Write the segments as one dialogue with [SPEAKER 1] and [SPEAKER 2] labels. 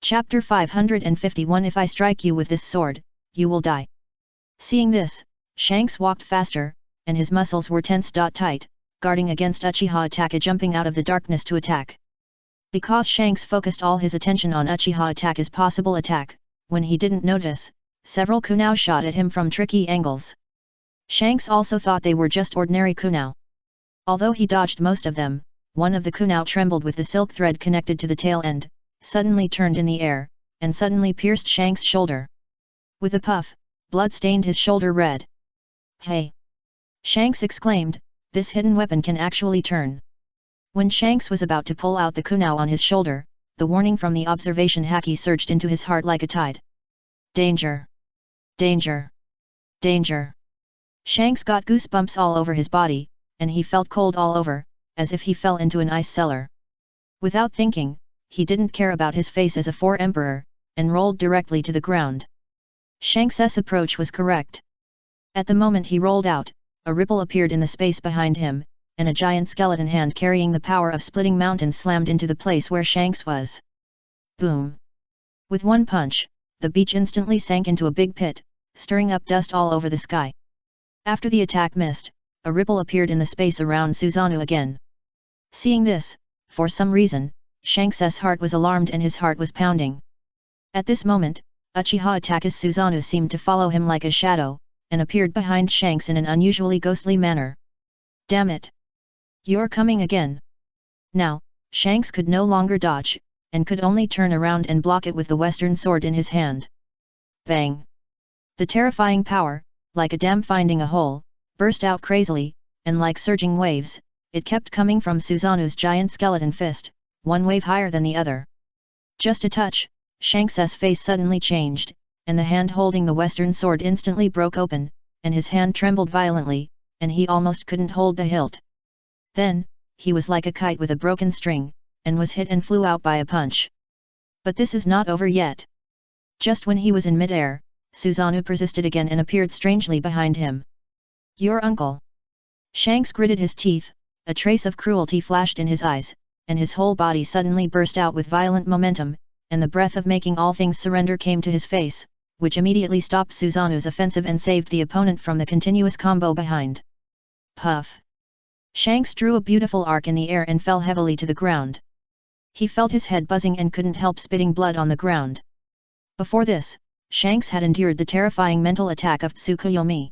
[SPEAKER 1] Chapter 551 If I strike you with this sword, you will die. Seeing this, Shanks walked faster, and his muscles were tense tight, guarding against Uchiha Itachi jumping out of the darkness to attack. Because Shanks focused all his attention on Uchiha Itachi's possible attack, when he didn't notice, several kunai shot at him from tricky angles. Shanks also thought they were just ordinary kunai. Although he dodged most of them, one of the kunai trembled with the silk thread connected to the tail end, suddenly turned in the air, and suddenly pierced Shanks' shoulder. With a puff, blood stained his shoulder red. "Hey!" Shanks exclaimed, "This hidden weapon can actually turn." When Shanks was about to pull out the kunai on his shoulder, the warning from the observation haki surged into his heart like a tide. Danger! Danger! Danger! Shanks got goosebumps all over his body, and he felt cold all over, as if he fell into an ice cellar. Without thinking, he didn't care about his face as a emperor, and rolled directly to the ground. Shanks's approach was correct. At the moment he rolled out, a ripple appeared in the space behind him, and a giant skeleton hand carrying the power of splitting mountains slammed into the place where Shanks was. Boom! With one punch, the beach instantly sank into a big pit, stirring up dust all over the sky. After the attack missed, a ripple appeared in the space around Susanoo again. Seeing this, for some reason, Shanks's heart was alarmed and his heart was pounding. At this moment, Uchiha Itachi's Susanoo seemed to follow him like a shadow, and appeared behind Shanks in an unusually ghostly manner. "Damn it! You're coming again!" Now, Shanks could no longer dodge, and could only turn around and block it with the western sword in his hand. Bang! The terrifying power, like a dam finding a hole, burst out crazily, and like surging waves, it kept coming from Susanoo's giant skeleton fist, one wave higher than the other. Just a touch, Shanks's face suddenly changed, and the hand holding the western sword instantly broke open, and his hand trembled violently, and he almost couldn't hold the hilt. Then, he was like a kite with a broken string, and was hit and flew out by a punch. But this is not over yet. Just when he was in mid-air, Susanoo persisted again and appeared strangely behind him. "Your uncle!" Shanks gritted his teeth, a trace of cruelty flashed in his eyes, and his whole body suddenly burst out with violent momentum, and the breath of making all things surrender came to his face, which immediately stopped Susanoo's offensive and saved the opponent from the continuous combo behind. Puff! Shanks drew a beautiful arc in the air and fell heavily to the ground. He felt his head buzzing and couldn't help spitting blood on the ground. Before this, Shanks had endured the terrifying mental attack of Tsukuyomi.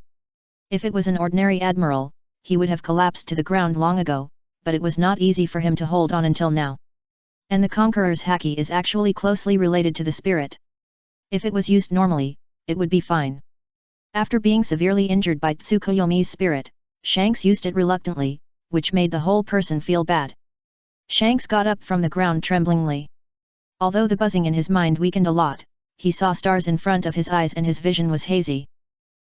[SPEAKER 1] If it was an ordinary admiral, he would have collapsed to the ground long ago, but it was not easy for him to hold on until now. And the Conqueror's haki is actually closely related to the spirit. If it was used normally, it would be fine. After being severely injured by Tsukuyomi's spirit, Shanks used it reluctantly, which made the whole person feel bad. Shanks got up from the ground tremblingly. Although the buzzing in his mind weakened a lot, he saw stars in front of his eyes and his vision was hazy.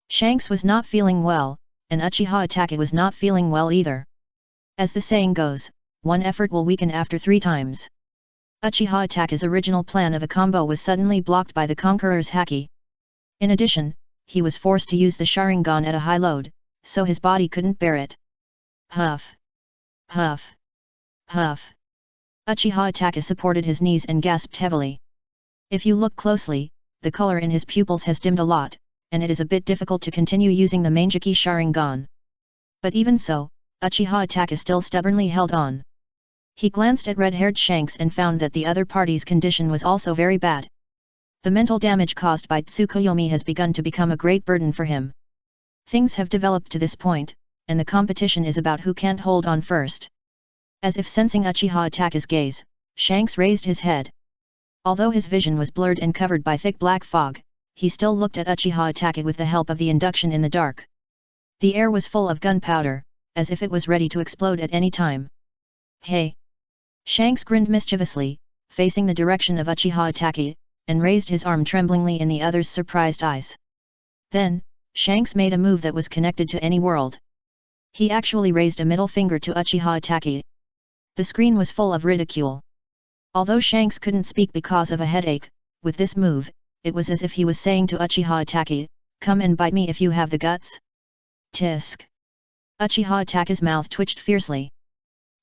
[SPEAKER 1] Shanks was not feeling well, and Uchiha Itachi was not feeling well either. As the saying goes, one effort will weaken after 3 times. Uchiha Itachi's original plan of a combo was suddenly blocked by the Conqueror's haki. In addition, he was forced to use the Sharingan at a high load, so his body couldn't bear it. Huff! Huff! Huff! Uchiha Itachi supported his knees and gasped heavily. If you look closely, the color in his pupils has dimmed a lot, and it is a bit difficult to continue using the Mangeki Sharingan. But even so, Uchiha Itachi still stubbornly held on. He glanced at red-haired Shanks and found that the other party's condition was also very bad. The mental damage caused by Tsukuyomi has begun to become a great burden for him. Things have developed to this point, and the competition is about who can't hold on first. As if sensing Uchiha Itachi's gaze, Shanks raised his head. Although his vision was blurred and covered by thick black fog, he still looked at Uchiha Itachi with the help of the induction in the dark. The air was full of gunpowder, as if it was ready to explode at any time. "Hey!" Shanks grinned mischievously, facing the direction of Uchiha Itachi, and raised his arm tremblingly in the other's surprised eyes. Then, Shanks made a move that was connected to any world. He actually raised a middle finger to Uchiha Itachi. The screen was full of ridicule. Although Shanks couldn't speak because of a headache, with this move, it was as if he was saying to Uchiha Itachi, "Come and bite me if you have the guts." Tisk! Uchiha Itachi's mouth twitched fiercely.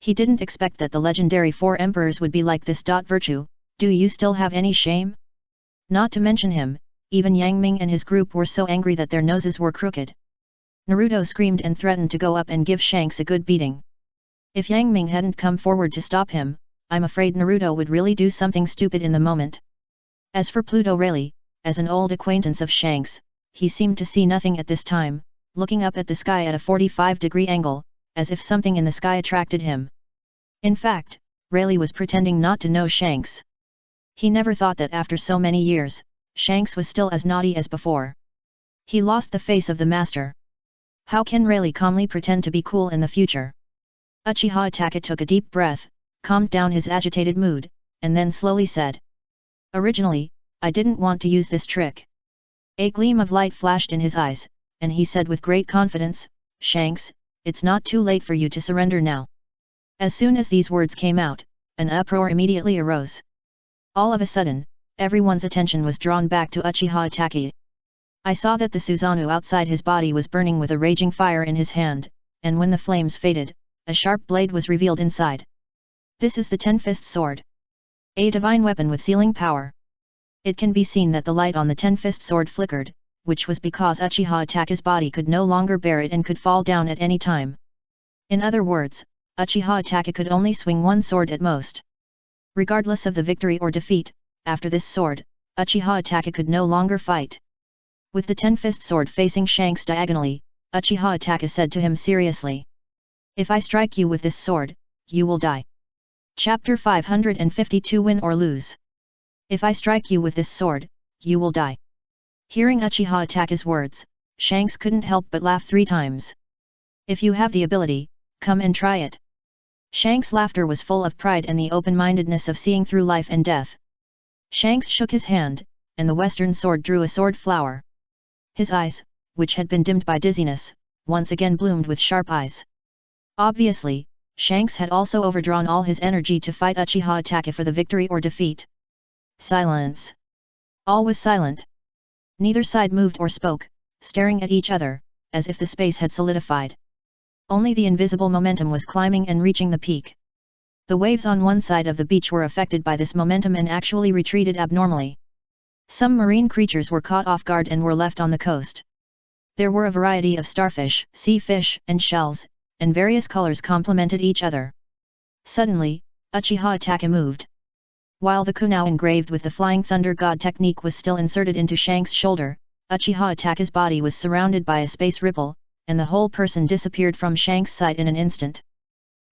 [SPEAKER 1] He didn't expect that the legendary 4 emperors would be like this. Virtue, Do you still have any shame? Not to mention him, even Yang Ming and his group were so angry that their noses were crooked. Naruto screamed and threatened to go up and give Shanks a good beating. If Yang Ming hadn't come forward to stop him, I'm afraid Naruto would really do something stupid in the moment. As for Pluto Rayleigh, as an old acquaintance of Shanks, he seemed to see nothing at this time, looking up at the sky at a 45-degree angle, as if something in the sky attracted him. In fact, Rayleigh was pretending not to know Shanks. He never thought that after so many years, Shanks was still as naughty as before. He lost the face of the master. How can Rayleigh calmly pretend to be cool in the future? Uchiha Itachi took a deep breath, calmed down his agitated mood, and then slowly said. Originally, I didn't want to use this trick. A gleam of light flashed in his eyes, and he said with great confidence, Shanks, it's not too late for you to surrender now. As soon as these words came out, an uproar immediately arose. All of a sudden, everyone's attention was drawn back to Uchiha Itachi. I saw that the Susanoo outside his body was burning with a raging fire in his hand, and when the flames faded, a sharp blade was revealed inside. This is the Ten-Fist Sword. A divine weapon with sealing power. It can be seen that the light on the Ten-Fist Sword flickered, which was because Uchiha Itachi's body could no longer bear it and could fall down at any time. In other words, Uchiha Itachi could only swing one sword at most. Regardless of the victory or defeat, after this sword, Uchiha Itachi could no longer fight. With the Ten-Fist Sword facing Shanks diagonally, Uchiha Itachi said to him seriously. If I strike you with this sword, you will die. Chapter 552 Win or Lose. If I strike you with this sword, you will die. Hearing Uchiha Itachi's words, Shanks couldn't help but laugh 3 times. If you have the ability, come and try it. Shanks' laughter was full of pride and the open-mindedness of seeing through life and death. Shanks shook his hand, and the Western sword drew a sword flower. His eyes, which had been dimmed by dizziness, once again bloomed with sharp eyes. Obviously, Shanks had also overdrawn all his energy to fight Uchiha Itachi for the victory or defeat. Silence. All was silent. Neither side moved or spoke, staring at each other, as if the space had solidified. Only the invisible momentum was climbing and reaching the peak. The waves on one side of the beach were affected by this momentum and actually retreated abnormally. Some marine creatures were caught off guard and were left on the coast. There were a variety of starfish, sea fish, and shells, and various colors complemented each other. Suddenly, Uchiha Itachi moved. While the kunai engraved with the Flying Thunder God technique was still inserted into Shanks' shoulder, Uchiha Itachi's body was surrounded by a space ripple, and the whole person disappeared from Shanks' sight in an instant.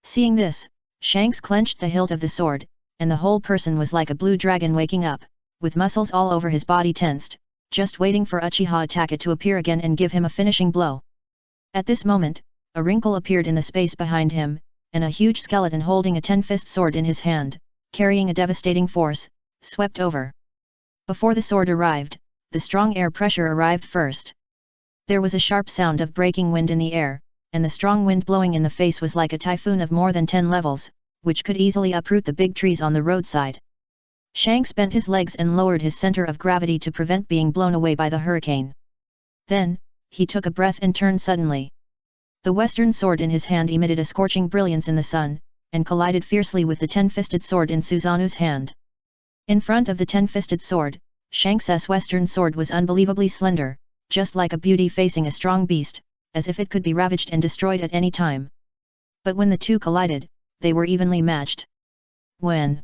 [SPEAKER 1] Seeing this, Shanks clenched the hilt of the sword, and the whole person was like a blue dragon waking up, with muscles all over his body tensed, just waiting for Uchiha Itachi to appear again and give him a finishing blow. At this moment, a wrinkle appeared in the space behind him, and a huge skeleton holding a ten-fist sword in his hand, carrying a devastating force, swept over. Before the sword arrived, the strong air pressure arrived first. There was a sharp sound of breaking wind in the air, and the strong wind blowing in the face was like a typhoon of more than 10 levels, which could easily uproot the big trees on the roadside. Shanks bent his legs and lowered his center of gravity to prevent being blown away by the hurricane. Then, he took a breath and turned suddenly. The western sword in his hand emitted a scorching brilliance in the sun, and collided fiercely with the ten-fisted sword in Susanoo's hand. In front of the ten-fisted sword, Shanks' western sword was unbelievably slender, just like a beauty facing a strong beast, as if it could be ravaged and destroyed at any time. But when the two collided, they were evenly matched. When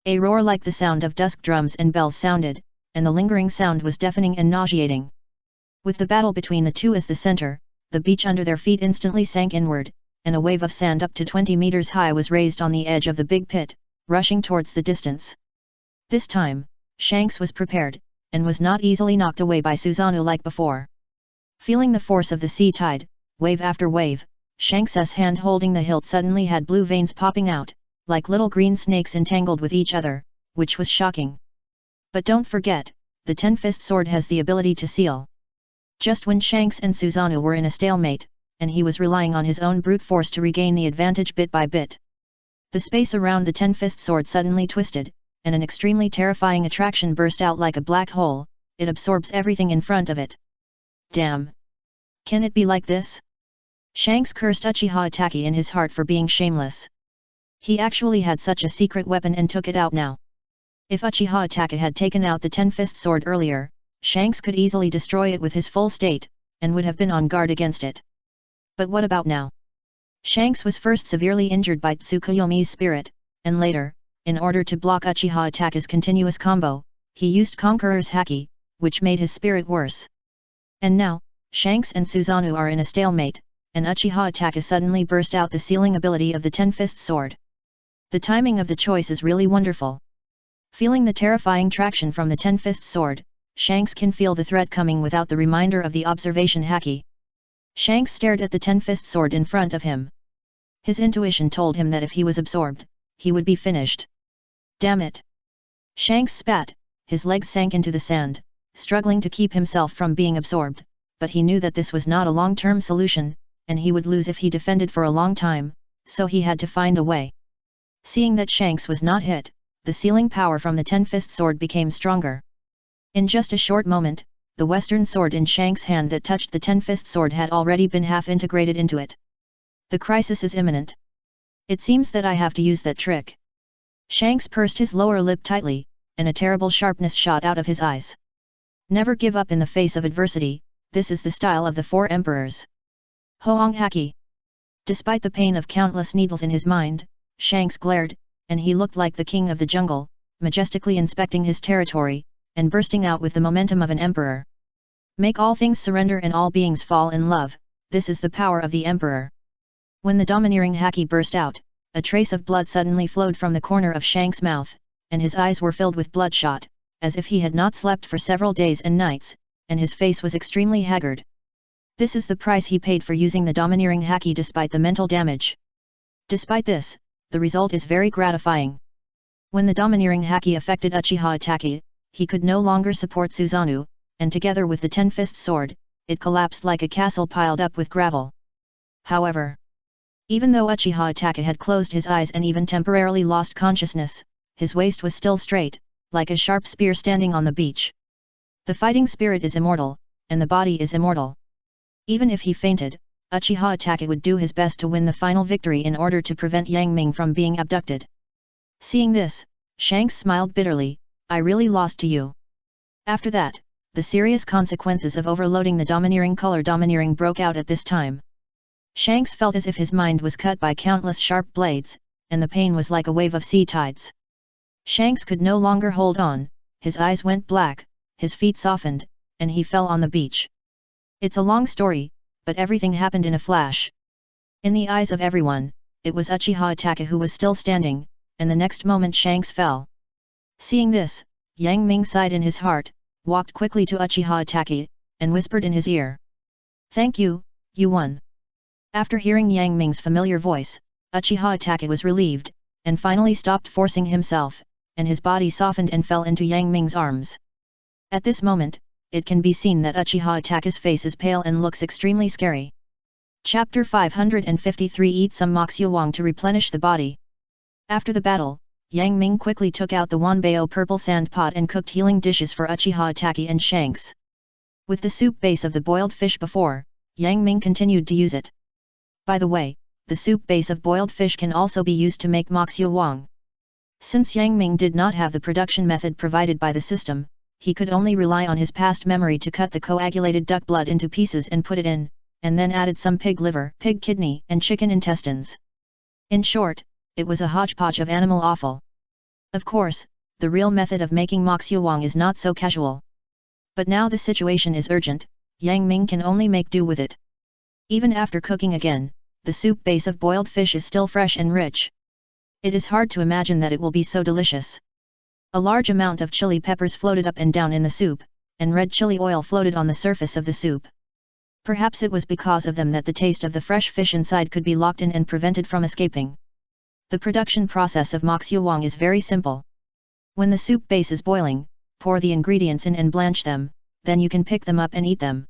[SPEAKER 1] a roar like the sound of dusk drums and bells sounded, and the lingering sound was deafening and nauseating. With the battle between the two as the center, the beach under their feet instantly sank inward, and a wave of sand up to 20 meters high was raised on the edge of the big pit, rushing towards the distance. This time, Shanks was prepared, and was not easily knocked away by Susanoo like before. Feeling the force of the sea tide, wave after wave, Shanks' hand holding the hilt suddenly had blue veins popping out, like little green snakes entangled with each other, which was shocking. But don't forget, the ten-fist sword has the ability to seal. Just when Shanks and Susanoo were in a stalemate, and he was relying on his own brute force to regain the advantage bit by bit, the space around the ten-fist sword suddenly twisted, and an extremely terrifying attraction burst out like a black hole. It absorbs everything in front of it. Damn! Can it be like this? Shanks cursed Uchiha Itachi in his heart for being shameless. He actually had such a secret weapon and took it out now. If Uchiha Itachi had taken out the ten-fist sword earlier, Shanks could easily destroy it with his full state, and would have been on guard against it. But what about now? Shanks was first severely injured by Tsukuyomi's spirit, and later, in order to block Uchiha Itachi's continuous combo, he used Conqueror's Haki, which made his spirit worse. And now, Shanks and Susanoo are in a stalemate, and Uchiha Itachi suddenly burst out the sealing ability of the ten-fist sword. The timing of the choice is really wonderful. Feeling the terrifying traction from the ten-fist sword, Shanks can feel the threat coming without the reminder of the observation Haki. Shanks stared at the ten-fist sword in front of him. His intuition told him that if he was absorbed, he would be finished. Damn it! Shanks spat, his legs sank into the sand, struggling to keep himself from being absorbed, but he knew that this was not a long-term solution, and he would lose if he defended for a long time, so he had to find a way. Seeing that Shanks was not hit, the sealing power from the ten-fist sword became stronger. In just a short moment, the western sword in Shanks' hand that touched the ten-fist sword had already been half-integrated into it. The crisis is imminent. It seems that I have to use that trick. Shanks pursed his lower lip tightly, and a terrible sharpness shot out of his eyes. Never give up in the face of adversity, this is the style of the four emperors. Hoang Haki. Despite the pain of countless needles in his mind, Shanks glared, and he looked like the king of the jungle, majestically inspecting his territory, and bursting out with the momentum of an emperor. Make all things surrender and all beings fall in love, this is the power of the emperor. When the domineering Haki burst out, a trace of blood suddenly flowed from the corner of Shanks' mouth, and his eyes were filled with bloodshot, as if he had not slept for several days and nights, and his face was extremely haggard. This is the price he paid for using the domineering Haki despite the mental damage. Despite this, the result is very gratifying. When the domineering Haki affected Uchiha Itachi, he could no longer support Susanoo, and together with the ten-fist sword, it collapsed like a castle piled up with gravel. However, even though Uchiha Itachi had closed his eyes and even temporarily lost consciousness, his waist was still straight, like a sharp spear standing on the beach. The fighting spirit is immortal, and the body is immortal. Even if he fainted, Uchiha Itachi would do his best to win the final victory in order to prevent Yang Ming from being abducted. Seeing this, Shanks smiled bitterly, I really lost to you. After that, the serious consequences of overloading the domineering color domineering broke out at this time. Shanks felt as if his mind was cut by countless sharp blades, and the pain was like a wave of sea tides. Shanks could no longer hold on, his eyes went black, his feet softened, and he fell on the beach. It's a long story, but everything happened in a flash. In the eyes of everyone, it was Uchiha Itachi who was still standing, and the next moment Shanks fell. Seeing this, Yang Ming sighed in his heart, walked quickly to Uchiha Itachi, and whispered in his ear. Thank you, you won. After hearing Yang Ming's familiar voice, Uchiha Itachi was relieved, and finally stopped forcing himself, and his body softened and fell into Yang Ming's arms. At this moment, it can be seen that Uchiha Itachi's face is pale and looks extremely scary. Chapter 553 Eat some Moxuwang to replenish the body. After the battle, Yang Ming quickly took out the Wanbao purple sand pot and cooked healing dishes for Uchiha Itachi and Shanks. With the soup base of the boiled fish before, Yang Ming continued to use it. By the way, the soup base of boiled fish can also be used to make Moxuwang. Since Yang Ming did not have the production method provided by the system, he could only rely on his past memory to cut the coagulated duck blood into pieces and put it in, and then added some pig liver, pig kidney, and chicken intestines. In short, it was a hodgepodge of animal offal. Of course, the real method of making Moxuwang is not so casual. But now the situation is urgent, Yang Ming can only make do with it. Even after cooking again, the soup base of boiled fish is still fresh and rich. It is hard to imagine that it will be so delicious. A large amount of chili peppers floated up and down in the soup, and red chili oil floated on the surface of the soup. Perhaps it was because of them that the taste of the fresh fish inside could be locked in and prevented from escaping. The production process of Moxuwang is very simple. When the soup base is boiling, pour the ingredients in and blanch them, then you can pick them up and eat them.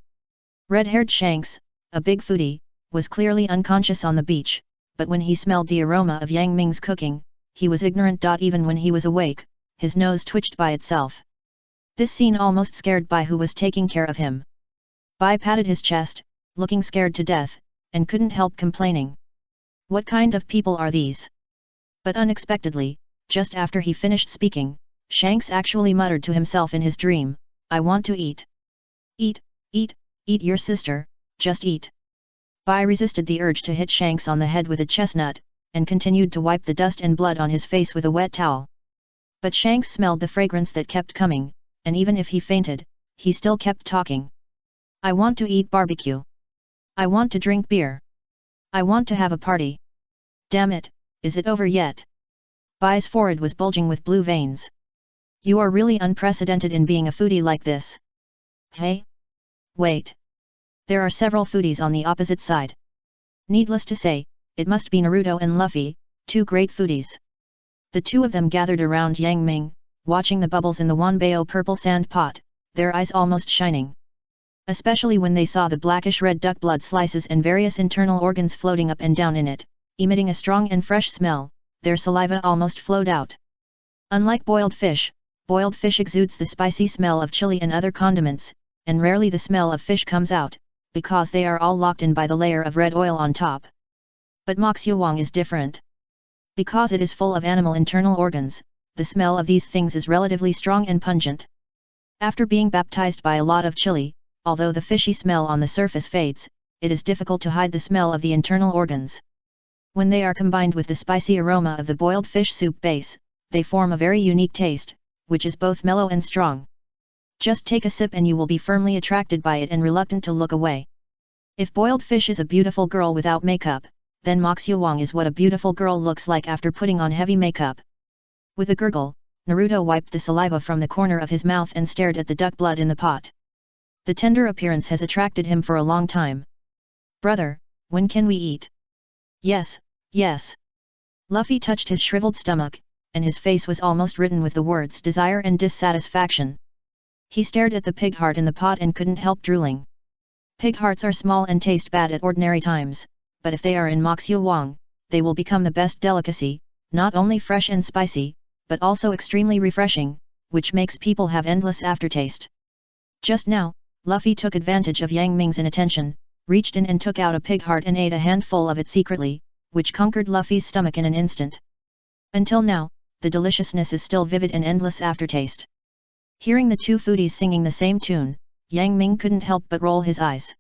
[SPEAKER 1] Red-haired Shanks, a big foodie, was clearly unconscious on the beach, but when he smelled the aroma of Yang Ming's cooking, he was ignorant. Even when he was awake, his nose twitched by itself. This scene almost scared Bai, who was taking care of him. Bai patted his chest, looking scared to death, and couldn't help complaining. What kind of people are these? But unexpectedly, just after he finished speaking, Shanks actually muttered to himself in his dream, "I want to eat. Eat, eat, eat your sister, just eat." Bai resisted the urge to hit Shanks on the head with a chestnut, and continued to wipe the dust and blood on his face with a wet towel. But Shanks smelled the fragrance that kept coming, and even if he fainted, he still kept talking. "I want to eat barbecue. I want to drink beer. I want to have a party. Damn it, is it over yet?" Bai's forehead was bulging with blue veins. "You are really unprecedented in being a foodie like this." "Hey? Wait. There are several foodies on the opposite side. Needless to say, it must be Naruto and Luffy, two great foodies." The two of them gathered around Yang Ming, watching the bubbles in the Wanbao purple sand pot, their eyes almost shining. Especially when they saw the blackish-red duck blood slices and various internal organs floating up and down in it, emitting a strong and fresh smell, their saliva almost flowed out. Unlike boiled fish exudes the spicy smell of chili and other condiments, and rarely the smell of fish comes out, because they are all locked in by the layer of red oil on top. But Moxuwang is different. Because it is full of animal internal organs, the smell of these things is relatively strong and pungent. After being baptized by a lot of chili, although the fishy smell on the surface fades, it is difficult to hide the smell of the internal organs. When they are combined with the spicy aroma of the boiled fish soup base, they form a very unique taste, which is both mellow and strong. Just take a sip and you will be firmly attracted by it and reluctant to look away. If boiled fish is a beautiful girl without makeup, then Moxuwang is what a beautiful girl looks like after putting on heavy makeup. With a gurgle, Naruto wiped the saliva from the corner of his mouth and stared at the duck blood in the pot. The tender appearance has attracted him for a long time. "Brother, when can we eat?" "Yes, yes." Luffy touched his shriveled stomach, and his face was almost written with the words desire and dissatisfaction. He stared at the pig heart in the pot and couldn't help drooling. Pig hearts are small and taste bad at ordinary times, but if they are in Moxuwang, they will become the best delicacy, not only fresh and spicy, but also extremely refreshing, which makes people have endless aftertaste. Just now, Luffy took advantage of Yang Ming's inattention, reached in and took out a pig heart and ate a handful of it secretly, which conquered Luffy's stomach in an instant. Until now, the deliciousness is still vivid and endless aftertaste. Hearing the two foodies singing the same tune, Yang Ming couldn't help but roll his eyes.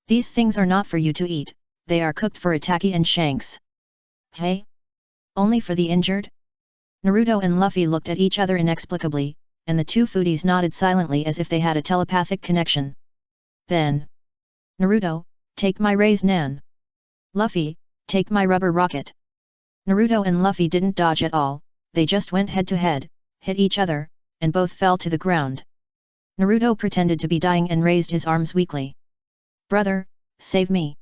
[SPEAKER 1] "These things are not for you to eat, they are cooked for Itaki and Shanks." "Hey? Only for the injured?" Naruto and Luffy looked at each other inexplicably, and the two foodies nodded silently as if they had a telepathic connection. Then, "Naruto, take my Raise Nan. Luffy, take my rubber rocket." Naruto and Luffy didn't dodge at all, they just went head to head, hit each other, and both fell to the ground. Naruto pretended to be dying and raised his arms weakly. "Brother, save me."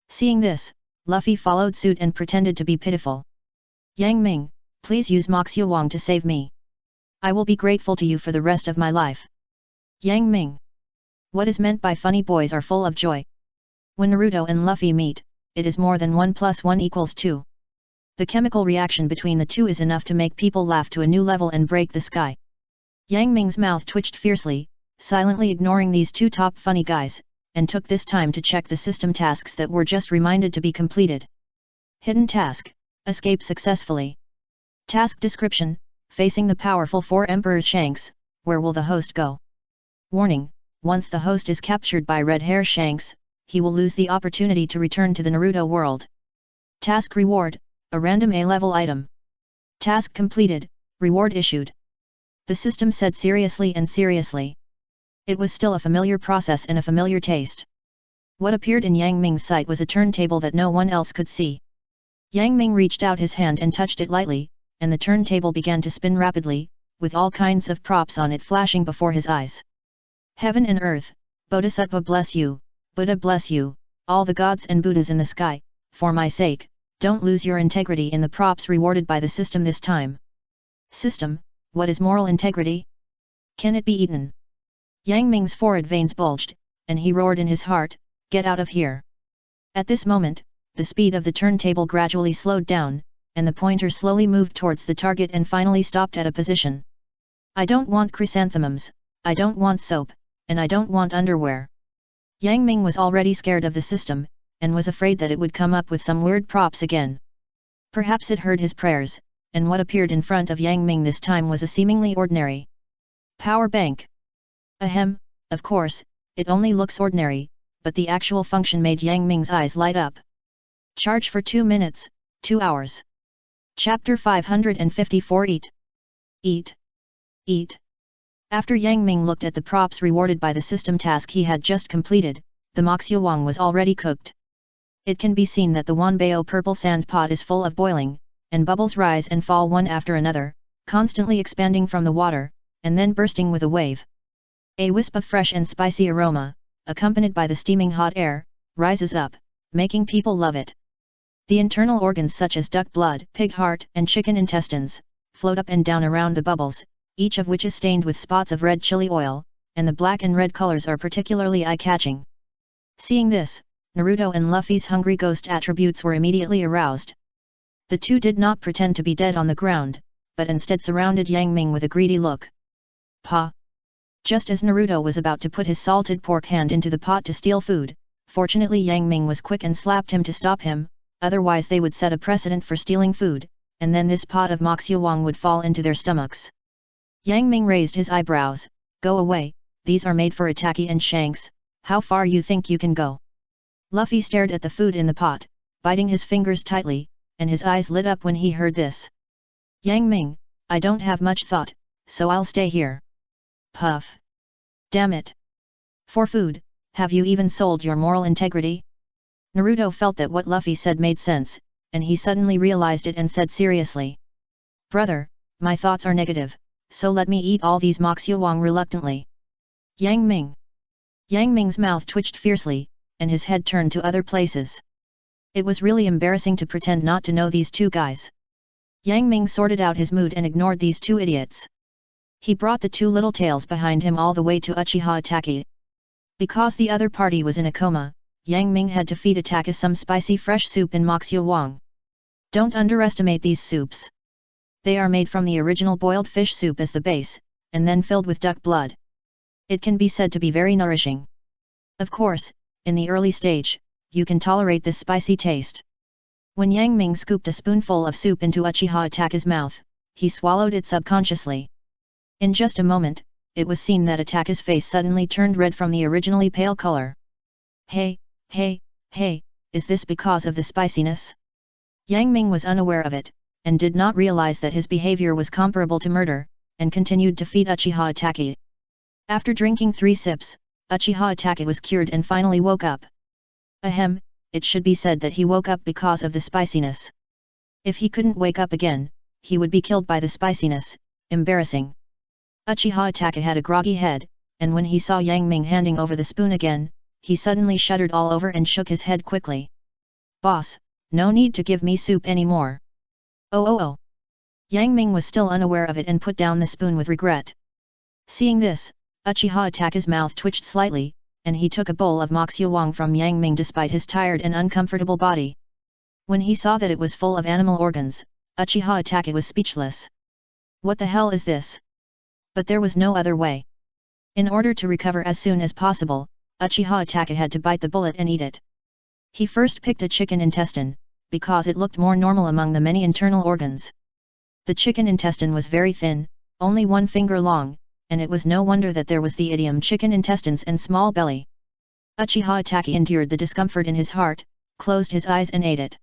[SPEAKER 1] Seeing this, Luffy followed suit and pretended to be pitiful. "Yang Ming, please use Moxuwang to save me. I will be grateful to you for the rest of my life." Yang Ming. What is meant by funny boys are full of joy. When Naruto and Luffy meet, it is more than 1 + 1 = 2. The chemical reaction between the two is enough to make people laugh to a new level and break the sky. Yang Ming's mouth twitched fiercely, silently ignoring these two top funny guys, and took this time to check the system tasks that were just reminded to be completed. Hidden task: escape successfully. Task description: facing the powerful 4 Emperors Shanks, where will the host go? Warning: once the host is captured by Red Hair Shanks, he will lose the opportunity to return to the Naruto world. Task reward: a random A-level item. Task completed, reward issued. The system said seriously and seriously. It was still a familiar process and a familiar taste. What appeared in Yang Ming's sight was a turntable that no one else could see. Yang Ming reached out his hand and touched it lightly, and the turntable began to spin rapidly, with all kinds of props on it flashing before his eyes. Heaven and earth, Bodhisattva bless you, Buddha bless you, all the gods and Buddhas in the sky, for my sake, don't lose your integrity in the props rewarded by the system this time. System, what is moral integrity? Can it be eaten? Yang Ming's forehead veins bulged, and he roared in his heart, "Get out of here!" At this moment, the speed of the turntable gradually slowed down, and the pointer slowly moved towards the target and finally stopped at a position. "I don't want chrysanthemums, I don't want soap, and I don't want underwear." Yang Ming was already scared of the system, and was afraid that it would come up with some weird props again. Perhaps it heard his prayers, and what appeared in front of Yang Ming this time was a seemingly ordinary power bank. Ahem, of course, it only looks ordinary, but the actual function made Yang Ming's eyes light up. Charge for 2 minutes, 2 hours. Chapter 554 Eat. Eat. Eat. After Yang Ming looked at the props rewarded by the system task he had just completed, the Moxia Wang was already cooked. It can be seen that the Wanbao purple sand pot is full of boiling, and bubbles rise and fall one after another, constantly expanding from the water, and then bursting with a wave. A wisp of fresh and spicy aroma, accompanied by the steaming hot air, rises up, making people love it. The internal organs such as duck blood, pig heart, and chicken intestines, float up and down around the bubbles, each of which is stained with spots of red chili oil, and the black and red colors are particularly eye-catching. Seeing this, Naruto and Luffy's hungry ghost attributes were immediately aroused. The two did not pretend to be dead on the ground, but instead surrounded Yang Ming with a greedy look. Pa! Just as Naruto was about to put his salted pork hand into the pot to steal food, fortunately Yang Ming was quick and slapped him to stop him, otherwise they would set a precedent for stealing food, and then this pot of Moxia Wang would fall into their stomachs. Yang Ming raised his eyebrows. Go away, these are made for Itaki and Shanks, how far you think you can go? Luffy stared at the food in the pot, biting his fingers tightly, and his eyes lit up when he heard this. Yang Ming, I don't have much thought, so I'll stay here. Puff. Damn it. For food, have you even sold your moral integrity? Naruto felt that what Luffy said made sense, and he suddenly realized it and said seriously. Brother, my thoughts are negative, so let me eat all these Moxia Wang reluctantly. Yang Ming. Yang Ming's mouth twitched fiercely, and his head turned to other places. It was really embarrassing to pretend not to know these two guys. Yang Ming sorted out his mood and ignored these two idiots. He brought the two little tails behind him all the way to Uchiha Itaki. Because the other party was in a coma, Yang Ming had to feed Itaki some spicy fresh soup in Moxia Wang. Don't underestimate these soups. They are made from the original boiled fish soup as the base, and then filled with duck blood. It can be said to be very nourishing. Of course, in the early stage, you can tolerate this spicy taste. When Yang Ming scooped a spoonful of soup into Uchiha Itaki's mouth, he swallowed it subconsciously. In just a moment, it was seen that Itaki's face suddenly turned red from the originally pale color. Hey, is this because of the spiciness? Yang Ming was unaware of it, and did not realize that his behavior was comparable to murder, and continued to feed Uchiha Itaki. After drinking 3 sips, Uchiha Itaki was cured and finally woke up. Ahem, it should be said that he woke up because of the spiciness. If he couldn't wake up again, he would be killed by the spiciness. Embarrassing. Uchiha Itaki had a groggy head, and when he saw Yang Ming handing over the spoon again, he suddenly shuddered all over and shook his head quickly. Boss, no need to give me soup anymore. Oh. Yang Ming was still unaware of it and put down the spoon with regret. Seeing this, Uchiha Itaki's mouth twitched slightly, and he took a bowl of Moxia Wang from Yang Ming despite his tired and uncomfortable body. When he saw that it was full of animal organs, Uchiha Itaki was speechless. What the hell is this? But there was no other way. In order to recover as soon as possible, Uchiha Itaki had to bite the bullet and eat it. He first picked a chicken intestine, because it looked more normal among the many internal organs. The chicken intestine was very thin, only 1 finger long, and it was no wonder that there was the idiom chicken intestines and small belly. Uchiha Itaki endured the discomfort in his heart, closed his eyes and ate it.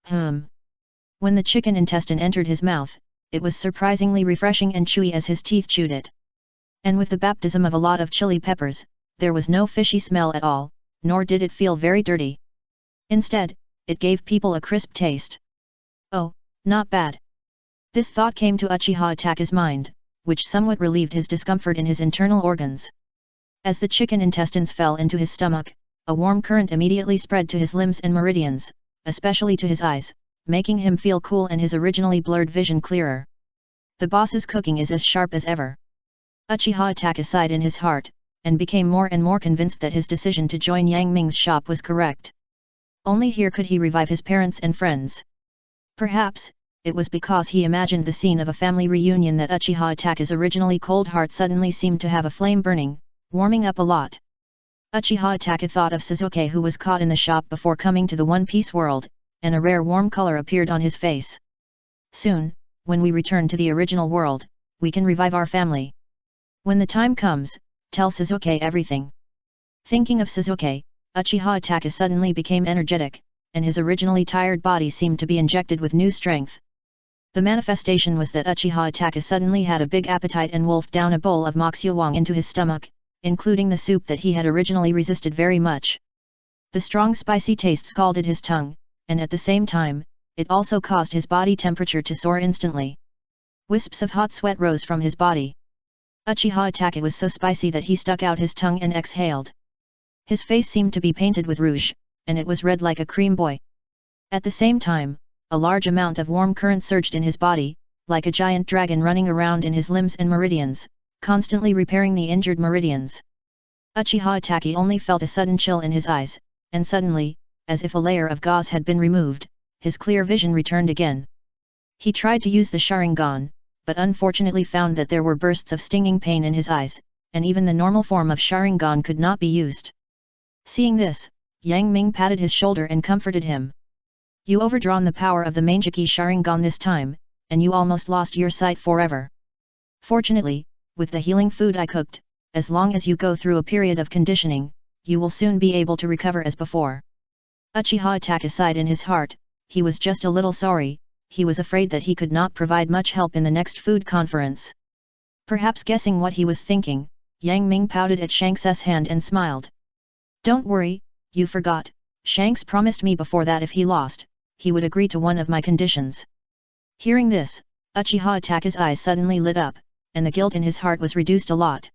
[SPEAKER 1] When the chicken intestine entered his mouth, it was surprisingly refreshing and chewy as his teeth chewed it. And with the baptism of a lot of chili peppers, there was no fishy smell at all, nor did it feel very dirty. Instead, it gave people a crisp taste. Oh, not bad. This thought came to Uchiha Itaki's mind, which somewhat relieved his discomfort in his internal organs. As the chicken intestines fell into his stomach, a warm current immediately spread to his limbs and meridians, especially to his eyes, making him feel cool and his originally blurred vision clearer. The boss's cooking is as sharp as ever. Uchiha Itaki sighed in his heart, and became more and more convinced that his decision to join Yang Ming's shop was correct. Only here could he revive his parents and friends. Perhaps, it was because he imagined the scene of a family reunion that Uchiha Itaki's originally cold heart suddenly seemed to have a flame burning, warming up a lot. Uchiha Itaki thought of Sasuke, who was caught in the shop before coming to the One Piece world, and a rare warm color appeared on his face. Soon, when we return to the original world, we can revive our family. When the time comes, tell Sasuke everything. Thinking of Sasuke, Uchiha Itachi suddenly became energetic, and his originally tired body seemed to be injected with new strength. The manifestation was that Uchiha Itachi suddenly had a big appetite and wolfed down a bowl of moxuwang into his stomach, including the soup that he had originally resisted very much. The strong spicy taste scalded his tongue, and at the same time, it also caused his body temperature to soar instantly. Wisps of hot sweat rose from his body. Uchiha Itachi was so spicy that he stuck out his tongue and exhaled. His face seemed to be painted with rouge, and it was red like a cream boy. At the same time, a large amount of warm current surged in his body, like a giant dragon running around in his limbs and meridians, constantly repairing the injured meridians. Uchiha Itachi only felt a sudden chill in his eyes, and suddenly, as if a layer of gauze had been removed, his clear vision returned again. He tried to use the Sharingan, but unfortunately found that there were bursts of stinging pain in his eyes, and even the normal form of Sharingan could not be used. Seeing this, Yang Ming patted his shoulder and comforted him. You overdrawn the power of the Manjiki Sharingan this time, and you almost lost your sight forever. Fortunately, with the healing food I cooked, as long as you go through a period of conditioning, you will soon be able to recover as before. Uchiha Itachi sighed in his heart. He was just a little sorry, he was afraid that he could not provide much help in the next food conference. Perhaps guessing what he was thinking, Yang Ming pouted at Shanks' hand and smiled. Don't worry, you forgot, Shanks promised me before that if he lost, he would agree to one of my conditions. Hearing this, Uchiha Itachi's eyes suddenly lit up, and the guilt in his heart was reduced a lot.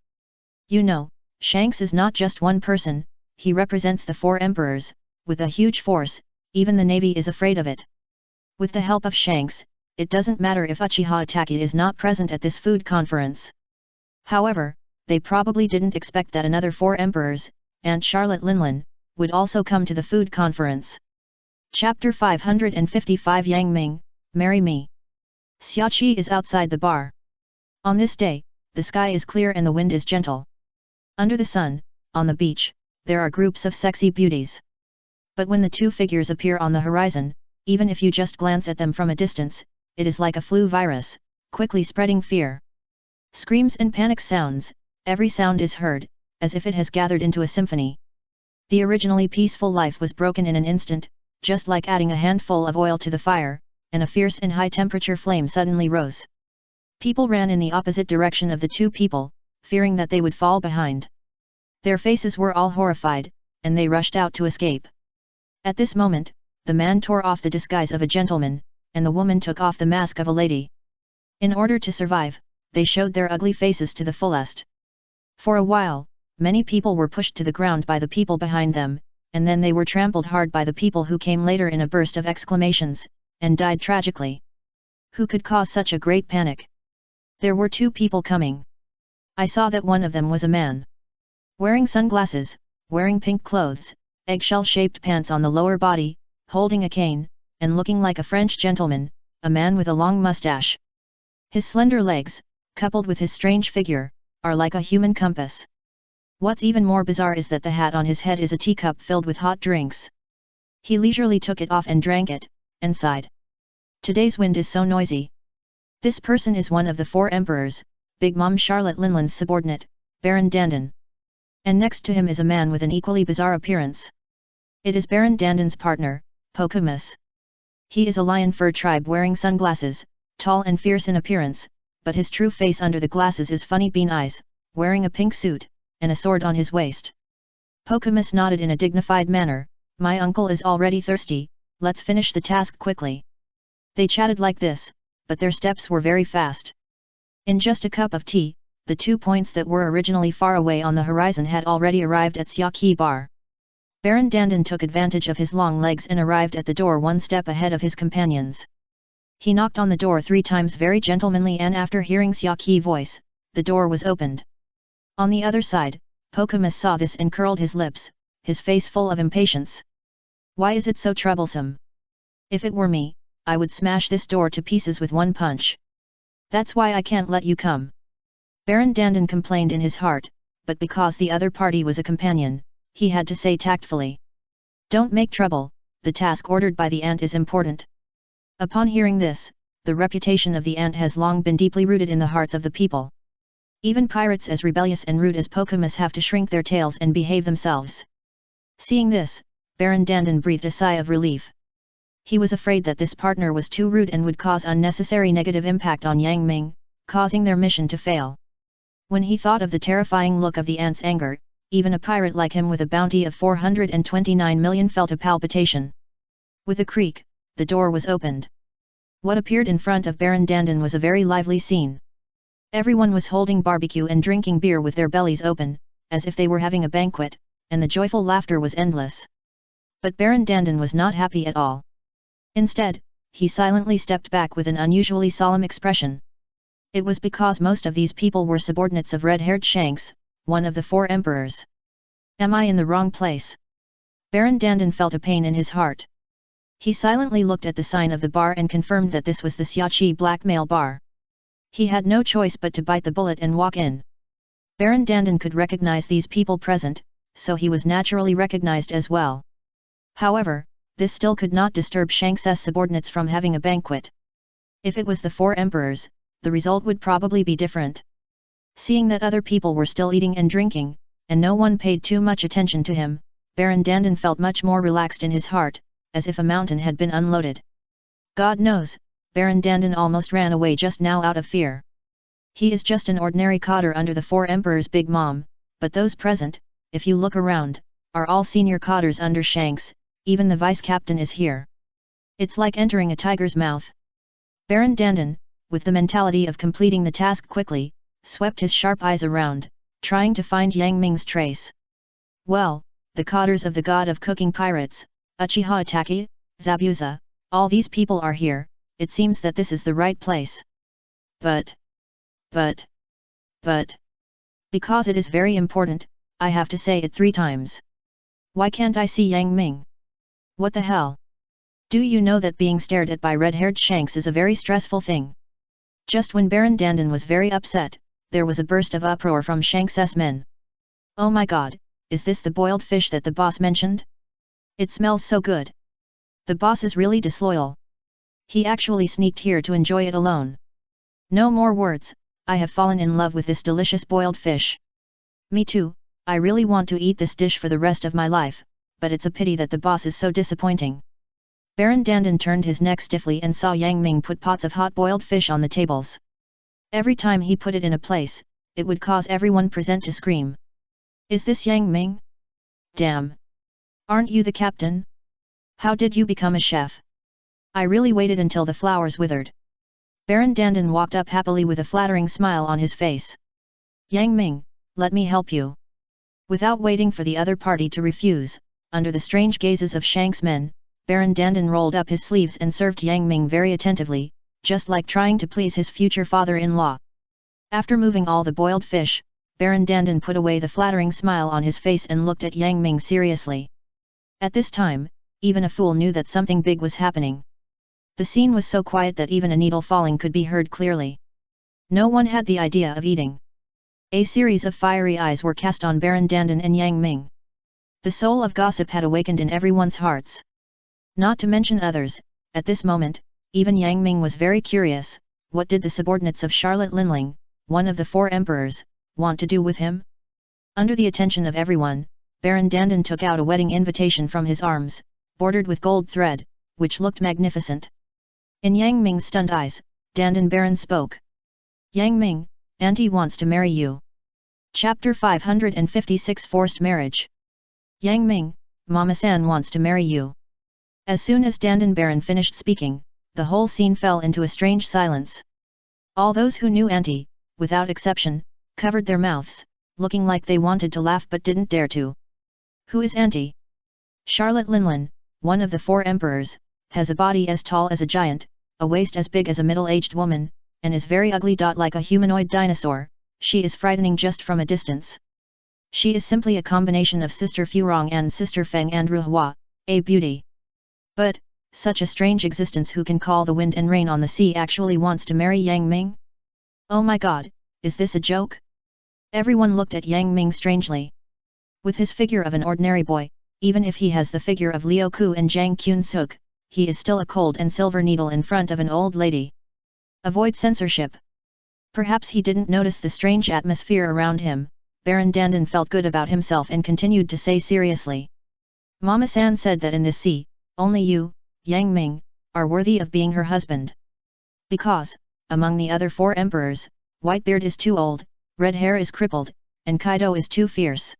[SPEAKER 1] You know, Shanks is not just one person, he represents the 4 emperors, with a huge force, even the navy is afraid of it. With the help of Shanks, it doesn't matter if Uchiha Itachi is not present at this food conference. However, they probably didn't expect that another 4 emperors, Aunt Charlotte Linlin, would also come to the food conference. Chapter 555 Yang Ming, Marry Me. Xiaoqi is outside the bar. On this day, the sky is clear and the wind is gentle. Under the sun, on the beach, there are groups of sexy beauties. But when the 2 figures appear on the horizon, even if you just glance at them from a distance, it is like a flu virus, quickly spreading fear. Screams and panic sounds, every sound is heard, as if it has gathered into a symphony. The originally peaceful life was broken in an instant, just like adding a handful of oil to the fire, and a fierce and high-temperature flame suddenly rose. People ran in the opposite direction of the 2 people, fearing that they would fall behind. Their faces were all horrified, and they rushed out to escape. At this moment, the man tore off the disguise of a gentleman, and the woman took off the mask of a lady. In order to survive, they showed their ugly faces to the fullest. For a while, many people were pushed to the ground by the people behind them, and then they were trampled hard by the people who came later in a burst of exclamations, and died tragically. Who could cause such a great panic? There were 2 people coming. I saw that one of them was a man. Wearing sunglasses, wearing pink clothes, eggshell-shaped pants on the lower body, holding a cane, and looking like a French gentleman, a man with a long mustache. His slender legs, coupled with his strange figure, are like a human compass. What's even more bizarre is that the hat on his head is a teacup filled with hot drinks. He leisurely took it off and drank it, and sighed. Today's wind is so noisy. This person is one of the 4 emperors, Big Mom Charlotte Linlin's subordinate, Baron Dandan. And next to him is a man with an equally bizarre appearance. It is Baron Dandan's partner, Pokumus. He is a lion fur tribe wearing sunglasses, tall and fierce in appearance, but his true face under the glasses is funny bean eyes, wearing a pink suit, and a sword on his waist. Pokumus nodded in a dignified manner. My uncle is already thirsty, let's finish the task quickly. They chatted like this, but their steps were very fast. In just a cup of tea, the 2 points that were originally far away on the horizon had already arrived at Xiaoqi Bar. Baron Dandan took advantage of his long legs and arrived at the door 1 step ahead of his companions. He knocked on the door 3 times very gentlemanly, and after hearing Xiaoqi's voice, the door was opened. On the other side, Pokumus saw this and curled his lips, his face full of impatience. Why is it so troublesome? If it were me, I would smash this door to pieces with 1 punch. That's why I can't let you come. Baron Dandan complained in his heart, but because the other party was a companion, he had to say tactfully. Don't make trouble, the task ordered by the ant is important. Upon hearing this, the reputation of the ant has long been deeply rooted in the hearts of the people. Even pirates as rebellious and rude as Pokemus have to shrink their tails and behave themselves. Seeing this, Baron Dandan breathed a sigh of relief. He was afraid that this partner was too rude and would cause unnecessary negative impact on Yang Ming, causing their mission to fail. When he thought of the terrifying look of the ant's anger, even a pirate like him with a bounty of 429 million felt a palpitation. With a creak, the door was opened. What appeared in front of Baron Dandan was a very lively scene. Everyone was holding barbecue and drinking beer with their bellies open, as if they were having a banquet, and the joyful laughter was endless. But Baron Dandan was not happy at all. Instead, he silently stepped back with an unusually solemn expression. It was because most of these people were subordinates of red-haired Shanks, one of the 4 emperors. Am I in the wrong place? Baron Dandan felt a pain in his heart. He silently looked at the sign of the bar and confirmed that this was the Xiaoqi blackmail bar. He had no choice but to bite the bullet and walk in. Baron Dandan could recognize these people present, so he was naturally recognized as well. However, this still could not disturb Shanks' subordinates from having a banquet. If it was the 4 emperors, the result would probably be different. Seeing that other people were still eating and drinking, and no one paid too much attention to him, Baron Dandan felt much more relaxed in his heart, as if a mountain had been unloaded. God knows, Baron Dandan almost ran away just now out of fear. He is just an ordinary cotter under the 4 emperors' big mom, but those present, if you look around, are all senior cotters under Shanks, even the vice-captain is here. It's like entering a tiger's mouth. Baron Dandan, with the mentality of completing the task quickly, swept his sharp eyes around, trying to find Yang Ming's trace. Well, the cotters of the god of cooking pirates, Uchiha Itachi, Zabuza, all these people are here, it seems that this is the right place. But, because it is very important, I have to say it 3 times. Why can't I see Yang Ming? What the hell? Do you know that being stared at by red-haired Shanks is a very stressful thing? Just when Baron Dandan was very upset, there was a burst of uproar from Shanks' men. Oh my god, is this the boiled fish that the boss mentioned? It smells so good. The boss is really disloyal. He actually sneaked here to enjoy it alone. No more words, I have fallen in love with this delicious boiled fish. Me too, I really want to eat this dish for the rest of my life, but it's a pity that the boss is so disappointing. Baron Dandan turned his neck stiffly and saw Yang Ming put pots of hot boiled fish on the tables. Every time he put it in a place, it would cause everyone present to scream. Is this Yang Ming? Damn! Aren't you the captain? How did you become a chef? I really waited until the flowers withered. Baron Dandan walked up happily with a flattering smile on his face. Yang Ming, let me help you. Without waiting for the other party to refuse, under the strange gazes of Shanks' men, Baron Dandan rolled up his sleeves and served Yang Ming very attentively, just like trying to please his future father-in-law. After moving all the boiled fish, Baron Dandan put away the flattering smile on his face and looked at Yang Ming seriously. At this time, even a fool knew that something big was happening. The scene was so quiet that even a needle falling could be heard clearly. No one had the idea of eating. A series of fiery eyes were cast on Baron Dandan and Yang Ming. The soul of gossip had awakened in everyone's hearts. Not to mention others, at this moment, even Yang Ming was very curious, what did the subordinates of Charlotte Linling, one of the 4 emperors, want to do with him? Under the attention of everyone, Baron Dandan took out a wedding invitation from his arms, bordered with gold thread, which looked magnificent. In Yang Ming's stunned eyes, Dandan Baron spoke. Yang Ming, Auntie wants to marry you. Chapter 556 Forced Marriage. Yang Ming, Mama-san wants to marry you. As soon as Dandan Baron finished speaking, the whole scene fell into a strange silence. All those who knew Auntie, without exception, covered their mouths, looking like they wanted to laugh but didn't dare to. Who is Auntie? Charlotte Linlin, one of the 4 emperors, has a body as tall as a giant, a waist as big as a middle-aged woman, and is very ugly. Like a humanoid dinosaur, she is frightening just from a distance. She is simply a combination of Sister Furong and Sister Feng and Ruhua, a beauty. But, such a strange existence who can call the wind and rain on the sea actually wants to marry Yang Ming? Oh my god, is this a joke? Everyone looked at Yang Ming strangely. With his figure of an ordinary boy, even if he has the figure of Liu Ku and Zhang Kyun-suk, he is still a cold and silver needle in front of an old lady. Avoid censorship. Perhaps he didn't notice the strange atmosphere around him. Baron Dandan felt good about himself and continued to say seriously. Mama-san said that in this sea, only you, Yang Ming, are worthy of being her husband. Because, among the other 4 emperors, Whitebeard is too old, Red Hair is crippled, and Kaido is too fierce.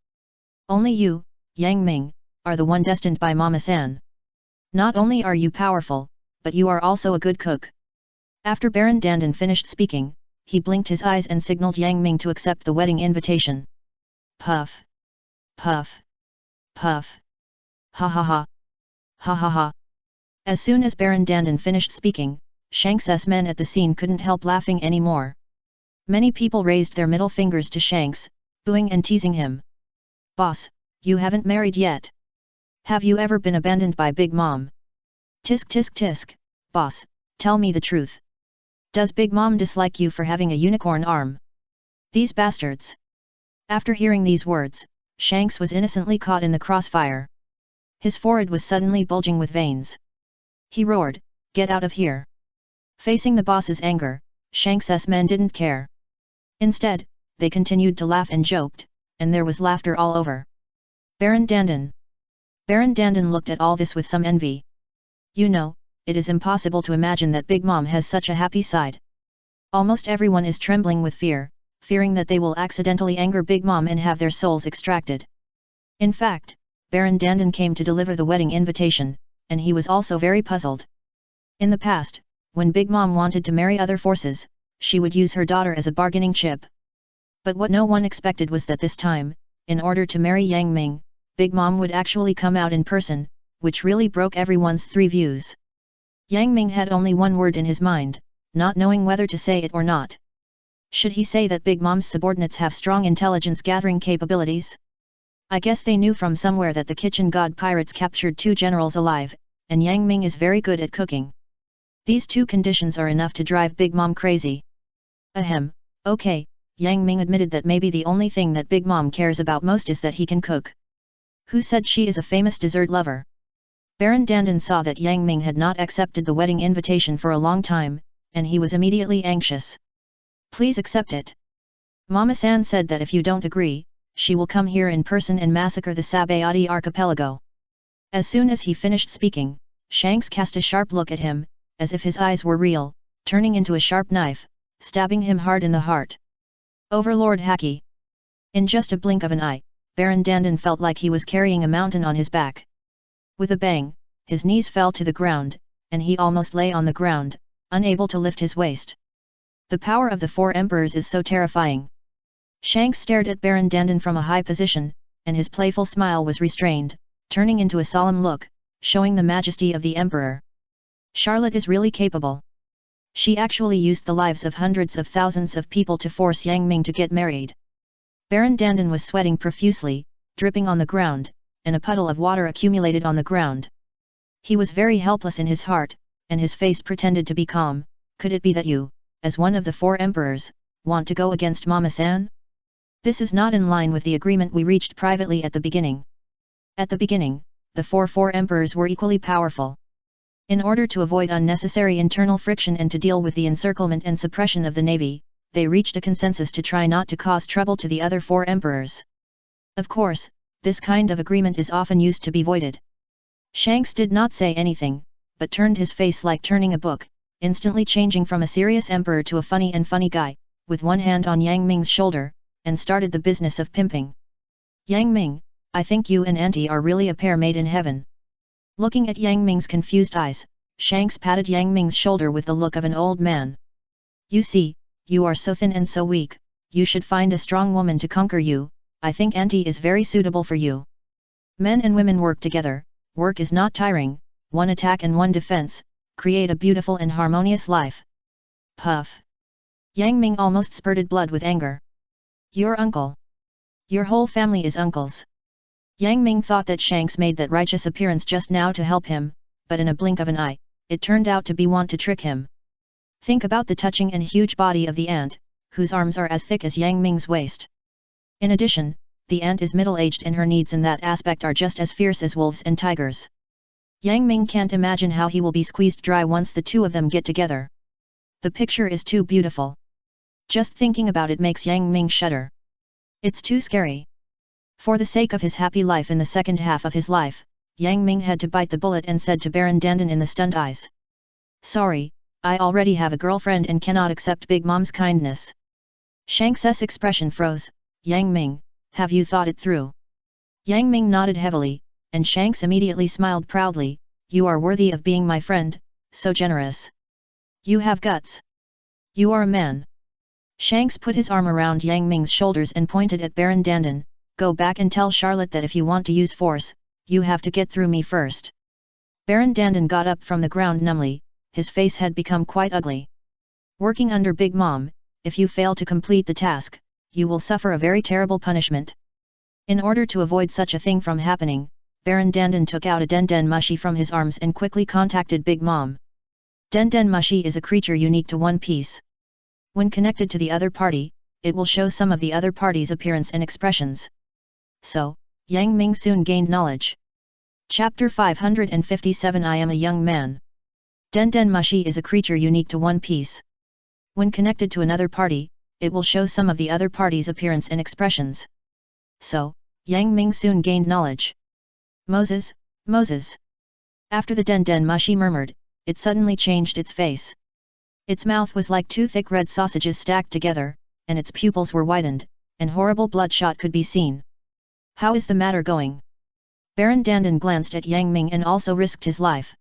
[SPEAKER 1] Only you, Yang Ming, are the one destined by Mama-san. Not only are you powerful, but you are also a good cook. After Baron Dandan finished speaking, he blinked his eyes and signaled Yang Ming to accept the wedding invitation. Puff. Puff. Puff. Ha ha ha. Ha ha ha. As soon as Baron Dandan finished speaking, Shanks's men at the scene couldn't help laughing anymore. Many people raised their middle fingers to Shanks, booing and teasing him. Boss, you haven't married yet. Have you ever been abandoned by Big Mom? Tisk tisk tisk, boss, tell me the truth. Does Big Mom dislike you for having a unicorn arm? These bastards. After hearing these words, Shanks was innocently caught in the crossfire. His forehead was suddenly bulging with veins. He roared, "Get out of here!" Facing the boss's anger, Shanks's men didn't care. Instead, they continued to laugh and joked, and there was laughter all over. Baron Dandan. Baron Dandan looked at all this with some envy. You know, it is impossible to imagine that Big Mom has such a happy side. Almost everyone is trembling with fear, fearing that they will accidentally anger Big Mom and have their souls extracted. In fact, Baron Dandan came to deliver the wedding invitation, and he was also very puzzled. In the past, when Big Mom wanted to marry other forces, she would use her daughter as a bargaining chip. But what no one expected was that this time, in order to marry Yang Ming, Big Mom would actually come out in person, which really broke everyone's 3 views. Yang Ming had only one word in his mind, not knowing whether to say it or not. Should he say that Big Mom's subordinates have strong intelligence-gathering capabilities? I guess they knew from somewhere that the kitchen god pirates captured 2 generals alive, and Yang Ming is very good at cooking. These 2 conditions are enough to drive Big Mom crazy. Ahem, okay, Yang Ming admitted that maybe the only thing that Big Mom cares about most is that he can cook. Who said she is a famous dessert lover? Baron Dandan saw that Yang Ming had not accepted the wedding invitation for a long time, and he was immediately anxious. Please accept it. Mama-san said that if you don't agree, she will come here in person and massacre the Sabayati archipelago. As soon as he finished speaking, Shanks cast a sharp look at him, as if his eyes were real, turning into a sharp knife, stabbing him hard in the heart. Overlord Haki. In just a blink of an eye, Baron Dandan felt like he was carrying a mountain on his back. With a bang, his knees fell to the ground, and he almost lay on the ground, unable to lift his waist. The power of the 4 emperors is so terrifying. Shanks stared at Baron Dandan from a high position, and his playful smile was restrained, turning into a solemn look, showing the majesty of the emperor. Charlotte is really capable. She actually used the lives of hundreds of thousands of people to force Yang Ming to get married. Baron Dandan was sweating profusely, dripping on the ground, and a puddle of water accumulated on the ground. He was very helpless in his heart, and his face pretended to be calm. Could it be that you, as one of the 4 emperors, want to go against Mama-san? This is not in line with the agreement we reached privately at the beginning. At the beginning, the 4 emperors were equally powerful. In order to avoid unnecessary internal friction and to deal with the encirclement and suppression of the navy, they reached a consensus to try not to cause trouble to the other 4 emperors. Of course, this kind of agreement is often used to be voided. Shanks did not say anything, but turned his face like turning a book, instantly changing from a serious emperor to a funny guy, with one hand on Yang Ming's shoulder, and started the business of pimping. Yang Ming, I think you and Auntie are really a pair made in heaven. Looking at Yang Ming's confused eyes, Shanks patted Yang Ming's shoulder with the look of an old man. You see, you are so thin and so weak, you should find a strong woman to conquer you. I think Auntie is very suitable for you. Men and women work together, work is not tiring, one attack and one defense, create a beautiful and harmonious life. Puff. Yang Ming almost spurted blood with anger. Your uncle. Your whole family is uncles. Yang Ming thought that Shanks made that righteous appearance just now to help him, but in a blink of an eye, it turned out to be want to trick him. Think about the touching and huge body of the ant, whose arms are as thick as Yang Ming's waist. In addition, the ant is middle-aged and her needs in that aspect are just as fierce as wolves and tigers. Yang Ming can't imagine how he will be squeezed dry once the 2 of them get together. The picture is too beautiful. Just thinking about it makes Yang Ming shudder. It's too scary. For the sake of his happy life in the second half of his life, Yang Ming had to bite the bullet and said to Baron Dandan in the stunned eyes. Sorry, I already have a girlfriend and cannot accept Big Mom's kindness. Shanks's expression froze. Yang Ming, have you thought it through? Yang Ming nodded heavily, and Shanks immediately smiled proudly. You are worthy of being my friend, so generous. You have guts. You are a man. Shanks put his arm around Yang Ming's shoulders and pointed at Baron Dandan. Go back and tell Charlotte that if you want to use force, you have to get through me first. Baron Dandan got up from the ground numbly, his face had become quite ugly. Working under Big Mom, if you fail to complete the task, you will suffer a very terrible punishment. In order to avoid such a thing from happening, Baron Dandan took out a Denden Mushi from his arms and quickly contacted Big Mom. Denden Mushi is a creature unique to One Piece. When connected to the other party, it will show some of the other party's appearance and expressions. So, Yang Ming soon gained knowledge. Chapter 557 I am a young man. Denden Mushi is a creature unique to One Piece. When connected to another party, it will show some of the other party's appearance and expressions. So, Yang Ming soon gained knowledge. Moses, Moses. After the Denden Mushi murmured, it suddenly changed its face. Its mouth was like two thick red sausages stacked together, and its pupils were widened, and horrible bloodshot could be seen. How is the matter going? Baron Dandan glanced at Yang Ming and also risked his life.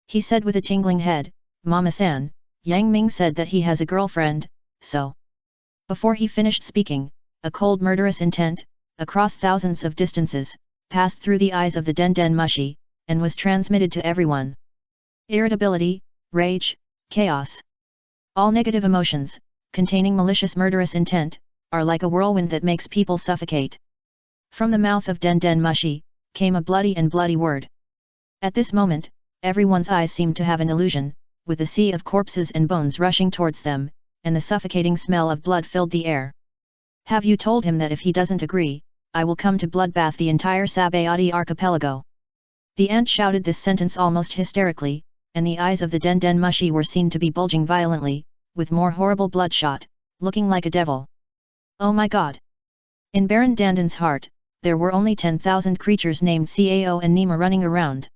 [SPEAKER 1] He said with a tingling head, Mama-san, Yang Ming said that he has a girlfriend, so. Before he finished speaking, a cold murderous intent, across thousands of distances, passed through the eyes of the Denden Mushi, and was transmitted to everyone. Irritability, rage, chaos. All negative emotions, containing malicious murderous intent, are like a whirlwind that makes people suffocate. From the mouth of Denden Mushi, came a bloody word. At this moment, everyone's eyes seemed to have an illusion, with the sea of corpses and bones rushing towards them, and the suffocating smell of blood filled the air. Have you told him that if he doesn't agree, I will come to bloodbath the entire Sabayati archipelago? The ant shouted this sentence almost hysterically, and the eyes of the Denden Mushi were seen to be bulging violently, with more horrible bloodshot, looking like a devil. Oh my god! In Baron Dandan's heart, there were only 10,000 creatures named Cao and Nima running around.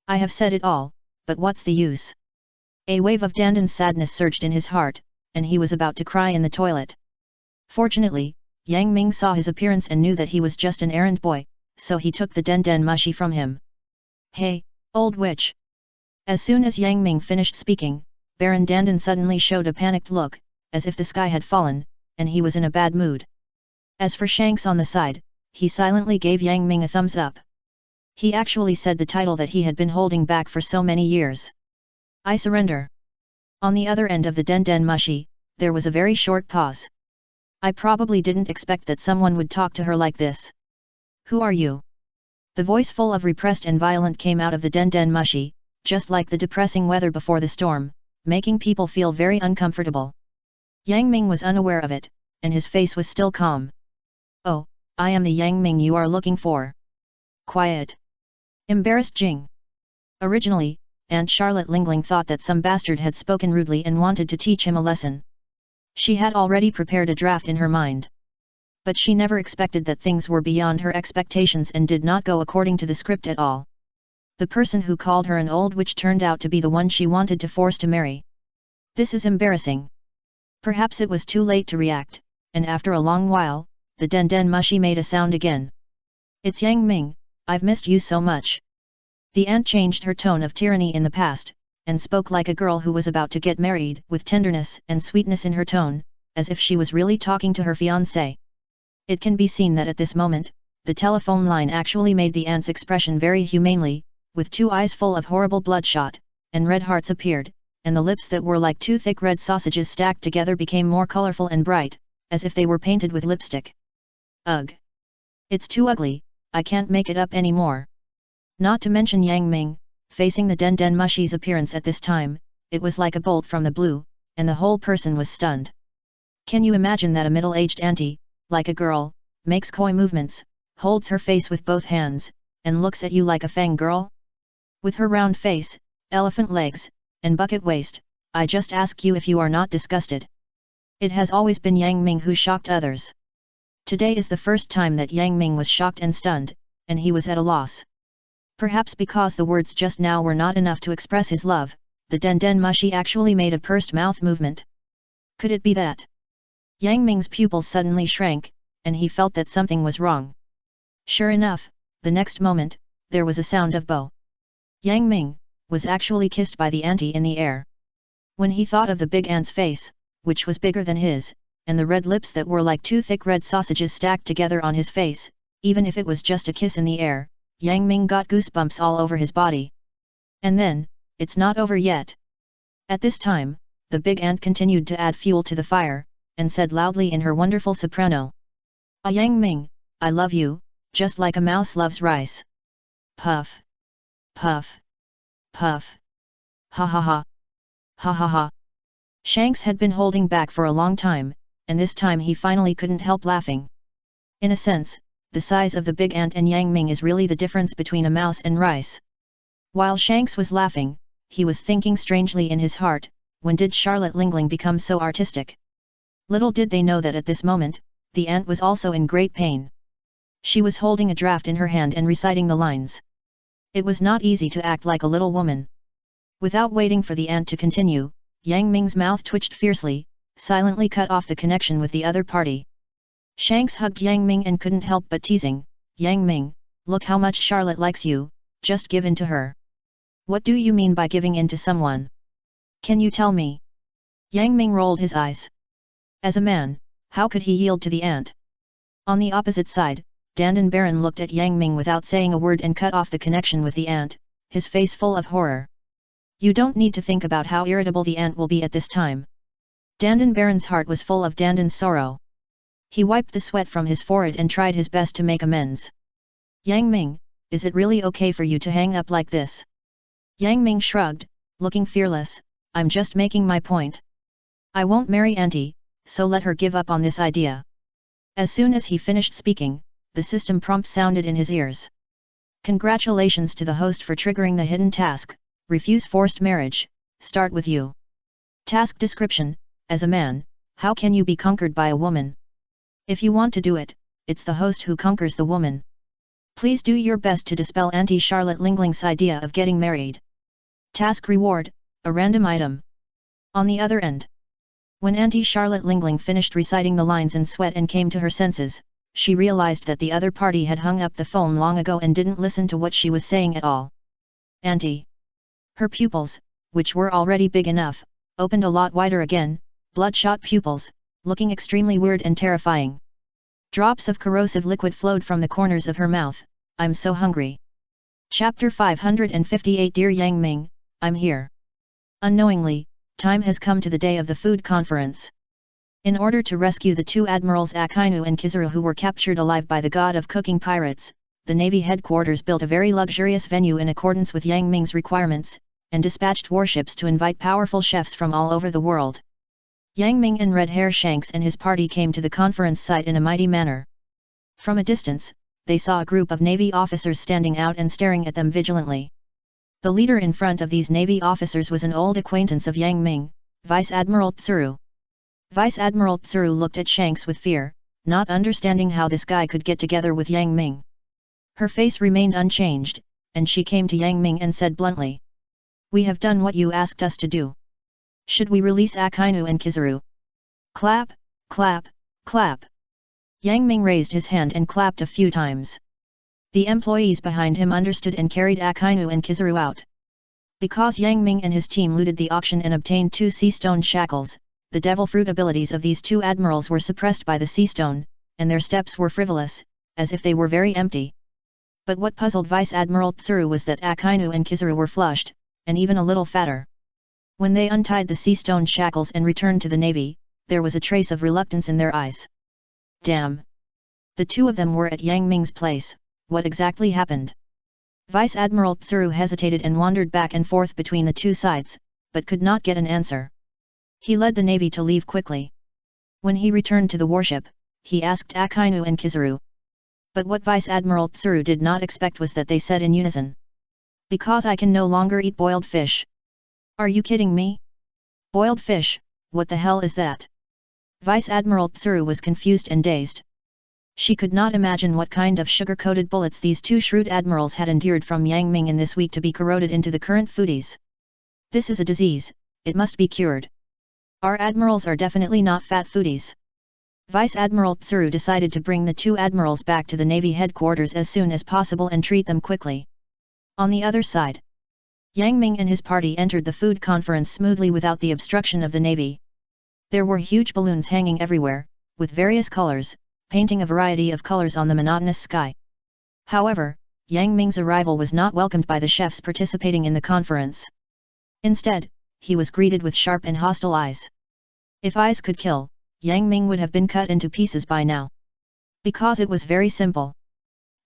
[SPEAKER 1] I have said it all, but what's the use? A wave of Dandan's sadness surged in his heart, and he was about to cry in the toilet. Fortunately, Yang Ming saw his appearance and knew that he was just an errand boy, so he took the Denden Mushi from him. Hey, old witch! As soon as Yang Ming finished speaking, Baron Dandan suddenly showed a panicked look, as if the sky had fallen, and he was in a bad mood. As for Shanks on the side, he silently gave Yang Ming a thumbs up. He actually said the title that he had been holding back for so many years. I surrender. On the other end of the Denden Mushi, there was a very short pause. I probably didn't expect that someone would talk to her like this. Who are you? The voice full of repressed and violent came out of the Denden Mushi, just like the depressing weather before the storm, making people feel very uncomfortable. Yang Ming was unaware of it, and his face was still calm. Oh, I am the Yang Ming you are looking for. Quiet. Embarrassed Jing. Originally, Aunt Charlotte Lingling thought that some bastard had spoken rudely and wanted to teach him a lesson. She had already prepared a draft in her mind. But she never expected that things were beyond her expectations and did not go according to the script at all. The person who called her an old witch turned out to be the one she wanted to force to marry. This is embarrassing. Perhaps it was too late to react, and after a long while, the Denden Mushi made a sound again. It's Yang Ming, I've missed you so much. The ant changed her tone of tyranny in the past, and spoke like a girl who was about to get married, with tenderness and sweetness in her tone, as if she was really talking to her fiancé. It can be seen that at this moment, the telephone line actually made the ant's expression very humanely, with two eyes full of horrible bloodshot, and red hearts appeared, and the lips that were like two thick red sausages stacked together became more colorful and bright, as if they were painted with lipstick. Ugh! It's too ugly, I can't make it up anymore. Not to mention Yang Ming, facing the Denden Mushi's appearance at this time, it was like a bolt from the blue, and the whole person was stunned. Can you imagine that a middle-aged auntie, like a girl, makes coy movements, holds her face with both hands, and looks at you like a fangirl? With her round face, elephant legs, and bucket waist, I just ask you if you are not disgusted. It has always been Yang Ming who shocked others. Today is the first time that Yang Ming was shocked and stunned, and he was at a loss. Perhaps because the words just now were not enough to express his love, the Den Den Mushi actually made a pursed mouth movement. Could it be that? Yang Ming's pupils suddenly shrank, and he felt that something was wrong. Sure enough, the next moment, there was a sound of bow. Yang Ming was actually kissed by the auntie in the air. When he thought of the big ant's face, which was bigger than his, and the red lips that were like two thick red sausages stacked together on his face, even if it was just a kiss in the air, Yang Ming got goosebumps all over his body. And then, it's not over yet. At this time, the big ant continued to add fuel to the fire, and said loudly in her wonderful soprano. "Ah, Yang Ming, I love you, just like a mouse loves rice." Puff. Puff. Puff. Ha ha ha. Ha ha ha. Shanks had been holding back for a long time, and this time he finally couldn't help laughing. In a sense, the size of the big ant and Yang Ming is really the difference between a mouse and rice. While Shanks was laughing, he was thinking strangely in his heart, when did Charlotte Lingling become so artistic? Little did they know that at this moment, the ant was also in great pain. She was holding a draft in her hand and reciting the lines. It was not easy to act like a little woman. Without waiting for the ant to continue, Yang Ming's mouth twitched fiercely, silently cut off the connection with the other party. Shanks hugged Yang Ming and couldn't help but teasing, "Yang Ming, look how much Charlotte likes you, just give in to her." "What do you mean by giving in to someone? Can you tell me?" Yang Ming rolled his eyes. As a man, how could he yield to the ant? On the opposite side, Dandan Baron looked at Yang Ming without saying a word and cut off the connection with the ant, his face full of horror. You don't need to think about how irritable the ant will be at this time. Dandan Baron's heart was full of Dandan's sorrow. He wiped the sweat from his forehead and tried his best to make amends. "Yang Ming, is it really okay for you to hang up like this?" Yang Ming shrugged, looking fearless, "I'm just making my point. I won't marry auntie, so let her give up on this idea." As soon as he finished speaking, the system prompt sounded in his ears. "Congratulations to the host for triggering the hidden task, refuse forced marriage, start with you. Task description, as a man, how can you be conquered by a woman? If you want to do it, it's the host who conquers the woman. Please do your best to dispel Auntie Charlotte Lingling's idea of getting married. Task reward, a random item." On the other end. When Auntie Charlotte Lingling finished reciting the lines in sweat and came to her senses, she realized that the other party had hung up the phone long ago and didn't listen to what she was saying at all. "Auntie." Her pupils, which were already big enough, opened a lot wider again, bloodshot pupils, looking extremely weird and terrifying. Drops of corrosive liquid flowed from the corners of her mouth. "I'm so hungry." Chapter 558 Dear Yang Ming, I'm here. Unknowingly, time has come to the day of the food conference. In order to rescue the two admirals Akainu and Kizaru who were captured alive by the god of cooking pirates, the Navy headquarters built a very luxurious venue in accordance with Yang Ming's requirements, and dispatched warships to invite powerful chefs from all over the world. Yang Ming and Red Hair Shanks and his party came to the conference site in a mighty manner. From a distance, they saw a group of Navy officers standing out and staring at them vigilantly. The leader in front of these Navy officers was an old acquaintance of Yang Ming, Vice Admiral Tsuru. Vice Admiral Tsuru looked at Shanks with fear, not understanding how this guy could get together with Yang Ming. Her face remained unchanged, and she came to Yang Ming and said bluntly, "We have done what you asked us to do. Should we release Akainu and Kizaru?" Clap, clap, clap. Yang Ming raised his hand and clapped a few times. The employees behind him understood and carried Akainu and Kizaru out. Because Yang Ming and his team looted the auction and obtained 2 sea stone shackles, the devil fruit abilities of these 2 admirals were suppressed by the sea stone, and their steps were frivolous, as if they were very empty. But what puzzled Vice Admiral Tsuru was that Akainu and Kizaru were flushed, and even a little fatter. When they untied the sea stone shackles and returned to the navy, there was a trace of reluctance in their eyes. Damn! The 2 of them were at Yang Ming's place. What exactly happened? Vice Admiral Tsuru hesitated and wandered back and forth between the 2 sides, but could not get an answer. He led the navy to leave quickly. When he returned to the warship, he asked Akainu and Kizaru. But what Vice Admiral Tsuru did not expect was that they said in unison. "Because I can no longer eat boiled fish." "Are you kidding me?" Boiled fish, what the hell is that? Vice Admiral Tsuru was confused and dazed. She could not imagine what kind of sugar-coated bullets these two shrewd admirals had endured from Yang Ming in this week to be corroded into the current foodies. This is a disease, it must be cured. Our admirals are definitely not fat foodies. Vice Admiral Tsuru decided to bring the two admirals back to the Navy headquarters as soon as possible and treat them quickly. On the other side, Yang Ming and his party entered the food conference smoothly without the obstruction of the Navy. There were huge balloons hanging everywhere, with various colors, painting a variety of colors on the monotonous sky. However, Yang Ming's arrival was not welcomed by the chefs participating in the conference. Instead, he was greeted with sharp and hostile eyes. If eyes could kill, Yang Ming would have been cut into pieces by now. Because it was very simple.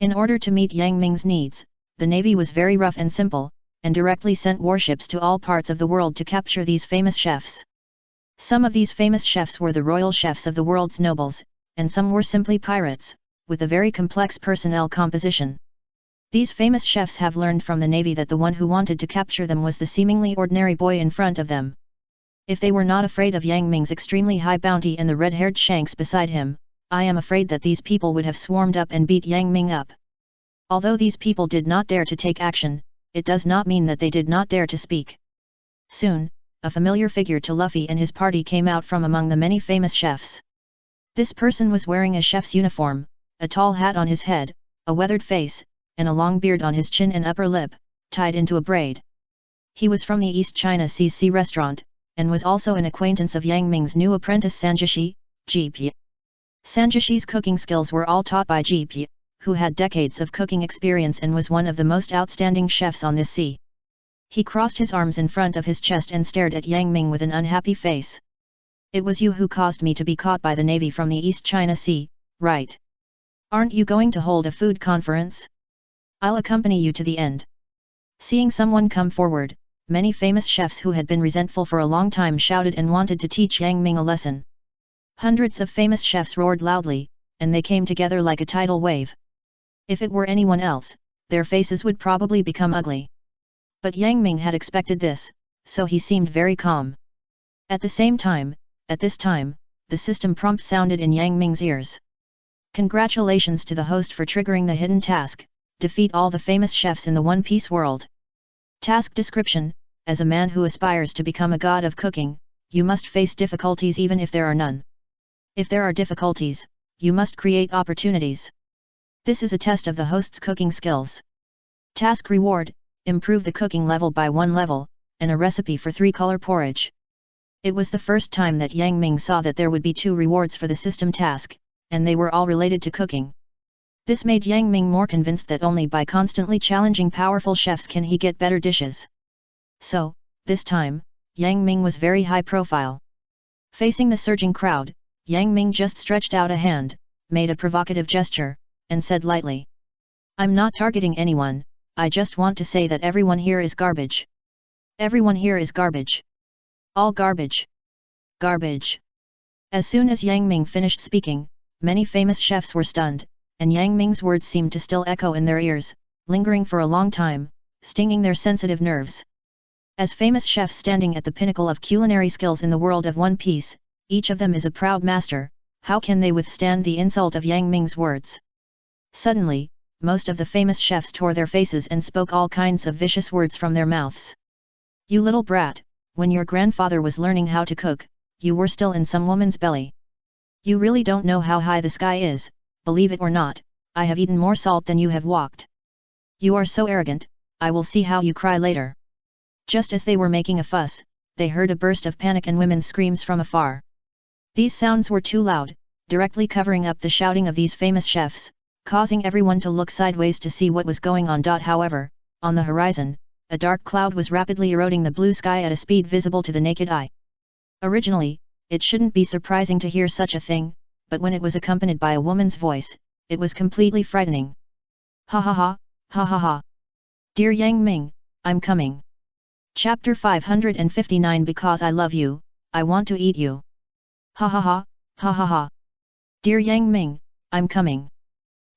[SPEAKER 1] In order to meet Yang Ming's needs, the Navy was very rough and simple, and directly sent warships to all parts of the world to capture these famous chefs. Some of these famous chefs were the royal chefs of the world's nobles, and some were simply pirates, with a very complex personnel composition. These famous chefs have learned from the Navy that the one who wanted to capture them was the seemingly ordinary boy in front of them. If they were not afraid of Yang Ming's extremely high bounty and the red-haired Shanks beside him, I am afraid that these people would have swarmed up and beat Yang Ming up. Although these people did not dare to take action, it does not mean that they did not dare to speak. Soon, a familiar figure to Luffy and his party came out from among the many famous chefs. This person was wearing a chef's uniform, a tall hat on his head, a weathered face, and a long beard on his chin and upper lip, tied into a braid. He was from the East China Sea restaurant, and was also an acquaintance of Yang Ming's new apprentice Sanjishi, Ji. Sanjishi's cooking skills were all taught by Ji, who had decades of cooking experience and was one of the most outstanding chefs on this sea. He crossed his arms in front of his chest and stared at Yang Ming with an unhappy face. It was you who caused me to be caught by the Navy from the East China Sea, right? Aren't you going to hold a food conference? I'll accompany you to the end. Seeing someone come forward, many famous chefs who had been resentful for a long time shouted and wanted to teach Yang Ming a lesson. Hundreds of famous chefs roared loudly, and they came together like a tidal wave. If it were anyone else, their faces would probably become ugly. But Yang Ming had expected this, so he seemed very calm. At this time, the system prompt sounded in Yang Ming's ears. Congratulations to the host for triggering the hidden task, defeat all the famous chefs in the One Piece world. Task description: as a man who aspires to become a god of cooking, you must face difficulties even if there are none. If there are difficulties, you must create opportunities. This is a test of the host's cooking skills. Task reward: improve the cooking level by 1 level, and a recipe for 3-color porridge. It was the first time that Yang Ming saw that there would be 2 rewards for the system task, and they were all related to cooking. This made Yang Ming more convinced that only by constantly challenging powerful chefs can he get better dishes. So, this time, Yang Ming was very high profile. Facing the surging crowd, Yang Ming just stretched out a hand, made a provocative gesture, and said lightly, "I'm not targeting anyone, I just want to say that everyone here is garbage. Everyone here is garbage. All garbage. Garbage." As soon as Yang Ming finished speaking, many famous chefs were stunned, and Yang Ming's words seemed to still echo in their ears, lingering for a long time, stinging their sensitive nerves. As famous chefs standing at the pinnacle of culinary skills in the world of One Piece, each of them is a proud master, how can they withstand the insult of Yang Ming's words? Suddenly, most of the famous chefs tore their faces and spoke all kinds of vicious words from their mouths. "You little brat, when your grandfather was learning how to cook, you were still in some woman's belly. You really don't know how high the sky is, believe it or not, I have eaten more salt than you have walked. You are so arrogant, I will see how you cry later." Just as they were making a fuss, they heard a burst of panic and women's screams from afar. These sounds were too loud, directly covering up the shouting of these famous chefs, causing everyone to look sideways to see what was going on. However, on the horizon, a dark cloud was rapidly eroding the blue sky at a speed visible to the naked eye. Originally, it shouldn't be surprising to hear such a thing, but when it was accompanied by a woman's voice, it was completely frightening. "Ha ha ha, ha ha ha. Dear Yang Ming, I'm coming. Chapter 559 Because I love you, I want to eat you. Ha ha ha, ha ha ha. Dear Yang Ming, I'm coming."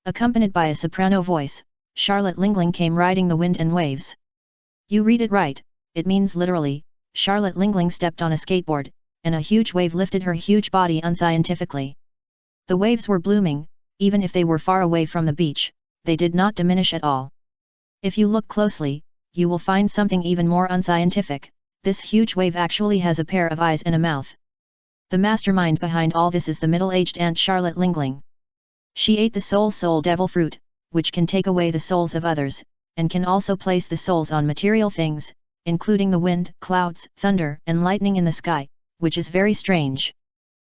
[SPEAKER 1] Accompanied by a soprano voice, Charlotte Lingling came riding the wind and waves. You read it right, it means literally, Charlotte Lingling stepped on a skateboard, and a huge wave lifted her huge body unscientifically. The waves were blooming, even if they were far away from the beach, they did not diminish at all. If you look closely, you will find something even more unscientific. This huge wave actually has a pair of eyes and a mouth. The mastermind behind all this is the middle-aged Aunt Charlotte Lingling. She ate the soul devil fruit, which can take away the souls of others, and can also place the souls on material things, including the wind, clouds, thunder, and lightning in the sky, which is very strange.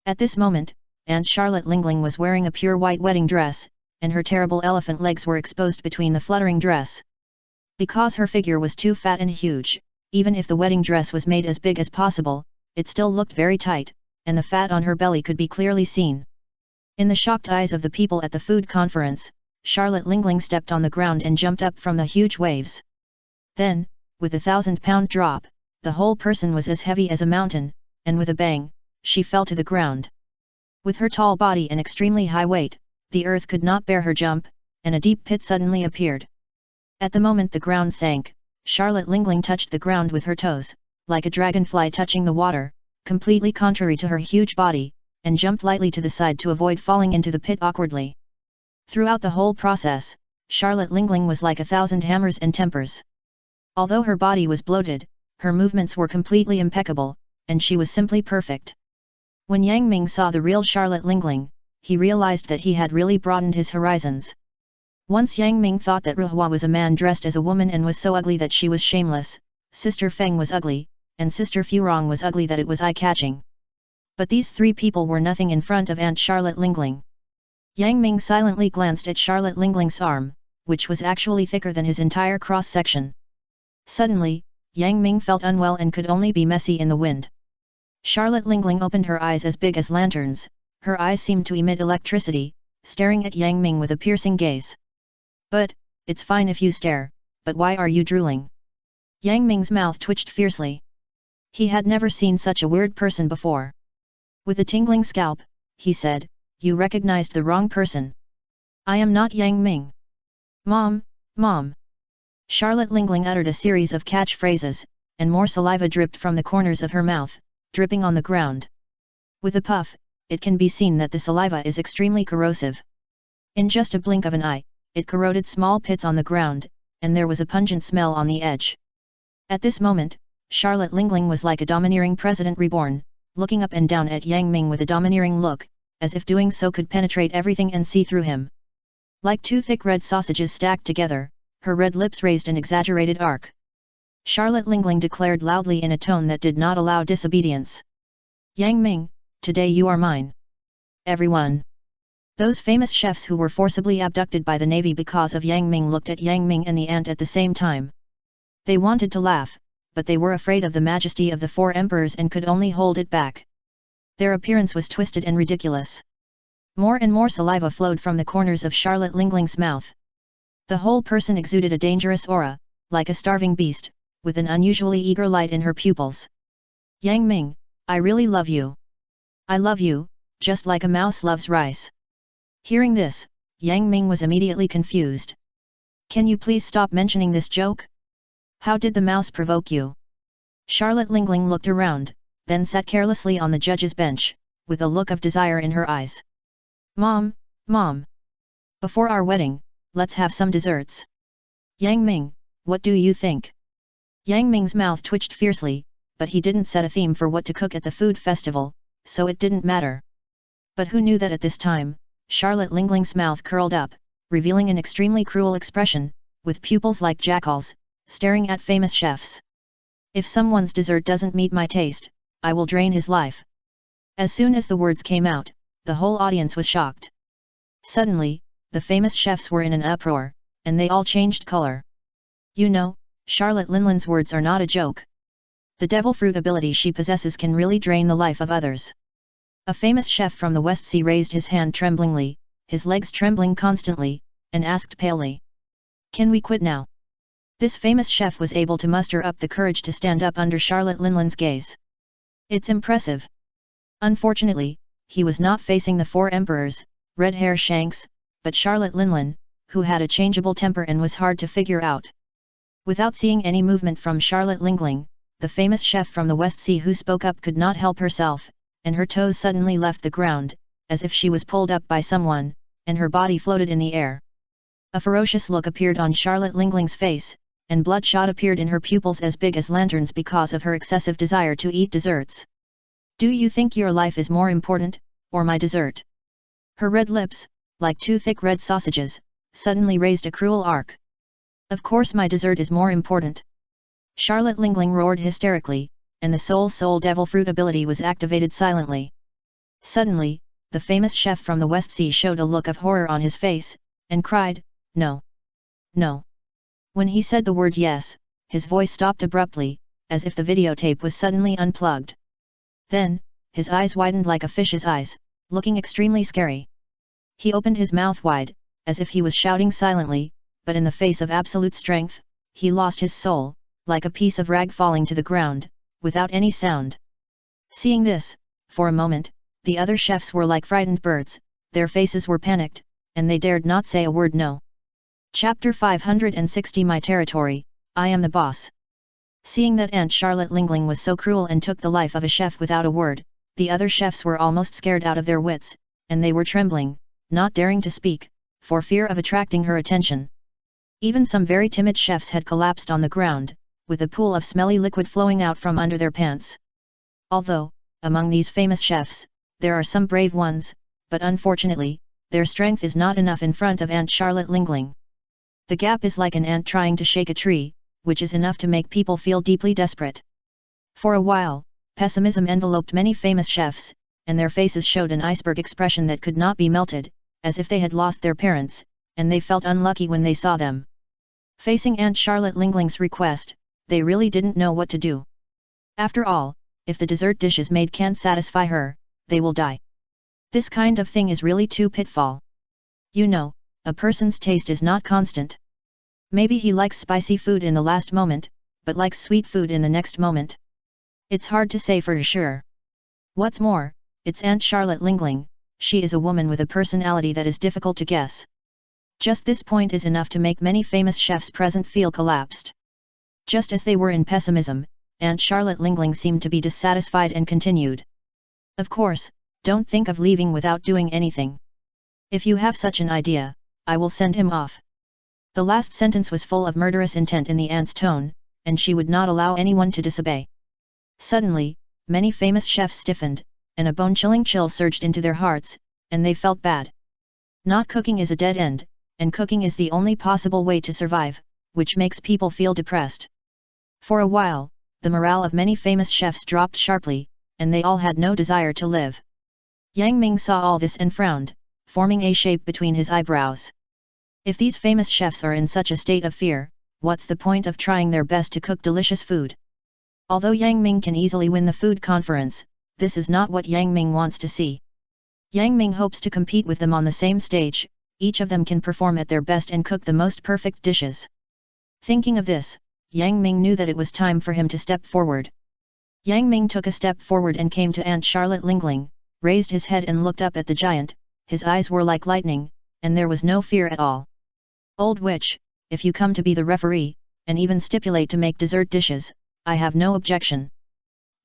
[SPEAKER 1] At this moment, Aunt Charlotte Lingling was wearing a pure white wedding dress, and her terrible elephant legs were exposed between the fluttering dress. Because her figure was too fat and huge, even if the wedding dress was made as big as possible, it still looked very tight, and the fat on her belly could be clearly seen. In the shocked eyes of the people at the food conference, Charlotte Lingling stepped on the ground and jumped up from the huge waves. Then, with a 1,000-pound drop, the whole person was as heavy as a mountain, and with a bang, she fell to the ground. With her tall body and extremely high weight, the earth could not bear her jump, and a deep pit suddenly appeared. At the moment the ground sank, Charlotte Lingling touched the ground with her toes, like a dragonfly touching the water, completely contrary to her huge body, and jumped lightly to the side to avoid falling into the pit awkwardly. Throughout the whole process, Charlotte Lingling was like 1,000 hammers and tempers. Although her body was bloated, her movements were completely impeccable, and she was simply perfect. When Yang Ming saw the real Charlotte Lingling, he realized that he had really broadened his horizons. Once Yang Ming thought that Ruhua was a man dressed as a woman and was so ugly that she was shameless, Sister Feng was ugly, and Sister Furong was ugly that it was eye-catching. But these three people were nothing in front of Aunt Charlotte Lingling. Yang Ming silently glanced at Charlotte Lingling's arm, which was actually thicker than his entire cross-section. Suddenly, Yang Ming felt unwell and could only be messy in the wind. Charlotte Lingling opened her eyes as big as lanterns, her eyes seemed to emit electricity, staring at Yang Ming with a piercing gaze. But, it's fine if you stare, but why are you drooling? Yang Ming's mouth twitched fiercely. He had never seen such a weird person before. With a tingling scalp, he said, "You recognized the wrong person. I am not Yang Ming." "Mom, Mom." Charlotte Lingling uttered a series of catchphrases, and more saliva dripped from the corners of her mouth, dripping on the ground. With a puff, it can be seen that the saliva is extremely corrosive. In just a blink of an eye, it corroded small pits on the ground, and there was a pungent smell on the edge. At this moment, Charlotte Lingling was like a domineering president reborn, looking up and down at Yang Ming with a domineering look, as if doing so could penetrate everything and see through him. Like two thick red sausages stacked together, her red lips raised an exaggerated arc. Charlotte Lingling declared loudly in a tone that did not allow disobedience. "Yang Ming, today you are mine. Everyone." Those famous chefs who were forcibly abducted by the Navy because of Yang Ming looked at Yang Ming and the ant at the same time. They wanted to laugh, but they were afraid of the majesty of the four emperors and could only hold it back. Their appearance was twisted and ridiculous. More and more saliva flowed from the corners of Charlotte Lingling's mouth. The whole person exuded a dangerous aura, like a starving beast, with an unusually eager light in her pupils. "Yang Ming, I really love you. I love you, just like a mouse loves rice." Hearing this, Yang Ming was immediately confused. "Can you please stop mentioning this joke? How did the mouse provoke you?" Charlotte Lingling looked around, then sat carelessly on the judge's bench, with a look of desire in her eyes. "Mom, Mom. Before our wedding, let's have some desserts. Yang Ming, what do you think?" Yang Ming's mouth twitched fiercely, but he didn't set a theme for what to cook at the food festival, so it didn't matter. But who knew that at this time, Charlotte Lingling's mouth curled up, revealing an extremely cruel expression, with pupils like jackals, staring at famous chefs. "If someone's dessert doesn't meet my taste, I will drain his life." As soon as the words came out, the whole audience was shocked. Suddenly, the famous chefs were in an uproar, and they all changed color. You know, Charlotte Lingling's words are not a joke. The devil fruit ability she possesses can really drain the life of others. A famous chef from the West Sea raised his hand tremblingly, his legs trembling constantly, and asked palely, "Can we quit now?" This famous chef was able to muster up the courage to stand up under Charlotte Lingling's gaze. It's impressive. Unfortunately, he was not facing the four emperors, Red Hair Shanks, but Charlotte Lingling, who had a changeable temper and was hard to figure out. Without seeing any movement from Charlotte Lingling, the famous chef from the West Sea who spoke up could not help herself, and her toes suddenly left the ground, as if she was pulled up by someone, and her body floated in the air. A ferocious look appeared on Charlotte Lingling's face, and bloodshot appeared in her pupils as big as lanterns because of her excessive desire to eat desserts. Do you think your life is more important, or my dessert? Her red lips, like two thick red sausages, suddenly raised a cruel arc. Of course my dessert is more important. Charlotte Lingling roared hysterically, and the soul devil fruit ability was activated silently. Suddenly, the famous chef from the West Sea showed a look of horror on his face, and cried, "No! No!" When he said the word yes, his voice stopped abruptly, as if the videotape was suddenly unplugged. Then, his eyes widened like a fish's eyes, looking extremely scary. He opened his mouth wide, as if he was shouting silently, but in the face of absolute strength, he lost his soul, like a piece of rag falling to the ground, without any sound. Seeing this, for a moment, the other chefs were like frightened birds, their faces were panicked, and they dared not say a word no. Chapter 560 My Territory, I Am the Boss. Seeing that Aunt Charlotte Lingling was so cruel and took the life of a chef without a word, the other chefs were almost scared out of their wits, and they were trembling, not daring to speak, for fear of attracting her attention. Even some very timid chefs had collapsed on the ground, with a pool of smelly liquid flowing out from under their pants. Although, among these famous chefs, there are some brave ones, but unfortunately, their strength is not enough in front of Aunt Charlotte Lingling. The gap is like an ant trying to shake a tree, which is enough to make people feel deeply desperate. For a while, pessimism enveloped many famous chefs, and their faces showed an iceberg expression that could not be melted, as if they had lost their parents, and they felt unlucky when they saw them. Facing Aunt Charlotte Lingling's request, they really didn't know what to do. After all, if the dessert dishes made can't satisfy her, they will die. This kind of thing is really too pitfall. You know, a person's taste is not constant. Maybe he likes spicy food in the last moment, but likes sweet food in the next moment. It's hard to say for sure. What's more, it's Aunt Charlotte Lingling, she is a woman with a personality that is difficult to guess. Just this point is enough to make many famous chefs present feel collapsed. Just as they were in pessimism, Aunt Charlotte Lingling seemed to be dissatisfied and continued. Of course, don't think of leaving without doing anything. If you have such an idea, I will send him off. The last sentence was full of murderous intent in the aunt's tone, and she would not allow anyone to disobey. Suddenly, many famous chefs stiffened, and a bone-chilling chill surged into their hearts, and they felt bad. Not cooking is a dead end, and cooking is the only possible way to survive, which makes people feel depressed. For a while, the morale of many famous chefs dropped sharply, and they all had no desire to live. Yang Ming saw all this and frowned, forming a shape between his eyebrows. If these famous chefs are in such a state of fear, what's the point of trying their best to cook delicious food? Although Yang Ming can easily win the food conference, this is not what Yang Ming wants to see. Yang Ming hopes to compete with them on the same stage, each of them can perform at their best and cook the most perfect dishes. Thinking of this, Yang Ming knew that it was time for him to step forward. Yang Ming took a step forward and came to Aunt Charlotte Lingling, raised his head and looked up at the giant. His eyes were like lightning, and there was no fear at all. Old witch, if you come to be the referee, and even stipulate to make dessert dishes, I have no objection.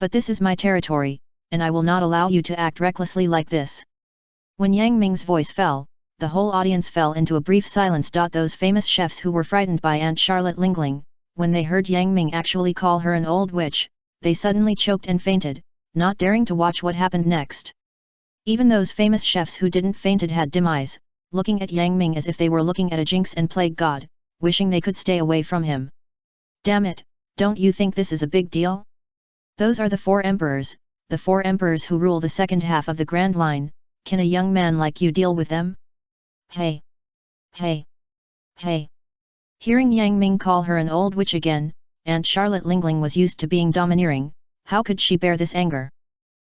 [SPEAKER 1] But this is my territory, and I will not allow you to act recklessly like this. When Yang Ming's voice fell, the whole audience fell into a brief silence. Those famous chefs who were frightened by Aunt Charlotte Lingling, when they heard Yang Ming actually call her an old witch, they suddenly choked and fainted, not daring to watch what happened next. Even those famous chefs who didn't fainted had dim eyes, looking at Yang Ming as if they were looking at a jinx and plague god, wishing they could stay away from him. Damn it, don't you think this is a big deal? Those are the 4 emperors who rule the second half of the Grand Line. Can a young man like you deal with them? Hey! Hey! Hey! Hearing Yang Ming call her an old witch again, Aunt Charlotte Lingling was used to being domineering. How could she bear this anger?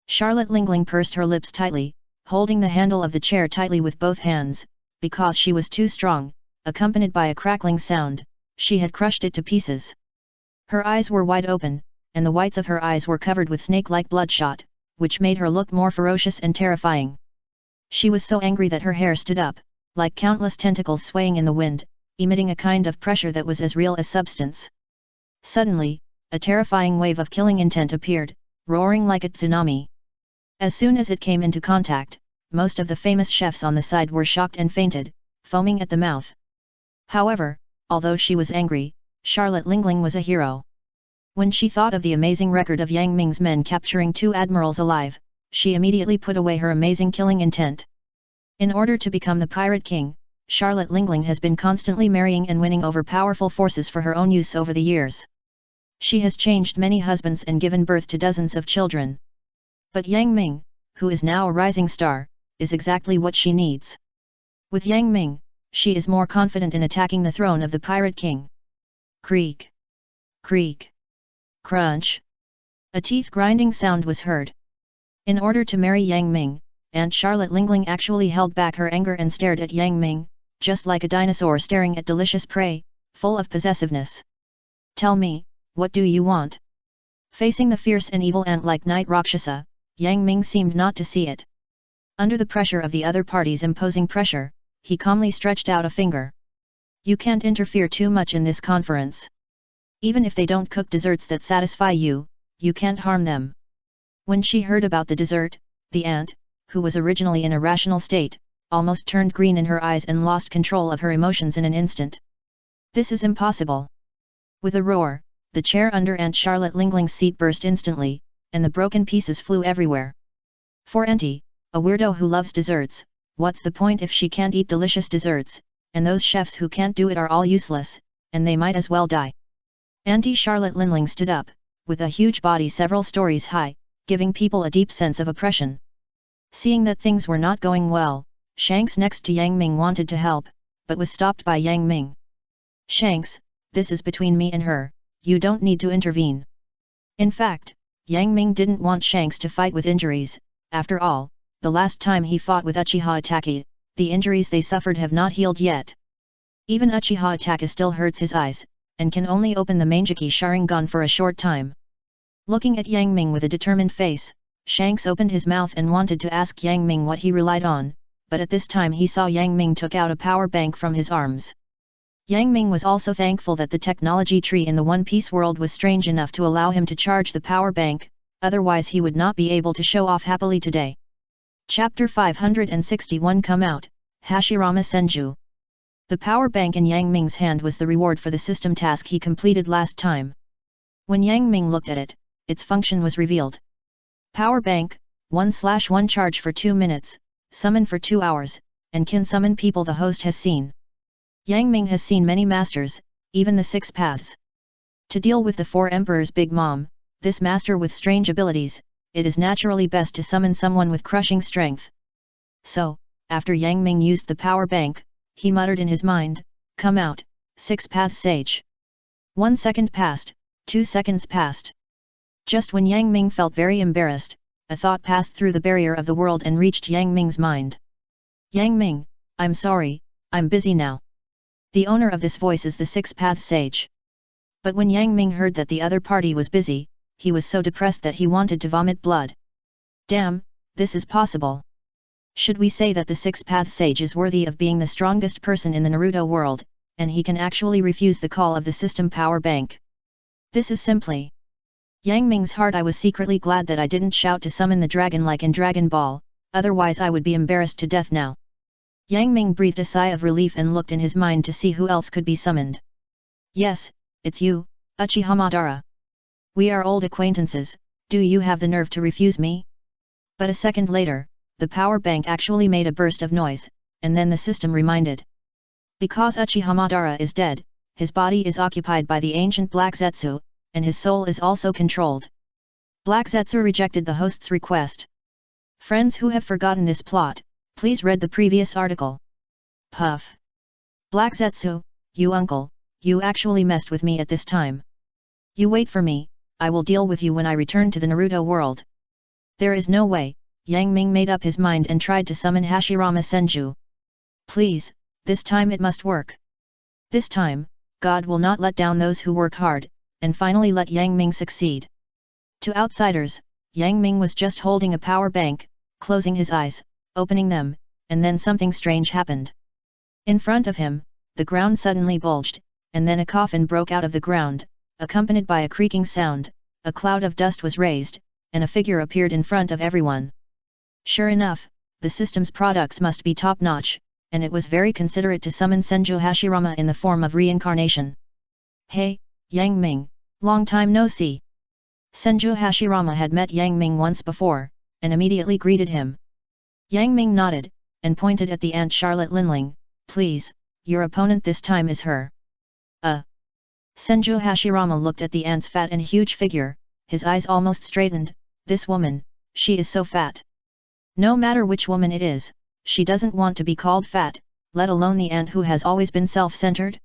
[SPEAKER 1] Charlotte Lingling pursed her lips tightly, holding the handle of the chair tightly with both hands, because she was too strong. Accompanied by a crackling sound, she had crushed it to pieces. Her eyes were wide open, and the whites of her eyes were covered with snake-like bloodshot, which made her look more ferocious and terrifying. She was so angry that her hair stood up, like countless tentacles swaying in the wind, emitting a kind of pressure that was as real as substance. Suddenly, a terrifying wave of killing intent appeared, roaring like a tsunami. As soon as it came into contact, most of the famous chefs on the side were shocked and fainted, foaming at the mouth. However, although she was angry, Charlotte Lingling was a hero. When she thought of the amazing record of Yang Ming's men capturing 2 admirals alive, she immediately put away her amazing killing intent. In order to become the Pirate King, Charlotte Lingling has been constantly marrying and winning over powerful forces for her own use over the years. She has changed many husbands and given birth to dozens of children. But Yang Ming, who is now a rising star, is exactly what she needs. With Yang Ming, she is more confident in attacking the throne of the Pirate King. Creak! Creak! Crunch! A teeth-grinding sound was heard. In order to marry Yang Ming, Aunt Charlotte Lingling actually held back her anger and stared at Yang Ming, just like a dinosaur staring at delicious prey, full of possessiveness. Tell me, what do you want? Facing the fierce and evil ant-like Night Rakshasa, Yang Ming seemed not to see it. Under the pressure of the other party's imposing pressure, he calmly stretched out a finger. You can't interfere too much in this conference. Even if they don't cook desserts that satisfy you, you can't harm them. When she heard about the dessert, the ant, who was originally in a rational state, almost turned green in her eyes and lost control of her emotions in an instant. This is impossible. With a roar, the chair under Aunt Charlotte Lingling's seat burst instantly, and the broken pieces flew everywhere. For Auntie, a weirdo who loves desserts, what's the point if she can't eat delicious desserts, and those chefs who can't do it are all useless, and they might as well die. Auntie Charlotte Lingling stood up, with a huge body several stories high, giving people a deep sense of oppression. Seeing that things were not going well, Shanks next to Yang Ming wanted to help, but was stopped by Yang Ming. Shanks, this is between me and her, you don't need to intervene. In fact, Yang Ming didn't want Shanks to fight with injuries. After all, the last time he fought with Uchiha Itachi, the injuries they suffered have not healed yet. Even Uchiha Itachi still hurts his eyes, and can only open the Mangeki Sharingan for a short time. Looking at Yang Ming with a determined face, Shanks opened his mouth and wanted to ask Yang Ming what he relied on, but at this time he saw Yang Ming took out a power bank from his arms. Yang Ming was also thankful that the technology tree in the One Piece world was strange enough to allow him to charge the power bank, otherwise he would not be able to show off happily today. Chapter 561 Come Out, Hashirama Senju. The power bank in Yang Ming's hand was the reward for the system task he completed last time. When Yang Ming looked at it, its function was revealed. Power bank, 1/1 charge for 2 minutes, summon for 2 hours, and can summon people the host has seen. Yang Ming has seen many masters, even the 6 paths. To deal with the 4 emperors' Big Mom, this master with strange abilities, it is naturally best to summon someone with crushing strength. So, after Yang Ming used the power bank, he muttered in his mind, "Come out, 6 paths sage." 1 second passed, 2 seconds passed. Just when Yang Ming felt very embarrassed, a thought passed through the barrier of the world and reached Yang Ming's mind. "Yang Ming, I'm sorry, I'm busy now." The owner of this voice is the 6 path sage. But when Yang Ming heard that the other party was busy, he was so depressed that he wanted to vomit blood. Damn, this is possible. Should we say that the 6 path sage is worthy of being the strongest person in the Naruto world, and he can actually refuse the call of the system power bank? This is simply Yang Ming's heart. I was secretly glad that I didn't shout to summon the dragon like in Dragon Ball, otherwise I would be embarrassed to death now. Yang Ming breathed a sigh of relief and looked in his mind to see who else could be summoned. Yes, it's you, Uchiha Madara. We are old acquaintances, do you have the nerve to refuse me? But a second later, the power bank actually made a burst of noise, and then the system reminded. Because Uchiha Madara is dead, his body is occupied by the ancient Black Zetsu, and his soul is also controlled. Black Zetsu rejected the host's request. Friends who have forgotten this plot, please read the previous article. Puff. Black Zetsu, you uncle, you actually messed with me at this time. You wait for me, I will deal with you when I return to the Naruto world. There is no way. Yang Ming made up his mind and tried to summon Hashirama Senju. Please, this time it must work. This time, God will not let down those who work hard, and finally let Yang Ming succeed. To outsiders, Yang Ming was just holding a power bank, closing his eyes, opening them, and then something strange happened. In front of him, the ground suddenly bulged, and then a coffin broke out of the ground, accompanied by a creaking sound, a cloud of dust was raised, and a figure appeared in front of everyone. Sure enough, the system's products must be top-notch, and it was very considerate to summon Senju Hashirama in the form of reincarnation. "Hey, Yang Ming, long time no see." Senju Hashirama had met Yang Ming once before, and immediately greeted him. Yang Ming nodded, and pointed at the aunt Charlotte Linling. "Please, your opponent this time is her." Senju Hashirama looked at the aunt's fat and huge figure, his eyes almost straightened. "This woman, she is so fat. No matter which woman it is, she doesn't want to be called fat, let alone the aunt who has always been self-centered."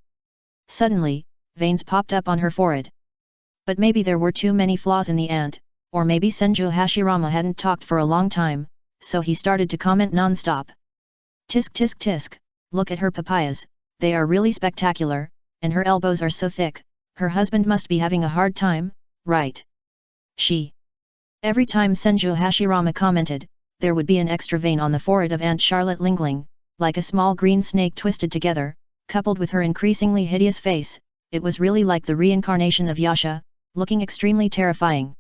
[SPEAKER 1] Suddenly, veins popped up on her forehead. But maybe there were too many flaws in the aunt, or maybe Senju Hashirama hadn't talked for a long time, so he started to comment non-stop. "Tisk tisk tisk, look at her papayas, they are really spectacular, and her elbows are so thick, her husband must be having a hard time, right? She." Every time Senju Hashirama commented, there would be an extra vein on the forehead of Aunt Charlotte Lingling, like a small green snake twisted together, coupled with her increasingly hideous face. It was really like the reincarnation of Yasha, looking extremely terrifying.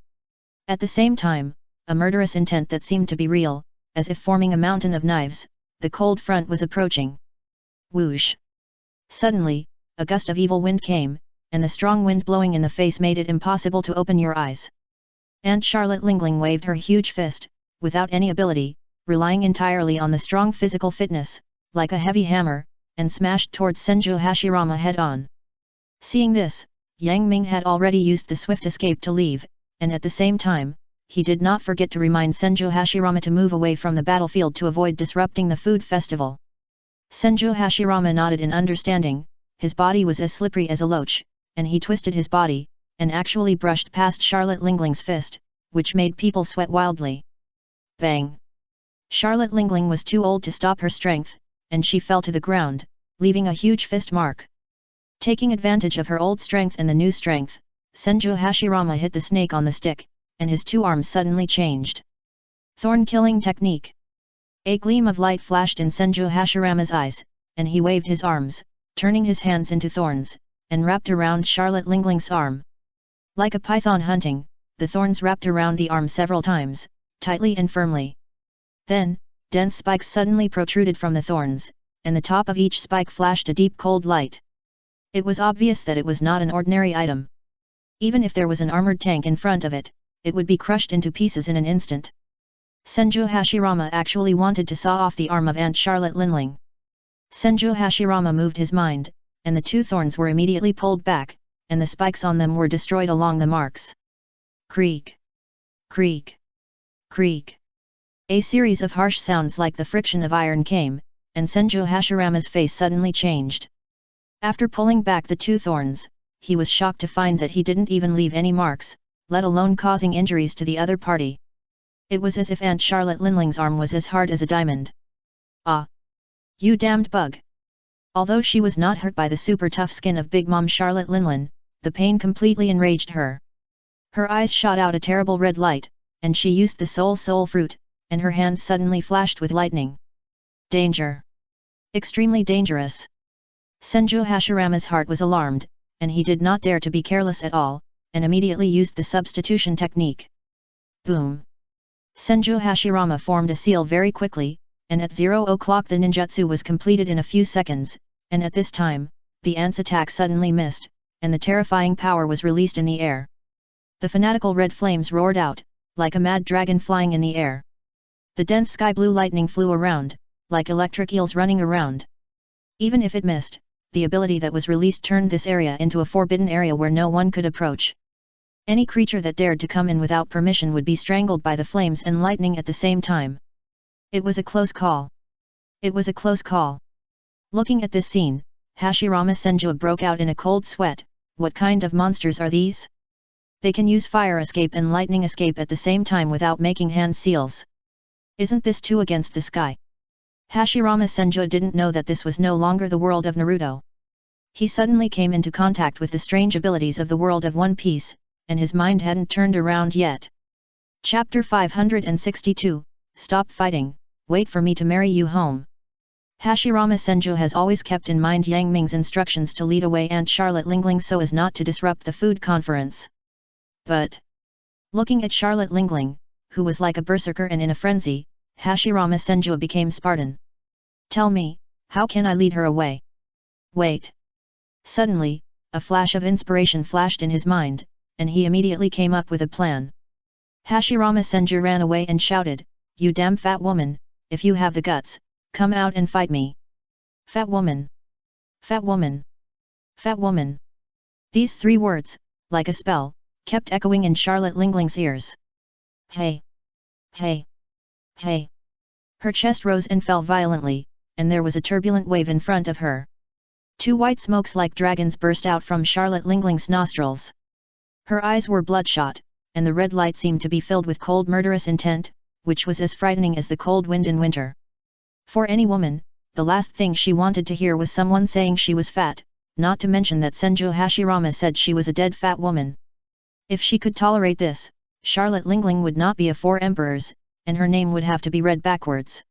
[SPEAKER 1] At the same time, a murderous intent that seemed to be real, as if forming a mountain of knives. The cold front was approaching. Whoosh! Suddenly, a gust of evil wind came, and the strong wind blowing in the face made it impossible to open your eyes. Aunt Charlotte Lingling waved her huge fist, without any ability, relying entirely on the strong physical fitness, like a heavy hammer, and smashed towards Senju Hashirama head-on. Seeing this, Yang Ming had already used the swift escape to leave, and at the same time, he did not forget to remind Senju Hashirama to move away from the battlefield to avoid disrupting the food festival. Senju Hashirama nodded in understanding. His body was as slippery as a loach, and he twisted his body, and actually brushed past Charlotte Lingling's fist, which made people sweat wildly. Bang! Charlotte Lingling was too old to stop her strength, and she fell to the ground, leaving a huge fist mark. Taking advantage of her old strength and the new strength, Senju Hashirama hit the snake on the stick, and his two arms suddenly changed. Thorn-killing technique. A gleam of light flashed in Senju Hashirama's eyes, and he waved his arms, turning his hands into thorns, and wrapped around Charlotte Lingling's arm. Like a python hunting, the thorns wrapped around the arm several times, tightly and firmly. Then, dense spikes suddenly protruded from the thorns, and the top of each spike flashed a deep cold light. It was obvious that it was not an ordinary item. Even if there was an armored tank in front of it, it would be crushed into pieces in an instant. Senju Hashirama actually wanted to saw off the arm of Aunt Charlotte Linling. Senju Hashirama moved his mind, and the two thorns were immediately pulled back, and the spikes on them were destroyed along the marks. Creak! Creak! Creak! A series of harsh sounds like the friction of iron came, and Senju Hashirama's face suddenly changed. After pulling back the two thorns, he was shocked to find that he didn't even leave any marks, let alone causing injuries to the other party. It was as if Aunt Charlotte Linling's arm was as hard as a diamond. "Ah! You damned bug!" Although she was not hurt by the super tough skin of Big Mom Charlotte Linlin, the pain completely enraged her. Her eyes shot out a terrible red light, and she used the soul fruit, and her hands suddenly flashed with lightning. Danger! Extremely dangerous! Senju Hashirama's heart was alarmed, and he did not dare to be careless at all, and immediately used the substitution technique. Boom! Senju Hashirama formed a seal very quickly, and at 0 o'clock the ninjutsu was completed in a few seconds, and at this time, the ant's attack suddenly missed, and the terrifying power was released in the air. The fanatical red flames roared out, like a mad dragon flying in the air. The dense sky blue lightning flew around, like electric eels running around. Even if it missed, the ability that was released turned this area into a forbidden area where no one could approach. Any creature that dared to come in without permission would be strangled by the flames and lightning at the same time. It was a close call. It was a close call. Looking at this scene, Hashirama Senju broke out in a cold sweat. What kind of monsters are these? They can use fire escape and lightning escape at the same time without making hand seals. Isn't this too against the sky? Hashirama Senju didn't know that this was no longer the world of Naruto. He suddenly came into contact with the strange abilities of the world of One Piece, and his mind hadn't turned around yet. Chapter 562, Stop Fighting, Wait for Me to Marry You Home. Hashirama Senju has always kept in mind Yang Ming's instructions to lead away Aunt Charlotte Lingling so as not to disrupt the food conference. But, looking at Charlotte Lingling, who was like a berserker and in a frenzy, Hashirama Senju became Spartan. Tell me, how can I lead her away? Wait. Suddenly, a flash of inspiration flashed in his mind, and he immediately came up with a plan. Hashirama Senju ran away and shouted, "You damn fat woman, if you have the guts, come out and fight me. Fat woman! Fat woman! Fat woman!" These 3 words, like a spell, kept echoing in Charlotte Lingling's ears. Hey! Hey! Hey! Her chest rose and fell violently, and there was a turbulent wave in front of her. 2 white smokes like dragons burst out from Charlotte Lingling's nostrils. Her eyes were bloodshot, and the red light seemed to be filled with cold murderous intent, which was as frightening as the cold wind in winter. For any woman, the last thing she wanted to hear was someone saying she was fat, not to mention that Senju Hashirama said she was a dead fat woman. If she could tolerate this, Charlotte Lingling would not be a 4 emperors, and her name would have to be read backwards.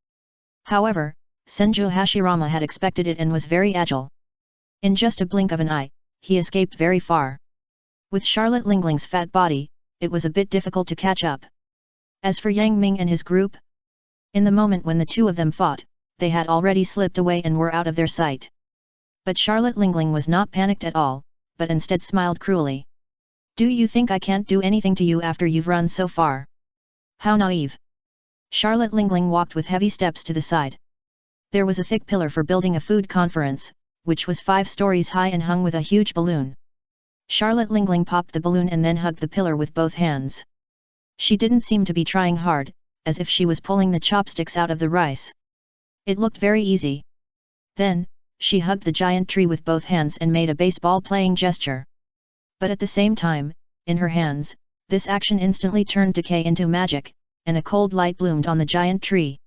[SPEAKER 1] However, Senju Hashirama had expected it and was very agile. In just a blink of an eye, he escaped very far. With Charlotte Lingling's fat body, it was a bit difficult to catch up. As for Yang Ming and his group, in the moment when the 2 of them fought, they had already slipped away and were out of their sight. But Charlotte Lingling was not panicked at all, but instead smiled cruelly. "Do you think I can't do anything to you after you've run so far? How naive!" Charlotte Lingling walked with heavy steps to the side. There was a thick pillar for building a food conference, which was 5 stories high and hung with a huge balloon. Charlotte Lingling popped the balloon and then hugged the pillar with both hands. She didn't seem to be trying hard, as if she was pulling the chopsticks out of the rice. It looked very easy. Then, she hugged the giant tree with both hands and made a baseball-playing gesture. But at the same time, in her hands, this action instantly turned decay into magic, and a cold light bloomed on the giant tree.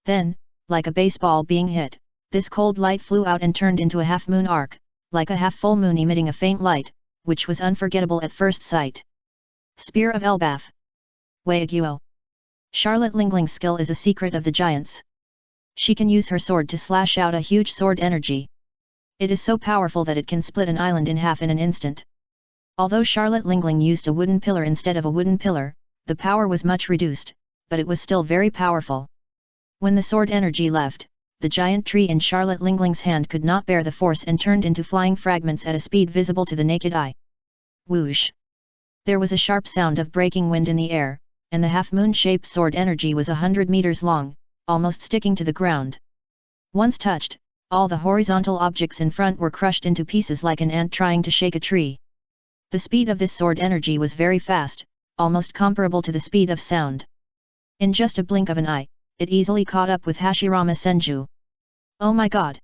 [SPEAKER 1] Then, like a baseball being hit, this cold light flew out and turned into a half-moon arc, like a half-full moon emitting a faint light, which was unforgettable at first sight. Spear of Elbaf. Waiaguo. Charlotte Lingling's skill is a secret of the giants. She can use her sword to slash out a huge sword energy. It is so powerful that it can split an island in half in an instant. Although Charlotte Lingling used a wooden pillar instead of a wooden pillar, the power was much reduced, but it was still very powerful. When the sword energy left, the giant tree in Charlotte Lingling's hand could not bear the force and turned into flying fragments at a speed visible to the naked eye. Whoosh! There was a sharp sound of breaking wind in the air, and the half-moon-shaped sword energy was 100 meters long, almost sticking to the ground. Once touched, all the horizontal objects in front were crushed into pieces like an ant trying to shake a tree. The speed of this sword energy was very fast, almost comparable to the speed of sound. In just a blink of an eye, it easily caught up with Hashirama Senju. Oh my god!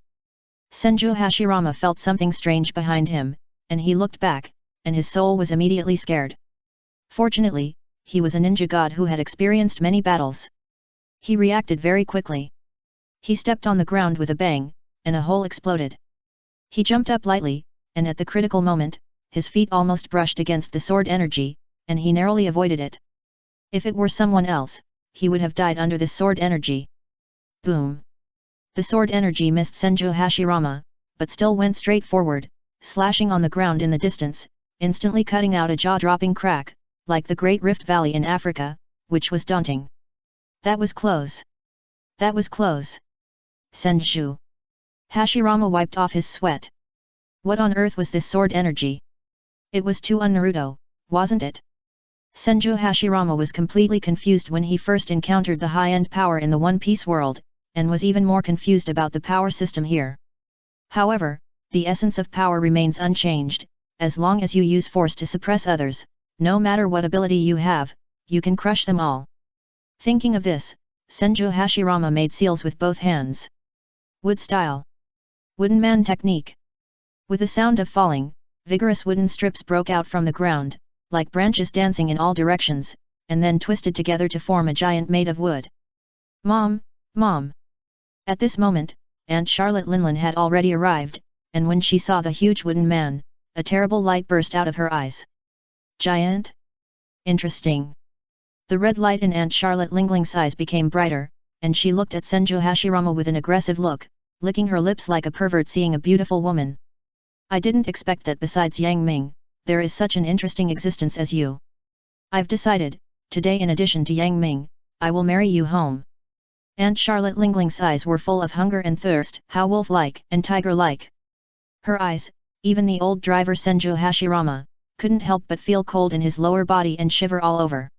[SPEAKER 1] Senju Hashirama felt something strange behind him, and he looked back, and his soul was immediately scared. Fortunately, he was a ninja god who had experienced many battles. He reacted very quickly. He stepped on the ground with a bang, and a hole exploded. He jumped up lightly, and at the critical moment, his feet almost brushed against the sword energy, and he narrowly avoided it. If it were someone else, he would have died under this sword energy. Boom! The sword energy missed Senju Hashirama, but still went straight forward, slashing on the ground in the distance, instantly cutting out a jaw-dropping crack, like the Great Rift Valley in Africa, which was daunting. That was close. That was close. Senju. Hashirama wiped off his sweat. What on earth was this sword energy? It was too un-Naruto, wasn't it? Senju Hashirama was completely confused when he first encountered the high-end power in the One Piece world, and was even more confused about the power system here. However, the essence of power remains unchanged. As long as you use force to suppress others, no matter what ability you have, you can crush them all. Thinking of this, Senju Hashirama made seals with both hands. Wood style. Wooden man technique. With the sound of falling, vigorous wooden strips broke out from the ground, like branches dancing in all directions, and then twisted together to form a giant made of wood. Mom, Mom! At this moment, Aunt Charlotte Linlin had already arrived, and when she saw the huge wooden man, a terrible light burst out of her eyes. Giant? Interesting. The red light in Aunt Charlotte Lingling's eyes became brighter, and she looked at Senju Hashirama with an aggressive look, licking her lips like a pervert seeing a beautiful woman. I didn't expect that besides Yang Ming, there is such an interesting existence as you. I've decided, today in addition to Yang Ming, I will marry you home. Aunt Charlotte Lingling's eyes were full of hunger and thirst, how wolf-like and tiger-like. Her eyes, even the old driver Senju Hashirama, couldn't help but feel cold in his lower body and shiver all over.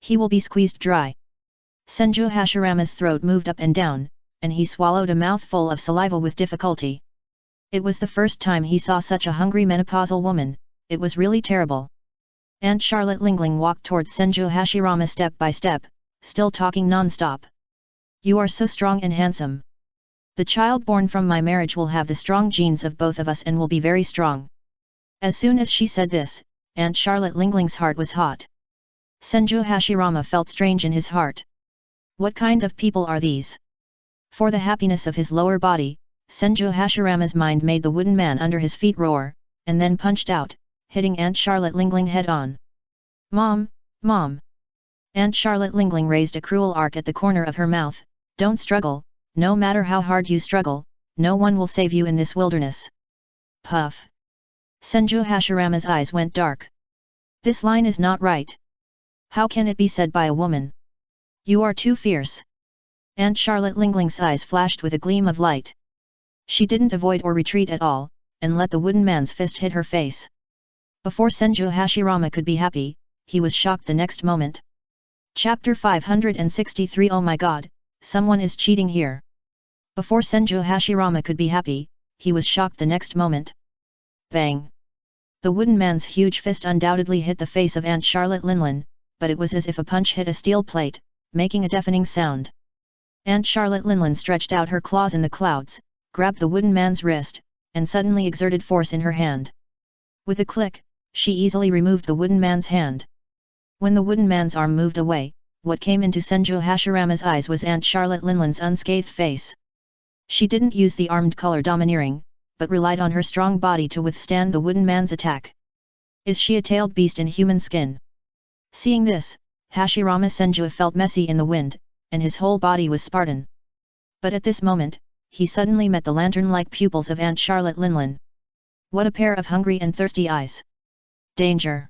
[SPEAKER 1] He will be squeezed dry. Senju Hashirama's throat moved up and down, and he swallowed a mouthful of saliva with difficulty. It was the first time he saw such a hungry menopausal woman, it was really terrible. Aunt Charlotte Lingling walked towards Senju Hashirama step by step, still talking non-stop. You are so strong and handsome. The child born from my marriage will have the strong genes of both of us and will be very strong. As soon as she said this, Aunt Charlotte Lingling's heart was hot. Senju Hashirama felt strange in his heart. What kind of people are these? For the happiness of his lower body, Senju Hashirama's mind made the wooden man under his feet roar, and then punched out, hitting Aunt Charlotte Lingling head on. Mom, Mom! Aunt Charlotte Lingling raised a cruel arc at the corner of her mouth. Don't struggle, no matter how hard you struggle, no one will save you in this wilderness. Puff! Senju Hashirama's eyes went dark. This line is not right. How can it be said by a woman? You are too fierce. Aunt Charlotte Lingling's eyes flashed with a gleam of light. She didn't avoid or retreat at all, and let the wooden man's fist hit her face. Before Senju Hashirama could be happy, he was shocked the next moment. Chapter 563 Oh my god, someone is cheating here. Before Senju Hashirama could be happy, he was shocked the next moment. Bang! The wooden man's huge fist undoubtedly hit the face of Aunt Charlotte Linlin, but it was as if a punch hit a steel plate, making a deafening sound. Aunt Charlotte Linlin stretched out her claws in the clouds, grabbed the wooden man's wrist, and suddenly exerted force in her hand. With a click, she easily removed the wooden man's hand. When the wooden man's arm moved away, what came into Senju Hashirama's eyes was Aunt Charlotte Linlin's unscathed face. She didn't use the armed color domineering, but relied on her strong body to withstand the wooden man's attack. Is she a tailed beast in human skin? Seeing this, Hashirama Senju felt messy in the wind, and his whole body was Spartan. But at this moment, he suddenly met the lantern-like pupils of Aunt Charlotte Linlin. What a pair of hungry and thirsty eyes! Danger!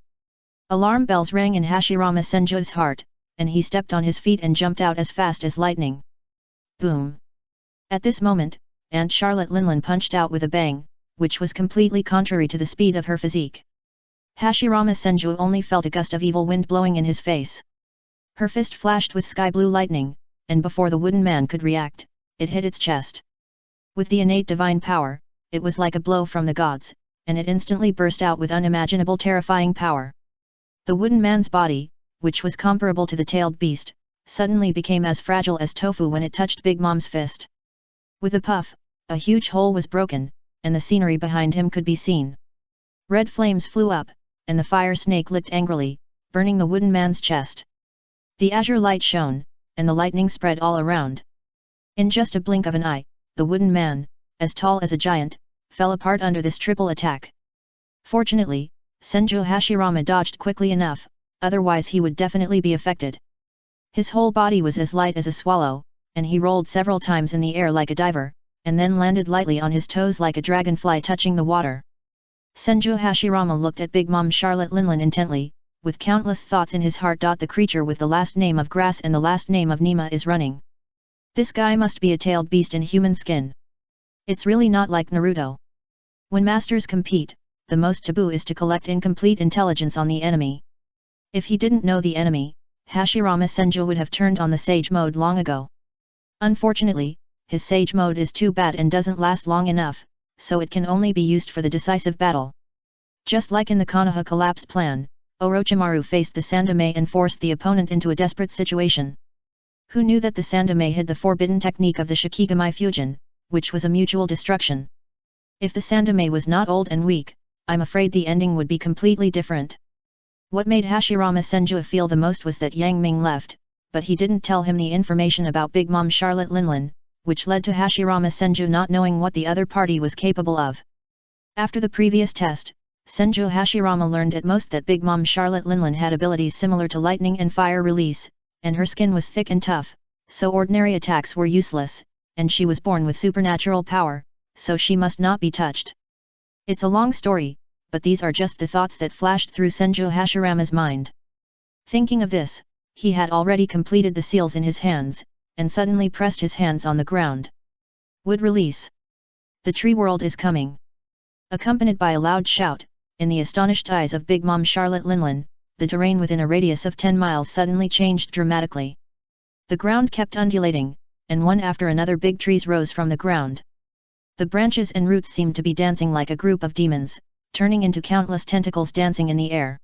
[SPEAKER 1] Alarm bells rang in Hashirama Senju's heart, and he stepped on his feet and jumped out as fast as lightning. Boom! At this moment, Aunt Charlotte Linlin punched out with a bang, which was completely contrary to the speed of her physique. Hashirama Senju only felt a gust of evil wind blowing in his face. Her fist flashed with sky-blue lightning, and before the wooden man could react, it hit its chest. With the innate divine power, it was like a blow from the gods, and it instantly burst out with unimaginable terrifying power. The wooden man's body, which was comparable to the tailed beast, suddenly became as fragile as tofu when it touched Big Mom's fist. With a puff, a huge hole was broken, and the scenery behind him could be seen. Red flames flew up, and the fire snake licked angrily, burning the wooden man's chest. The azure light shone, and the lightning spread all around. In just a blink of an eye, the wooden man, as tall as a giant, fell apart under this triple attack. Fortunately, Senju Hashirama dodged quickly enough, otherwise he would definitely be affected. His whole body was as light as a swallow, and he rolled several times in the air like a diver, and then landed lightly on his toes like a dragonfly touching the water. Senju Hashirama looked at Big Mom Charlotte Linlin intently, with countless thoughts in his heart. The creature with the last name of Grass and the last name of Nima is running. This guy must be a tailed beast in human skin. It's really not like Naruto. When masters compete, the most taboo is to collect incomplete intelligence on the enemy. If he didn't know the enemy, Hashirama Senju would have turned on the Sage mode long ago. Unfortunately, his Sage mode is too bad and doesn't last long enough, so it can only be used for the decisive battle. Just like in the Konoha collapse plan, Orochimaru faced the Sandome and forced the opponent into a desperate situation. Who knew that the Sandome hid the forbidden technique of the Shikigami Fusion, which was a mutual destruction? If the Sandome was not old and weak, I'm afraid the ending would be completely different. What made Hashirama Senju feel the most was that Yang Ming left, but he didn't tell him the information about Big Mom Charlotte Linlin, which led to Hashirama Senju not knowing what the other party was capable of. After the previous test, Senju Hashirama learned at most that Big Mom Charlotte Linlin had abilities similar to lightning and fire release, and her skin was thick and tough, so ordinary attacks were useless, and she was born with supernatural power, so she must not be touched. It's a long story, but these are just the thoughts that flashed through Senju Hashirama's mind. Thinking of this, he had already completed the seals in his hands, and suddenly pressed his hands on the ground. Would release. The tree world is coming. Accompanied by a loud shout, in the astonished eyes of Big Mom Charlotte Linlin, the terrain within a radius of 10 miles suddenly changed dramatically. The ground kept undulating, and one after another big trees rose from the ground. The branches and roots seemed to be dancing like a group of demons, turning into countless tentacles dancing in the air.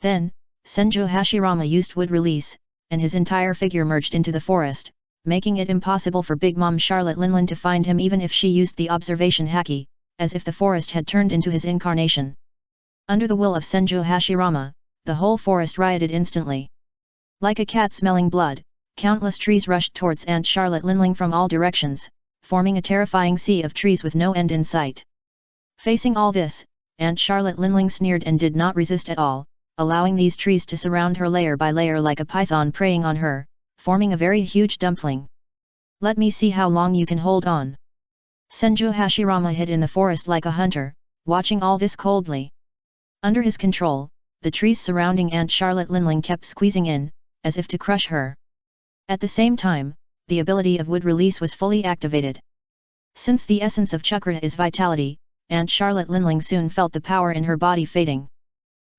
[SPEAKER 1] Then, Senju Hashirama used wood release, and his entire figure merged into the forest, making it impossible for Big Mom Charlotte Linlin to find him even if she used the observation haki, as if the forest had turned into his incarnation. Under the will of Senju Hashirama, the whole forest rioted instantly. Like a cat smelling blood, countless trees rushed towards Aunt Charlotte Linling from all directions, forming a terrifying sea of trees with no end in sight. Facing all this, Aunt Charlotte Linling sneered and did not resist at all, allowing these trees to surround her layer by layer like a python preying on her, forming a very huge dumpling. Let me see how long you can hold on. Senju Hashirama hid in the forest like a hunter, watching all this coldly. Under his control, the trees surrounding Aunt Charlotte Linling kept squeezing in, as if to crush her. At the same time, the ability of wood release was fully activated. Since the essence of chakra is vitality, Aunt Charlotte Linling soon felt the power in her body fading.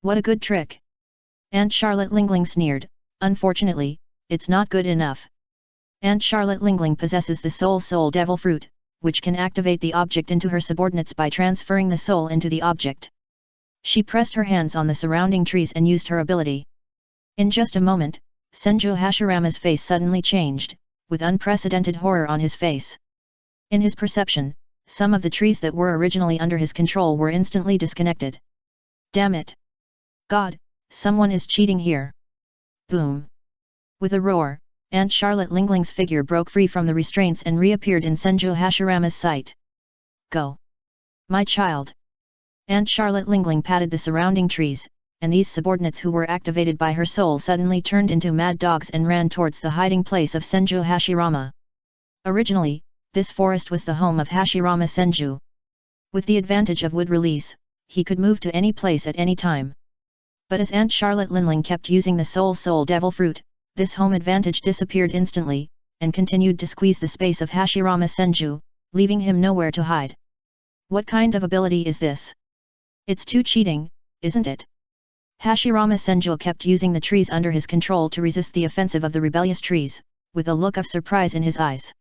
[SPEAKER 1] What a good trick! Aunt Charlotte Lingling sneered, unfortunately, it's not good enough. Aunt Charlotte Lingling possesses the soul devil fruit, which can activate the object into her subordinates by transferring the soul into the object. She pressed her hands on the surrounding trees and used her ability. In just a moment, Senju Hashirama's face suddenly changed, with unprecedented horror on his face. In his perception, some of the trees that were originally under his control were instantly disconnected. Damn it! God, someone is cheating here! Boom! With a roar, Aunt Charlotte Lingling's figure broke free from the restraints and reappeared in Senju Hashirama's sight. Go! My child! Aunt Charlotte Lingling patted the surrounding trees, and these subordinates who were activated by her soul suddenly turned into mad dogs and ran towards the hiding place of Senju Hashirama. Originally, this forest was the home of Hashirama Senju. With the advantage of wood release, he could move to any place at any time. But as Aunt Charlotte Linling kept using the soul devil fruit, this home advantage disappeared instantly, and continued to squeeze the space of Hashirama Senju, leaving him nowhere to hide. What kind of ability is this? It's too cheating, isn't it? Hashirama Senju kept using the trees under his control to resist the offensive of the rebellious trees, with a look of surprise in his eyes.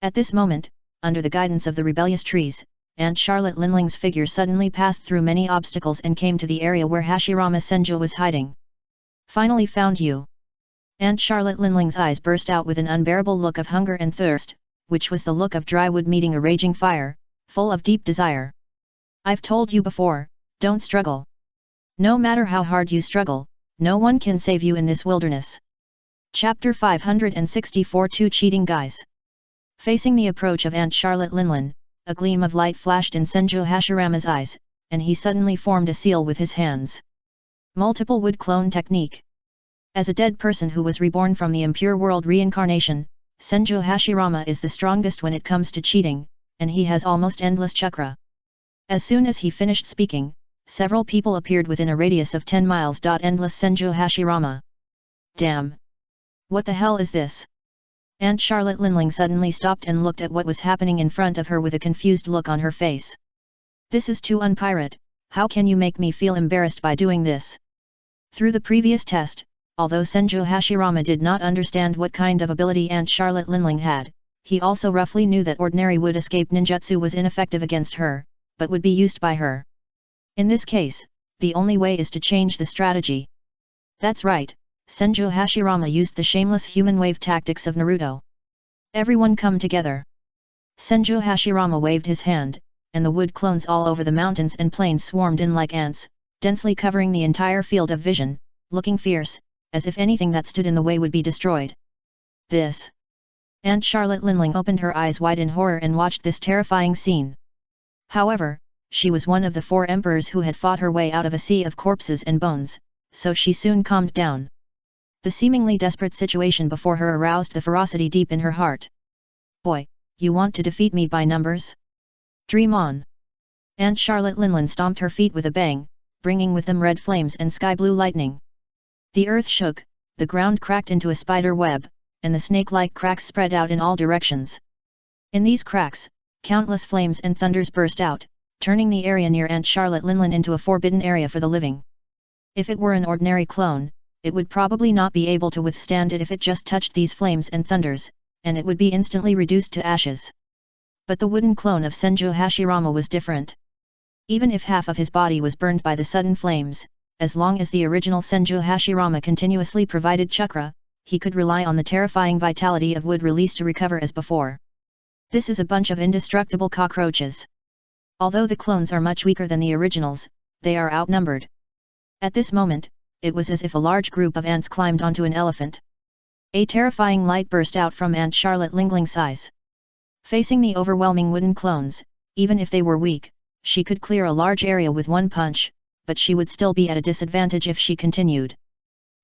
[SPEAKER 1] At this moment, under the guidance of the rebellious trees, Aunt Charlotte Linling's figure suddenly passed through many obstacles and came to the area where Hashirama Senju was hiding. Finally found you! Aunt Charlotte Linling's eyes burst out with an unbearable look of hunger and thirst, which was the look of dry wood meeting a raging fire, full of deep desire. I've told you before, don't struggle. No matter how hard you struggle, no one can save you in this wilderness. Chapter 564 Two Cheating Guys. Facing the approach of Aunt Charlotte Linlin, a gleam of light flashed in Senju Hashirama's eyes, and he suddenly formed a seal with his hands. Multiple wood clone technique. As a dead person who was reborn from the impure world reincarnation, Senju Hashirama is the strongest when it comes to cheating, and he has almost endless chakra. As soon as he finished speaking, several people appeared within a radius of 10 miles. Endless Senju Hashirama. Damn! What the hell is this? Aunt Charlotte Linling suddenly stopped and looked at what was happening in front of her with a confused look on her face. This is too unpirate, how can you make me feel embarrassed by doing this? Through the previous test, although Senju Hashirama did not understand what kind of ability Aunt Charlotte Linling had, he also roughly knew that ordinary wood escape ninjutsu was ineffective against her, but would be used by her. In this case, the only way is to change the strategy. That's right, Senju Hashirama used the shameless human wave tactics of Naruto. Everyone come together. Senju Hashirama waved his hand, and the wood clones all over the mountains and plains swarmed in like ants, densely covering the entire field of vision, looking fierce, as if anything that stood in the way would be destroyed. This. Aunt Charlotte Linling opened her eyes wide in horror and watched this terrifying scene. However, she was one of the 4 emperors who had fought her way out of a sea of corpses and bones, so she soon calmed down. The seemingly desperate situation before her aroused the ferocity deep in her heart. Boy, You want to defeat me by numbers? Dream on! Aunt Charlotte Linlin stomped her feet with a bang, bringing with them red flames and sky-blue lightning. The earth shook, the ground cracked into a spider web, and the snake-like cracks spread out in all directions. In these cracks, countless flames and thunders burst out, turning the area near Aunt Charlotte Linlin into a forbidden area for the living. If it were an ordinary clone, it would probably not be able to withstand it if it just touched these flames and thunders, and it would be instantly reduced to ashes. But the wooden clone of Senju Hashirama was different. Even if half of his body was burned by the sudden flames, as long as the original Senju Hashirama continuously provided chakra, he could rely on the terrifying vitality of wood release to recover as before. This is a bunch of indestructible cockroaches. Although the clones are much weaker than the originals, they are outnumbered. At this moment, it was as if a large group of ants climbed onto an elephant. A terrifying light burst out from Aunt Charlotte Linling's eyes. Facing the overwhelming wooden clones, even if they were weak, she could clear a large area with one punch, but she would still be at a disadvantage if she continued.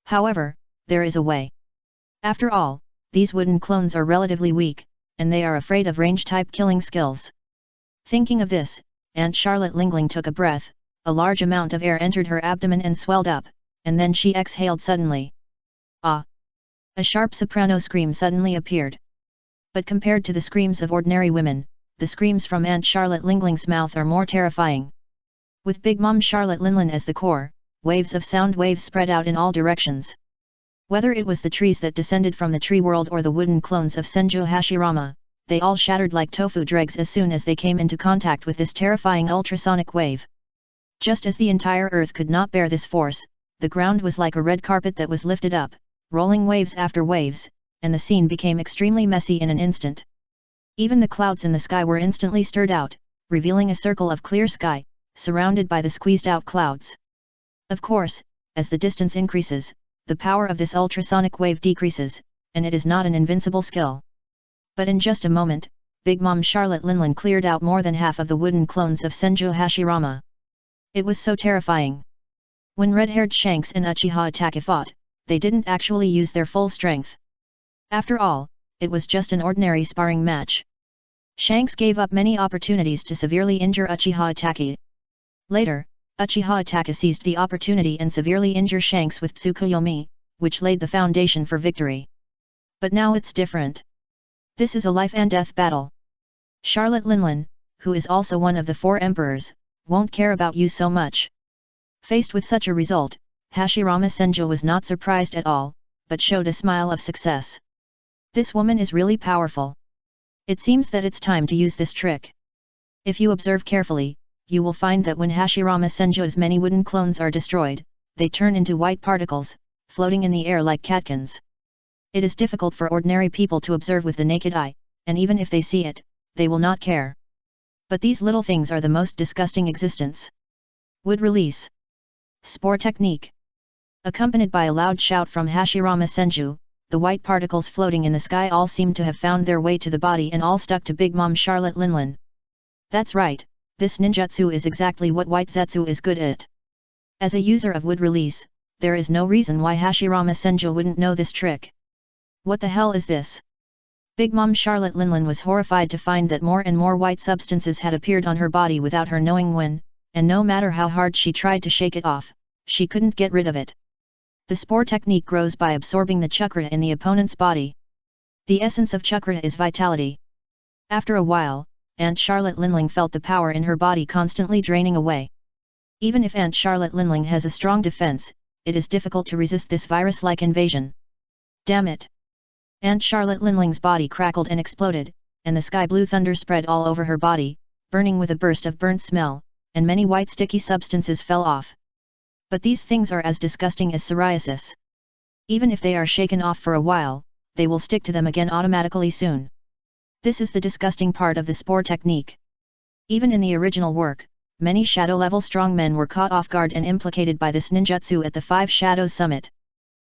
[SPEAKER 1] However, there is a way. After all, these wooden clones are relatively weak, and they are afraid of range-type killing skills. Thinking of this, Aunt Charlotte Lingling took a breath, a large amount of air entered her abdomen and swelled up, and then she exhaled suddenly. Ah! A sharp soprano scream suddenly appeared. But compared to the screams of ordinary women, the screams from Aunt Charlotte Lingling's mouth are more terrifying. With Big Mom Charlotte Linlin as the core, waves of sound waves spread out in all directions. Whether it was the trees that descended from the tree world or the wooden clones of Senju Hashirama, they all shattered like tofu dregs as soon as they came into contact with this terrifying ultrasonic wave. Just as the entire earth could not bear this force, the ground was like a red carpet that was lifted up, rolling waves after waves, and the scene became extremely messy in an instant. Even the clouds in the sky were instantly stirred out, revealing a circle of clear sky, surrounded by the squeezed-out clouds. Of course, as the distance increases, the power of this ultrasonic wave decreases, and it is not an invincible skill. But in just a moment, Big Mom Charlotte Linlin cleared out more than half of the wooden clones of Senju Hashirama. It was so terrifying. When red-haired Shanks and Uchiha Itachi fought, they didn't actually use their full strength. After all, it was just an ordinary sparring match. Shanks gave up many opportunities to severely injure Uchiha Itachi. Later, Uchiha Itachi seized the opportunity and severely injured Shanks with Tsukuyomi, which laid the foundation for victory. But now it's different. This is a life-and-death battle. Charlotte Linlin, who is also one of the 4 emperors, won't care about you so much. Faced with such a result, Hashirama Senju was not surprised at all, but showed a smile of success. This woman is really powerful. It seems that it's time to use this trick. If you observe carefully, you will find that when Hashirama Senju's many wooden clones are destroyed, they turn into white particles, floating in the air like catkins. It is difficult for ordinary people to observe with the naked eye, and even if they see it, they will not care. But these little things are the most disgusting existence. Wood release. Spore technique. Accompanied by a loud shout from Hashirama Senju, the white particles floating in the sky all seemed to have found their way to the body and all stuck to Big Mom Charlotte Linlin. That's right, this ninjutsu is exactly what White Zetsu is good at. As a user of wood release, there is no reason why Hashirama Senju wouldn't know this trick. What the hell is this? Big Mom Charlotte Linlin was horrified to find that more and more white substances had appeared on her body without her knowing when, and no matter how hard she tried to shake it off, she couldn't get rid of it. The spore technique grows by absorbing the chakra in the opponent's body. The essence of chakra is vitality. After a while, Aunt Charlotte Linling felt the power in her body constantly draining away. Even if Aunt Charlotte Linling has a strong defense, it is difficult to resist this virus-like invasion. Damn it! Aunt Charlotte Linling's body crackled and exploded, and the sky-blue thunder spread all over her body, burning with a burst of burnt smell, and many white sticky substances fell off. But these things are as disgusting as psoriasis. Even if they are shaken off for a while, they will stick to them again automatically soon. This is the disgusting part of the spore technique. Even in the original work, many shadow-level strongmen were caught off guard and implicated by this ninjutsu at the 5 Shadows Summit.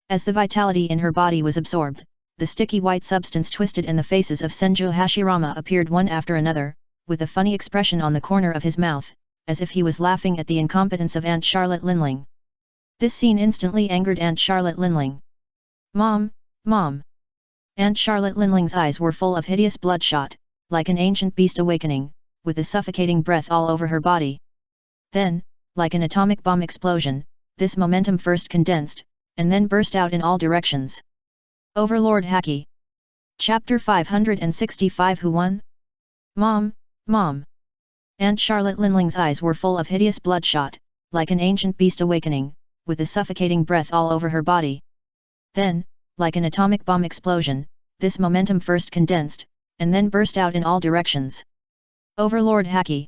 [SPEAKER 1] As the vitality in her body was absorbed, the sticky white substance twisted and the faces of Senju Hashirama appeared one after another, with a funny expression on the corner of his mouth, as if he was laughing at the incompetence of Aunt Charlotte Linling. This scene instantly angered Aunt Charlotte Linling. Mom, Mom! Aunt Charlotte Linling's eyes were full of hideous bloodshot, like an ancient beast awakening, with a suffocating breath all over her body. Then, like an atomic bomb explosion, this momentum first condensed, and then burst out in all directions. Overlord Haki. Chapter 565 Who won? Mom, Mom! Aunt Charlotte Linling's eyes were full of hideous bloodshot, like an ancient beast awakening, with a suffocating breath all over her body. Then, like an atomic bomb explosion, this momentum first condensed, and then burst out in all directions. Overlord Haki.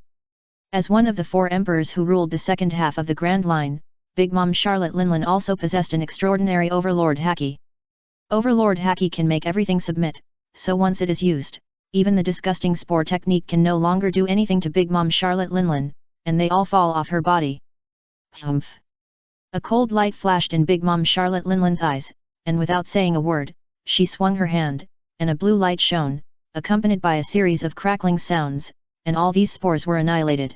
[SPEAKER 1] As one of the 4 emperors who ruled the second half of the Grand Line, Big Mom Charlotte Linlin also possessed an extraordinary Overlord Haki. Overlord Haki can make everything submit, so once it is used, even the disgusting spore technique can no longer do anything to Big Mom Charlotte Linlin, and they all fall off her body. Humph! A cold light flashed in Big Mom Charlotte Linlin's eyes, and without saying a word, she swung her hand, and a blue light shone, accompanied by a series of crackling sounds, and all these spores were annihilated.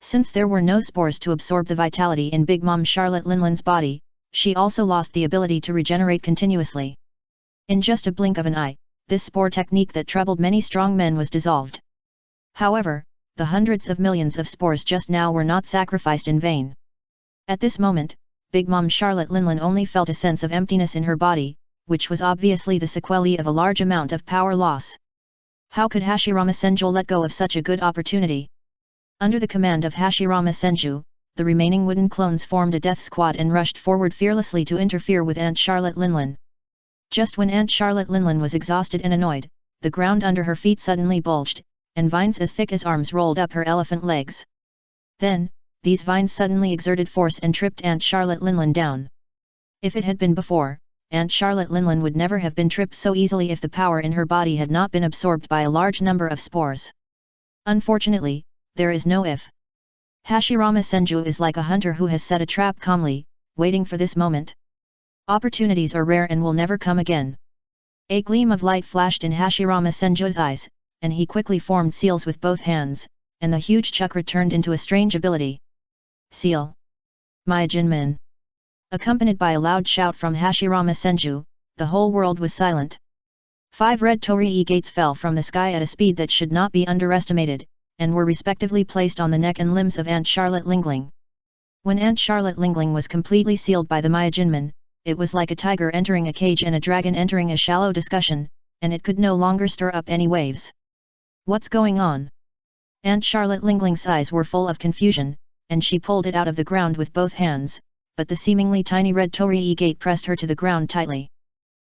[SPEAKER 1] Since there were no spores to absorb the vitality in Big Mom Charlotte Linlin's body, she also lost the ability to regenerate continuously. In just a blink of an eye, this spore technique that troubled many strong men was dissolved. However, the hundreds of millions of spores just now were not sacrificed in vain. At this moment, Big Mom Charlotte Linlin only felt a sense of emptiness in her body, which was obviously the sequelae of a large amount of power loss. How could Hashirama Senju let go of such a good opportunity? Under the command of Hashirama Senju, the remaining wooden clones formed a death squad and rushed forward fearlessly to interfere with Aunt Charlotte Linlin. Just when Aunt Charlotte Linlin was exhausted and annoyed, the ground under her feet suddenly bulged, and vines as thick as arms rolled up her elephant legs. Then, these vines suddenly exerted force and tripped Aunt Charlotte Linlin down. If it had been before, Aunt Charlotte Linlin would never have been tripped so easily if the power in her body had not been absorbed by a large number of spores. Unfortunately, there is no if. Hashirama Senju is like a hunter who has set a trap calmly, waiting for this moment. Opportunities are rare and will never come again. A gleam of light flashed in Hashirama Senju's eyes, and he quickly formed seals with both hands, and the huge chakra turned into a strange ability. Seal. Myojinmen. Accompanied by a loud shout from Hashirama Senju, the whole world was silent. 5 red torii gates fell from the sky at a speed that should not be underestimated, and were respectively placed on the neck and limbs of Aunt Charlotte Lingling. When Aunt Charlotte Lingling was completely sealed by the Myojinmen, it was like a tiger entering a cage and a dragon entering a shallow discussion, and it could no longer stir up any waves. What's going on? Aunt Charlotte Lingling's eyes were full of confusion, and she pulled it out of the ground with both hands, but the seemingly tiny red torii gate pressed her to the ground tightly.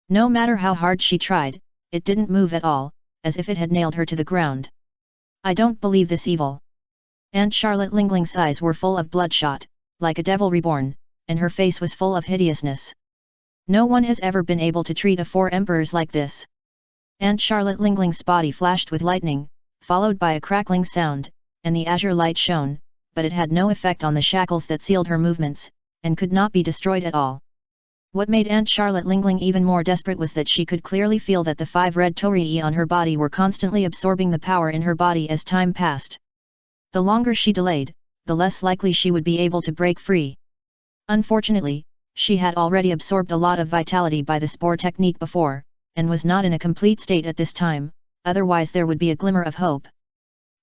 [SPEAKER 1] No matter how hard she tried, it didn't move at all, as if it had nailed her to the ground. I don't believe this evil. Aunt Charlotte Lingling's eyes were full of bloodshot, like a devil reborn, and her face was full of hideousness. No one has ever been able to treat 4 emperors like this. Aunt Charlotte Lingling's body flashed with lightning, followed by a crackling sound, and the azure light shone, but it had no effect on the shackles that sealed her movements, and could not be destroyed at all. What made Aunt Charlotte Lingling even more desperate was that she could clearly feel that the 5 red torii on her body were constantly absorbing the power in her body as time passed. The longer she delayed, the less likely she would be able to break free. Unfortunately, she had already absorbed a lot of vitality by the spore technique before, and was not in a complete state at this time, otherwise there would be a glimmer of hope.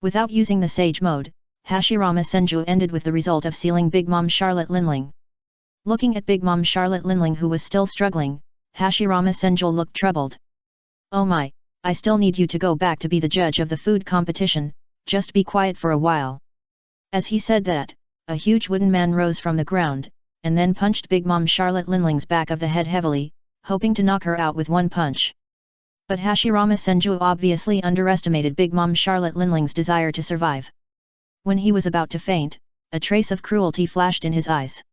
[SPEAKER 1] Without using the Sage Mode, Hashirama Senju ended with the result of sealing Big Mom Charlotte Linling. Looking at Big Mom Charlotte Linling who was still struggling, Hashirama Senju looked troubled. Oh my, I still need you to go back to be the judge of the food competition, just be quiet for a while. As he said that, a huge wooden man rose from the ground, and then punched Big Mom Charlotte Linling's back of the head heavily, hoping to knock her out with one punch. But Hashirama Senju obviously underestimated Big Mom Charlotte Linling's desire to survive. When he was about to faint, a trace of cruelty flashed in his eyes.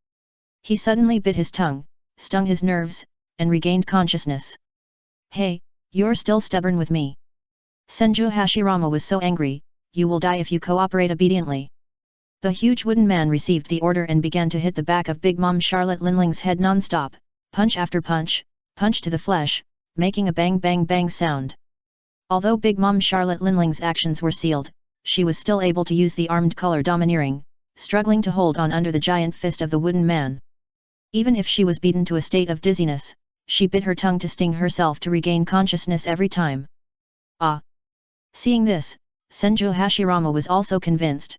[SPEAKER 1] He suddenly bit his tongue, stung his nerves, and regained consciousness. Hey, you're still stubborn with me. Senju Hashirama was so angry, you will die if you cooperate obediently. The huge wooden man received the order and began to hit the back of Big Mom Charlotte Linling's head non-stop, punch after punch, punch to the flesh, making a bang bang bang sound. Although Big Mom Charlotte Linling's actions were sealed, she was still able to use the armed color domineering, struggling to hold on under the giant fist of the wooden man. Even if she was beaten to a state of dizziness, she bit her tongue to sting herself to regain consciousness every time. Ah! Seeing this, Senju Hashirama was also convinced.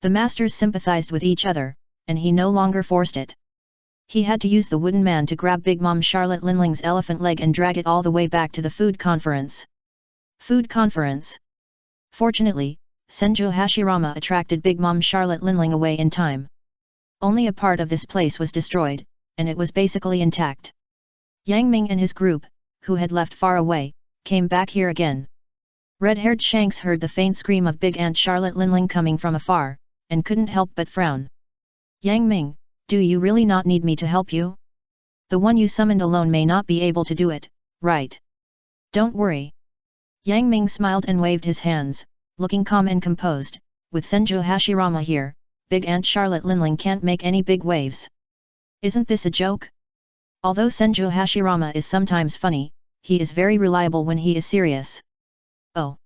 [SPEAKER 1] The masters sympathized with each other, and he no longer forced it. He had to use the wooden man to grab Big Mom Charlotte Linling's elephant leg and drag it all the way back to the food conference. Food conference. Fortunately, Senju Hashirama attracted Big Mom Charlotte Linling away in time. Only a part of this place was destroyed, and it was basically intact. Yang Ming and his group, who had left far away, came back here again. Red-haired Shanks heard the faint scream of Big Aunt Charlotte Linling coming from afar, and couldn't help but frown. Yang Ming, do you really not need me to help you? The one you summoned alone may not be able to do it, right? Don't worry. Yang Ming smiled and waved his hands, looking calm and composed. With Senju Hashirama here, Big Aunt Charlotte Linling can't make any big waves. Isn't this a joke? Although Senju Hashirama is sometimes funny, he is very reliable when he is serious. Oh.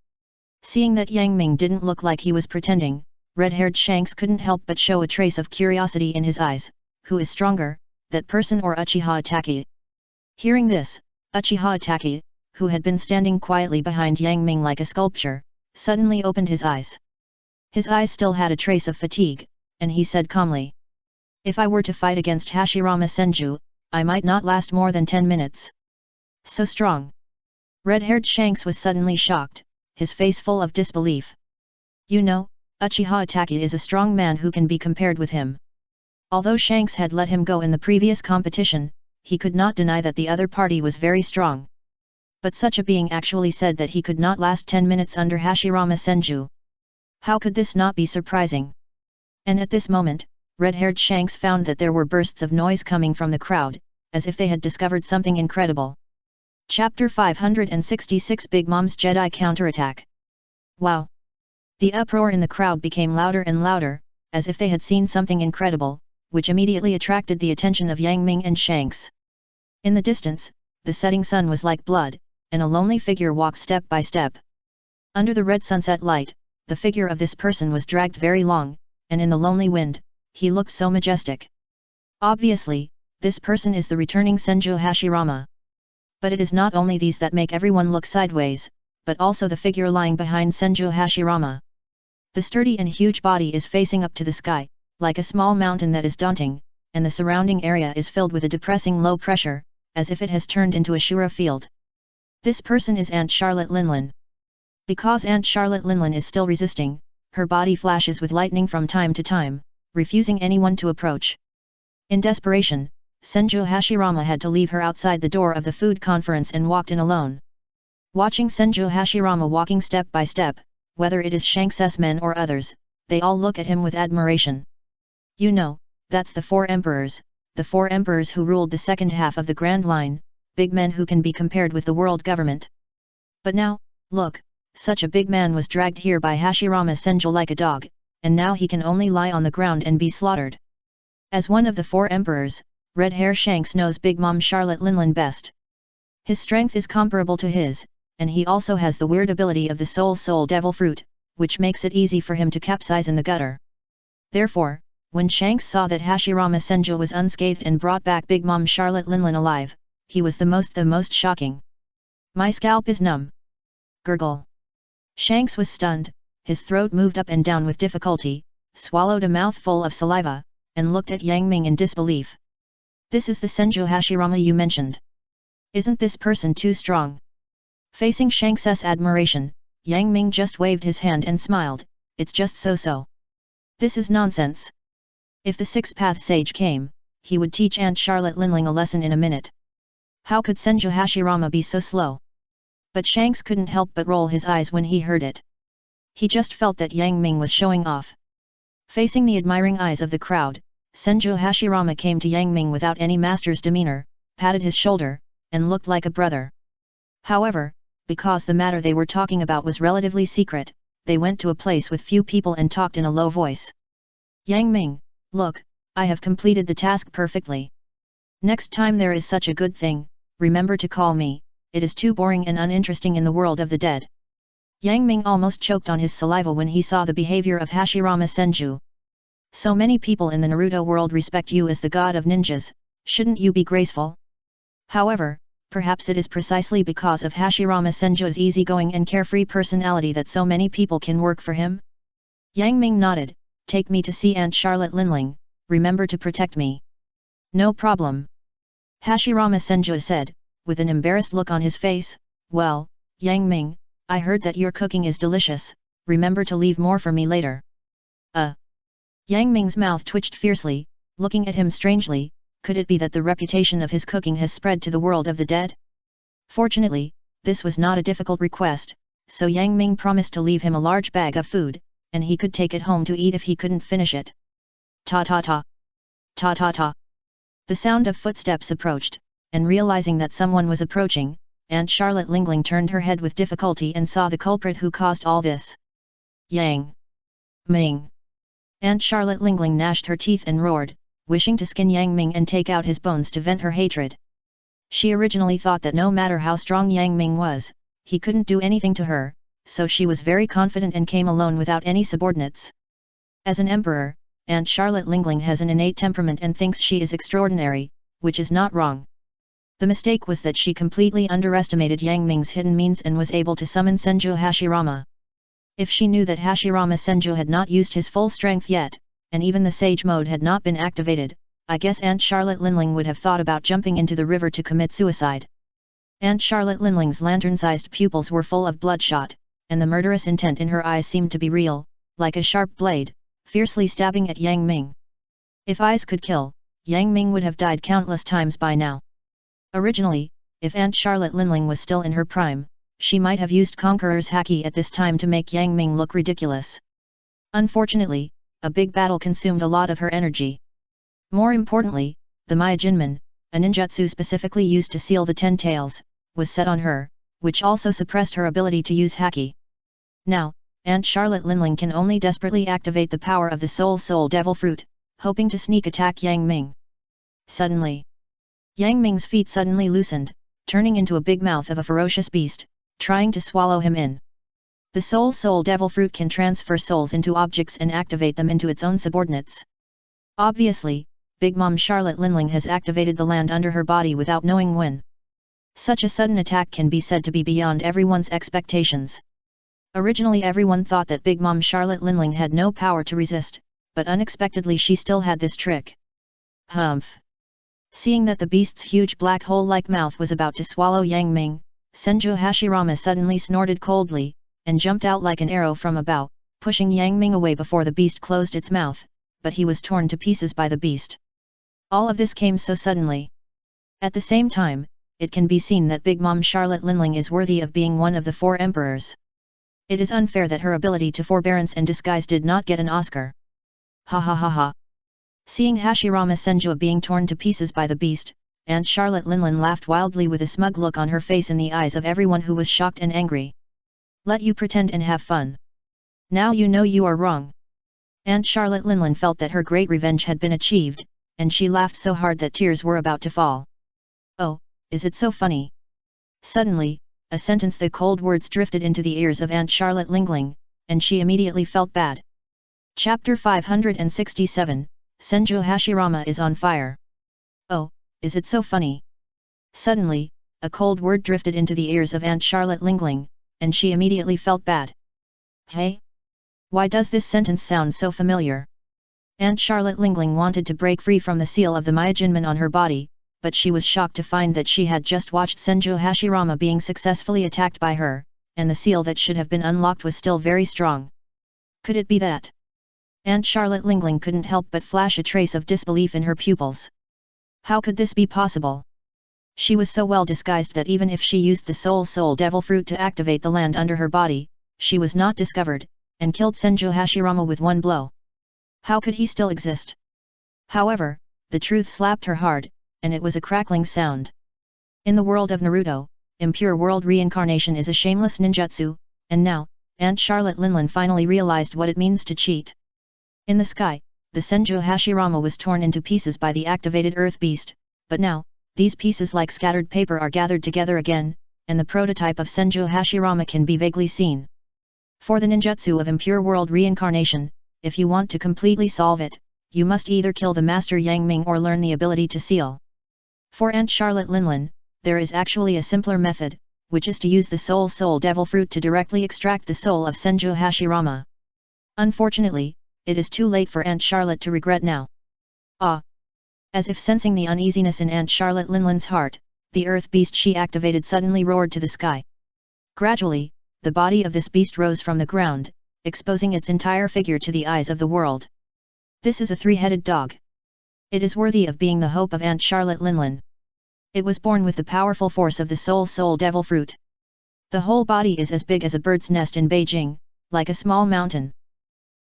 [SPEAKER 1] Seeing that Yang Ming didn't look like he was pretending, red-haired Shanks couldn't help but show a trace of curiosity in his eyes. Who is stronger, that person or Uchiha Itachi? Hearing this, Uchiha Itachi, who had been standing quietly behind Yang Ming like a sculpture, suddenly opened his eyes. His eyes still had a trace of fatigue, and he said calmly. If I were to fight against Hashirama Senju, I might not last more than 10 minutes. So strong. Red-haired Shanks was suddenly shocked, his face full of disbelief. You know, Uchiha Itachi is a strong man who can be compared with him. Although Shanks had let him go in the previous competition, he could not deny that the other party was very strong. But such a being actually said that he could not last 10 minutes under Hashirama Senju. How could this not be surprising? And at this moment, red-haired Shanks found that there were bursts of noise coming from the crowd, as if they had discovered something incredible. Chapter 566 Big Mom's Jedi Counterattack. Wow! The uproar in the crowd became louder and louder, as if they had seen something incredible, which immediately attracted the attention of Yang Ming and Shanks. In the distance, the setting sun was like blood, and a lonely figure walked step by step. Under the red sunset light, the figure of this person was dragged very long, and in the lonely wind, he looked so majestic. Obviously, this person is the returning Senju Hashirama. But it is not only these that make everyone look sideways, but also the figure lying behind Senju Hashirama. The sturdy and huge body is facing up to the sky, like a small mountain that is daunting, and the surrounding area is filled with a depressing low pressure, as if it has turned into a Shura field. This person is Aunt Charlotte Linlin. Because Aunt Charlotte Linlin is still resisting, her body flashes with lightning from time to time, refusing anyone to approach. In desperation, Senju Hashirama had to leave her outside the door of the food conference and walked in alone. Watching Senju Hashirama walking step by step, whether it is Shanks' men or others, they all look at him with admiration. You know, that's the four emperors who ruled the second half of the Grand Line, big men who can be compared with the world government. But now, look, such a big man was dragged here by Hashirama Senju like a dog, and now he can only lie on the ground and be slaughtered. As one of the four emperors, Red Hair Shanks knows Big Mom Charlotte Linlin best. His strength is comparable to his, and he also has the weird ability of the soul devil fruit, which makes it easy for him to capsize in the gutter. Therefore, when Shanks saw that Hashirama Senju was unscathed and brought back Big Mom Charlotte Linlin alive, he was the most shocking. My scalp is numb. Gurgle. Shanks was stunned, his throat moved up and down with difficulty, swallowed a mouthful of saliva, and looked at Yang Ming in disbelief. This is the Senju Hashirama you mentioned. Isn't this person too strong? Facing Shanks' admiration, Yang Ming just waved his hand and smiled, it's just so. This is nonsense. If the Six-Path Sage came, he would teach Aunt Charlotte Linling a lesson in a minute. How could Senju Hashirama be so slow? But Shanks couldn't help but roll his eyes when he heard it. He just felt that Yang Ming was showing off. Facing the admiring eyes of the crowd, Senju Hashirama came to Yang Ming without any master's demeanor, patted his shoulder, and looked like a brother. However, because the matter they were talking about was relatively secret, they went to a place with few people and talked in a low voice. Yang Ming, look, I have completed the task perfectly. Next time there is such a good thing, remember to call me, it is too boring and uninteresting in the world of the dead. Yang Ming almost choked on his saliva when he saw the behavior of Hashirama Senju. So many people in the Naruto world respect you as the god of ninjas, shouldn't you be graceful? However, Perhaps it is precisely because of Hashirama Senju's easygoing and carefree personality that so many people can work for him? Yang Ming nodded. Take me to see Aunt Charlotte Linling, remember to protect me. No problem. Hashirama Senju said, with an embarrassed look on his face. Well, Yang Ming, I heard that your cooking is delicious, remember to leave more for me later. Yang Ming's mouth twitched fiercely, looking at him strangely. Could it be that the reputation of his cooking has spread to the world of the dead? Fortunately, this was not a difficult request, so Yang Ming promised to leave him a large bag of food, and he could take it home to eat if he couldn't finish it. Ta ta ta. Ta ta ta. The sound of footsteps approached, and realizing that someone was approaching, Aunt Charlotte Lingling turned her head with difficulty and saw the culprit who caused all this. Yang Ming. Aunt Charlotte Lingling gnashed her teeth and roared, wishing to skin Yang Ming and take out his bones to vent her hatred. She originally thought that no matter how strong Yang Ming was, he couldn't do anything to her, so she was very confident and came alone without any subordinates. As an emperor, Aunt Charlotte Lingling has an innate temperament and thinks she is extraordinary, which is not wrong. The mistake was that she completely underestimated Yang Ming's hidden means and was able to summon Senju Hashirama. If she knew that Hashirama Senju had not used his full strength yet, and even the sage mode had not been activated, I guess Aunt Charlotte Linling would have thought about jumping into the river to commit suicide. Aunt Charlotte Linling's lantern-sized pupils were full of bloodshot, and the murderous intent in her eyes seemed to be real, like a sharp blade, fiercely stabbing at Yang Ming. If eyes could kill, Yang Ming would have died countless times by now. Originally, if Aunt Charlotte Linling was still in her prime, she might have used Conqueror's Haki at this time to make Yang Ming look ridiculous. Unfortunately, a big battle consumed a lot of her energy. More importantly, the Myojinman, a ninjutsu specifically used to seal the 10 tails, was set on her, which also suppressed her ability to use Haki. Now, Aunt Charlotte Linling can only desperately activate the power of the Soul Devil Fruit, hoping to sneak attack Yang Ming. Suddenly, Yang Ming's feet suddenly loosened, turning into a big mouth of a ferocious beast, trying to swallow him in. The Soul Devil Fruit can transfer souls into objects and activate them into its own subordinates. Obviously, Big Mom Charlotte Linling has activated the land under her body without knowing when. Such a sudden attack can be said to be beyond everyone's expectations. Originally everyone thought that Big Mom Charlotte Linling had no power to resist, but unexpectedly she still had this trick. Humph! Seeing that the beast's huge black hole-like mouth was about to swallow Yang Ming, Senju Hashirama suddenly snorted coldly, and jumped out like an arrow from a bow, pushing Yang Ming away before the beast closed its mouth, but he was torn to pieces by the beast. All of this came so suddenly. At the same time, it can be seen that Big Mom Charlotte Linling is worthy of being one of the 4 emperors. It is unfair that her ability to forbearance and disguise did not get an Oscar. Ha ha ha ha. Seeing Hashirama Senju being torn to pieces by the beast, Aunt Charlotte Linling laughed wildly with a smug look on her face in the eyes of everyone who was shocked and angry. Let you pretend and have fun. Now you know you are wrong. Aunt Charlotte Linling felt that her great revenge had been achieved, and she laughed so hard that tears were about to fall. Oh, is it so funny? Suddenly, a sentence the cold words drifted into the ears of Aunt Charlotte Lingling, and she immediately felt bad. Chapter 567, Senju Hashirama is on fire. Oh, is it so funny? Suddenly, a cold word drifted into the ears of Aunt Charlotte Lingling, and she immediately felt bad. Hey? Why does this sentence sound so familiar? Aunt Charlotte Lingling wanted to break free from the seal of the Myojinman on her body, but she was shocked to find that she had just watched Senju Hashirama being successfully attacked by her, and the seal that should have been unlocked was still very strong. Could it be that? Aunt Charlotte Lingling couldn't help but flash a trace of disbelief in her pupils. How could this be possible? She was so well disguised that even if she used the Soul Devil Fruit to activate the land under her body, she was not discovered, and killed Senju Hashirama with one blow. How could he still exist? However, the truth slapped her hard, and it was a crackling sound. In the world of Naruto, impure world reincarnation is a shameless ninjutsu, and now, Aunt Charlotte Linling finally realized what it means to cheat. In the sky, the Senju Hashirama was torn into pieces by the activated earth beast, but now, these pieces like scattered paper are gathered together again, and the prototype of Senju Hashirama can be vaguely seen. For the ninjutsu of impure world reincarnation, if you want to completely solve it, you must either kill the master Yang Ming or learn the ability to seal. For Aunt Charlotte Linling, there is actually a simpler method, which is to use the soul devil fruit to directly extract the soul of Senju Hashirama. Unfortunately, it is too late for Aunt Charlotte to regret now. Ah! As if sensing the uneasiness in Aunt Charlotte Linlin's heart, the earth beast she activated suddenly roared to the sky. Gradually, the body of this beast rose from the ground, exposing its entire figure to the eyes of the world. This is a three-headed dog. It is worthy of being the hope of Aunt Charlotte Linlin. It was born with the powerful force of the soul devil fruit. The whole body is as big as a bird's nest in Beijing, like a small mountain.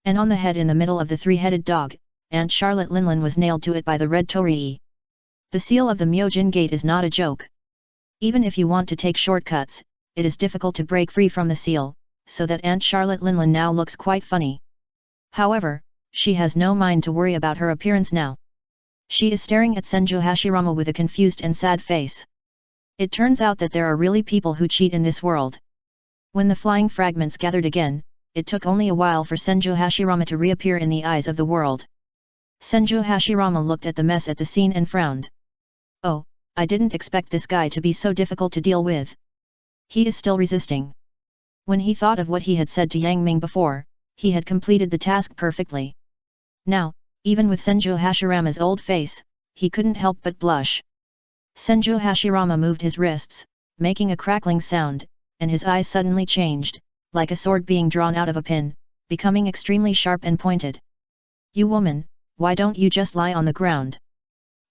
[SPEAKER 1] And on the head in the middle of the three-headed dog, Aunt Charlotte Linlin was nailed to it by the red torii. The seal of the Myojin Gate is not a joke. Even if you want to take shortcuts, it is difficult to break free from the seal, so that Aunt Charlotte Linlin now looks quite funny. However, she has no mind to worry about her appearance now. She is staring at Senju Hashirama with a confused and sad face. It turns out that there are really people who cheat in this world. When the flying fragments gathered again, it took only a while for Senju Hashirama to reappear in the eyes of the world. Senju Hashirama looked at the mess at the scene and frowned. Oh, I didn't expect this guy to be so difficult to deal with. He is still resisting. When he thought of what he had said to Yang Ming before, he had completed the task perfectly. Now, even with Senju Hashirama's old face, he couldn't help but blush. Senju Hashirama moved his wrists, making a crackling sound, and his eyes suddenly changed, like a sword being drawn out of a pin, becoming extremely sharp and pointed. You woman, why don't you just lie on the ground?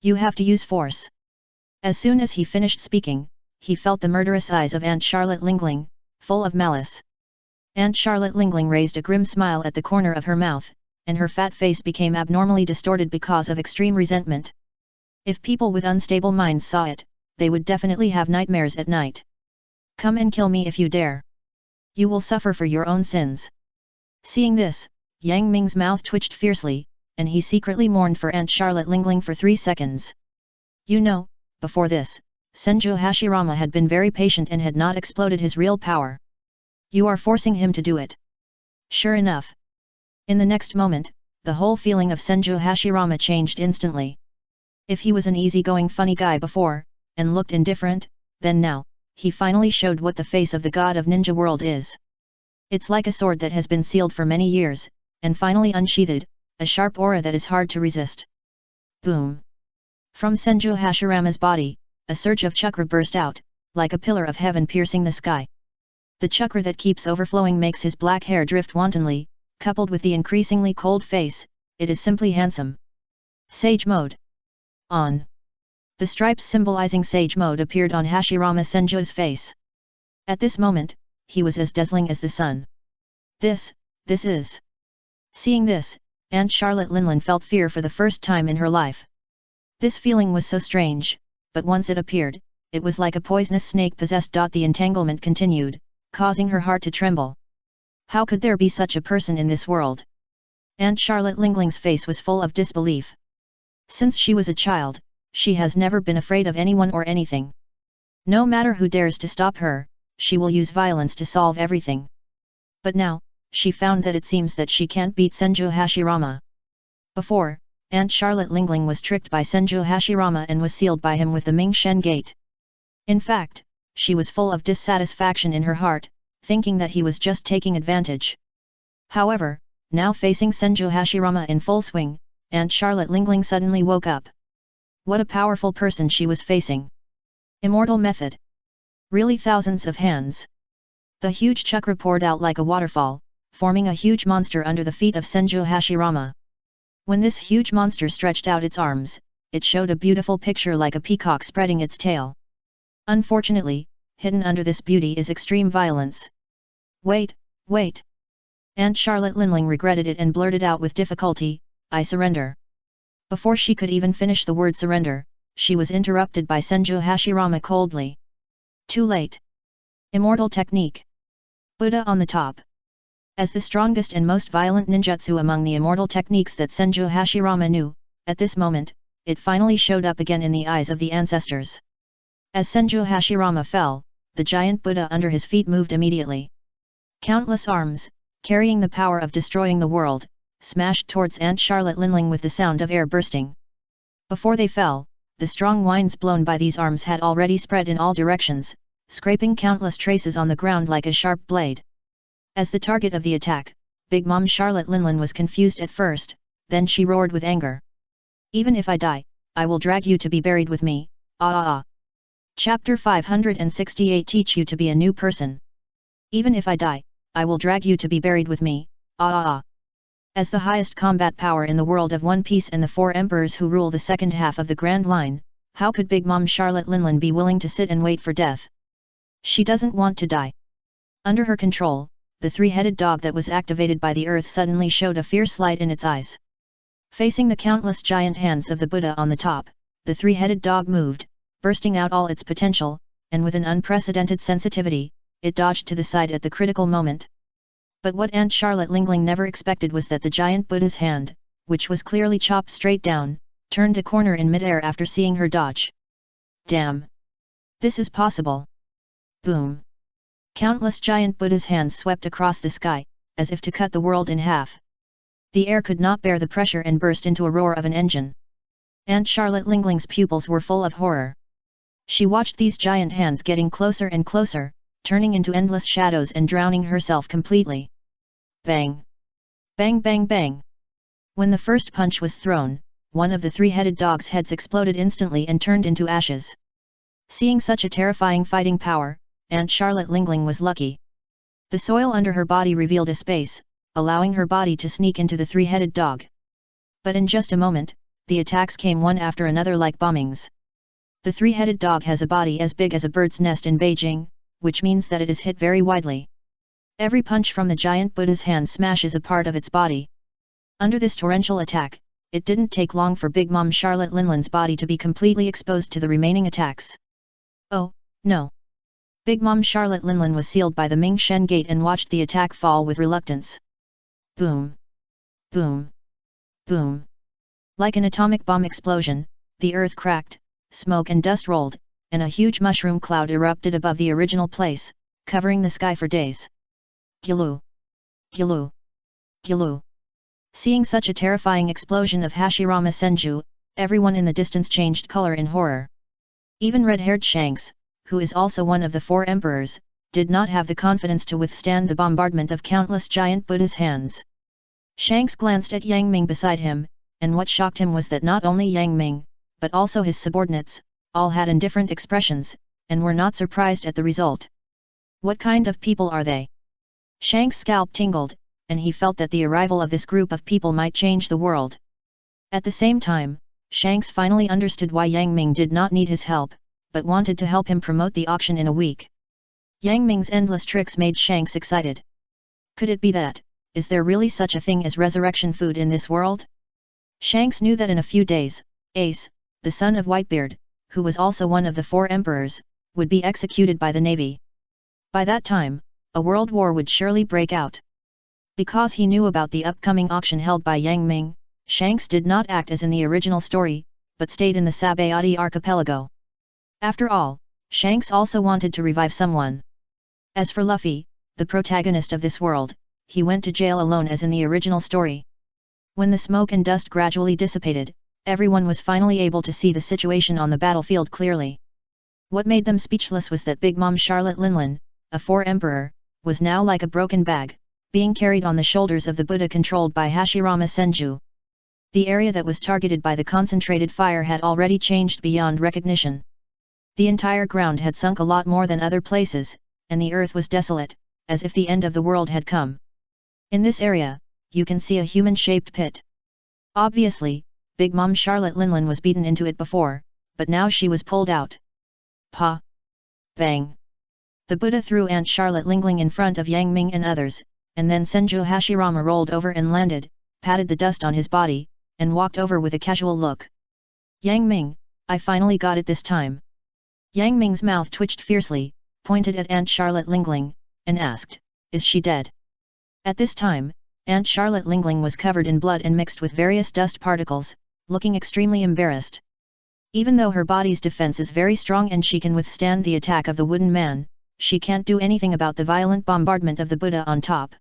[SPEAKER 1] You have to use force. As soon as he finished speaking, he felt the murderous eyes of Aunt Charlotte Lingling, full of malice. Aunt Charlotte Lingling raised a grim smile at the corner of her mouth, and her fat face became abnormally distorted because of extreme resentment. If people with unstable minds saw it, they would definitely have nightmares at night. Come and kill me if you dare. You will suffer for your own sins. Seeing this, Yang Ming's mouth twitched fiercely, and he secretly mourned for Aunt Charlotte Lingling for 3 seconds. You know, before this, Senju Hashirama had been very patient and had not exploded his real power. You are forcing him to do it. Sure enough. In the next moment, the whole feeling of Senju Hashirama changed instantly. If he was an easygoing funny guy before, and looked indifferent, then now, he finally showed what the face of the god of ninja world is. It's like a sword that has been sealed for many years, and finally unsheathed, a sharp aura that is hard to resist. Boom! From Senju Hashirama's body, a surge of chakra burst out, like a pillar of heaven piercing the sky. The chakra that keeps overflowing makes his black hair drift wantonly, coupled with the increasingly cold face, it is simply handsome. Sage Mode. On. The stripes symbolizing Sage Mode appeared on Hashirama Senju's face. At this moment, he was as dazzling as the sun. This is... Seeing this, Aunt Charlotte Linlin felt fear for the first time in her life. This feeling was so strange, but once it appeared, it was like a poisonous snake possessed. The entanglement continued, causing her heart to tremble. How could there be such a person in this world? Aunt Charlotte Lingling's face was full of disbelief. Since she was a child, she has never been afraid of anyone or anything. No matter who dares to stop her, she will use violence to solve everything. But now, she found that it seems that she can't beat Senju Hashirama. Before, Aunt Charlotte Lingling was tricked by Senju Hashirama and was sealed by him with the Mingshen Gate. In fact, she was full of dissatisfaction in her heart, thinking that he was just taking advantage. However, now facing Senju Hashirama in full swing, Aunt Charlotte Lingling suddenly woke up. What a powerful person she was facing. Immortal method. Really thousands of hands. The huge chakra poured out like a waterfall, forming a huge monster under the feet of Senju Hashirama. When this huge monster stretched out its arms, it showed a beautiful picture like a peacock spreading its tail. Unfortunately, hidden under this beauty is extreme violence. Wait! Aunt Charlotte Linling regretted it and blurted out with difficulty, I surrender. Before she could even finish the word surrender, she was interrupted by Senju Hashirama coldly. Too late. Immortal technique. Buddha on the top. As the strongest and most violent ninjutsu among the immortal techniques that Senju Hashirama knew, at this moment, it finally showed up again in the eyes of the ancestors. As Senju Hashirama fell, the giant Buddha under his feet moved immediately. Countless arms, carrying the power of destroying the world, smashed towards Aunt Charlotte Linling with the sound of air bursting. Before they fell, the strong winds blown by these arms had already spread in all directions, scraping countless traces on the ground like a sharp blade. As the target of the attack, Big Mom Charlotte Linlin was confused at first, then she roared with anger. Even if I die, I will drag you to be buried with me, ah ah ah. Chapter 568 Teach you to be a new person. Even if I die, I will drag you to be buried with me, ah ah ah. As the highest combat power in the world of One Piece and the 4 emperors who rule the second half of the Grand Line, how could Big Mom Charlotte Linlin be willing to sit and wait for death? She doesn't want to die. Under her control, the 3-headed dog that was activated by the earth suddenly showed a fierce light in its eyes. Facing the countless giant hands of the Buddha on the top, the 3-headed dog moved, bursting out all its potential, and with an unprecedented sensitivity, it dodged to the side at the critical moment. But what Aunt Charlotte Lingling never expected was that the giant Buddha's hand, which was clearly chopped straight down, turned a corner in midair after seeing her dodge. Damn! This is possible! Boom! Countless giant Buddha's hands swept across the sky, as if to cut the world in half. The air could not bear the pressure and burst into a roar of an engine. Aunt Charlotte Lingling's pupils were full of horror. She watched these giant hands getting closer and closer, turning into endless shadows and drowning herself completely. Bang! Bang bang bang! When the first punch was thrown, one of the 3-headed dog's heads exploded instantly and turned into ashes. Seeing such a terrifying fighting power, Aunt Charlotte Lingling was lucky. The soil under her body revealed a space, allowing her body to sneak into the 3-headed dog. But in just a moment, the attacks came one after another like bombings. The 3-headed dog has a body as big as a bird's nest in Beijing, which means that it is hit very widely. Every punch from the giant Buddha's hand smashes a part of its body. Under this torrential attack, it didn't take long for Big Mom Charlotte Linlin's body to be completely exposed to the remaining attacks. Oh, no! Big Mom Charlotte Linlin was sealed by the Ming Shen Gate and watched the attack fall with reluctance. Boom! Boom! Boom! Like an atomic bomb explosion, the earth cracked, smoke and dust rolled, and a huge mushroom cloud erupted above the original place, covering the sky for days. Gilu! Gilu! Gilu! Seeing such a terrifying explosion of Hashirama Senju, everyone in the distance changed color in horror. Even red-haired Shanks, who is also one of the 4 emperors, did not have the confidence to withstand the bombardment of countless giant Buddha's hands. Shanks glanced at Yang Ming beside him, and what shocked him was that not only Yang Ming, but also his subordinates, all had indifferent expressions, and were not surprised at the result. What kind of people are they? Shanks' scalp tingled, and he felt that the arrival of this group of people might change the world. At the same time, Shanks finally understood why Yang Ming did not need his help, but wanted to help him promote the auction in a week. Yang Ming's endless tricks made Shanks excited. Could it be that, is there really such a thing as resurrection food in this world? Shanks knew that in a few days, Ace, the son of Whitebeard, who was also one of the 4 emperors, would be executed by the navy. By that time, a world war would surely break out. Because he knew about the upcoming auction held by Yang Ming, Shanks did not act as in the original story, but stayed in the Sabayati archipelago. After all, Shanks also wanted to revive someone. As for Luffy, the protagonist of this world, he went to jail alone as in the original story. When the smoke and dust gradually dissipated, everyone was finally able to see the situation on the battlefield clearly. What made them speechless was that Big Mom Charlotte Linlin, a 4 emperor, was now like a broken bag, being carried on the shoulders of the Buddha controlled by Hashirama Senju. The area that was targeted by the concentrated fire had already changed beyond recognition. The entire ground had sunk a lot more than other places, and the earth was desolate, as if the end of the world had come. In this area, you can see a human-shaped pit. Obviously, Big Mom Charlotte Linlin was beaten into it before, but now she was pulled out. Pa! Bang! The Buddha threw Aunt Charlotte Lingling in front of Yang Ming and others, and then Senju Hashirama rolled over and landed, patted the dust on his body, and walked over with a casual look. Yang Ming, I finally got it this time. Yang Ming's mouth twitched fiercely, pointed at Aunt Charlotte Lingling, and asked, is she dead? At this time, Aunt Charlotte Lingling was covered in blood and mixed with various dust particles, looking extremely embarrassed. Even though her body's defense is very strong and she can withstand the attack of the wooden man, she can't do anything about the violent bombardment of the Buddha on top.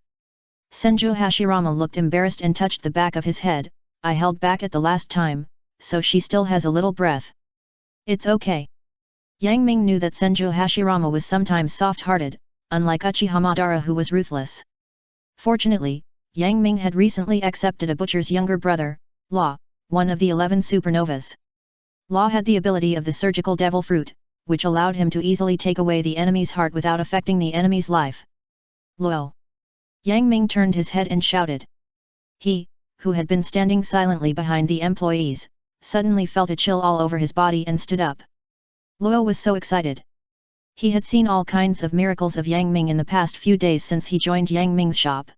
[SPEAKER 1] Senju Hashirama looked embarrassed and touched the back of his head. I held back at the last time, so she still has a little breath. It's okay. Yang Ming knew that Senju Hashirama was sometimes soft-hearted, unlike Uchiha Madara who was ruthless. Fortunately, Yang Ming had recently accepted a butcher's younger brother, Law, one of the 11 supernovas. Law had the ability of the surgical devil fruit, which allowed him to easily take away the enemy's heart without affecting the enemy's life. Luo! Yang Ming turned his head and shouted. He, who had been standing silently behind the employees, suddenly felt a chill all over his body and stood up. Luo was so excited. He had seen all kinds of miracles of Yang Ming in the past few days since he joined Yang Ming's shop.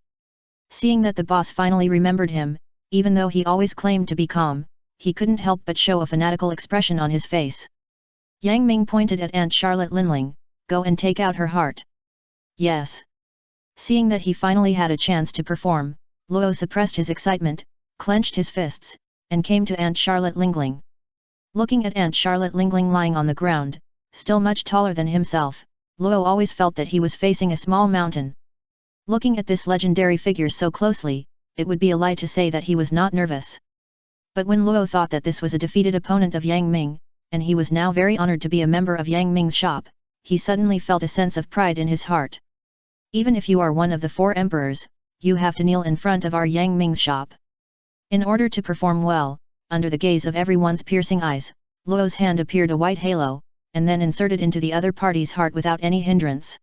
[SPEAKER 1] Seeing that the boss finally remembered him, even though he always claimed to be calm, he couldn't help but show a fanatical expression on his face. Yang Ming pointed at Aunt Charlotte Linling, "Go and take out her heart." Yes. Seeing that he finally had a chance to perform, Luo suppressed his excitement, clenched his fists, and came to Aunt Charlotte Lingling. Looking at Aunt Charlotte Lingling lying on the ground, still much taller than himself, Luo always felt that he was facing a small mountain. Looking at this legendary figure so closely, it would be a lie to say that he was not nervous. But when Luo thought that this was a defeated opponent of Yang Ming, and he was now very honored to be a member of Yang Ming's shop, he suddenly felt a sense of pride in his heart. Even if you are one of the 4 emperors, you have to kneel in front of our Yang Ming's shop. In order to perform well, under the gaze of everyone's piercing eyes, Luo's hand appeared a white halo, and then inserted into the other party's heart without any hindrance.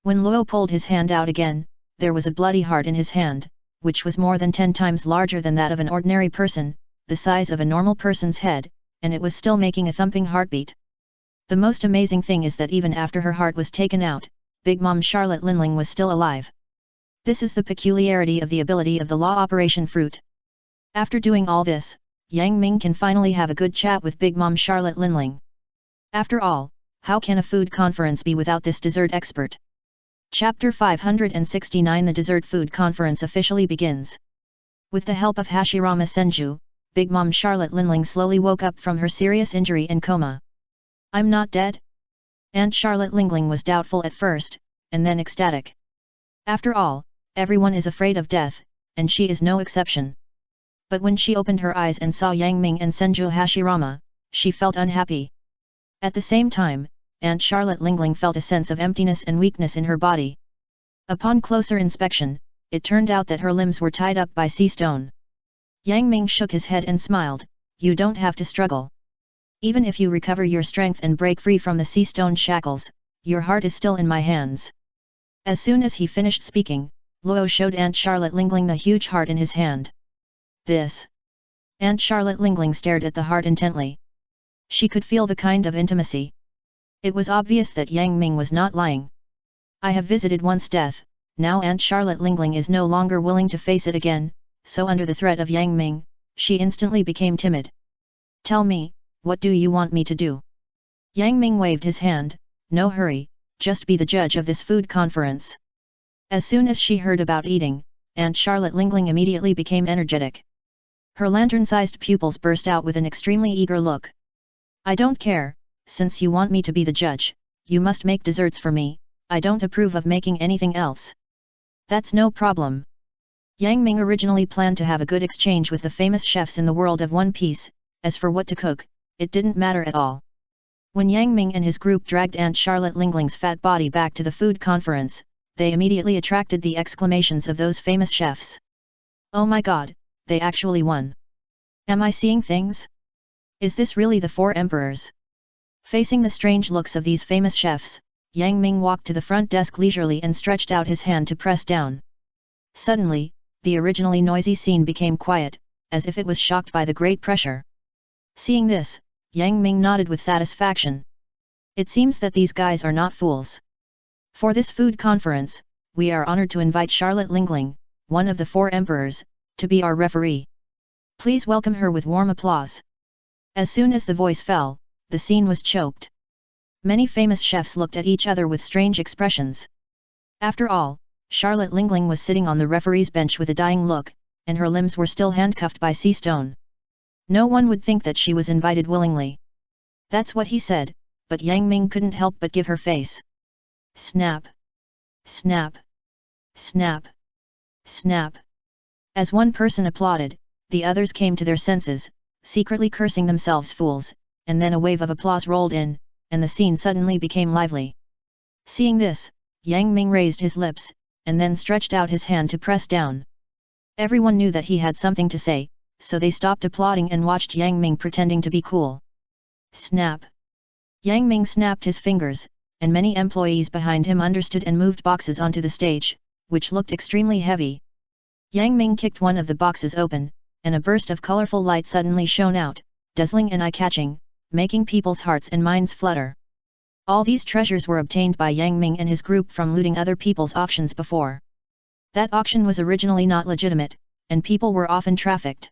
[SPEAKER 1] When Luo pulled his hand out again, there was a bloody heart in his hand, which was more than 10 times larger than that of an ordinary person, the size of a normal person's head, and it was still making a thumping heartbeat. The most amazing thing is that even after her heart was taken out, Big Mom Charlotte Linling was still alive. This is the peculiarity of the ability of the law operation fruit. After doing all this, Yang Ming can finally have a good chat with Big Mom Charlotte Linling. After all, how can a food conference be without this dessert expert? Chapter 569 The Dessert Food Conference officially begins. With the help of Hashirama Senju, Big Mom Charlotte Linling slowly woke up from her serious injury and coma. I'm not dead? Aunt Charlotte Lingling was doubtful at first, and then ecstatic. After all, everyone is afraid of death, and she is no exception. But when she opened her eyes and saw Yang Ming and Senju Hashirama, she felt unhappy. At the same time, Aunt Charlotte Lingling felt a sense of emptiness and weakness in her body. Upon closer inspection, it turned out that her limbs were tied up by sea stone. Yang Ming shook his head and smiled, "You don't have to struggle. Even if you recover your strength and break free from the sea stone shackles, your heart is still in my hands." As soon as he finished speaking, Luo showed Aunt Charlotte Lingling the huge heart in his hand. This. Aunt Charlotte Lingling stared at the heart intently. She could feel the kind of intimacy. It was obvious that Yang Ming was not lying. I have visited once death, now Aunt Charlotte Lingling is no longer willing to face it again, so under the threat of Yang Ming, she instantly became timid. Tell me, what do you want me to do? Yang Ming waved his hand, no hurry, just be the judge of this food conference. As soon as she heard about eating, Aunt Charlotte Lingling immediately became energetic. Her lantern-sized pupils burst out with an extremely eager look. I don't care, since you want me to be the judge, you must make desserts for me, I don't approve of making anything else. That's no problem. Yang Ming originally planned to have a good exchange with the famous chefs in the world of One Piece, as for what to cook, it didn't matter at all. When Yang Ming and his group dragged Aunt Charlotte Lingling's fat body back to the food conference, they immediately attracted the exclamations of those famous chefs. Oh my god, they actually won. Am I seeing things? Is this really the 4 emperors? Facing the strange looks of these famous chefs, Yang Ming walked to the front desk leisurely and stretched out his hand to press down. Suddenly, the originally noisy scene became quiet, as if it was shocked by the great pressure. Seeing this, Yang Ming nodded with satisfaction. It seems that these guys are not fools. For this food conference, we are honored to invite Charlotte Lingling, one of the 4 emperors, to be our referee. Please welcome her with warm applause. As soon as the voice fell, the scene was choked. Many famous chefs looked at each other with strange expressions. After all, Charlotte Lingling was sitting on the referee's bench with a dying look, and her limbs were still handcuffed by sea stone. No one would think that she was invited willingly. That's what he said, but Yang Ming couldn't help but give her face. Snap! Snap! Snap! Snap! As one person applauded, the others came to their senses, secretly cursing themselves fools, and then a wave of applause rolled in, and the scene suddenly became lively. Seeing this, Yang Ming raised his lips, and then stretched out his hand to press down. Everyone knew that he had something to say, so they stopped applauding and watched Yang Ming pretending to be cool. Snap! Yang Ming snapped his fingers, and many employees behind him understood and moved boxes onto the stage, which looked extremely heavy. Yang Ming kicked one of the boxes open, and a burst of colorful light suddenly shone out, dazzling and eye-catching, making people's hearts and minds flutter. All these treasures were obtained by Yang Ming and his group from looting other people's auctions before. That auction was originally not legitimate, and people were often trafficked.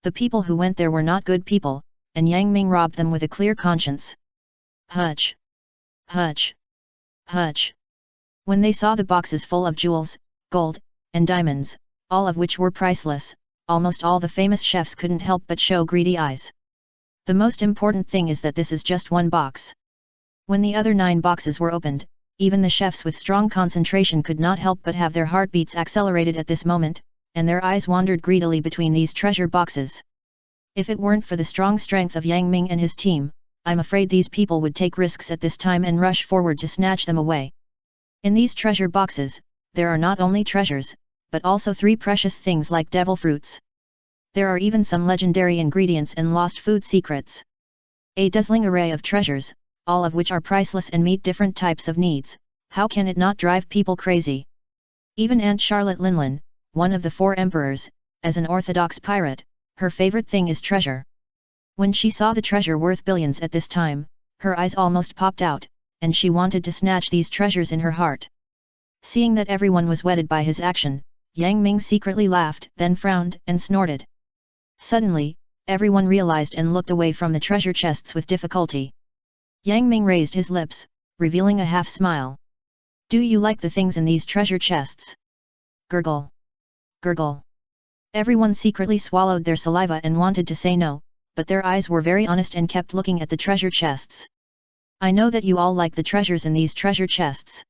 [SPEAKER 1] The people who went there were not good people, and Yang Ming robbed them with a clear conscience. Hutch! Hutch! Hutch! When they saw the boxes full of jewels, gold, and diamonds, all of which were priceless, almost all the famous chefs couldn't help but show greedy eyes. The most important thing is that this is just one box. When the other 9 boxes were opened, even the chefs with strong concentration could not help but have their heartbeats accelerated at this moment, and their eyes wandered greedily between these treasure boxes. If it weren't for the strong strength of Yang Ming and his team, I'm afraid these people would take risks at this time and rush forward to snatch them away. In these treasure boxes, there are not only treasures, but also 3 precious things like devil fruits. There are even some legendary ingredients and lost food secrets. A dazzling array of treasures, all of which are priceless and meet different types of needs. How can it not drive people crazy? Even Aunt Charlotte Linlin, one of the 4 emperors, as an orthodox pirate, her favorite thing is treasure. When she saw the treasure worth billions at this time, her eyes almost popped out, and she wanted to snatch these treasures in her heart. Seeing that everyone was wedded by his action, Yang Ming secretly laughed, then frowned and snorted. Suddenly, everyone realized and looked away from the treasure chests with difficulty. Yang Ming raised his lips, revealing a half-smile. Do you like the things in these treasure chests? Gurgle. Gurgle. Everyone secretly swallowed their saliva and wanted to say no, but their eyes were very honest and kept looking at the treasure chests. I know that you all like the treasures in these treasure chests.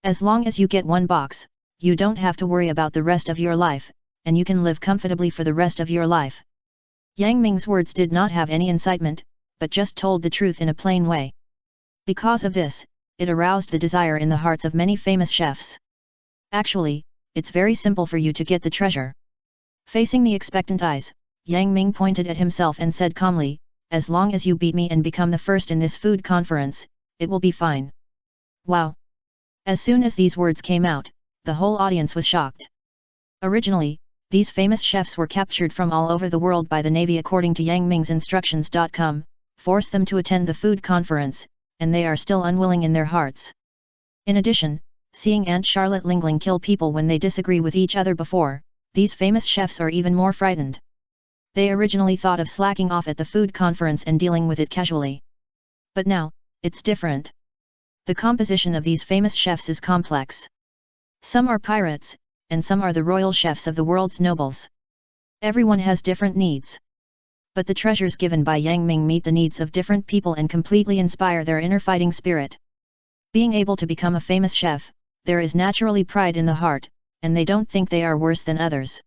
[SPEAKER 1] As long as you get 1 box, you don't have to worry about the rest of your life, and you can live comfortably for the rest of your life. Yang Ming's words did not have any incitement, but just told the truth in a plain way. Because of this, it aroused the desire in the hearts of many famous chefs. Actually, it's very simple for you to get the treasure. Facing the expectant eyes, Yang Ming pointed at himself and said calmly, as long as you beat me and become the first in this food conference, it will be fine. Wow! As soon as these words came out, the whole audience was shocked. Originally, these famous chefs were captured from all over the world by the Navy according to Yang Ming's instructions. Force them to attend the food conference, and they are still unwilling in their hearts. In addition, seeing Aunt Charlotte Lingling kill people when they disagree with each other before, these famous chefs are even more frightened. They originally thought of slacking off at the food conference and dealing with it casually. But now, it's different. The composition of these famous chefs is complex. Some are pirates, and some are the royal chefs of the world's nobles. Everyone has different needs. But the treasures given by Yang Ming meet the needs of different people and completely inspire their inner fighting spirit. Being able to become a famous chef, there is naturally pride in the heart, and they don't think they are worse than others.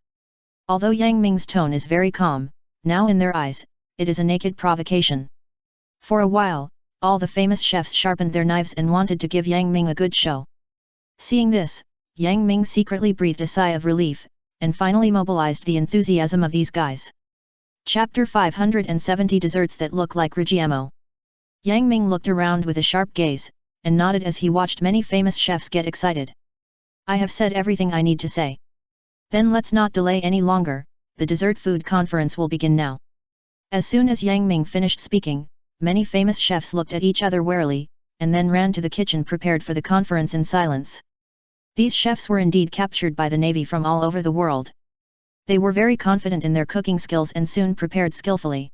[SPEAKER 1] Although Yang Ming's tone is very calm, now in their eyes, it is a naked provocation. For a while, all the famous chefs sharpened their knives and wanted to give Yang Ming a good show. Seeing this, Yang Ming secretly breathed a sigh of relief, and finally mobilized the enthusiasm of these guys. Chapter 570 Desserts that look like Rigiamo. Yang Ming looked around with a sharp gaze, and nodded as he watched many famous chefs get excited. I have said everything I need to say. Then let's not delay any longer, the dessert food conference will begin now. As soon as Yang Ming finished speaking, many famous chefs looked at each other warily, and then ran to the kitchen prepared for the conference in silence. These chefs were indeed captured by the Navy from all over the world. They were very confident in their cooking skills and soon prepared skillfully.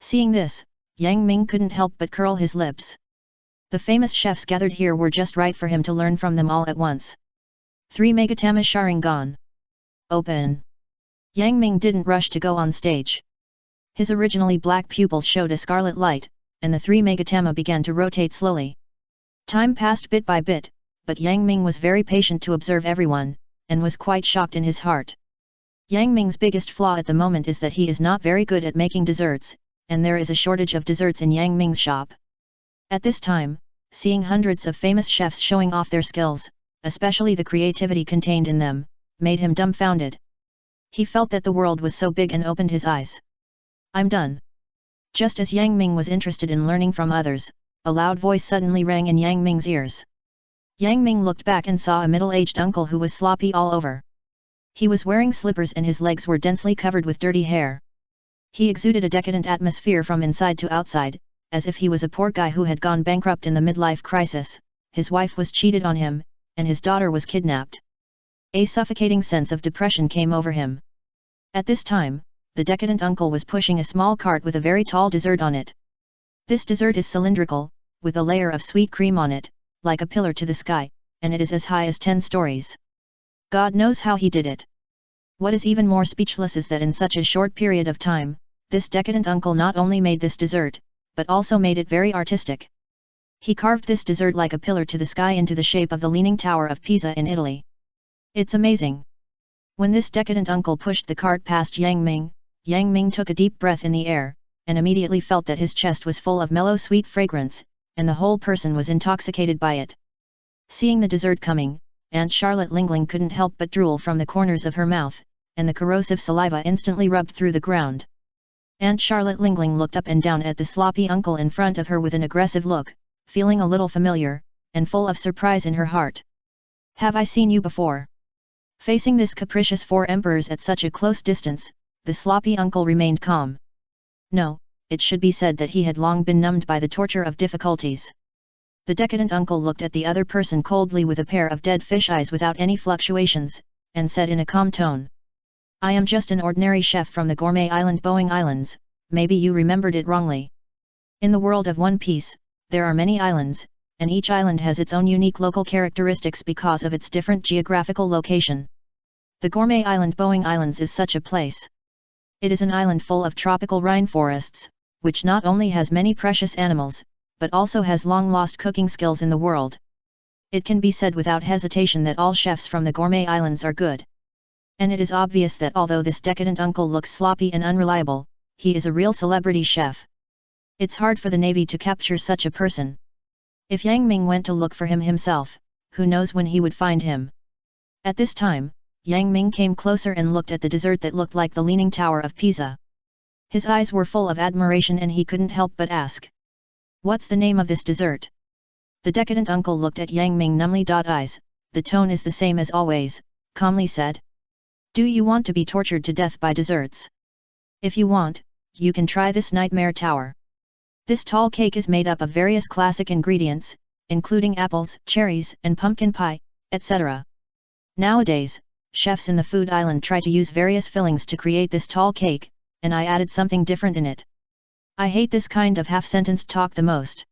[SPEAKER 1] Seeing this, Yang Ming couldn't help but curl his lips. The famous chefs gathered here were just right for him to learn from them all at once. 3 Megatama Sharingan. Open. Yang Ming didn't rush to go on stage. His originally black pupils showed a scarlet light, and the 3 Megatama began to rotate slowly. Time passed bit by bit, but Yang Ming was very patient to observe everyone, and was quite shocked in his heart. Yang Ming's biggest flaw at the moment is that he is not very good at making desserts, and there is a shortage of desserts in Yang Ming's shop. At this time, seeing hundreds of famous chefs showing off their skills, especially the creativity contained in them, made him dumbfounded. He felt that the world was so big and opened his eyes. I'm done. Just as Yang Ming was interested in learning from others, a loud voice suddenly rang in Yang Ming's ears. Yang Ming looked back and saw a middle-aged uncle who was sloppy all over. He was wearing slippers and his legs were densely covered with dirty hair. He exuded a decadent atmosphere from inside to outside, as if he was a poor guy who had gone bankrupt in the midlife crisis, his wife was cheated on him, and his daughter was kidnapped. A suffocating sense of depression came over him. At this time, the decadent uncle was pushing a small cart with a very tall dessert on it. This dessert is cylindrical, with a layer of sweet cream on it, like a pillar to the sky, and it is as high as 10 stories. God knows how he did it. What is even more speechless is that in such a short period of time, this decadent uncle not only made this dessert, but also made it very artistic. He carved this dessert like a pillar to the sky into the shape of the Leaning Tower of Pisa in Italy. It's amazing. When this decadent uncle pushed the cart past Yang Ming took a deep breath in the air, and immediately felt that his chest was full of mellow sweet fragrance, and the whole person was intoxicated by it. Seeing the dessert coming, Aunt Charlotte Lingling couldn't help but drool from the corners of her mouth, and the corrosive saliva instantly rubbed through the ground. Aunt Charlotte Lingling looked up and down at the sloppy uncle in front of her with an aggressive look, feeling a little familiar, and full of surprise in her heart. Have I seen you before? Facing this capricious four emperors at such a close distance, the sloppy uncle remained calm. No, it should be said that he had long been numbed by the torture of difficulties. The decadent uncle looked at the other person coldly with a pair of dead fish eyes without any fluctuations, and said in a calm tone. I am just an ordinary chef from the gourmet island Boeing Islands, maybe you remembered it wrongly. In the world of One Piece, there are many islands, and each island has its own unique local characteristics because of its different geographical location. The gourmet island Boeing Islands is such a place. It is an island full of tropical rainforests, which not only has many precious animals, but also has long-lost cooking skills in the world. It can be said without hesitation that all chefs from the gourmet islands are good. And it is obvious that although this decadent uncle looks sloppy and unreliable, he is a real celebrity chef. It's hard for the Navy to capture such a person. If Yang Ming went to look for him himself, who knows when he would find him. At this time, Yang Ming came closer and looked at the dessert that looked like the Leaning Tower of Pisa. His eyes were full of admiration and he couldn't help but ask. What's the name of this dessert? The decadent uncle looked at Yang Ming numbly. Eyes, the tone is the same as always, calmly said. Do you want to be tortured to death by desserts? If you want, you can try this nightmare tower. This tall cake is made up of various classic ingredients, including apples, cherries, and pumpkin pie, etc. Nowadays, chefs in the food island try to use various fillings to create this tall cake, and I added something different in it. I hate this kind of half-sentenced talk the most.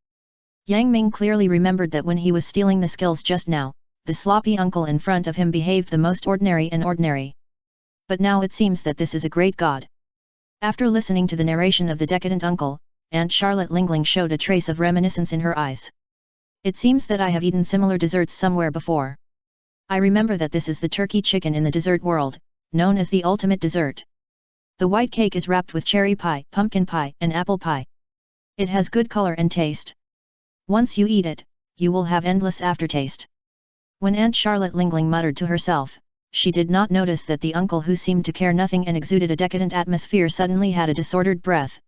[SPEAKER 1] Yang Ming clearly remembered that when he was stealing the skills just now, the sloppy uncle in front of him behaved the most ordinary and ordinary. But now it seems that this is a great god. After listening to the narration of the decadent uncle, Aunt Charlotte Lingling showed a trace of reminiscence in her eyes. It seems that I have eaten similar desserts somewhere before. I remember that this is the turkey chicken in the dessert world, known as the ultimate dessert. The white cake is wrapped with cherry pie, pumpkin pie, and apple pie. It has good color and taste. Once you eat it, you will have endless aftertaste. When Aunt Charlotte Lingling muttered to herself, she did not notice that the uncle who seemed to care nothing and exuded a decadent atmosphere suddenly had a disordered breath.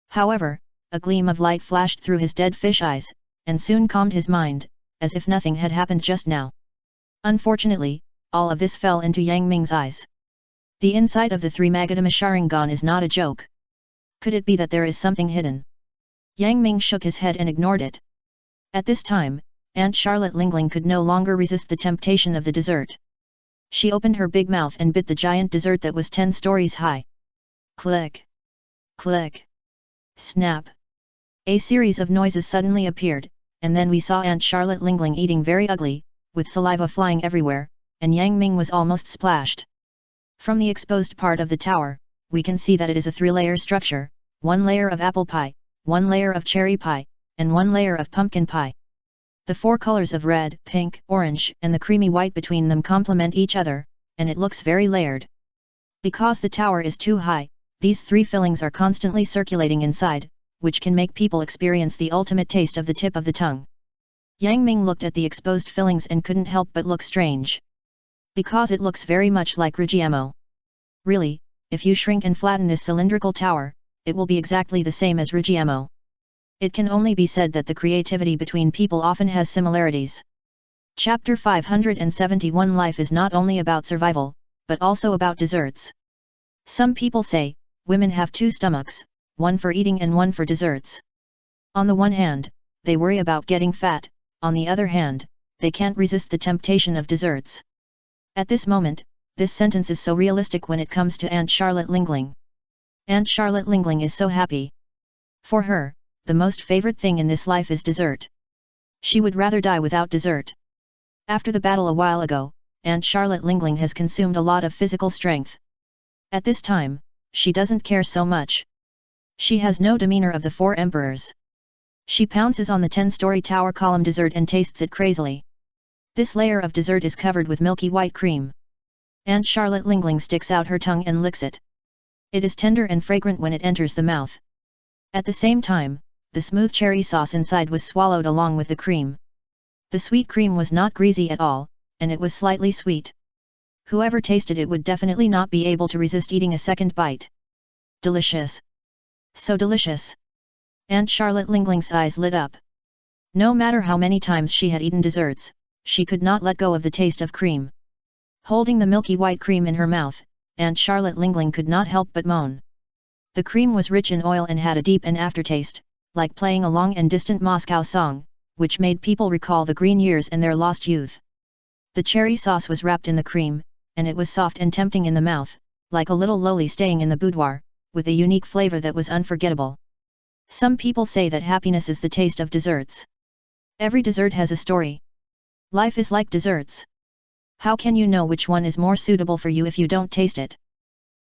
[SPEAKER 1] However, a gleam of light flashed through his dead fish eyes, and soon calmed his mind, as if nothing had happened just now. Unfortunately, all of this fell into Yang Ming's eyes. The inside of the three-Magadama Sharingan is not a joke. Could it be that there is something hidden? Yang Ming shook his head and ignored it. At this time, Aunt Charlotte Lingling could no longer resist the temptation of the dessert. She opened her big mouth and bit the giant dessert that was 10 stories high. Click! Click! Snap! A series of noises suddenly appeared, and then we saw Aunt Charlotte Lingling eating very ugly, with saliva flying everywhere, and Yang Ming was almost splashed. From the exposed part of the tower, we can see that it is a 3-layer structure, 1 layer of apple pie, 1 layer of cherry pie, and 1 layer of pumpkin pie. The 4 colors of red, pink, orange, and the creamy white between them complement each other, and it looks very layered. Because the tower is too high, These 3 fillings are constantly circulating inside, which can make people experience the ultimate taste of the tip of the tongue. Yang Ming looked at the exposed fillings and couldn't help but look strange. Because it looks very much like Rujiamo. Really, if you shrink and flatten this cylindrical tower, it will be exactly the same as Rujiamo. It can only be said that the creativity between people often has similarities. Chapter 571 Life is not only about survival, but also about desserts. Some people say, women have 2 stomachs, one for eating and one for desserts. On the one hand, they worry about getting fat, on the other hand, they can't resist the temptation of desserts. At this moment, this sentence is so realistic when it comes to Aunt Charlotte Lingling. Aunt Charlotte Lingling is so happy. For her, the most favorite thing in this life is dessert. She would rather die without dessert. After the battle a while ago, Aunt Charlotte Lingling has consumed a lot of physical strength. At this time, she doesn't care so much. She has no demeanor of the 4 emperors. She pounces on the 10-story tower column dessert and tastes it crazily. This layer of dessert is covered with milky white cream. Aunt Charlotte Lingling sticks out her tongue and licks it. It is tender and fragrant when it enters the mouth. At the same time, the smooth cherry sauce inside was swallowed along with the cream. The sweet cream was not greasy at all, and it was slightly sweet. Whoever tasted it would definitely not be able to resist eating a second bite. Delicious. So delicious. Aunt Charlotte Lingling's eyes lit up. No matter how many times she had eaten desserts, she could not let go of the taste of cream. Holding the milky white cream in her mouth, Aunt Charlotte Lingling could not help but moan. The cream was rich in oil and had a deep aftertaste, like playing a long and distant Moscow song, which made people recall the green years and their lost youth. The cherry sauce was wrapped in the cream, and it was soft and tempting in the mouth, like a little loli staying in the boudoir, with a unique flavor that was unforgettable. Some people say that happiness is the taste of desserts. Every dessert has a story. Life is like desserts. How can you know which one is more suitable for you if you don't taste it?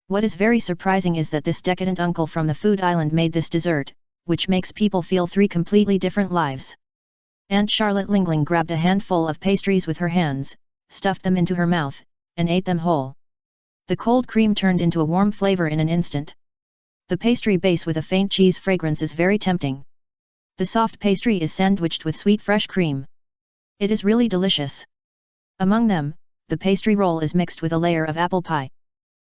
[SPEAKER 1] What is very surprising is that this decadent uncle from the food island made this dessert, which makes people feel 3 completely different lives. Aunt Charlotte Lingling grabbed a handful of pastries with her hands, stuffed them into her mouth, and ate them whole. The cold cream turned into a warm flavor in an instant. The pastry base with a faint cheese fragrance is very tempting. The soft pastry is sandwiched with sweet fresh cream. It is really delicious. Among them, the pastry roll is mixed with a layer of apple pie.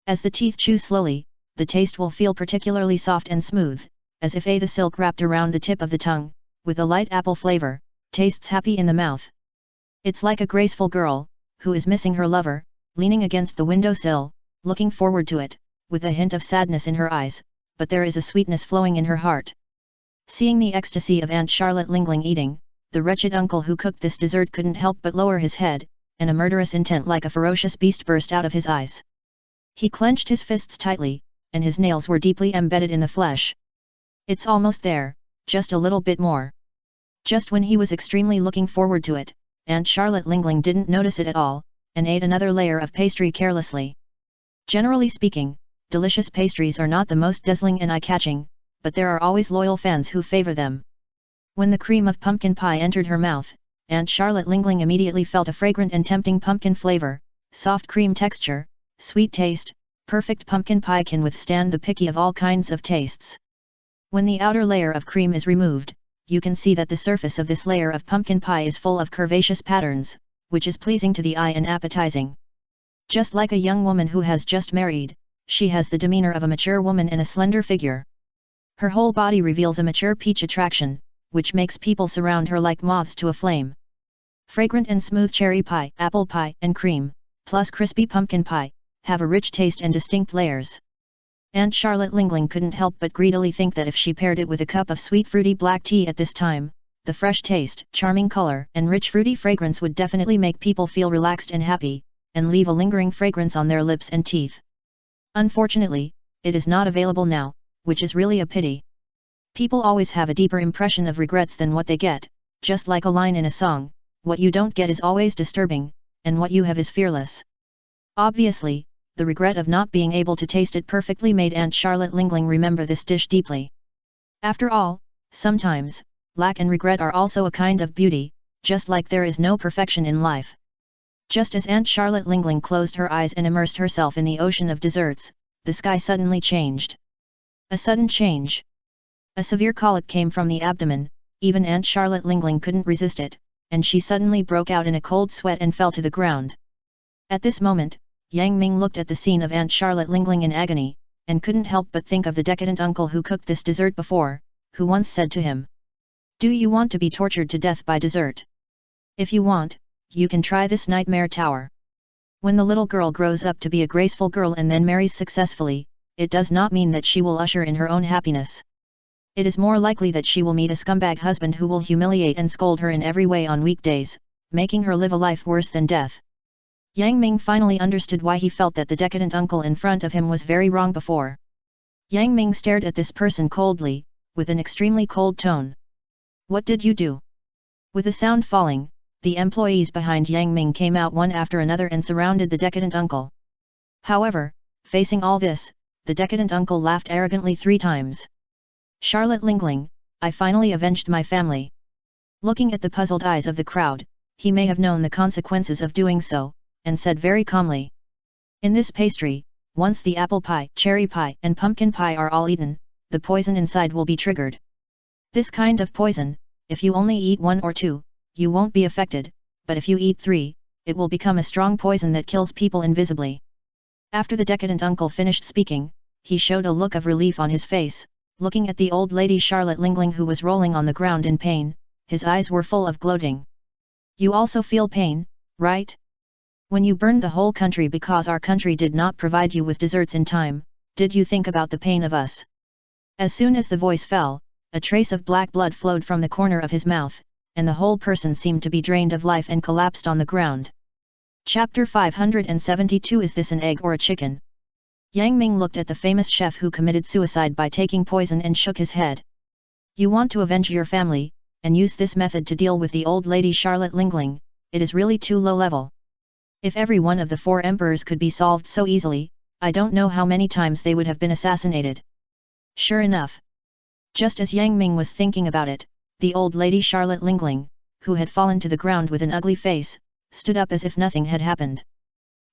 [SPEAKER 1] As the teeth chew slowly, the taste will feel particularly soft and smooth, as if the silk wrapped around the tip of the tongue, with a light apple flavor, tastes happy in the mouth. It's like a graceful girl, who is missing her lover, leaning against the windowsill, looking forward to it, with a hint of sadness in her eyes, but there is a sweetness flowing in her heart. Seeing the ecstasy of Aunt Charlotte Lingling eating, the wretched uncle who cooked this dessert couldn't help but lower his head, and a murderous intent like a ferocious beast burst out of his eyes. He clenched his fists tightly, and his nails were deeply embedded in the flesh. It's almost there, just a little bit more. Just when he was extremely looking forward to it, Aunt Charlotte Lingling didn't notice it at all, and ate another layer of pastry carelessly. Generally speaking, delicious pastries are not the most dazzling and eye-catching, but there are always loyal fans who favor them. When the cream of pumpkin pie entered her mouth, Aunt Charlotte Lingling immediately felt a fragrant and tempting pumpkin flavor, soft cream texture, sweet taste. Perfect pumpkin pie can withstand the picky of all kinds of tastes. When the outer layer of cream is removed, you can see that the surface of this layer of pumpkin pie is full of curvaceous patterns, which is pleasing to the eye and appetizing. Just like a young woman who has just married, she has the demeanor of a mature woman and a slender figure. Her whole body reveals a mature peach attraction, which makes people surround her like moths to a flame. Fragrant and smooth cherry pie, apple pie, and cream, plus crispy pumpkin pie, have a rich taste and distinct layers. Aunt Charlotte Lingling couldn't help but greedily think that if she paired it with a cup of sweet fruity black tea at this time, the fresh taste, charming color, and rich fruity fragrance would definitely make people feel relaxed and happy, and leave a lingering fragrance on their lips and teeth. Unfortunately, it is not available now, which is really a pity. People always have a deeper impression of regrets than what they get, just like a line in a song, what you don't get is always disturbing, and what you have is fearless. Obviously, the regret of not being able to taste it perfectly made Aunt Charlotte Lingling remember this dish deeply. After all, sometimes, lack and regret are also a kind of beauty, just like there is no perfection in life. Just as Aunt Charlotte Lingling closed her eyes and immersed herself in the ocean of desserts, the sky suddenly changed. A sudden change. A severe colic came from the abdomen, even Aunt Charlotte Lingling couldn't resist it, and she suddenly broke out in a cold sweat and fell to the ground. At this moment, Yang Ming looked at the scene of Aunt Charlotte Lingling in agony, and couldn't help but think of the decadent uncle who cooked this dessert before, who once said to him, "Do you want to be tortured to death by dessert? If you want, you can try this nightmare tower." When the little girl grows up to be a graceful girl and then marries successfully, it does not mean that she will usher in her own happiness. It is more likely that she will meet a scumbag husband who will humiliate and scold her in every way on weekdays, making her live a life worse than death. Yang Ming finally understood why he felt that the decadent uncle in front of him was very wrong before. Yang Ming stared at this person coldly, with an extremely cold tone. "What did you do?" With the sound falling, the employees behind Yang Ming came out one after another and surrounded the decadent uncle. However, facing all this, the decadent uncle laughed arrogantly 3 times. "Charlotte Lingling, I finally avenged my family." Looking at the puzzled eyes of the crowd, he may have known the consequences of doing so, and said very calmly, "In this pastry, once the apple pie, cherry pie and pumpkin pie are all eaten, the poison inside will be triggered. This kind of poison, if you only eat 1 or 2, you won't be affected, but if you eat 3, it will become a strong poison that kills people invisibly." After the decadent uncle finished speaking, he showed a look of relief on his face, looking at the old lady Charlotte Lingling who was rolling on the ground in pain. His eyes were full of gloating. "You also feel pain, right? When you burned the whole country because our country did not provide you with desserts in time, did you think about the pain of us?" As soon as the voice fell, a trace of black blood flowed from the corner of his mouth, and the whole person seemed to be drained of life and collapsed on the ground. Chapter 572 Is this an egg or a chicken? Yang Ming looked at the famous chef who committed suicide by taking poison and shook his head. "You want to avenge your family, and use this method to deal with the old lady Charlotte Lingling, it is really too low level. If every one of the 4 emperors could be solved so easily, I don't know how many times they would have been assassinated." Sure enough. Just as Yang Ming was thinking about it, the old lady Charlotte Lingling, who had fallen to the ground with an ugly face, stood up as if nothing had happened.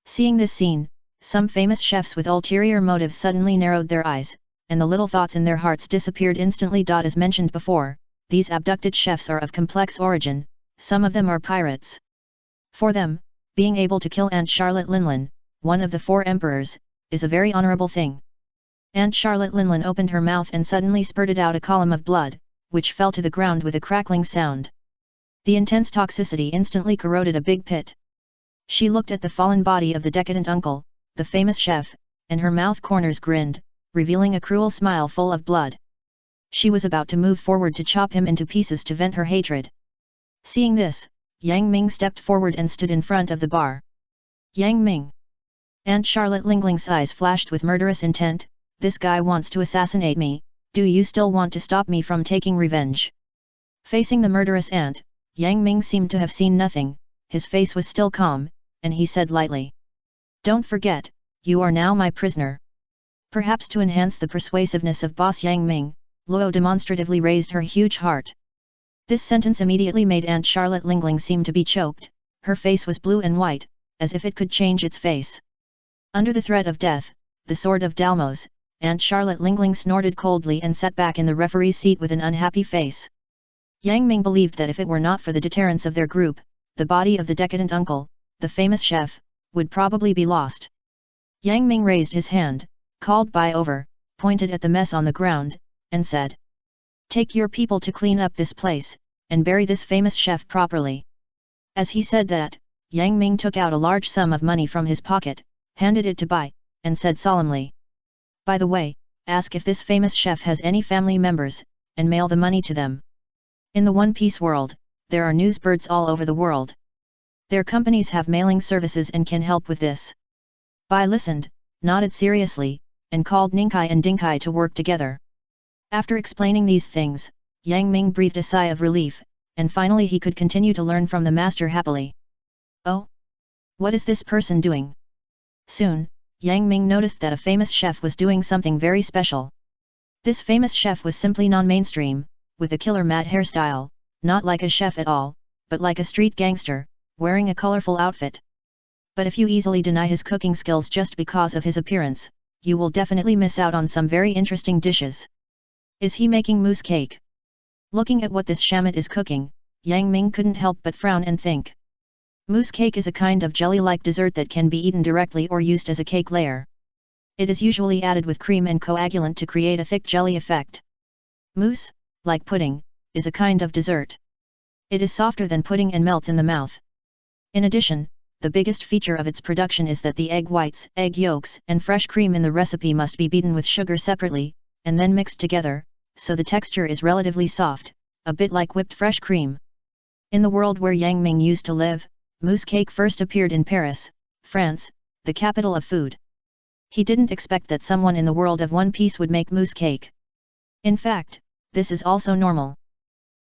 [SPEAKER 1] Seeing this scene, some famous chefs with ulterior motives suddenly narrowed their eyes, and the little thoughts in their hearts disappeared instantly. As mentioned before, these abducted chefs are of complex origin, some of them are pirates. For them, being able to kill Aunt Charlotte Lingling, one of the 4 emperors, is a very honorable thing. Aunt Charlotte Lingling opened her mouth and suddenly spurted out a column of blood, which fell to the ground with a crackling sound. The intense toxicity instantly corroded a big pit. She looked at the fallen body of the decadent uncle, the famous chef, and her mouth corners grinned, revealing a cruel smile full of blood. She was about to move forward to chop him into pieces to vent her hatred. Seeing this, Yang Ming stepped forward and stood in front of the bar. "Yang Ming." Aunt Charlotte Lingling's eyes flashed with murderous intent. "This guy wants to assassinate me, do you still want to stop me from taking revenge?" Facing the murderous aunt, Yang Ming seemed to have seen nothing, his face was still calm, and he said lightly, "Don't forget, you are now my prisoner." Perhaps to enhance the persuasiveness of boss Yang Ming, Luo demonstratively raised her huge heart. This sentence immediately made Aunt Charlotte Lingling seem to be choked, her face was blue and white, as if it could change its face. Under the threat of death, the sword of Dalmos, Aunt Charlotte Lingling snorted coldly and sat back in the referee's seat with an unhappy face. Yang Ming believed that if it were not for the deterrence of their group, the body of the decadent uncle, the famous chef, would probably be lost. Yang Ming raised his hand, called by over, pointed at the mess on the ground, and said, "Take your people to clean up this place, and bury this famous chef properly." As he said that, Yang Ming took out a large sum of money from his pocket, handed it to Bai, and said solemnly, "By the way, ask if this famous chef has any family members, and mail the money to them. In the One Piece world, there are newsbirds all over the world. Their companies have mailing services and can help with this." Bai listened, nodded seriously, and called Ningkai and Dingkai to work together. After explaining these things, Yang Ming breathed a sigh of relief, and finally he could continue to learn from the master happily. "Oh? What is this person doing?" Soon, Yang Ming noticed that a famous chef was doing something very special. This famous chef was simply non-mainstream, with a killer mad hairstyle, not like a chef at all, but like a street gangster, wearing a colorful outfit. But if you easily deny his cooking skills just because of his appearance, you will definitely miss out on some very interesting dishes. Is he making mousse cake? Looking at what this Shamit is cooking, Yang Ming couldn't help but frown and think. Mousse cake is a kind of jelly-like dessert that can be eaten directly or used as a cake layer. It is usually added with cream and coagulant to create a thick jelly effect. Mousse, like pudding, is a kind of dessert. It is softer than pudding and melts in the mouth. In addition, the biggest feature of its production is that the egg whites, egg yolks, and fresh cream in the recipe must be beaten with sugar separately, and then mixed together, so the texture is relatively soft, a bit like whipped fresh cream. In the world where Yang Ming used to live, mousse cake first appeared in Paris, France, the capital of food. He didn't expect that someone in the world of One Piece would make mousse cake. In fact, this is also normal.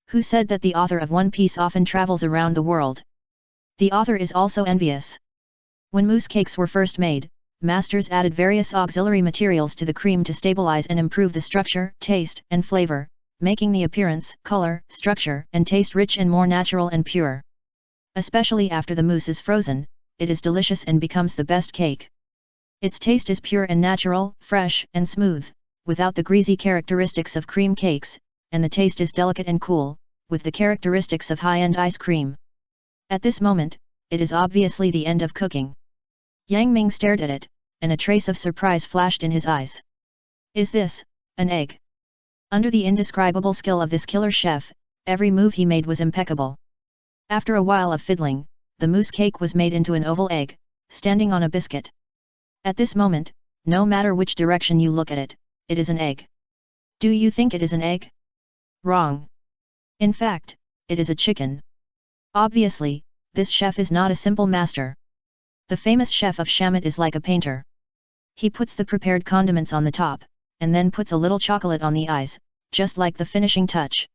[SPEAKER 1] Who said that the author of One Piece often travels around the world? The author is also envious. When mousse cakes were first made, masters added various auxiliary materials to the cream to stabilize and improve the structure, taste, and flavor, making the appearance, color, structure, and taste rich and more natural and pure. Especially after the mousse is frozen, it is delicious and becomes the best cake. Its taste is pure and natural, fresh and smooth, without the greasy characteristics of cream cakes, and the taste is delicate and cool, with the characteristics of high-end ice cream. At this moment, it is obviously the end of cooking. Yang Ming stared at it, and a trace of surprise flashed in his eyes. Is this an egg? Under the indescribable skill of this killer chef, every move he made was impeccable. After a while of fiddling, the mousse cake was made into an oval egg, standing on a biscuit. At this moment, no matter which direction you look at it, it is an egg. Do you think it is an egg? Wrong. In fact, it is a chicken. Obviously, this chef is not a simple master. The famous chef of Shamit is like a painter. He puts the prepared condiments on the top, and then puts a little chocolate on the eyes, just like the finishing touch.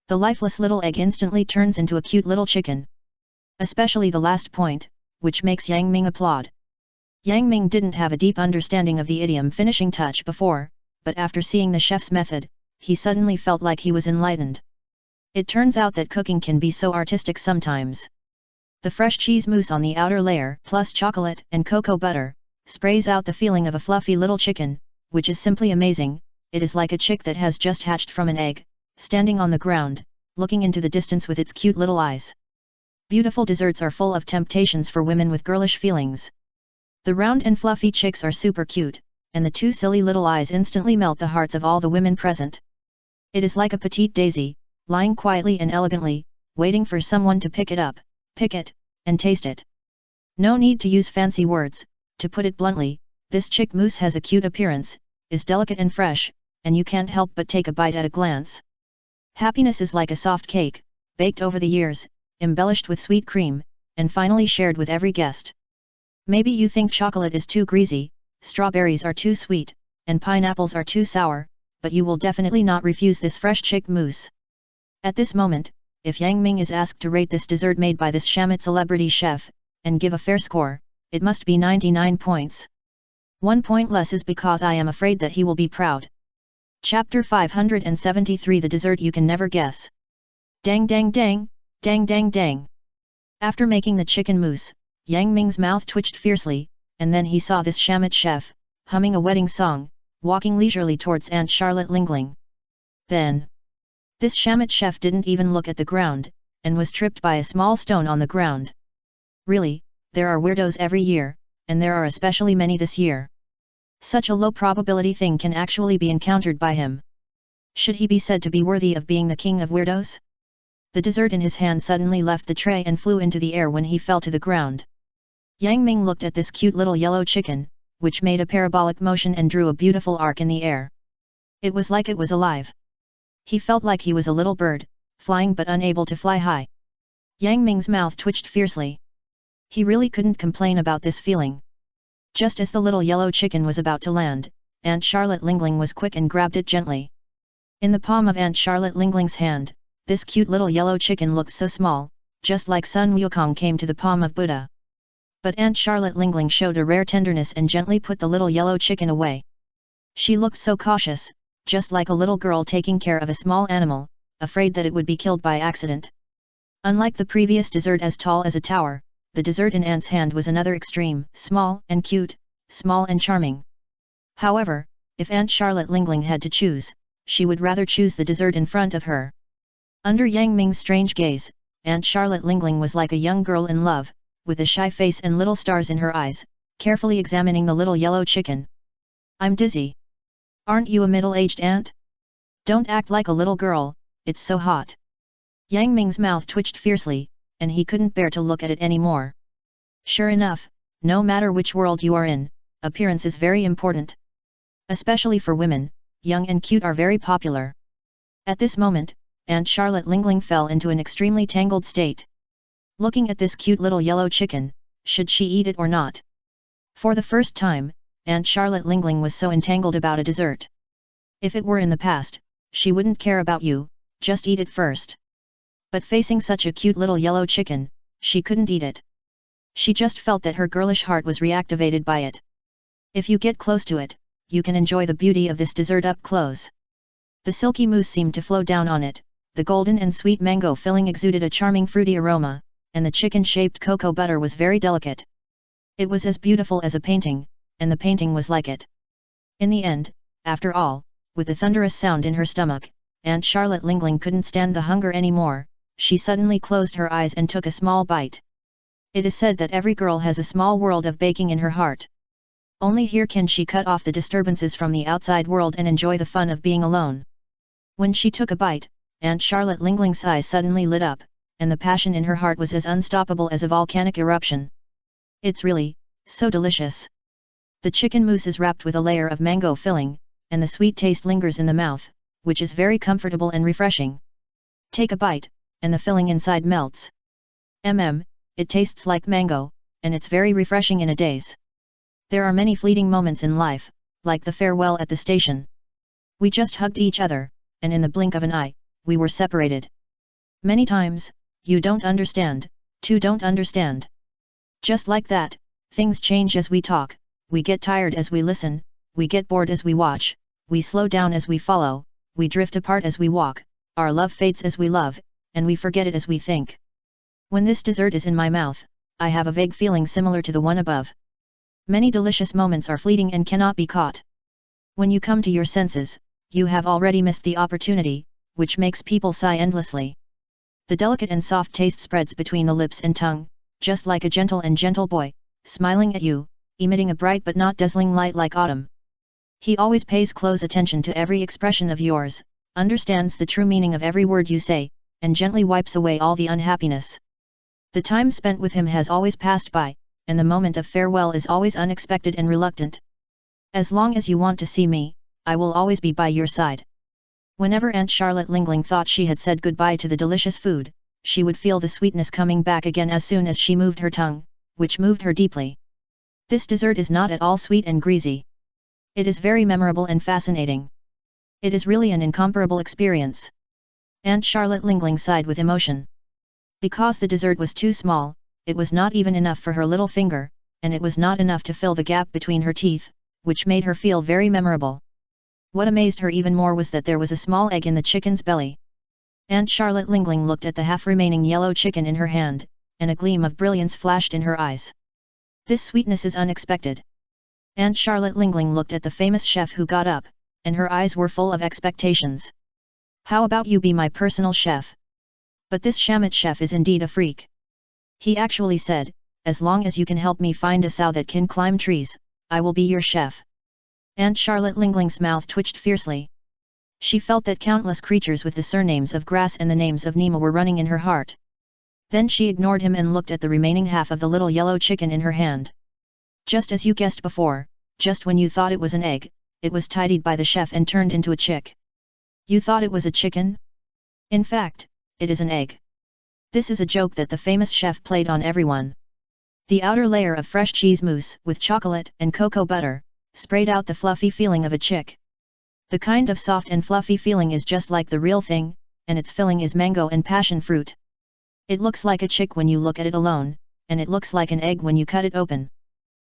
[SPEAKER 1] The lifeless little egg instantly turns into a cute little chicken. Especially the last point, which makes Yang Ming applaud. Yang Ming didn't have a deep understanding of the idiom finishing touch before, but after seeing the chef's method, he suddenly felt like he was enlightened. It turns out that cooking can be so artistic sometimes. The fresh cheese mousse on the outer layer, plus chocolate and cocoa butter, sprays out the feeling of a fluffy little chicken, which is simply amazing. It is like a chick that has just hatched from an egg, standing on the ground, looking into the distance with its cute little eyes. Beautiful desserts are full of temptations for women with girlish feelings. The round and fluffy chicks are super cute, and the two silly little eyes instantly melt the hearts of all the women present. It is like a petite daisy, lying quietly and elegantly, waiting for someone to pick it up, pick it, and taste it. No need to use fancy words, to put it bluntly, this chick mousse has a cute appearance, is delicate and fresh, and you can't help but take a bite at a glance. Happiness is like a soft cake, baked over the years, embellished with sweet cream, and finally shared with every guest. Maybe you think chocolate is too greasy, strawberries are too sweet, and pineapples are too sour, but you will definitely not refuse this fresh chick mousse. At this moment, if Yang Ming is asked to rate this dessert made by this Shamit celebrity chef, and give a fair score, it must be 99 points. 1 point less is because I am afraid that he will be proud. Chapter 573 The Dessert You Can Never Guess. Dang dang dang, dang dang dang. After making the chicken mousse, Yang Ming's mouth twitched fiercely, and then he saw this Shamit chef, humming a wedding song, walking leisurely towards Aunt Charlotte Lingling. Then, this Shamit chef didn't even look at the ground, and was tripped by a small stone on the ground. Really, there are weirdos every year, and there are especially many this year. Such a low probability thing can actually be encountered by him. Should he be said to be worthy of being the king of weirdos? The dessert in his hand suddenly left the tray and flew into the air when he fell to the ground. Yang Ming looked at this cute little yellow chicken, which made a parabolic motion and drew a beautiful arc in the air. It was like it was alive. He felt like he was a little bird, flying but unable to fly high. Yang Ming's mouth twitched fiercely. He really couldn't complain about this feeling. Just as the little yellow chicken was about to land, Aunt Charlotte Lingling was quick and grabbed it gently. In the palm of Aunt Charlotte Lingling's hand, this cute little yellow chicken looked so small, just like Sun Wukong came to the palm of Buddha. But Aunt Charlotte Lingling showed a rare tenderness and gently put the little yellow chicken away. She looked so cautious, just like a little girl taking care of a small animal, afraid that it would be killed by accident. Unlike the previous dessert as tall as a tower, the dessert in Aunt's hand was another extreme, small and cute, small and charming. However, if Aunt Charlotte Lingling had to choose, she would rather choose the dessert in front of her. Under Yang Ming's strange gaze, Aunt Charlotte Lingling was like a young girl in love, with a shy face and little stars in her eyes, carefully examining the little yellow chicken. "I'm dizzy. Aren't you a middle-aged aunt? Don't act like a little girl, it's so hot." Yang Ming's mouth twitched fiercely, and he couldn't bear to look at it anymore. Sure enough, no matter which world you are in, appearance is very important. Especially for women, young and cute are very popular. At this moment, Aunt Charlotte Lingling fell into an extremely tangled state. Looking at this cute little yellow chicken, should she eat it or not? For the first time, Aunt Charlotte Lingling was so entangled about a dessert. If it were in the past, she wouldn't care about you, just eat it first. But facing such a cute little yellow chicken, she couldn't eat it. She just felt that her girlish heart was reactivated by it. If you get close to it, you can enjoy the beauty of this dessert up close. The silky mousse seemed to flow down on it, the golden and sweet mango filling exuded a charming fruity aroma, and the chicken-shaped cocoa butter was very delicate. It was as beautiful as a painting, and the painting was like it. In the end, after all, with the thunderous sound in her stomach, Aunt Charlotte Lingling couldn't stand the hunger anymore. She suddenly closed her eyes and took a small bite. It is said that every girl has a small world of baking in her heart. Only here can she cut off the disturbances from the outside world and enjoy the fun of being alone. When she took a bite, Aunt Charlotte Lingling's eyes suddenly lit up, and the passion in her heart was as unstoppable as a volcanic eruption. It's really, so delicious. The chicken mousse is wrapped with a layer of mango filling, and the sweet taste lingers in the mouth, which is very comfortable and refreshing. Take a bite, and the filling inside melts. It tastes like mango, and it's very refreshing in a daze. There are many fleeting moments in life, like the farewell at the station. We just hugged each other, and in the blink of an eye, we were separated. Many times, you don't understand, two don't understand. Just like that, things change as we talk, we get tired as we listen, we get bored as we watch, we slow down as we follow, we drift apart as we walk, our love fades as we love, and we forget it as we think. When this dessert is in my mouth, I have a vague feeling similar to the one above. Many delicious moments are fleeting and cannot be caught. When you come to your senses, you have already missed the opportunity, which makes people sigh endlessly. The delicate and soft taste spreads between the lips and tongue, just like a gentle boy, smiling at you, emitting a bright but not dazzling light like autumn. He always pays close attention to every expression of yours, understands the true meaning of every word you say, and gently wipes away all the unhappiness. The time spent with him has always passed by, and the moment of farewell is always unexpected and reluctant. As long as you want to see me, I will always be by your side. Whenever Aunt Charlotte Lingling thought she had said goodbye to the delicious food, she would feel the sweetness coming back again as soon as she moved her tongue, which moved her deeply. This dessert is not at all sweet and greasy. It is very memorable and fascinating. It is really an incomparable experience. Aunt Charlotte Lingling sighed with emotion. Because the dessert was too small, it was not even enough for her little finger, and it was not enough to fill the gap between her teeth, which made her feel very memorable. What amazed her even more was that there was a small egg in the chicken's belly. Aunt Charlotte Lingling looked at the half-remaining yellow chicken in her hand, and a gleam of brilliance flashed in her eyes. This sweetness is unexpected. Aunt Charlotte Lingling looked at the famous chef who got up, and her eyes were full of expectations. How about you be my personal chef? But this Shamit chef is indeed a freak. He actually said, as long as you can help me find a sow that can climb trees, I will be your chef. Aunt Charlotte Lingling's mouth twitched fiercely. She felt that countless creatures with the surnames of Grass and the names of Nima were running in her heart. Then she ignored him and looked at the remaining half of the little yellow chicken in her hand. Just as you guessed before, just when you thought it was an egg, it was tidied by the chef and turned into a chick. You thought it was a chicken? In fact, it is an egg. This is a joke that the famous chef played on everyone. The outer layer of fresh cheese mousse with chocolate and cocoa butter, sprayed out the fluffy feeling of a chick. The kind of soft and fluffy feeling is just like the real thing, and its filling is mango and passion fruit. It looks like a chick when you look at it alone, and it looks like an egg when you cut it open.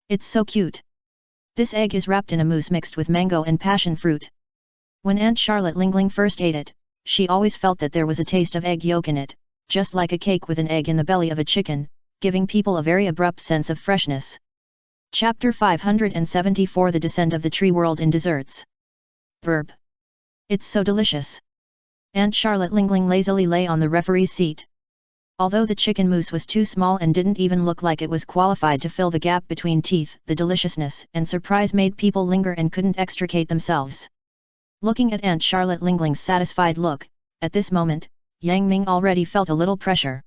[SPEAKER 1] It's so cute. This egg is wrapped in a mousse mixed with mango and passion fruit. When Aunt Charlotte Lingling first ate it, she always felt that there was a taste of egg yolk in it, just like a cake with an egg in the belly of a chicken, giving people a very abrupt sense of freshness. Chapter 574 The Descent of the Tree World in Desserts. Verb. It's so delicious. Aunt Charlotte Lingling lazily lay on the referee's seat. Although the chicken mousse was too small and didn't even look like it was qualified to fill the gap between teeth, the deliciousness and surprise made people linger and couldn't extricate themselves. Looking at Aunt Charlotte Lingling's satisfied look, at this moment, Yang Ming already felt a little pressure.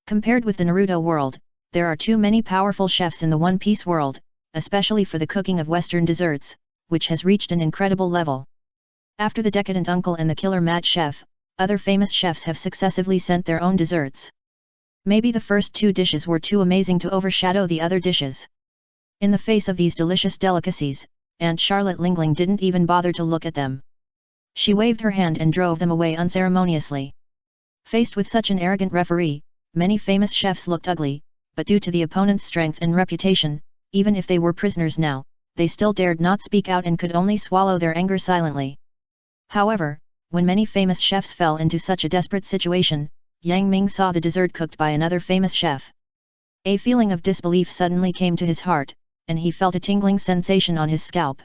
[SPEAKER 1] Compared with the Naruto world, there are too many powerful chefs in the One Piece world, especially for the cooking of Western desserts, which has reached an incredible level. After the decadent uncle and the killer mad chef, other famous chefs have successively sent their own desserts. Maybe the first two dishes were too amazing to overshadow the other dishes. In the face of these delicious delicacies, Aunt Charlotte Lingling didn't even bother to look at them. She waved her hand and drove them away unceremoniously. Faced with such an arrogant referee, many famous chefs looked ugly, but due to the opponent's strength and reputation, even if they were prisoners now, they still dared not speak out and could only swallow their anger silently. However, when many famous chefs fell into such a desperate situation, Yang Ming saw the dessert cooked by another famous chef. A feeling of disbelief suddenly came to his heart, and he felt a tingling sensation on his scalp.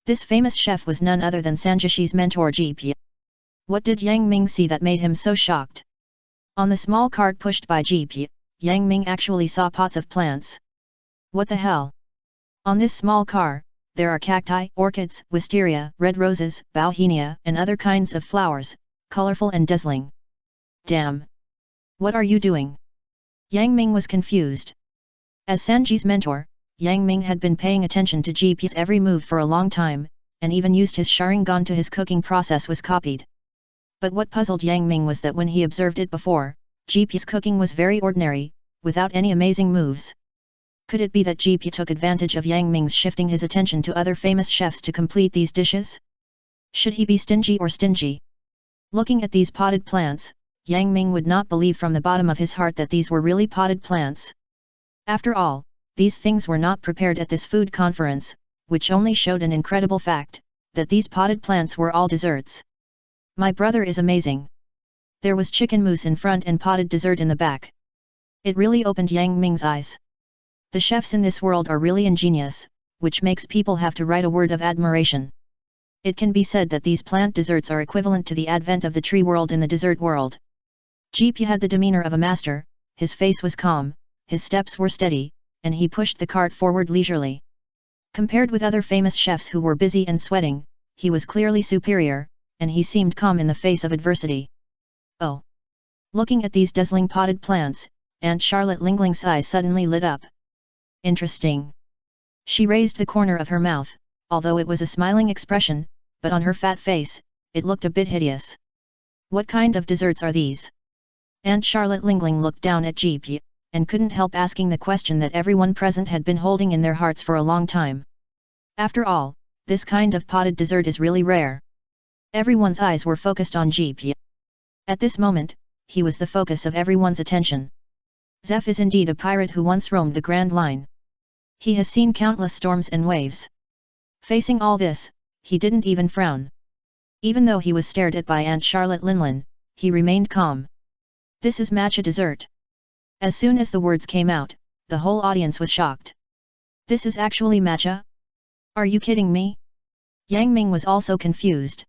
[SPEAKER 1] This famous chef was none other than Sanjishi's mentor GP. What did Yang Ming see that made him so shocked? On the small cart pushed by GP, Yang Ming actually saw pots of plants. What the hell? On this small car, there are cacti, orchids, wisteria, red roses, bauhinia, and other kinds of flowers, colorful and dazzling. Damn! What are you doing? Yang Ming was confused. As Sanji's mentor, Yang Ming had been paying attention to GP's every move for a long time, and even used his Sharingan to his cooking process was copied. But what puzzled Yang Ming was that when he observed it before, GP's cooking was very ordinary, without any amazing moves. Could it be that GP took advantage of Yang Ming's shifting his attention to other famous chefs to complete these dishes? Should he be stingy or stingy? Looking at these potted plants, Yang Ming would not believe from the bottom of his heart that these were really potted plants. After all, these things were not prepared at this food conference, which only showed an incredible fact, that these potted plants were all desserts. My brother is amazing. There was chicken mousse in front and potted dessert in the back. It really opened Yang Ming's eyes. The chefs in this world are really ingenious, which makes people have to write a word of admiration. It can be said that these plant desserts are equivalent to the advent of the tree world in the dessert world. GP had the demeanor of a master, his face was calm, his steps were steady, and he pushed the cart forward leisurely. Compared with other famous chefs who were busy and sweating, he was clearly superior, and he seemed calm in the face of adversity. Oh! Looking at these dazzling potted plants, Aunt Charlotte Lingling's eyes suddenly lit up. Interesting. She raised the corner of her mouth, although it was a smiling expression, but on her fat face, it looked a bit hideous. What kind of desserts are these? Aunt Charlotte Lingling looked down at GP, and couldn't help asking the question that everyone present had been holding in their hearts for a long time. After all, this kind of potted dessert is really rare. Everyone's eyes were focused on GP. At this moment, he was the focus of everyone's attention. Zeph is indeed a pirate who once roamed the Grand Line. He has seen countless storms and waves. Facing all this, he didn't even frown. Even though he was stared at by Aunt Charlotte Linlin, he remained calm. This is matcha dessert. As soon as the words came out, the whole audience was shocked. This is actually matcha? Are you kidding me? Yang Ming was also confused.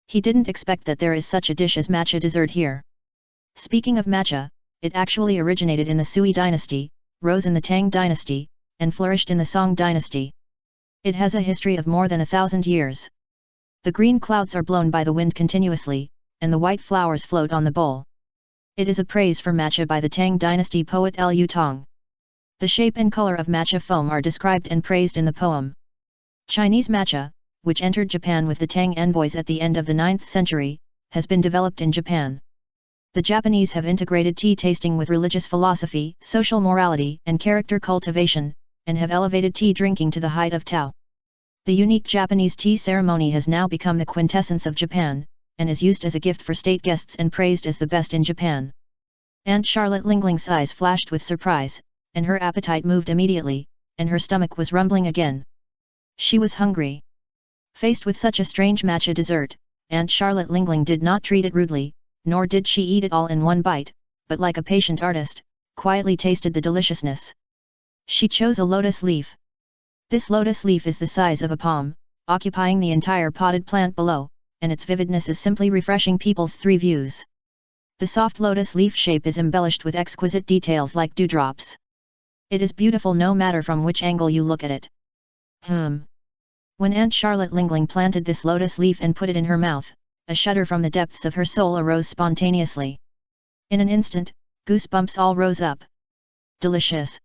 [SPEAKER 1] He didn't expect that there is such a dish as matcha dessert here. Speaking of matcha, it actually originated in the Sui dynasty, rose in the Tang dynasty, and flourished in the Song dynasty. It has a history of more than 1,000 years. The green clouds are blown by the wind continuously, and the white flowers float on the bowl. It is a praise for matcha by the Tang dynasty poet Liu Tong. The shape and color of matcha foam are described and praised in the poem. Chinese matcha, which entered Japan with the Tang envoys at the end of the 9th century, has been developed in Japan. The Japanese have integrated tea tasting with religious philosophy, social morality, and character cultivation, and have elevated tea drinking to the height of Tao. The unique Japanese tea ceremony has now become the quintessence of Japan, and is used as a gift for state guests and praised as the best in Japan. Aunt Charlotte Lingling's eyes flashed with surprise, and her appetite moved immediately, and her stomach was rumbling again. She was hungry. Faced with such a strange matcha dessert, Aunt Charlotte Lingling did not treat it rudely, nor did she eat it all in one bite, but like a patient artist, quietly tasted the deliciousness. She chose a lotus leaf, This lotus leaf is the size of a palm, occupying the entire potted plant below, and its vividness is simply refreshing people's three views. The soft lotus leaf shape is embellished with exquisite details like dewdrops. It is beautiful no matter from which angle you look at it. When Aunt Charlotte Lingling planted this lotus leaf and put it in her mouth, a shudder from the depths of her soul arose spontaneously. In an instant, goosebumps all rose up. Delicious!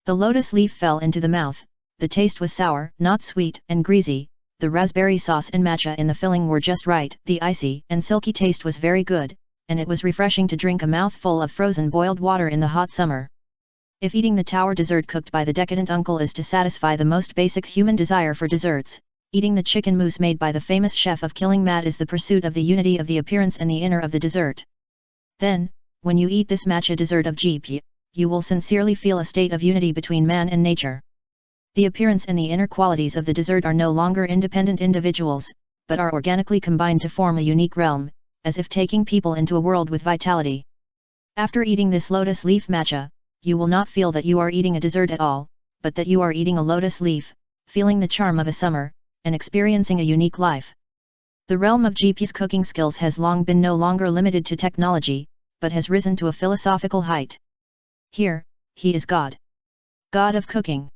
[SPEAKER 1] The lotus leaf fell into the mouth. The taste was sour, not sweet, and greasy. The raspberry sauce and matcha in the filling were just right. The icy and silky taste was very good, and it was refreshing to drink a mouthful of frozen boiled water in the hot summer. If eating the tower dessert cooked by the decadent uncle is to satisfy the most basic human desire for desserts, eating the chicken mousse made by the famous chef of Killing Mat is the pursuit of the unity of the appearance and the inner of the dessert. Then, when you eat this matcha dessert of GP, you will sincerely feel a state of unity between man and nature. The appearance and the inner qualities of the dessert are no longer independent individuals, but are organically combined to form a unique realm, as if taking people into a world with vitality. After eating this lotus leaf matcha, you will not feel that you are eating a dessert at all, but that you are eating a lotus leaf, feeling the charm of a summer, and experiencing a unique life. The realm of GP's cooking skills has long been no longer limited to technology, but has risen to a philosophical height. Here, he is God. God of cooking.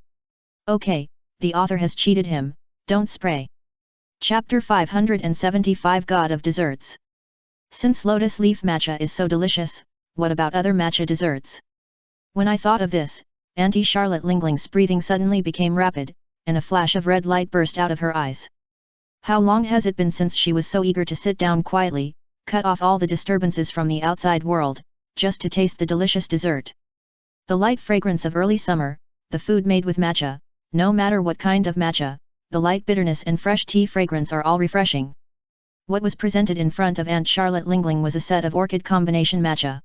[SPEAKER 1] Okay, the author has cheated him, don't spray. Chapter 575 God of Desserts. Since lotus leaf matcha is so delicious, what about other matcha desserts? When I thought of this, Auntie Charlotte Lingling's breathing suddenly became rapid, and a flash of red light burst out of her eyes. How long has it been since she was so eager to sit down quietly, cut off all the disturbances from the outside world, just to taste the delicious dessert? The light fragrance of early summer, the food made with matcha, no matter what kind of matcha, the light bitterness and fresh tea fragrance are all refreshing. What was presented in front of Aunt Charlotte Lingling was a set of orchid combination matcha.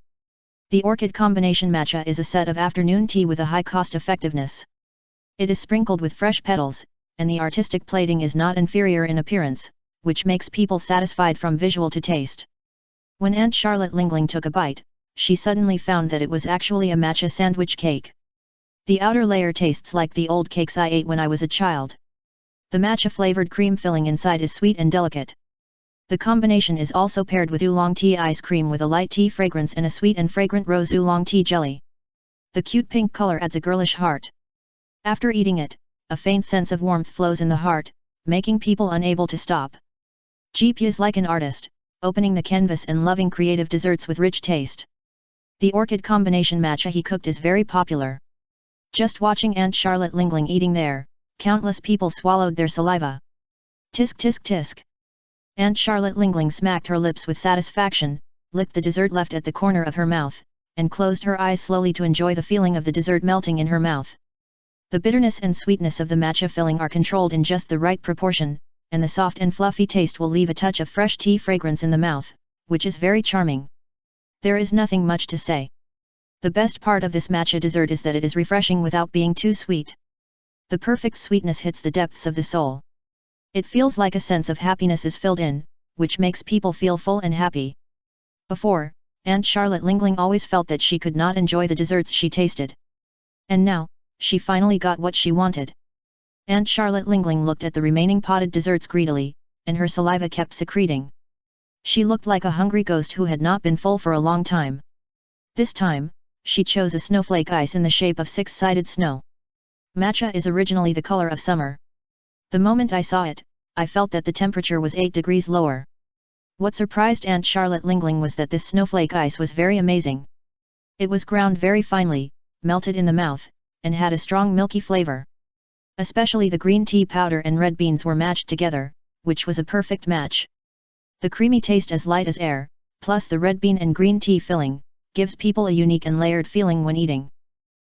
[SPEAKER 1] The orchid combination matcha is a set of afternoon tea with a high cost effectiveness. It is sprinkled with fresh petals, and the artistic plating is not inferior in appearance, which makes people satisfied from visual to taste. When Aunt Charlotte Lingling took a bite, she suddenly found that it was actually a matcha sandwich cake. The outer layer tastes like the old cakes I ate when I was a child. The matcha-flavored cream filling inside is sweet and delicate. The combination is also paired with oolong tea ice cream with a light tea fragrance and a sweet and fragrant rose oolong tea jelly. The cute pink color adds a girlish heart. After eating it, a faint sense of warmth flows in the heart, making people unable to stop. GP is like an artist, opening the canvas and loving creative desserts with rich taste. The orchid combination matcha he cooked is very popular. Just watching Aunt Charlotte Lingling eating there, countless people swallowed their saliva. Tisk tisk tisk. Aunt Charlotte Lingling smacked her lips with satisfaction, licked the dessert left at the corner of her mouth, and closed her eyes slowly to enjoy the feeling of the dessert melting in her mouth. The bitterness and sweetness of the matcha filling are controlled in just the right proportion, and the soft and fluffy taste will leave a touch of fresh tea fragrance in the mouth, which is very charming. There is nothing much to say. The best part of this matcha dessert is that it is refreshing without being too sweet. The perfect sweetness hits the depths of the soul. It feels like a sense of happiness is filled in, which makes people feel full and happy. Before, Aunt Charlotte Lingling always felt that she could not enjoy the desserts she tasted. And now, she finally got what she wanted. Aunt Charlotte Lingling looked at the remaining potted desserts greedily, and her saliva kept secreting. She looked like a hungry ghost who had not been full for a long time. This time, she chose a snowflake ice in the shape of six-sided snow. Matcha is originally the color of summer. The moment I saw it, I felt that the temperature was 8 degrees lower. What surprised Aunt Charlotte Lingling was that this snowflake ice was very amazing. It was ground very finely, melted in the mouth, and had a strong milky flavor. Especially the green tea powder and red beans were matched together, which was a perfect match. The creamy taste as light as air, plus the red bean and green tea filling, gives people a unique and layered feeling when eating.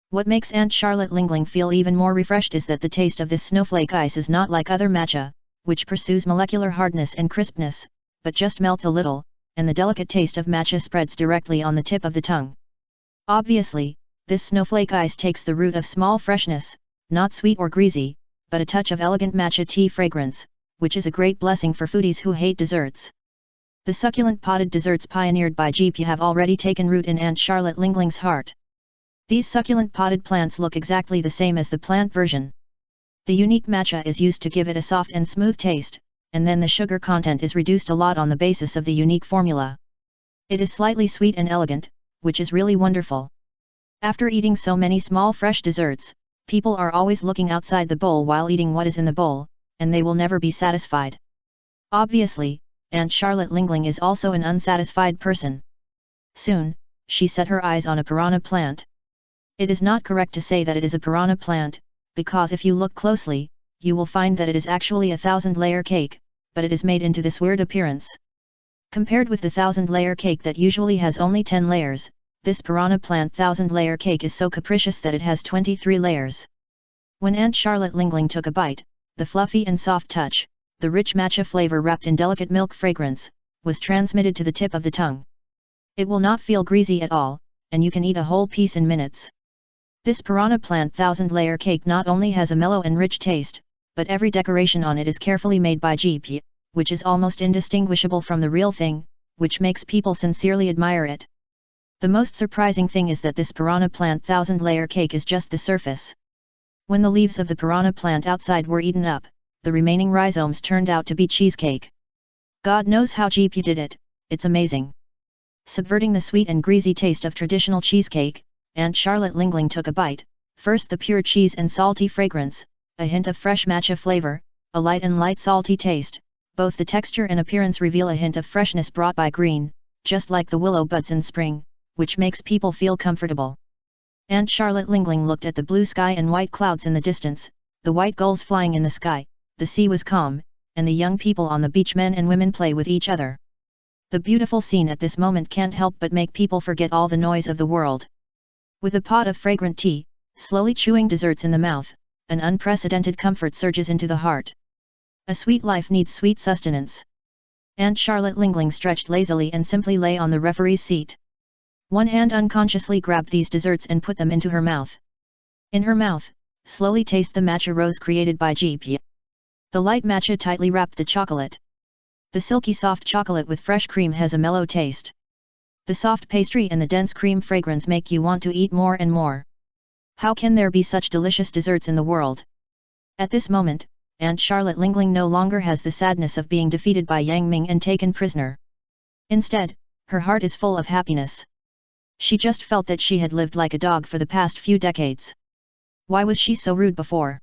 [SPEAKER 1] What makes Aunt Charlotte Lingling feel even more refreshed is that the taste of this snowflake ice is not like other matcha, which pursues molecular hardness and crispness, but just melts a little, and the delicate taste of matcha spreads directly on the tip of the tongue. Obviously, this snowflake ice takes the root of small freshness, not sweet or greasy, but a touch of elegant matcha tea fragrance, which is a great blessing for foodies who hate desserts. The succulent potted desserts pioneered by GP have already taken root in Aunt Charlotte Lingling's heart. These succulent potted plants look exactly the same as the plant version. The unique matcha is used to give it a soft and smooth taste, and then the sugar content is reduced a lot on the basis of the unique formula. It is slightly sweet and elegant, which is really wonderful. After eating so many small fresh desserts, people are always looking outside the bowl while eating what is in the bowl, and they will never be satisfied. Obviously, Aunt Charlotte Lingling is also an unsatisfied person. Soon, she set her eyes on a piranha plant. It is not correct to say that it is a piranha plant, because if you look closely, you will find that it is actually a 1000-layer cake, but it is made into this weird appearance. Compared with the 1000-layer cake that usually has only 10 layers, this piranha plant 1000-layer cake is so capricious that it has 23 layers. When Aunt Charlotte Lingling took a bite, the fluffy and soft touch, the rich matcha flavor wrapped in delicate milk fragrance, was transmitted to the tip of the tongue. It will not feel greasy at all, and you can eat a whole piece in minutes. This piranha plant 1000-layer cake not only has a mellow and rich taste, but every decoration on it is carefully made by GP, which is almost indistinguishable from the real thing, which makes people sincerely admire it. The most surprising thing is that this piranha plant 1000-layer cake is just the surface. When the leaves of the piranha plant outside were eaten up, the remaining rhizomes turned out to be cheesecake. God knows how GP did it, it's amazing. Subverting the sweet and greasy taste of traditional cheesecake, Aunt Charlotte Lingling took a bite, first the pure cheese and salty fragrance, a hint of fresh matcha flavor, a light and light salty taste, both the texture and appearance reveal a hint of freshness brought by green, just like the willow buds in spring, which makes people feel comfortable. Aunt Charlotte Lingling looked at the blue sky and white clouds in the distance, the white gulls flying in the sky, the sea was calm, and the young people on the beach, men and women, play with each other. The beautiful scene at this moment can't help but make people forget all the noise of the world. With a pot of fragrant tea, slowly chewing desserts in the mouth, an unprecedented comfort surges into the heart. A sweet life needs sweet sustenance. Aunt Charlotte Lingling stretched lazily and simply lay on the referee's seat. One hand unconsciously grabbed these desserts and put them into her mouth. In her mouth, slowly taste the matcha rose created by GP. The light matcha tightly wrapped the chocolate. The silky soft chocolate with fresh cream has a mellow taste. The soft pastry and the dense cream fragrance make you want to eat more and more. How can there be such delicious desserts in the world? At this moment, Aunt Charlotte Lingling no longer has the sadness of being defeated by Yang Ming and taken prisoner. Instead, her heart is full of happiness. She just felt that she had lived like a dog for the past few decades. Why was she so rude before?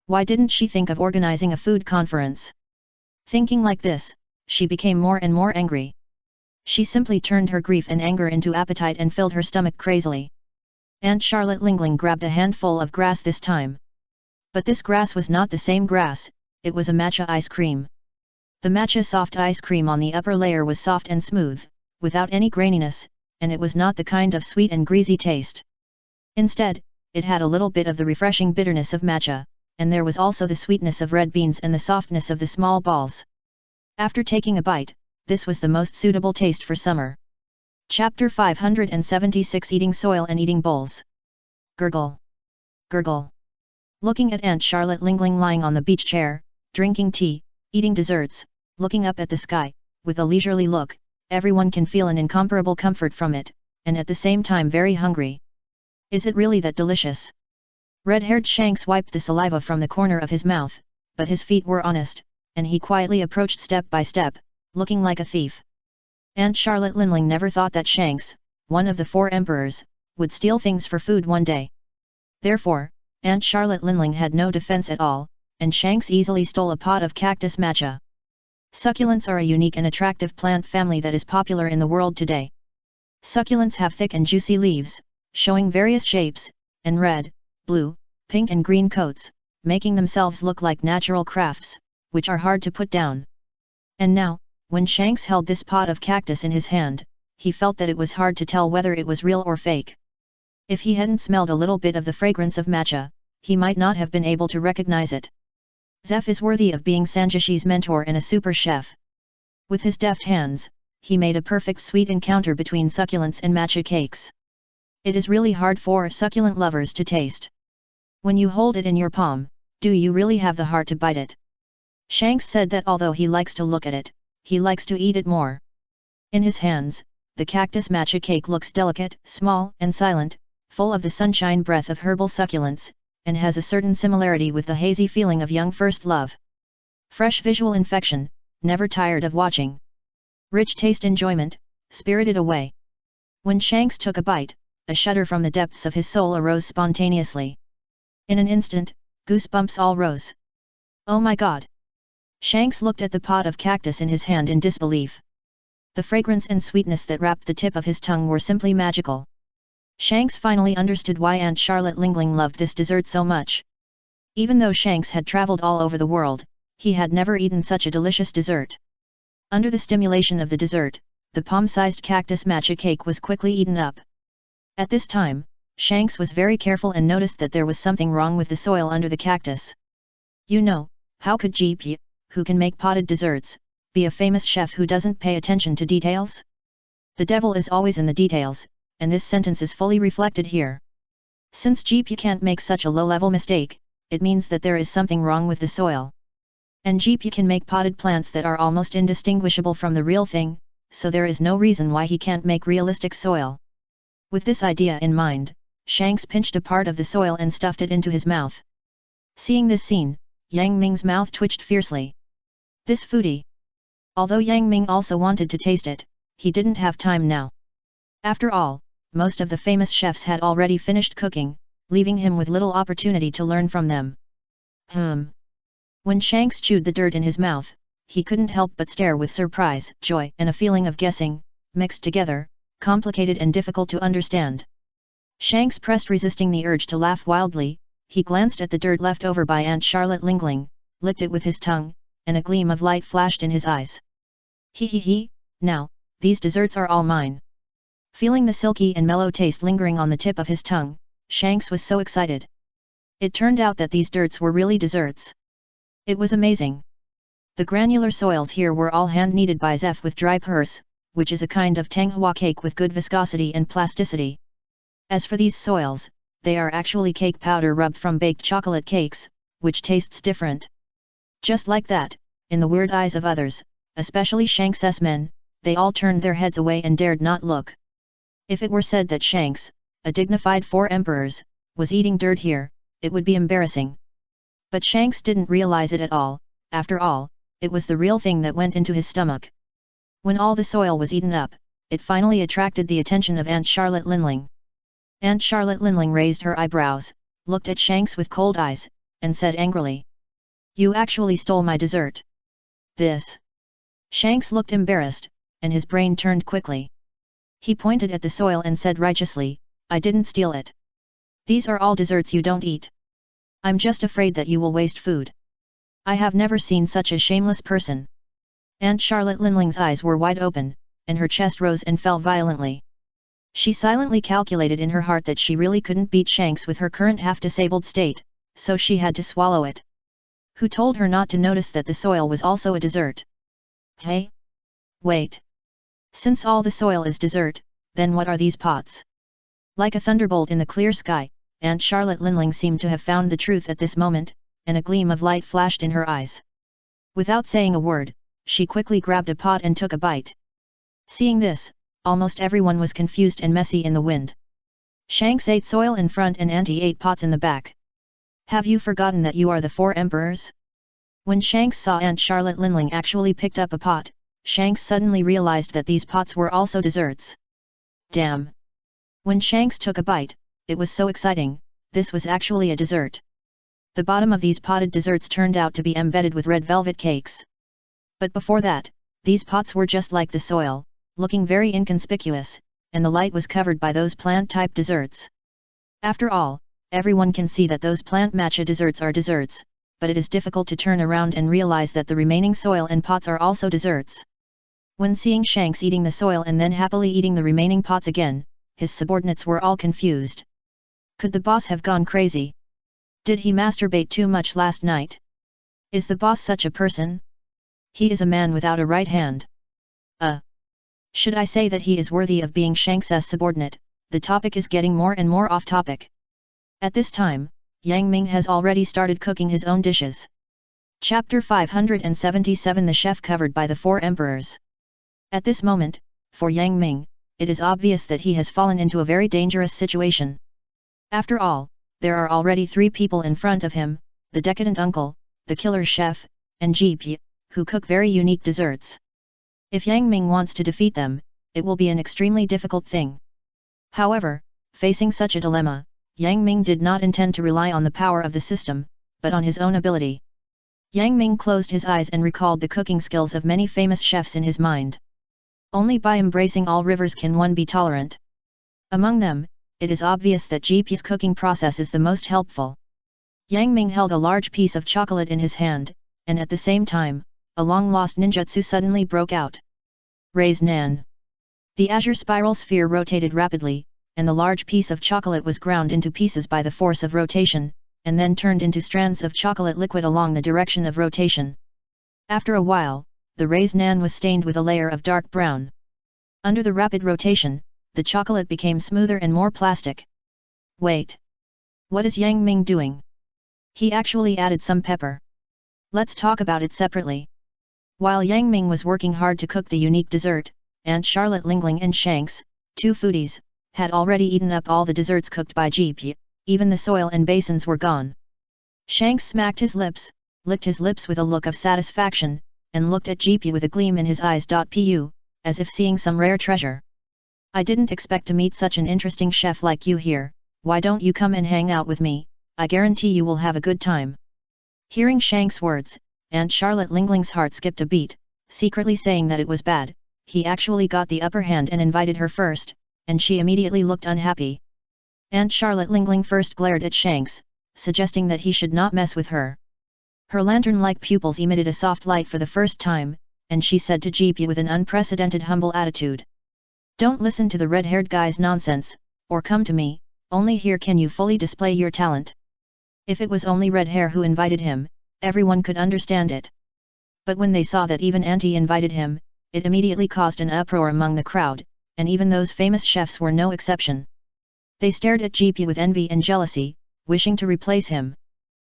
[SPEAKER 1] Why didn't she think of organizing a food conference? Thinking like this, she became more and more angry. She simply turned her grief and anger into appetite and filled her stomach crazily. Aunt Charlotte Lingling grabbed a handful of grass this time. But this grass was not the same grass, it was a matcha ice cream. The matcha soft ice cream on the upper layer was soft and smooth, without any graininess, and it was not the kind of sweet and greasy taste. Instead, it had a little bit of the refreshing bitterness of matcha, and there was also the sweetness of red beans and the softness of the small balls. After taking a bite, this was the most suitable taste for summer. Chapter 576 Eating Soil and Eating Bowls. Gurgle. Gurgle. Looking at Aunt Charlotte Lingling lying on the beach chair, drinking tea, eating desserts, looking up at the sky, with a leisurely look, everyone can feel an incomparable comfort from it, and at the same time very hungry. Is it really that delicious? Red-haired Shanks wiped the saliva from the corner of his mouth, but his feet were honest, and he quietly approached step by step, looking like a thief. Aunt Charlotte Lingling never thought that Shanks, one of the 4 emperors, would steal things for food one day. Therefore, Aunt Charlotte Lingling had no defense at all, and Shanks easily stole a pot of cactus matcha. Succulents are a unique and attractive plant family that is popular in the world today. Succulents have thick and juicy leaves, showing various shapes, and red, blue, pink and green coats, making themselves look like natural crafts, which are hard to put down. And now, when Shanks held this pot of cactus in his hand, he felt that it was hard to tell whether it was real or fake. If he hadn't smelled a little bit of the fragrance of matcha, he might not have been able to recognize it. Zeph is worthy of being Sanjishi's mentor and a super chef. With his deft hands, he made a perfect sweet encounter between succulents and matcha cakes. It is really hard for succulent lovers to taste. When you hold it in your palm, do you really have the heart to bite it? Shanks said that although he likes to look at it, he likes to eat it more. In his hands, the cactus matcha cake looks delicate, small and silent, full of the sunshine breath of herbal succulents, and has a certain similarity with the hazy feeling of young first love. Fresh visual infection, never tired of watching. Rich taste enjoyment, spirited away. When Shanks took a bite, a shudder from the depths of his soul arose spontaneously. In an instant, goosebumps all rose. Oh my god! Shanks looked at the pot of cactus in his hand in disbelief. The fragrance and sweetness that wrapped the tip of his tongue were simply magical. Shanks finally understood why Aunt Charlotte Lingling loved this dessert so much. Even though Shanks had traveled all over the world, he had never eaten such a delicious dessert. Under the stimulation of the dessert, the palm-sized cactus matcha cake was quickly eaten up. At this time, Shanks was very careful and noticed that there was something wrong with the soil under the cactus. You know, how could GP, who can make potted desserts, be a famous chef who doesn't pay attention to details? The devil is always in the details, and this sentence is fully reflected here. Since GP can't make such a low-level mistake, it means that there is something wrong with the soil. And GP can make potted plants that are almost indistinguishable from the real thing, so there is no reason why he can't make realistic soil. With this idea in mind, Shanks pinched a part of the soil and stuffed it into his mouth. Seeing this scene, Yang Ming's mouth twitched fiercely. This foodie. Although Yang Ming also wanted to taste it, he didn't have time now. After all, most of the famous chefs had already finished cooking, leaving him with little opportunity to learn from them. When Shanks chewed the dirt in his mouth, he couldn't help but stare with surprise, joy, and a feeling of guessing, mixed together, complicated and difficult to understand. Shanks pressed resisting the urge to laugh wildly. He glanced at the dirt left over by Aunt Charlotte Lingling, licked it with his tongue, and a gleam of light flashed in his eyes. He, now, these desserts are all mine. Feeling the silky and mellow taste lingering on the tip of his tongue, Shanks was so excited. It turned out that these desserts were really desserts. It was amazing. The granular soils here were all hand-kneaded by Zeph with dry purse, which is a kind of Tanghua cake with good viscosity and plasticity. As for these soils, they are actually cake powder rubbed from baked chocolate cakes, which tastes different. Just like that, in the weird eyes of others, especially Shanks's men, they all turned their heads away and dared not look. If it were said that Shanks, a dignified four emperors, was eating dirt here, it would be embarrassing. But Shanks didn't realize it at all. After all, it was the real thing that went into his stomach. When all the soil was eaten up, it finally attracted the attention of Aunt Charlotte Lingling. Aunt Charlotte Lingling raised her eyebrows, looked at Shanks with cold eyes, and said angrily, "You actually stole my dessert." This. Shanks looked embarrassed, and his brain turned quickly. He pointed at the soil and said righteously, "I didn't steal it. These are all desserts you don't eat. I'm just afraid that you will waste food. I have never seen such a shameless person." Aunt Charlotte Linling's eyes were wide open, and her chest rose and fell violently. She silently calculated in her heart that she really couldn't beat Shanks with her current half-disabled state, so she had to swallow it. Who told her not to notice that the soil was also a dessert? Hey? Wait. Since all the soil is dessert, then what are these pots? Like a thunderbolt in the clear sky, Aunt Charlotte Lingling seemed to have found the truth at this moment, and a gleam of light flashed in her eyes. Without saying a word, she quickly grabbed a pot and took a bite. Seeing this, almost everyone was confused and messy in the wind. Shanks ate soil in front and Auntie ate pots in the back. Have you forgotten that you are the four emperors? When Shanks saw Aunt Charlotte Lingling actually picked up a pot, Shanks suddenly realized that these pots were also desserts. Damn! When Shanks took a bite, it was so exciting, this was actually a dessert. The bottom of these potted desserts turned out to be embedded with red velvet cakes. But before that, these pots were just like the soil, looking very inconspicuous, and the light was covered by those plant-type desserts. After all, everyone can see that those plant matcha desserts are desserts, but it is difficult to turn around and realize that the remaining soil and pots are also desserts. When seeing Shanks eating the soil and then happily eating the remaining pots again, his subordinates were all confused. Could the boss have gone crazy? Did he masturbate too much last night? Is the boss such a person? He is a man without a right hand. Should I say that he is worthy of being Shanks's subordinate? The topic is getting more and more off topic. At this time, Yang Ming has already started cooking his own dishes. Chapter 577 The Chef Covered by the Four Emperors. At this moment, for Yang Ming, it is obvious that he has fallen into a very dangerous situation. After all, there are already 3 people in front of him, the decadent uncle, the killer chef, and GP, who cook very unique desserts. If Yang Ming wants to defeat them, it will be an extremely difficult thing. However, facing such a dilemma, Yang Ming did not intend to rely on the power of the system, but on his own ability. Yang Ming closed his eyes and recalled the cooking skills of many famous chefs in his mind. Only by embracing all rivers can one be tolerant. Among them, it is obvious that GP's cooking process is the most helpful. Yang Ming held a large piece of chocolate in his hand, and at the same time, a long-lost ninjutsu suddenly broke out. Raise Nan. The azure spiral sphere rotated rapidly, and the large piece of chocolate was ground into pieces by the force of rotation, and then turned into strands of chocolate liquid along the direction of rotation. After a while, the raised nan was stained with a layer of dark brown. Under the rapid rotation, the chocolate became smoother and more plastic. Wait! What is Yang Ming doing? He actually added some pepper. Let's talk about it separately. While Yang Ming was working hard to cook the unique dessert, Aunt Charlotte Lingling and Shanks, 2 foodies, had already eaten up all the desserts cooked by GP, even the soil and basins were gone. Shanks smacked his lips, licked his lips with a look of satisfaction, and looked at GP with a gleam in his eyes. Pu, as if seeing some rare treasure. I didn't expect to meet such an interesting chef like you here, why don't you come and hang out with me, I guarantee you will have a good time. Hearing Shanks' words, Aunt Charlotte Lingling's heart skipped a beat, secretly saying that it was bad, he actually got the upper hand and invited her first, and she immediately looked unhappy. Aunt Charlotte Lingling first glared at Shanks, suggesting that he should not mess with her. Her lantern-like pupils emitted a soft light for the first time, and she said to GP with an unprecedented humble attitude. Don't listen to the red-haired guy's nonsense, or come to me, only here can you fully display your talent. If it was only red hair who invited him, everyone could understand it. But when they saw that even Auntie invited him, it immediately caused an uproar among the crowd, and even those famous chefs were no exception. They stared at GP with envy and jealousy, wishing to replace him.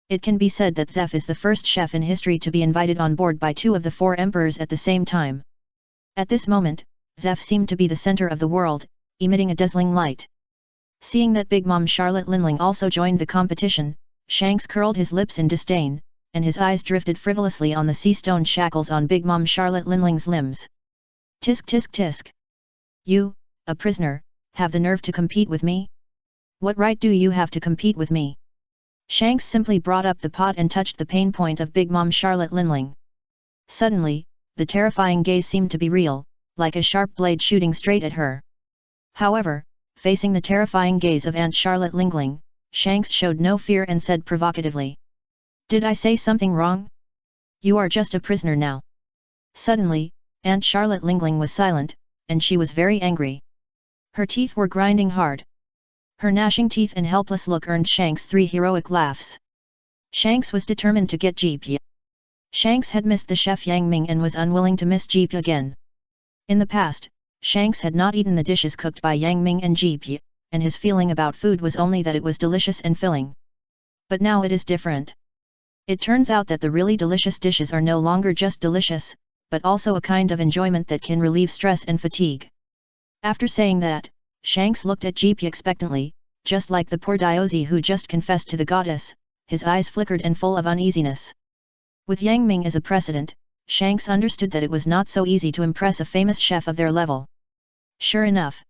[SPEAKER 1] It can be said that Zeph is the first chef in history to be invited on board by 2 of the 4 emperors at the same time. At this moment, Zeph seemed to be the center of the world, emitting a dazzling light. Seeing that Big Mom Charlotte Lingling also joined the competition, Shanks curled his lips in disdain, and his eyes drifted frivolously on the sea-stone shackles on Big Mom Charlotte Lingling's limbs. Tisk tisk tisk. You, a prisoner, have the nerve to compete with me? What right do you have to compete with me? Shanks simply brought up the pot and touched the pain point of Big Mom Charlotte Lingling. Suddenly, the terrifying gaze seemed to be real, like a sharp blade shooting straight at her. However, facing the terrifying gaze of Aunt Charlotte Lingling, Shanks showed no fear and said provocatively. Did I say something wrong? You are just a prisoner now. Suddenly, Aunt Charlotte Lingling was silent, and she was very angry. Her teeth were grinding hard. Her gnashing teeth and helpless look earned Shanks 3 heroic laughs. Shanks was determined to get GP. Shanks had missed the chef Yang Ming and was unwilling to miss GP again. In the past, Shanks had not eaten the dishes cooked by Yang Ming and GP, and his feeling about food was only that it was delicious and filling. But now it is different. It turns out that the really delicious dishes are no longer just delicious, but also a kind of enjoyment that can relieve stress and fatigue. After saying that, Shanks looked at GP expectantly, just like the poor Diosy who just confessed to the goddess, his eyes flickered and full of uneasiness. With Yang Ming as a precedent, Shanks understood that it was not so easy to impress a famous chef of their level. Sure enough.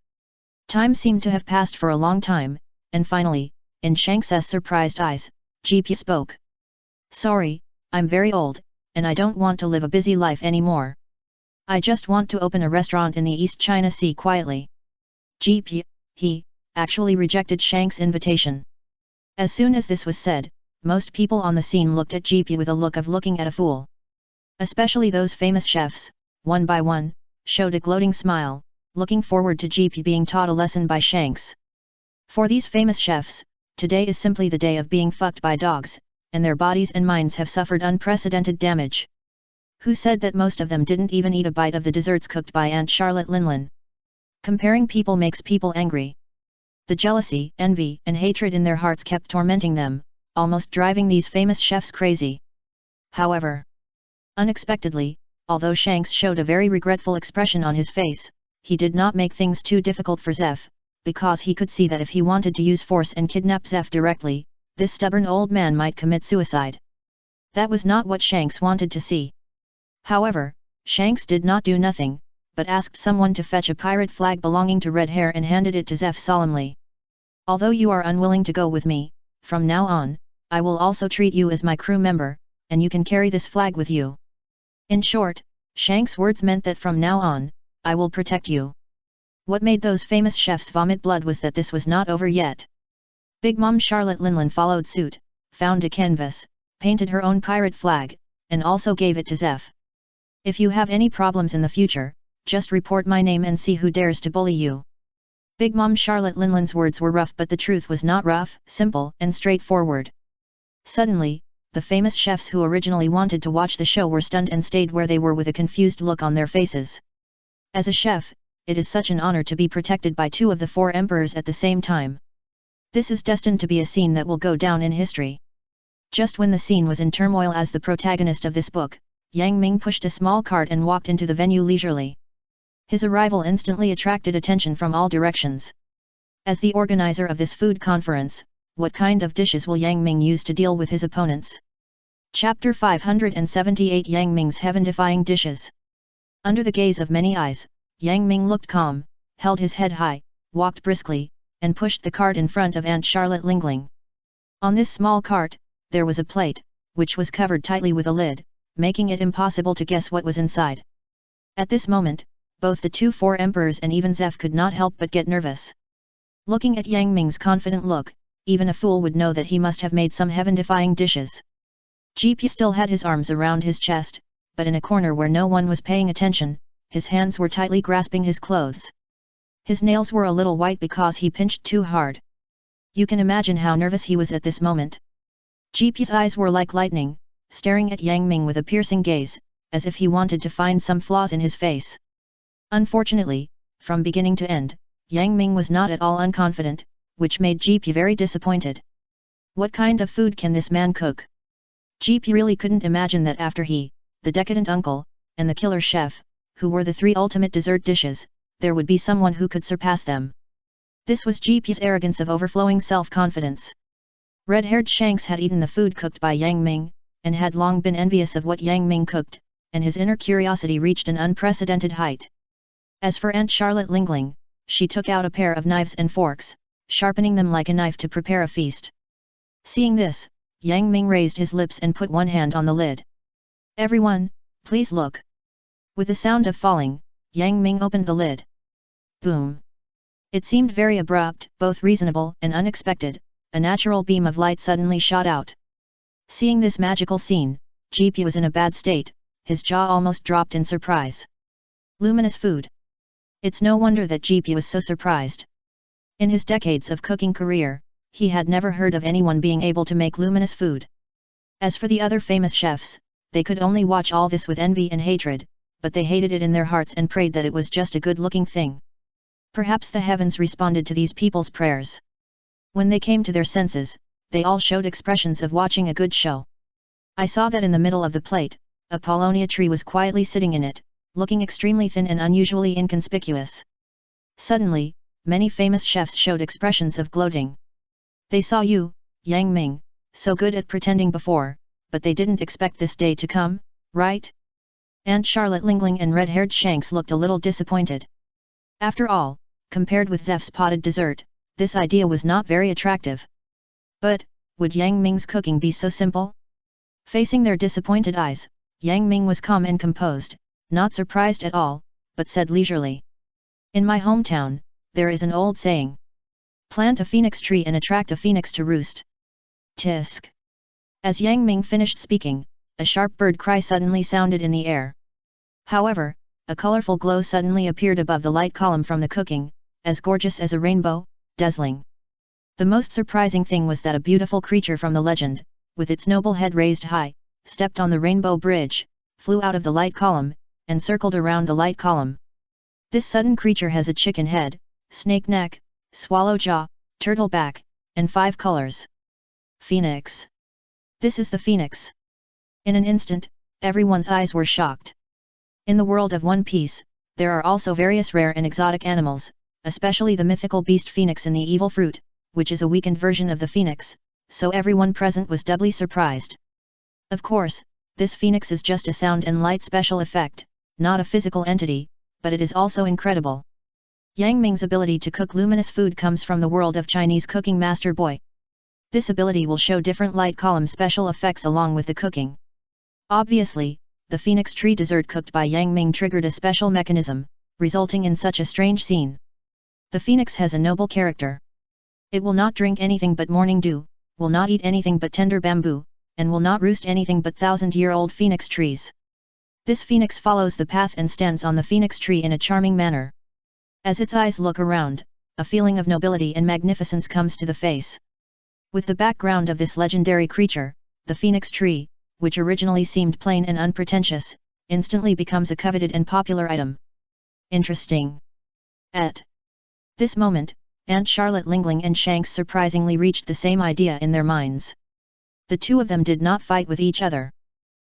[SPEAKER 1] Time seemed to have passed for a long time, and finally, in Shanks's surprised eyes, GP spoke. Sorry, I'm very old, and I don't want to live a busy life anymore. I just want to open a restaurant in the East China Sea quietly. GP, he, actually rejected Shanks' invitation. As soon as this was said, most people on the scene looked at GP with a look of looking at a fool. Especially those famous chefs, one by one, showed a gloating smile, looking forward to GP being taught a lesson by Shanks. For these famous chefs, today is simply the day of being fucked by dogs, and their bodies and minds have suffered unprecedented damage. Who said that most of them didn't even eat a bite of the desserts cooked by Aunt Charlotte Lingling? Comparing people makes people angry. The jealousy, envy, and hatred in their hearts kept tormenting them, almost driving these famous chefs crazy. However, unexpectedly, although Shanks showed a very regretful expression on his face, he did not make things too difficult for Zeph, because he could see that if he wanted to use force and kidnap Zeph directly, this stubborn old man might commit suicide. That was not what Shanks wanted to see. However, Shanks did not do nothing, but asked someone to fetch a pirate flag belonging to Red Hair and handed it to Zeph solemnly. Although you are unwilling to go with me, from now on, I will also treat you as my crew member, and you can carry this flag with you. In short, Shanks' words meant that from now on, I will protect you. What made those famous chefs vomit blood was that this was not over yet. Big Mom Charlotte Linlin followed suit, found a canvas, painted her own pirate flag, and also gave it to Zeph. If you have any problems in the future, just report my name and see who dares to bully you. Big Mom Charlotte Linlin's words were rough, but the truth was not rough, simple and straightforward. Suddenly, the famous chefs who originally wanted to watch the show were stunned and stayed where they were with a confused look on their faces. As a chef, it is such an honor to be protected by two of the four emperors at the same time. This is destined to be a scene that will go down in history. Just when the scene was in turmoil as the protagonist of this book, Yang Ming pushed a small cart and walked into the venue leisurely. His arrival instantly attracted attention from all directions. As the organizer of this food conference, what kind of dishes will Yang Ming use to deal with his opponents? Chapter 578 Yang Ming's Heaven-Defying Dishes. Under the gaze of many eyes, Yang Ming looked calm, held his head high, walked briskly, and pushed the cart in front of Aunt Charlotte Lingling. On this small cart, there was a plate, which was covered tightly with a lid, making it impossible to guess what was inside. At this moment, both the four emperors and even Zeph could not help but get nervous. Looking at Yang Ming's confident look, even a fool would know that he must have made some heaven-defying dishes. GP still had his arms around his chest, but in a corner where no one was paying attention, his hands were tightly grasping his clothes. His nails were a little white because he pinched too hard. You can imagine how nervous he was at this moment. GP's eyes were like lightning, staring at Yang Ming with a piercing gaze, as if he wanted to find some flaws in his face. Unfortunately, from beginning to end, Yang Ming was not at all unconfident, which made GP very disappointed. What kind of food can this man cook? GP really couldn't imagine that after he, the decadent uncle, and the killer chef, who were the three ultimate dessert dishes, there would be someone who could surpass them. This was GP's arrogance of overflowing self-confidence. Red-haired Shanks had eaten the food cooked by Yang Ming, and had long been envious of what Yang Ming cooked, and his inner curiosity reached an unprecedented height. As for Aunt Charlotte Lingling, she took out a pair of knives and forks, sharpening them like a knife to prepare a feast. Seeing this, Yang Ming raised his lips and put one hand on the lid. Everyone, please look. With the sound of falling, Yang Ming opened the lid. Boom. It seemed very abrupt, both reasonable and unexpected. A natural beam of light suddenly shot out. Seeing this magical scene, GP was in a bad state, his jaw almost dropped in surprise. Luminous food. It's no wonder that GP was so surprised. In his decades of cooking career, he had never heard of anyone being able to make luminous food. As for the other famous chefs, they could only watch all this with envy and hatred, but they hated it in their hearts and prayed that it was just a good-looking thing. Perhaps the heavens responded to these people's prayers. When they came to their senses, they all showed expressions of watching a good show. I saw that in the middle of the plate, a paulownia tree was quietly sitting in it, looking extremely thin and unusually inconspicuous. Suddenly, many famous chefs showed expressions of gloating. They saw you, Yang Ming, so good at pretending before, but they didn't expect this day to come, right? Aunt Charlotte Lingling and red-haired Shanks looked a little disappointed. After all, compared with Zeph's potted dessert, this idea was not very attractive. But, would Yang Ming's cooking be so simple? Facing their disappointed eyes, Yang Ming was calm and composed, not surprised at all, but said leisurely. In my hometown, there is an old saying. Plant a phoenix tree and attract a phoenix to roost. Tisk. As Yang Ming finished speaking, a sharp bird cry suddenly sounded in the air. However, a colorful glow suddenly appeared above the light column from the cooking, as gorgeous as a rainbow, dazzling. The most surprising thing was that a beautiful creature from the legend, with its noble head raised high, stepped on the rainbow bridge, flew out of the light column, and circled around the light column. This sudden creature has a chicken head, snake neck, swallow jaw, turtle back, and 5 colors. Phoenix. This is the phoenix. In an instant, everyone's eyes were shocked. In the world of One Piece, there are also various rare and exotic animals, especially the mythical beast phoenix and the evil fruit, which is a weakened version of the phoenix, so everyone present was doubly surprised. Of course, this phoenix is just a sound and light special effect, not a physical entity, but it is also incredible. Yang Ming's ability to cook luminous food comes from the world of Chinese cooking master boy. This ability will show different light column special effects along with the cooking. Obviously, the phoenix tree dessert cooked by Yang Ming triggered a special mechanism, resulting in such a strange scene. The phoenix has a noble character. It will not drink anything but morning dew, will not eat anything but tender bamboo, and will not roost anything but 1,000-year-old phoenix trees. This phoenix follows the path and stands on the phoenix tree in a charming manner. As its eyes look around, a feeling of nobility and magnificence comes to the face. With the background of this legendary creature, the phoenix tree, which originally seemed plain and unpretentious, instantly becomes a coveted and popular item. Interesting. At this moment, Aunt Charlotte Lingling and Shanks surprisingly reached the same idea in their minds. The two of them did not fight with each other.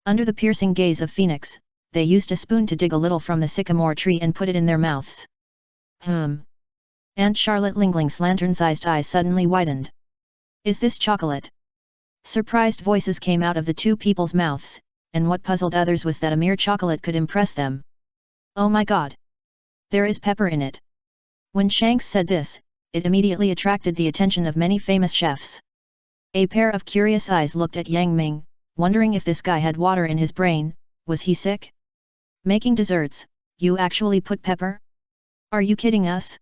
[SPEAKER 1] Under the piercing gaze of Phoenix, they used a spoon to dig a little from the sycamore tree and put it in their mouths. Aunt Charlotte Lingling's lantern-sized eyes suddenly widened. Is this chocolate? Surprised voices came out of the two people's mouths, and what puzzled others was that a mere chocolate could impress them. Oh my god! There is pepper in it. When Shanks said this, it immediately attracted the attention of many famous chefs. A pair of curious eyes looked at Yang Ming, wondering if this guy had water in his brain. Was he sick? Making desserts, you actually put pepper? Are you kidding us?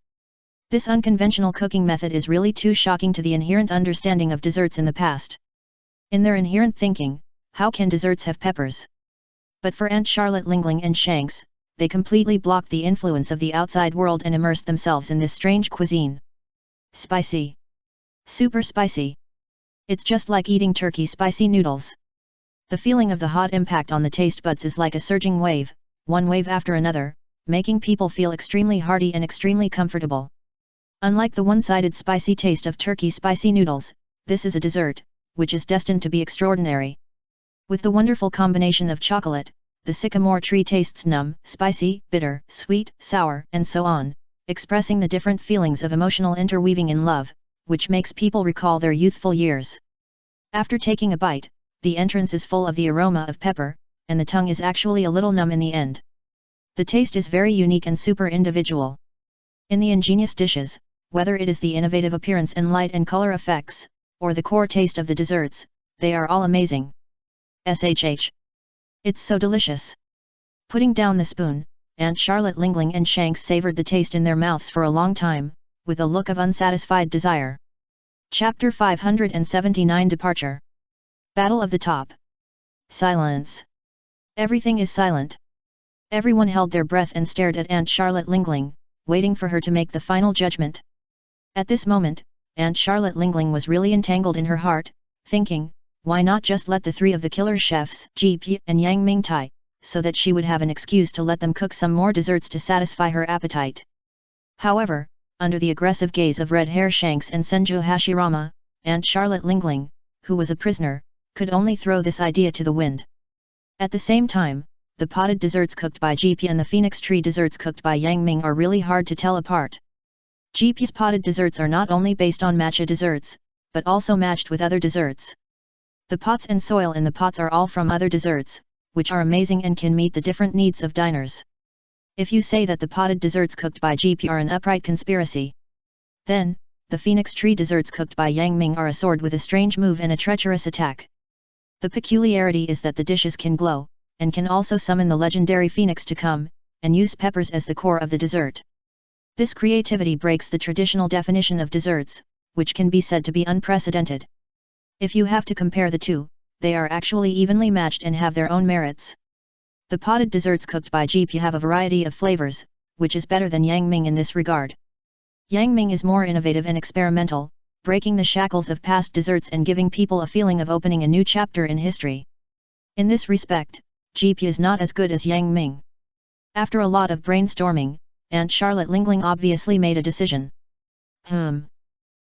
[SPEAKER 1] This unconventional cooking method is really too shocking to the inherent understanding of desserts in the past. In their inherent thinking, how can desserts have peppers? But for Aunt Charlotte Lingling and Shanks, they completely blocked the influence of the outside world and immersed themselves in this strange cuisine. Spicy. Super spicy. It's just like eating turkey spicy noodles. The feeling of the hot impact on the taste buds is like a surging wave, one wave after another, making people feel extremely hearty and extremely comfortable. Unlike the one-sided spicy taste of turkey spicy noodles, this is a dessert, which is destined to be extraordinary. With the wonderful combination of chocolate, the sycamore tree tastes numb, spicy, bitter, sweet, sour, and so on, expressing the different feelings of emotional interweaving in love, which makes people recall their youthful years. After taking a bite, the entrance is full of the aroma of pepper, and the tongue is actually a little numb in the end. The taste is very unique and super individual. In the ingenious dishes, whether it is the innovative appearance and light and color effects, or the core taste of the desserts, they are all amazing. SHH. It's so delicious. Putting down the spoon, Aunt Charlotte Lingling and Shanks savored the taste in their mouths for a long time, with a look of unsatisfied desire. Chapter 579 Departure. Battle of the Top. Silence. Everything is silent. Everyone held their breath and stared at Aunt Charlotte Lingling, waiting for her to make the final judgment. At this moment, Aunt Charlotte Lingling was really entangled in her heart, thinking, why not just let the three of the killer chefs, GP and Yang Ming tie, so that she would have an excuse to let them cook some more desserts to satisfy her appetite. However, under the aggressive gaze of Red Hair Shanks and Senju Hashirama, Aunt Charlotte Lingling, who was a prisoner, could only throw this idea to the wind. At the same time, the potted desserts cooked by GP and the phoenix tree desserts cooked by Yang Ming are really hard to tell apart. GP's potted desserts are not only based on matcha desserts, but also matched with other desserts. The pots and soil in the pots are all from other desserts, which are amazing and can meet the different needs of diners. If you say that the potted desserts cooked by GP are an upright conspiracy, then, the phoenix tree desserts cooked by Yang Ming are a sword with a strange move and a treacherous attack. The peculiarity is that the dishes can glow, and can also summon the legendary phoenix to come, and use peppers as the core of the dessert. This creativity breaks the traditional definition of desserts, which can be said to be unprecedented. If you have to compare the two, they are actually evenly matched and have their own merits. The potted desserts cooked by GP have a variety of flavors, which is better than Yang Ming in this regard. Yang Ming is more innovative and experimental, breaking the shackles of past desserts and giving people a feeling of opening a new chapter in history. In this respect, GP is not as good as Yang Ming. After a lot of brainstorming, Aunt Charlotte Lingling obviously made a decision.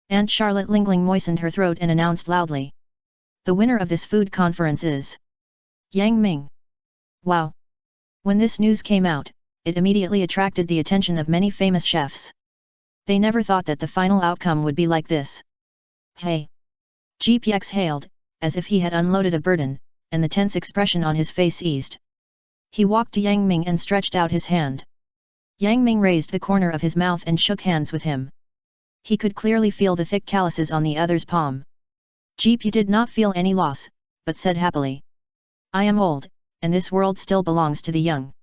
[SPEAKER 1] Aunt Charlotte Lingling moistened her throat and announced loudly. The winner of this food conference is Yang Ming. Wow! When this news came out, it immediately attracted the attention of many famous chefs. They never thought that the final outcome would be like this. Hey! Jeep exhaled, as if he had unloaded a burden, and the tense expression on his face eased. He walked to Yang Ming and stretched out his hand. Yang Ming raised the corner of his mouth and shook hands with him. He could clearly feel the thick calluses on the other's palm. Jeep did not feel any loss, but said happily. I am old, and this world still belongs to the young.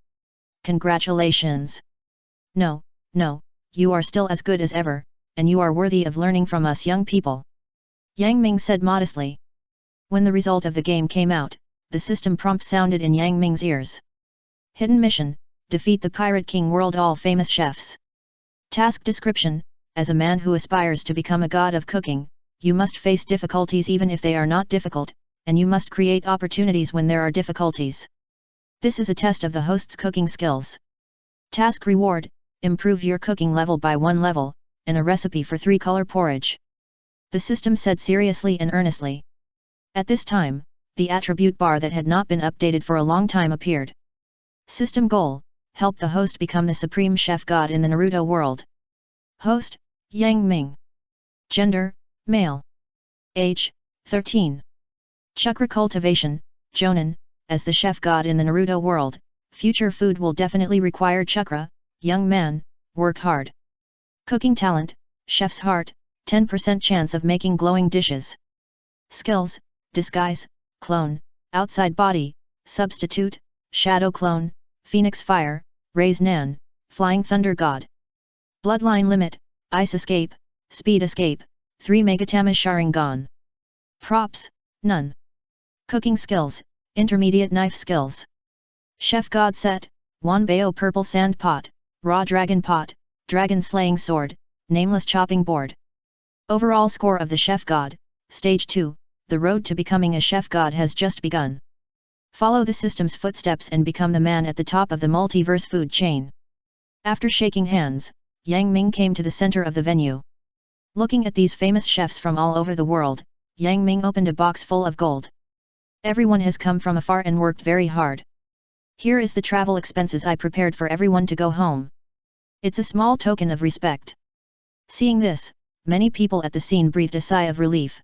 [SPEAKER 1] Congratulations! No, no, you are still as good as ever, and you are worthy of learning from us young people. Yang Ming said modestly. When the result of the game came out, the system prompt sounded in Yang Ming's ears. Hidden mission, defeat the Pirate King World all-famous chefs. Task description, as a man who aspires to become a god of cooking, you must face difficulties even if they are not difficult, and you must create opportunities when there are difficulties. This is a test of the host's cooking skills. Task reward, improve your cooking level by 1 level, and a recipe for 3-color porridge. The system said seriously and earnestly. At this time, the attribute bar that had not been updated for a long time appeared. System goal, help the host become the supreme chef god in the Naruto world. Host, Yang Ming. Gender, male. Age, 13. Chakra cultivation, Jonin, as the chef god in the Naruto world, future food will definitely require chakra, young man, work hard. Cooking talent, chef's heart, 10% chance of making glowing dishes. Skills, disguise, clone, outside body, substitute, shadow clone, phoenix fire, raise nan, flying thunder god. Bloodline limit, ice escape, speed escape, 3 Megatama Sharingan. Props, none. Cooking skills, intermediate knife skills. Chef god set, Wanbao purple sand pot, raw dragon pot, dragon slaying sword, nameless chopping board. Overall score of the chef god, stage 2, the road to becoming a chef god has just begun. Follow the system's footsteps and become the man at the top of the multiverse food chain. After shaking hands, Yang Ming came to the center of the venue. Looking at these famous chefs from all over the world, Yang Ming opened a box full of gold. Everyone has come from afar and worked very hard. Here is the travel expenses I prepared for everyone to go home. It's a small token of respect. Seeing this, many people at the scene breathed a sigh of relief.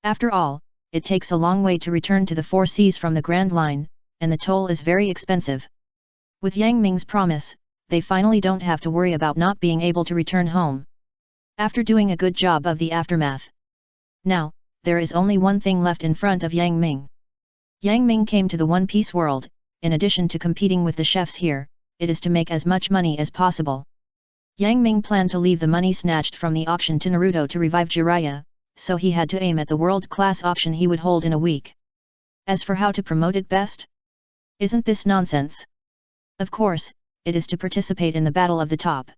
[SPEAKER 1] After all, it takes a long way to return to the 4 seas from the Grand Line, and the toll is very expensive. With Yang Ming's promise, they finally don't have to worry about not being able to return home. After doing a good job of the aftermath. Now, there is only one thing left in front of Yang Ming. Yang Ming came to the One Piece world, in addition to competing with the chefs here, it is to make as much money as possible. Yang Ming planned to leave the money snatched from the auction to Naruto to revive Jiraiya, so he had to aim at the world-class auction he would hold in a week. As for how to promote it best? Isn't this nonsense? Of course, it is to participate in the Battle of the Top.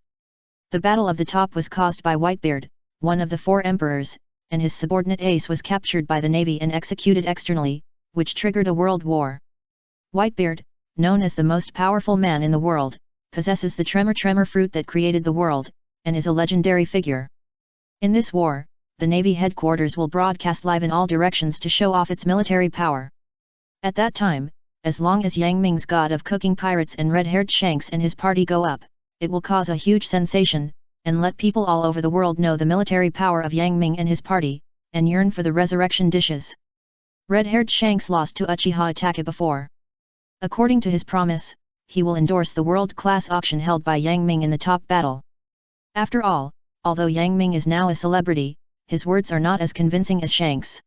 [SPEAKER 1] The Battle of the Top was caused by Whitebeard, one of the 4 emperors, and his subordinate Ace was captured by the navy and executed externally, which triggered a world war. Whitebeard, known as the most powerful man in the world, possesses the tremor fruit that created the world, and is a legendary figure. In this war, the Navy headquarters will broadcast live in all directions to show off its military power. At that time, as long as Yang Ming's god of cooking pirates and red-haired Shanks and his party go up, it will cause a huge sensation, and let people all over the world know the military power of Yang Ming and his party, and yearn for the resurrection dishes. Red-haired Shanks lost to Uchiha Itachi before. According to his promise, he will endorse the world-class auction held by Yang Ming in the top battle. After all, although Yang Ming is now a celebrity, his words are not as convincing as Shanks.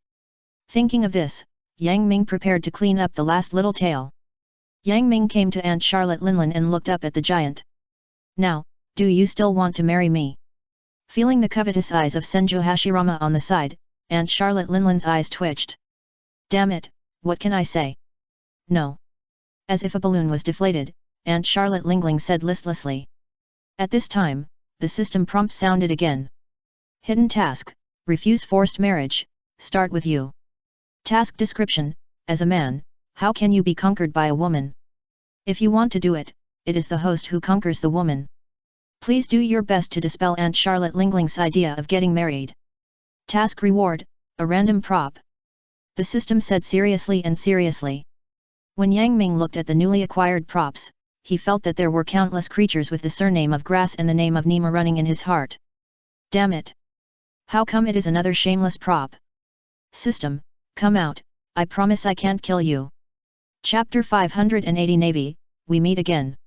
[SPEAKER 1] Thinking of this, Yang Ming prepared to clean up the last little tail. Yang Ming came to Aunt Charlotte Linlin and looked up at the giant. Now, do you still want to marry me? Feeling the covetous eyes of Senju Hashirama on the side, Aunt Charlotte Linlin's eyes twitched. Damn it, what can I say? No. As if a balloon was deflated, Aunt Charlotte Lingling said listlessly. At this time, the system prompt sounded again. Hidden task, refuse forced marriage, start with you. Task description, as a man, how can you be conquered by a woman? If you want to do it, it is the host who conquers the woman. Please do your best to dispel Aunt Charlotte Lingling's idea of getting married. Task reward, a random prop. The system said seriously. When Yang Ming looked at the newly acquired props, he felt that there were countless creatures with the surname of Grass and the name of Nima running in his heart. Damn it! How come it is another shameless prop? System, come out, I promise I can't kill you. Chapter 580 Navy, we meet again.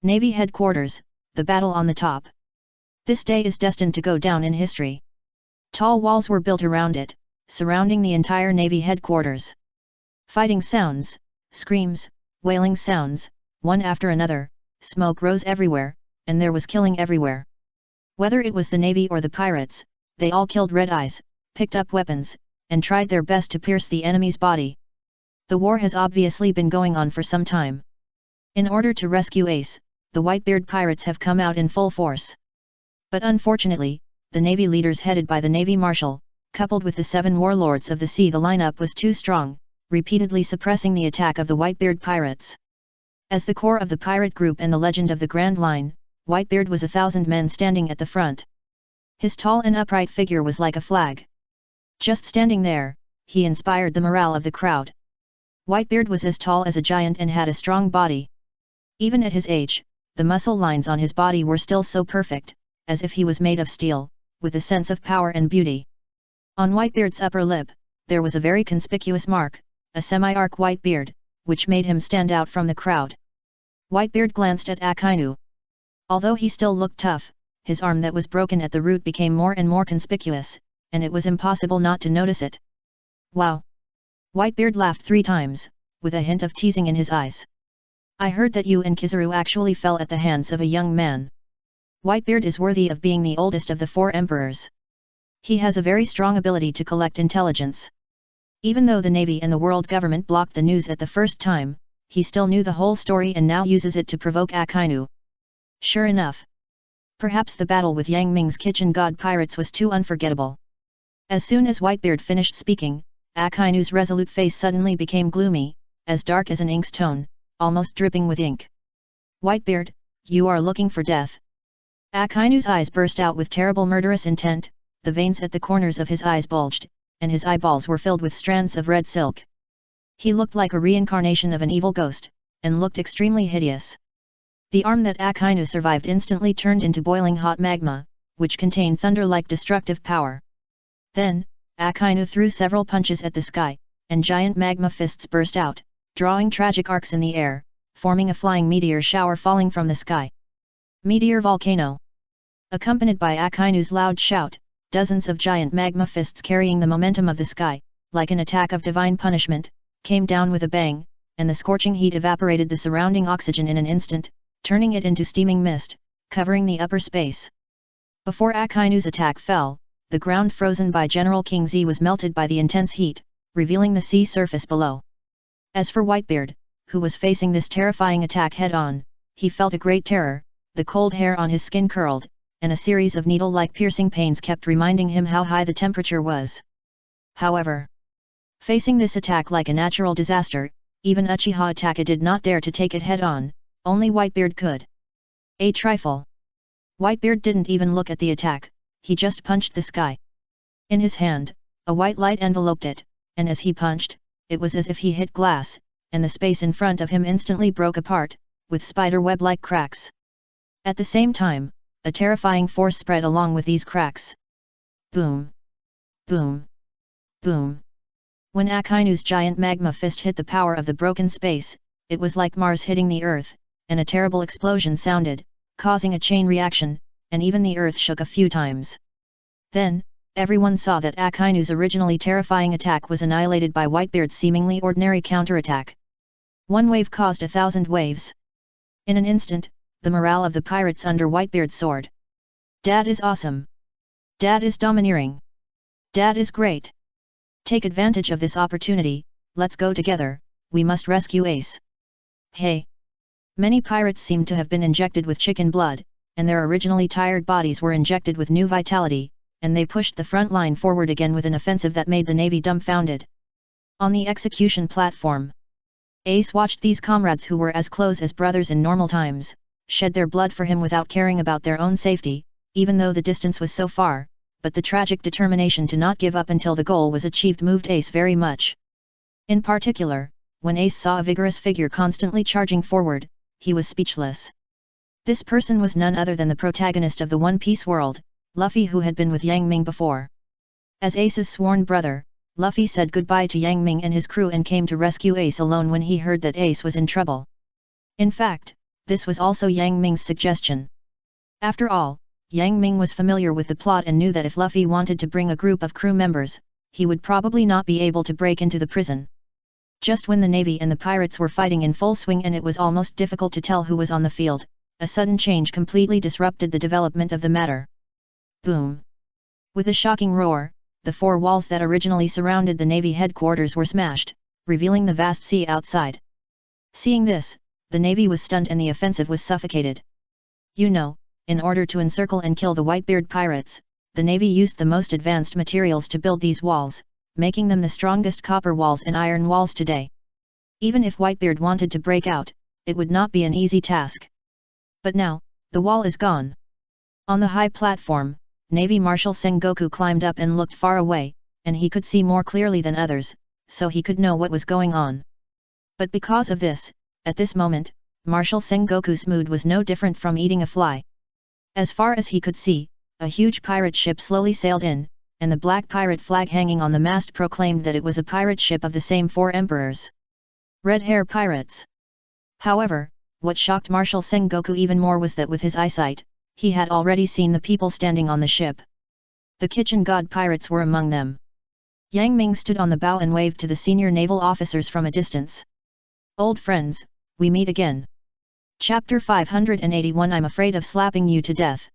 [SPEAKER 1] Navy Headquarters, the battle on the top. This day is destined to go down in history. Tall walls were built around it, surrounding the entire Navy headquarters. Fighting sounds, screams, wailing sounds, one after another, smoke rose everywhere, and there was killing everywhere. Whether it was the Navy or the pirates, they all killed red eyes, picked up weapons, and tried their best to pierce the enemy's body. The war has obviously been going on for some time. In order to rescue Ace, the Whitebeard pirates have come out in full force. But unfortunately, the Navy leaders headed by the Navy Marshal, coupled with the 7 warlords of the sea, the lineup was too strong, repeatedly suppressing the attack of the Whitebeard pirates. As the core of the pirate group and the legend of the Grand Line, Whitebeard was 1,000 men standing at the front. His tall and upright figure was like a flag. Just standing there, he inspired the morale of the crowd. Whitebeard was as tall as a giant and had a strong body. Even at his age, the muscle lines on his body were still so perfect, as if he was made of steel, with a sense of power and beauty. On Whitebeard's upper lip, there was a very conspicuous mark, a semi-arc white beard, which made him stand out from the crowd. Whitebeard glanced at Akainu. Although he still looked tough, his arm that was broken at the root became more and more conspicuous, and it was impossible not to notice it. Wow! Whitebeard laughed 3 times, with a hint of teasing in his eyes. I heard that you and Kizaru actually fell at the hands of a young man. Whitebeard is worthy of being the oldest of the 4 emperors. He has a very strong ability to collect intelligence. Even though the Navy and the world government blocked the news at the first time, he still knew the whole story and now uses it to provoke Akainu. Sure enough. Perhaps the battle with Yang Ming's kitchen god pirates was too unforgettable. As soon as Whitebeard finished speaking, Akainu's resolute face suddenly became gloomy, as dark as an ink's tone, almost dripping with ink. Whitebeard, you are looking for death. Akainu's eyes burst out with terrible murderous intent, the veins at the corners of his eyes bulged, and his eyeballs were filled with strands of red silk. He looked like a reincarnation of an evil ghost, and looked extremely hideous. The arm that Akainu survived instantly turned into boiling hot magma, which contained thunder-like destructive power. Then, Akainu threw several punches at the sky, and giant magma fists burst out, drawing tragic arcs in the air, forming a flying meteor shower falling from the sky. Meteor volcano. Accompanied by Akainu's loud shout, dozens of giant magma fists carrying the momentum of the sky, like an attack of divine punishment, came down with a bang, and the scorching heat evaporated the surrounding oxygen in an instant, turning it into steaming mist, covering the upper space. Before Akainu's attack fell, the ground frozen by General King Z was melted by the intense heat, revealing the sea surface below. As for Whitebeard, who was facing this terrifying attack head-on, he felt a great terror, the cold hair on his skin curled, and a series of needle-like piercing pains kept reminding him how high the temperature was. However, facing this attack like a natural disaster, even Uchiha Itachi did not dare to take it head-on, only Whitebeard could. A trifle. Whitebeard didn't even look at the attack, he just punched the sky. In his hand, a white light enveloped it, and as he punched, it was as if he hit glass, and the space in front of him instantly broke apart, with spider web-like cracks. At the same time, a terrifying force spread along with these cracks. Boom! Boom! Boom! When Akainu's giant magma fist hit the power of the broken space, it was like Mars hitting the Earth, and a terrible explosion sounded, causing a chain reaction, and even the Earth shook a few times. Then, everyone saw that Akainu's originally terrifying attack was annihilated by Whitebeard's seemingly ordinary counterattack. One wave caused 1,000 waves. In an instant, the morale of the pirates under Whitebeard soared. Dad is awesome. Dad is domineering. Dad is great. Take advantage of this opportunity, let's go together, we must rescue Ace. Hey! Many pirates seemed to have been injected with chicken blood, and their originally tired bodies were injected with new vitality, and they pushed the front line forward again with an offensive that made the Navy dumbfounded. On the execution platform, Ace watched these comrades who were as close as brothers in normal times, shed their blood for him without caring about their own safety, even though the distance was so far, but the tragic determination to not give up until the goal was achieved moved Ace very much. In particular, when Ace saw a vigorous figure constantly charging forward, he was speechless. This person was none other than the protagonist of the One Piece world, Luffy, who had been with Yang Ming before. As Ace's sworn brother, Luffy said goodbye to Yang Ming and his crew and came to rescue Ace alone when he heard that Ace was in trouble. In fact, this was also Yang Ming's suggestion. After all, Yang Ming was familiar with the plot and knew that if Luffy wanted to bring a group of crew members, he would probably not be able to break into the prison. Just when the Navy and the pirates were fighting in full swing and it was almost difficult to tell who was on the field, a sudden change completely disrupted the development of the matter. Boom! With a shocking roar, the four walls that originally surrounded the Navy headquarters were smashed, revealing the vast sea outside. Seeing this, the Navy was stunned and the offensive was suffocated. You know, in order to encircle and kill the Whitebeard pirates, the Navy used the most advanced materials to build these walls, making them the strongest copper walls and iron walls today. Even if Whitebeard wanted to break out, it would not be an easy task. But now, the wall is gone. On the high platform, Navy Marshal Sengoku climbed up and looked far away, and he could see more clearly than others, so he could know what was going on. But because of this, at this moment, Marshal Sengoku's mood was no different from eating a fly. As far as he could see, a huge pirate ship slowly sailed in, and the black pirate flag hanging on the mast proclaimed that it was a pirate ship of the same four emperors. Red Hair Pirates. However, what shocked Marshal Sengoku even more was that with his eyesight, he had already seen the people standing on the ship. The Kitchen God pirates were among them. Yang Ming stood on the bow and waved to the senior naval officers from a distance. Old friends, we meet again. Chapter 581 I'm afraid of slapping you to death.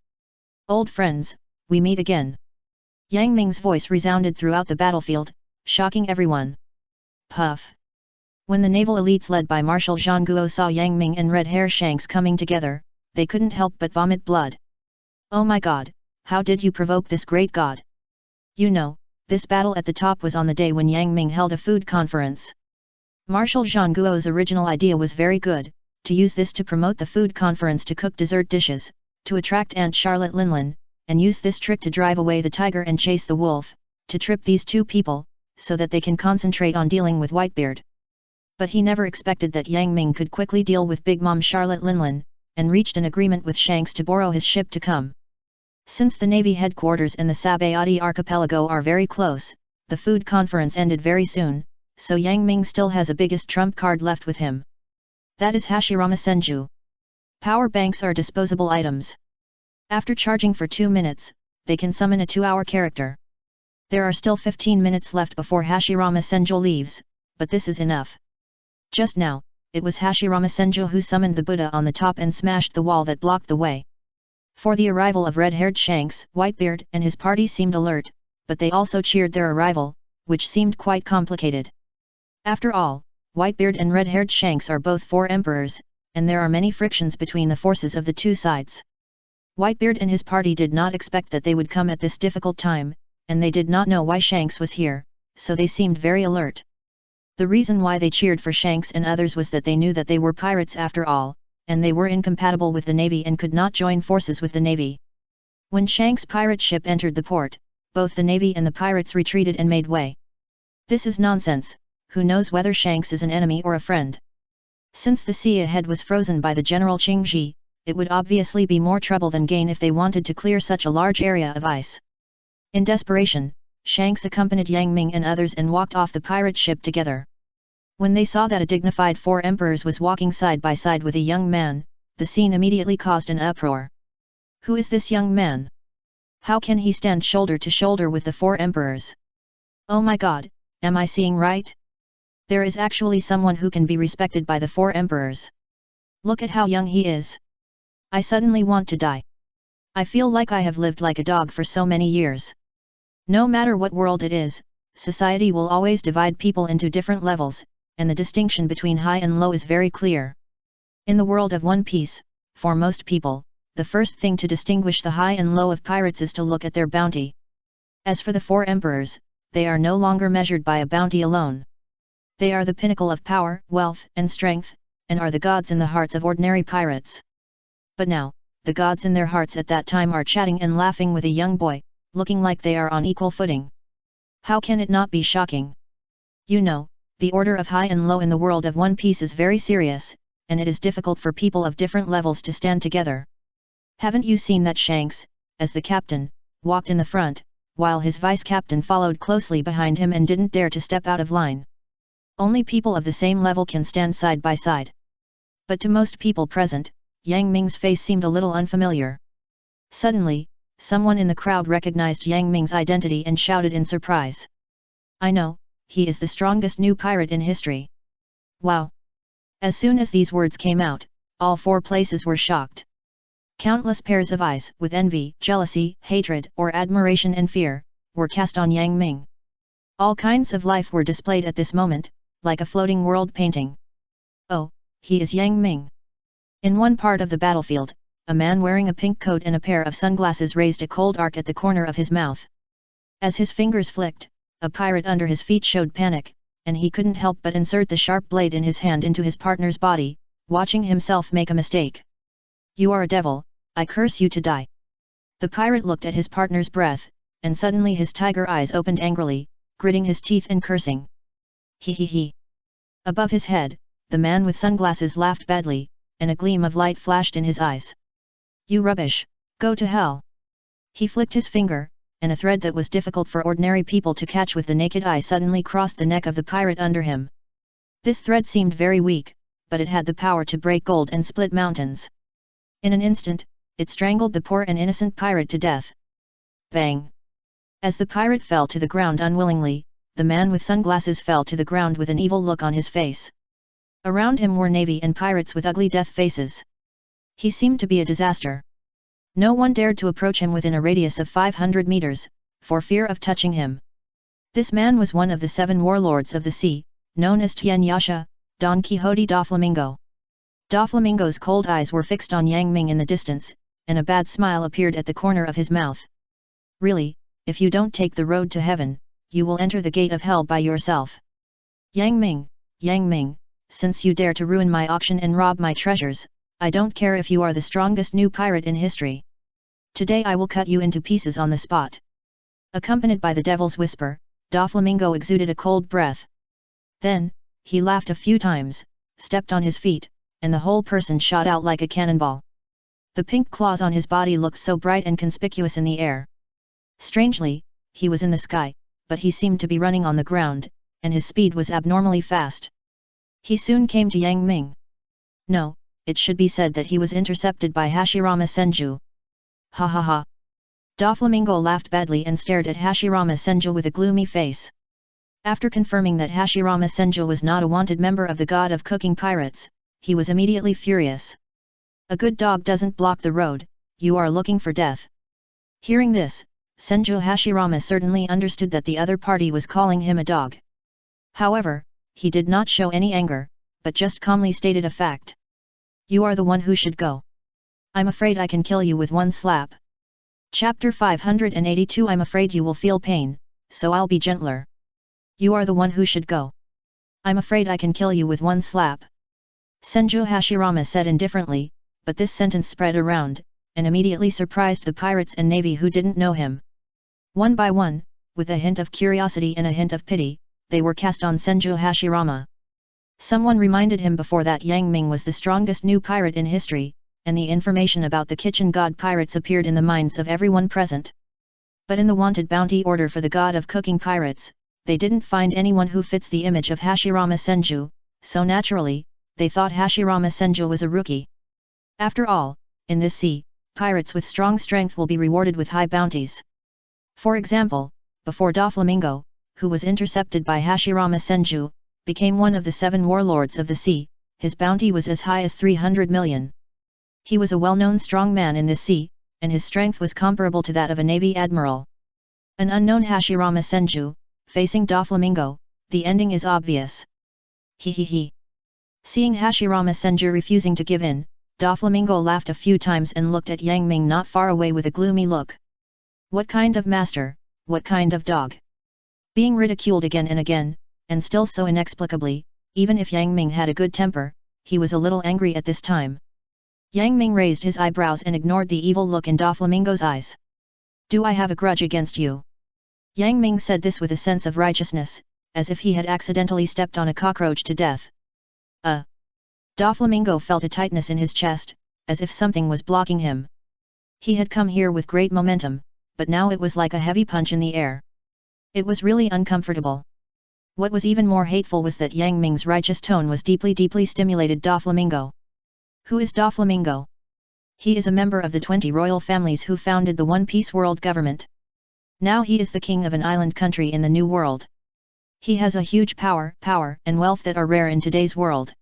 [SPEAKER 1] Old friends, we meet again. Yang Ming's voice resounded throughout the battlefield, shocking everyone. Puff. When the naval elites led by Marshal Zhang Guo saw Yang Ming and Red Hair Shanks coming together, they couldn't help but vomit blood. Oh my god, how did you provoke this great god? You know, this battle at the top was on the day when Yang Ming held a food conference. Marshal Zhang Guo's original idea was very good, to use this to promote the food conference to cook dessert dishes, to attract Aunt Charlotte Linlin, and use this trick to drive away the tiger and chase the wolf, to trip these two people, so that they can concentrate on dealing with Whitebeard. But he never expected that Yang Ming could quickly deal with Big Mom Charlotte Linlin, and reached an agreement with Shanks to borrow his ship to come. Since the Navy headquarters and the Sabayati archipelago are very close, the food conference ended very soon, so Yang Ming still has a biggest trump card left with him. That is Hashirama Senju. Power banks are disposable items. After charging for 2 minutes, they can summon a 2-hour character. There are still 15 minutes left before Hashirama Senju leaves, but this is enough. Just now, it was Hashirama Senju who summoned the Buddha on the top and smashed the wall that blocked the way. For the arrival of red-haired Shanks, Whitebeard and his party seemed alert, but they also cheered their arrival, which seemed quite complicated. After all, Whitebeard and red-haired Shanks are both four emperors, and there are many frictions between the forces of the two sides. Whitebeard and his party did not expect that they would come at this difficult time, and they did not know why Shanks was here, so they seemed very alert. The reason why they cheered for Shanks and others was that they knew that they were pirates after all, and they were incompatible with the Navy and could not join forces with the Navy. When Shanks' pirate ship entered the port, both the Navy and the pirates retreated and made way. This is nonsense, who knows whether Shanks is an enemy or a friend? Since the sea ahead was frozen by the General Qingji, it would obviously be more trouble than gain if they wanted to clear such a large area of ice. In desperation, Shanks accompanied Yang Ming and others and walked off the pirate ship together. When they saw that a dignified four emperors was walking side by side with a young man, the scene immediately caused an uproar. Who is this young man? How can he stand shoulder to shoulder with the four emperors? Oh my god, am I seeing right? There is actually someone who can be respected by the four emperors. Look at how young he is. I suddenly want to die. I feel like I have lived like a dog for so many years. No matter what world it is, society will always divide people into different levels, and the distinction between high and low is very clear. In the world of One Piece, for most people, the first thing to distinguish the high and low of pirates is to look at their bounty. As for the four emperors, they are no longer measured by a bounty alone. They are the pinnacle of power, wealth, and strength, and are the gods in the hearts of ordinary pirates. But now, the gods in their hearts at that time are chatting and laughing with a young boy, looking like they are on equal footing. How can it not be shocking? You know, the order of high and low in the world of One Piece is very serious, and it is difficult for people of different levels to stand together. Haven't you seen that Shanks, as the captain, walked in the front, while his vice-captain followed closely behind him and didn't dare to step out of line. Only people of the same level can stand side by side. But to most people present, Yang Ming's face seemed a little unfamiliar. Suddenly, someone in the crowd recognized Yang Ming's identity and shouted in surprise. "I know, he is the strongest new pirate in history." Wow! As soon as these words came out, all four places were shocked. Countless pairs of eyes, with envy, jealousy, hatred, or admiration and fear, were cast on Yang Ming. All kinds of life were displayed at this moment, like a floating world painting. Oh, he is Yang Ming. In one part of the battlefield, a man wearing a pink coat and a pair of sunglasses raised a cold arc at the corner of his mouth. As his fingers flicked, a pirate under his feet showed panic, and he couldn't help but insert the sharp blade in his hand into his partner's body, watching himself make a mistake. "You are a devil, I curse you to die." The pirate looked at his partner's breath, and suddenly his tiger eyes opened angrily, gritting his teeth and cursing. He. Above his head, the man with sunglasses laughed badly, and a gleam of light flashed in his eyes. "You rubbish, go to hell." He flicked his finger, and a thread that was difficult for ordinary people to catch with the naked eye suddenly crossed the neck of the pirate under him. This thread seemed very weak, but it had the power to break gold and split mountains. In an instant, it strangled the poor and innocent pirate to death. Bang! As the pirate fell to the ground unwillingly, the man with sunglasses fell to the ground with an evil look on his face. Around him were navy and pirates with ugly death faces. He seemed to be a disaster. No one dared to approach him within a radius of 500 meters, for fear of touching him. This man was one of the 7 warlords of the sea, known as Tien Yasha, Don Quixote Doflamingo. Doflamingo's cold eyes were fixed on Yang Ming in the distance, and a bad smile appeared at the corner of his mouth. "Really, if you don't take the road to heaven, you will enter the gate of hell by yourself. Yang Ming, since you dare to ruin my auction and rob my treasures, I don't care if you are the strongest new pirate in history. Today I will cut you into pieces on the spot." Accompanied by the devil's whisper, Doflamingo exuded a cold breath. Then, he laughed a few times, stepped on his feet, and the whole person shot out like a cannonball. The pink claws on his body looked so bright and conspicuous in the air. Strangely, he was in the sky, but he seemed to be running on the ground, and his speed was abnormally fast. He soon came to Yang Ming. No, it should be said that he was intercepted by Hashirama Senju. Ha ha ha. Doflamingo laughed badly and stared at Hashirama Senju with a gloomy face. After confirming that Hashirama Senju was not a wanted member of the God of Cooking Pirates, he was immediately furious. "A good dog doesn't block the road, you are looking for death." Hearing this, Senju Hashirama certainly understood that the other party was calling him a dog. However, he did not show any anger, but just calmly stated a fact. "You are the one who should go. I'm afraid I can kill you with one slap." Chapter 582 I'm afraid you will feel pain, so I'll be gentler. "You are the one who should go. I'm afraid I can kill you with one slap." Senju Hashirama said indifferently, but this sentence spread around, and immediately surprised the pirates and navy who didn't know him. One by one, with a hint of curiosity and a hint of pity, they were cast on Senju Hashirama. Someone reminded him before that Yang Ming was the strongest new pirate in history, and the information about the kitchen god pirates appeared in the minds of everyone present. But in the wanted bounty order for the god of cooking pirates, they didn't find anyone who fits the image of Hashirama Senju, so naturally, they thought Hashirama Senju was a rookie. After all, in this sea, pirates with strong strength will be rewarded with high bounties. For example, before Doflamingo, who was intercepted by Hashirama Senju, became one of the 7 warlords of the sea, his bounty was as high as 300 million. He was a well-known strong man in this sea, and his strength was comparable to that of a navy admiral. An unknown Hashirama Senju, facing Doflamingo, the ending is obvious. He. Seeing Hashirama Senju refusing to give in, Doflamingo laughed a few times and looked at Yang Ming not far away with a gloomy look. What kind of master, what kind of dog? Being ridiculed again and again, and still so inexplicably, even if Yang Ming had a good temper, he was a little angry at this time. Yang Ming raised his eyebrows and ignored the evil look in Doflamingo's eyes. "Do I have a grudge against you?" Yang Ming said this with a sense of righteousness, as if he had accidentally stepped on a cockroach to death. Doflamingo felt a tightness in his chest, as if something was blocking him. He had come here with great momentum, but now it was like a heavy punch in the air. It was really uncomfortable. What was even more hateful was that Yang Ming's righteous tone was deeply stimulated Doflamingo. Who is Doflamingo? He is a member of the 20 royal families who founded the One Piece world government. Now he is the king of an island country in the New World. He has a huge power and wealth that are rare in today's world.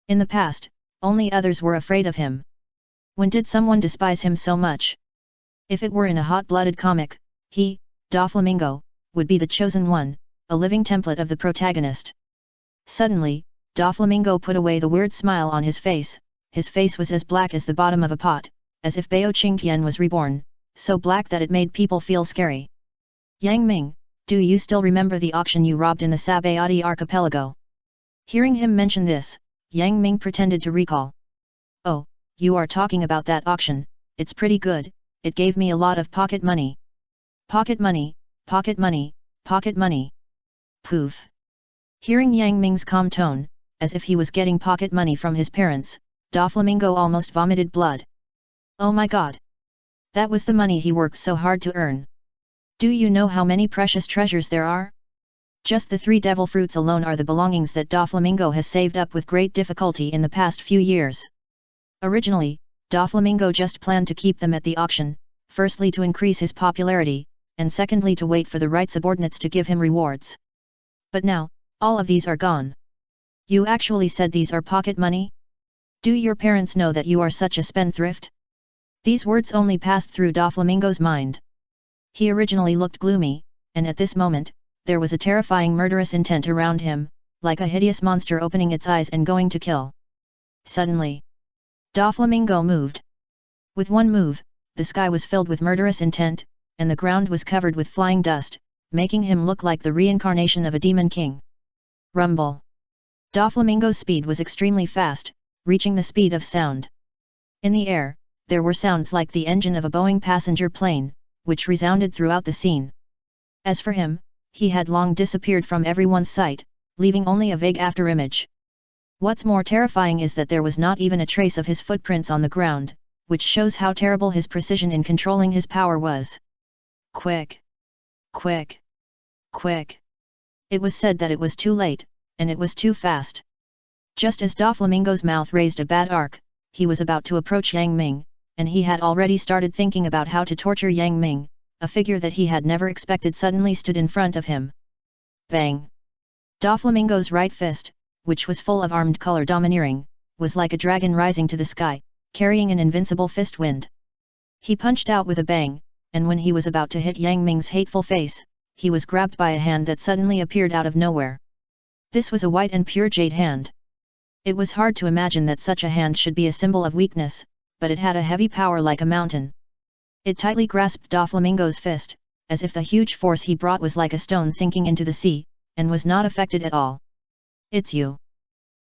[SPEAKER 1] In the past, only others were afraid of him. When did someone despise him so much? If it were in a hot-blooded comic, he, Doflamingo, would be the chosen one, a living template of the protagonist. Suddenly, Doflamingo put away the weird smile on his face was as black as the bottom of a pot, as if Bao Qingtian was reborn, so black that it made people feel scary. Yang Ming, do you still remember the auction you robbed in the Sabayati archipelago? Hearing him mention this, Yang Ming pretended to recall. Oh, you are talking about that auction, it's pretty good, it gave me a lot of pocket money. Pocket money, pocket money, pocket money. Poof. Hearing Yang Ming's calm tone, as if he was getting pocket money from his parents, Doflamingo almost vomited blood. Oh my god! That was the money he worked so hard to earn. Do you know how many precious treasures there are? Just the 3 devil fruits alone are the belongings that Doflamingo has saved up with great difficulty in the past few years. Originally, Doflamingo just planned to keep them at the auction, firstly to increase his popularity, and secondly to wait for the right subordinates to give him rewards. But now, all of these are gone. You actually said these are pocket money? Do your parents know that you are such a spendthrift? These words only passed through Doflamingo's mind. He originally looked gloomy, and at this moment, there was a terrifying murderous intent around him, like a hideous monster opening its eyes and going to kill. Suddenly, Doflamingo moved. With one move, the sky was filled with murderous intent, and the ground was covered with flying dust, making him look like the reincarnation of a demon king. Rumble. Doflamingo's speed was extremely fast, reaching the speed of sound. In the air, there were sounds like the engine of a Boeing passenger plane, which resounded throughout the scene. As for him, he had long disappeared from everyone's sight, leaving only a vague afterimage. What's more terrifying is that there was not even a trace of his footprints on the ground, which shows how terrible his precision in controlling his power was. Quick! Quick! Quick! It was said that it was too late, and it was too fast. Just as Doflamingo's mouth raised a bad arc, he was about to approach Yang Ming, and he had already started thinking about how to torture Yang Ming, a figure that he had never expected suddenly stood in front of him. Bang! Doflamingo's right fist, which was full of armed color domineering, was like a dragon rising to the sky, carrying an invincible fist wind. He punched out with a bang, and when he was about to hit Yang Ming's hateful face, he was grabbed by a hand that suddenly appeared out of nowhere. This was a white and pure jade hand. It was hard to imagine that such a hand should be a symbol of weakness, but it had a heavy power like a mountain. It tightly grasped Doflamingo's fist, as if the huge force he brought was like a stone sinking into the sea, and was not affected at all. It's you.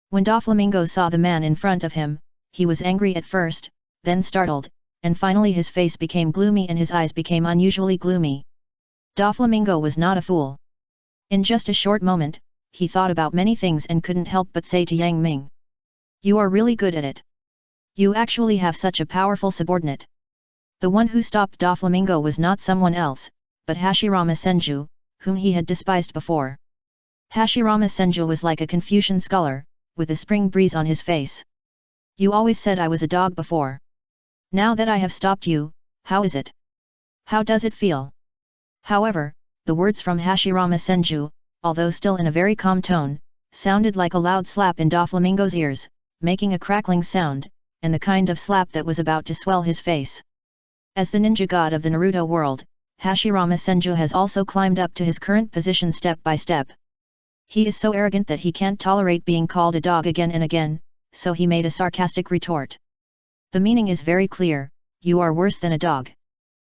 [SPEAKER 1] When Doflamingo saw the man in front of him, he was angry at first, then startled, and finally his face became gloomy and his eyes became unusually gloomy. Doflamingo was not a fool. In just a short moment, he thought about many things and couldn't help but say to Yang Ming, "You are really good at it. You actually have such a powerful subordinate." The one who stopped Doflamingo was not someone else, but Hashirama Senju, whom he had despised before. Hashirama Senju was like a Confucian scholar, with a spring breeze on his face. "You always said I was a dog before. Now that I have stopped you, how is it? How does it feel?" However, the words from Hashirama Senju, although still in a very calm tone, sounded like a loud slap in Doflamingo's ears, making a crackling sound, and the kind of slap that was about to swell his face. As the ninja god of the Naruto world, Hashirama Senju has also climbed up to his current position step by step. He is so arrogant that he can't tolerate being called a dog again and again, so he made a sarcastic retort. The meaning is very clear: you are worse than a dog.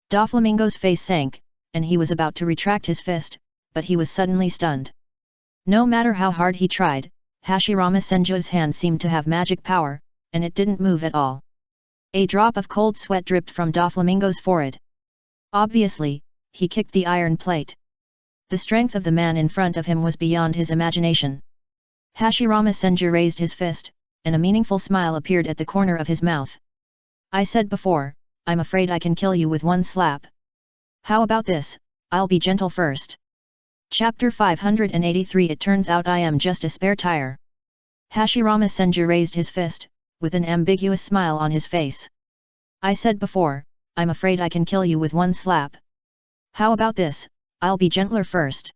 [SPEAKER 1] Doflamingo's face sank, and he was about to retract his fist, but he was suddenly stunned. No matter how hard he tried, Hashirama Senju's hand seemed to have magic power, and it didn't move at all. A drop of cold sweat dripped from Doflamingo's forehead. Obviously, he kicked the iron plate. The strength of the man in front of him was beyond his imagination. Hashirama Senju raised his fist, and a meaningful smile appeared at the corner of his mouth. "I said before, I'm afraid I can kill you with one slap." How about this, I'll be gentle first. Chapter 583. It turns out I am just a spare tire. Hashirama Senju raised his fist, with an ambiguous smile on his face. I said before, I'm afraid I can kill you with one slap. How about this, I'll be gentler first.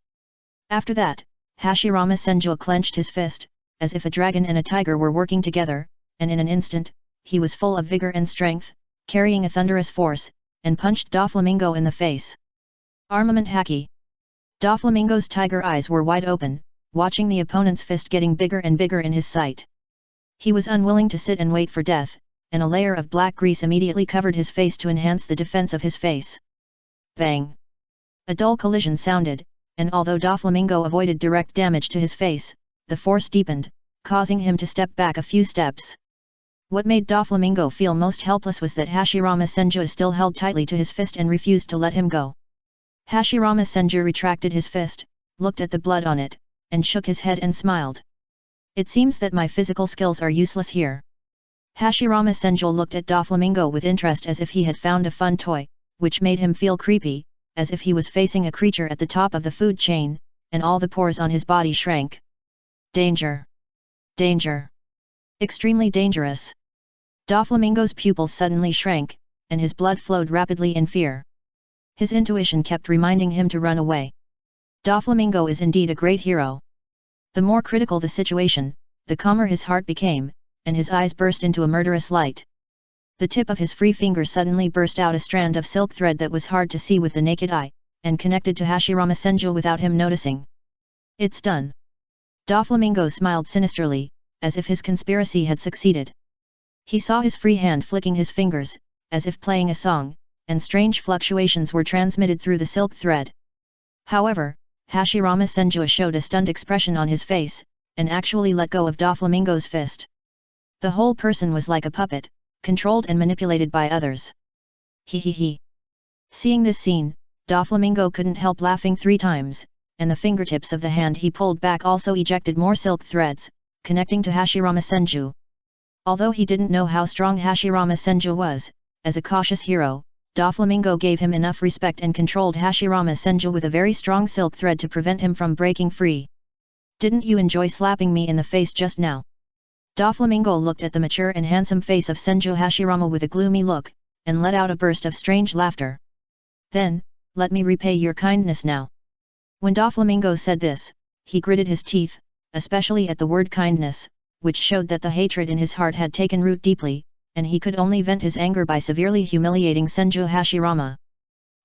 [SPEAKER 1] After that, Hashirama Senju clenched his fist, as if a dragon and a tiger were working together, and in an instant, he was full of vigor and strength, carrying a thunderous force, and punched Doflamingo in the face. Armament Haki. Doflamingo's tiger eyes were wide open, watching the opponent's fist getting bigger and bigger in his sight. He was unwilling to sit and wait for death, and a layer of black grease immediately covered his face to enhance the defense of his face. Bang! A dull collision sounded, and although Doflamingo avoided direct damage to his face, the force deepened, causing him to step back a few steps. What made Doflamingo feel most helpless was that Hashirama Senju still held tightly to his fist and refused to let him go. Hashirama Senju retracted his fist, looked at the blood on it, and shook his head and smiled. It seems that my physical skills are useless here. Hashirama Senju looked at Doflamingo with interest as if he had found a fun toy, which made him feel creepy, as if he was facing a creature at the top of the food chain, and all the pores on his body shrank. Danger! Danger! Extremely dangerous! Doflamingo's pupils suddenly shrank, and his blood flowed rapidly in fear. His intuition kept reminding him to run away. Doflamingo is indeed a great hero. The more critical the situation, the calmer his heart became, and his eyes burst into a murderous light. The tip of his free finger suddenly burst out a strand of silk thread that was hard to see with the naked eye, and connected to Hashirama Senju without him noticing. It's done. Doflamingo smiled sinisterly, as if his conspiracy had succeeded. He saw his free hand flicking his fingers, as if playing a song, and strange fluctuations were transmitted through the silk thread. However, Hashirama Senju showed a stunned expression on his face, and actually let go of Doflamingo's fist. The whole person was like a puppet, controlled and manipulated by others. He. Seeing this scene, Doflamingo couldn't help laughing 3 times, and the fingertips of the hand he pulled back also ejected more silk threads, connecting to Hashirama Senju. Although he didn't know how strong Hashirama Senju was, as a cautious hero, Doflamingo gave him enough respect and controlled Hashirama Senju with a very strong silk thread to prevent him from breaking free. Didn't you enjoy slapping me in the face just now? Doflamingo looked at the mature and handsome face of Senju Hashirama with a gloomy look, and let out a burst of strange laughter. Then, let me repay your kindness now. When Doflamingo said this, he gritted his teeth, especially at the word kindness, which showed that the hatred in his heart had taken root deeply, and he could only vent his anger by severely humiliating Senju Hashirama.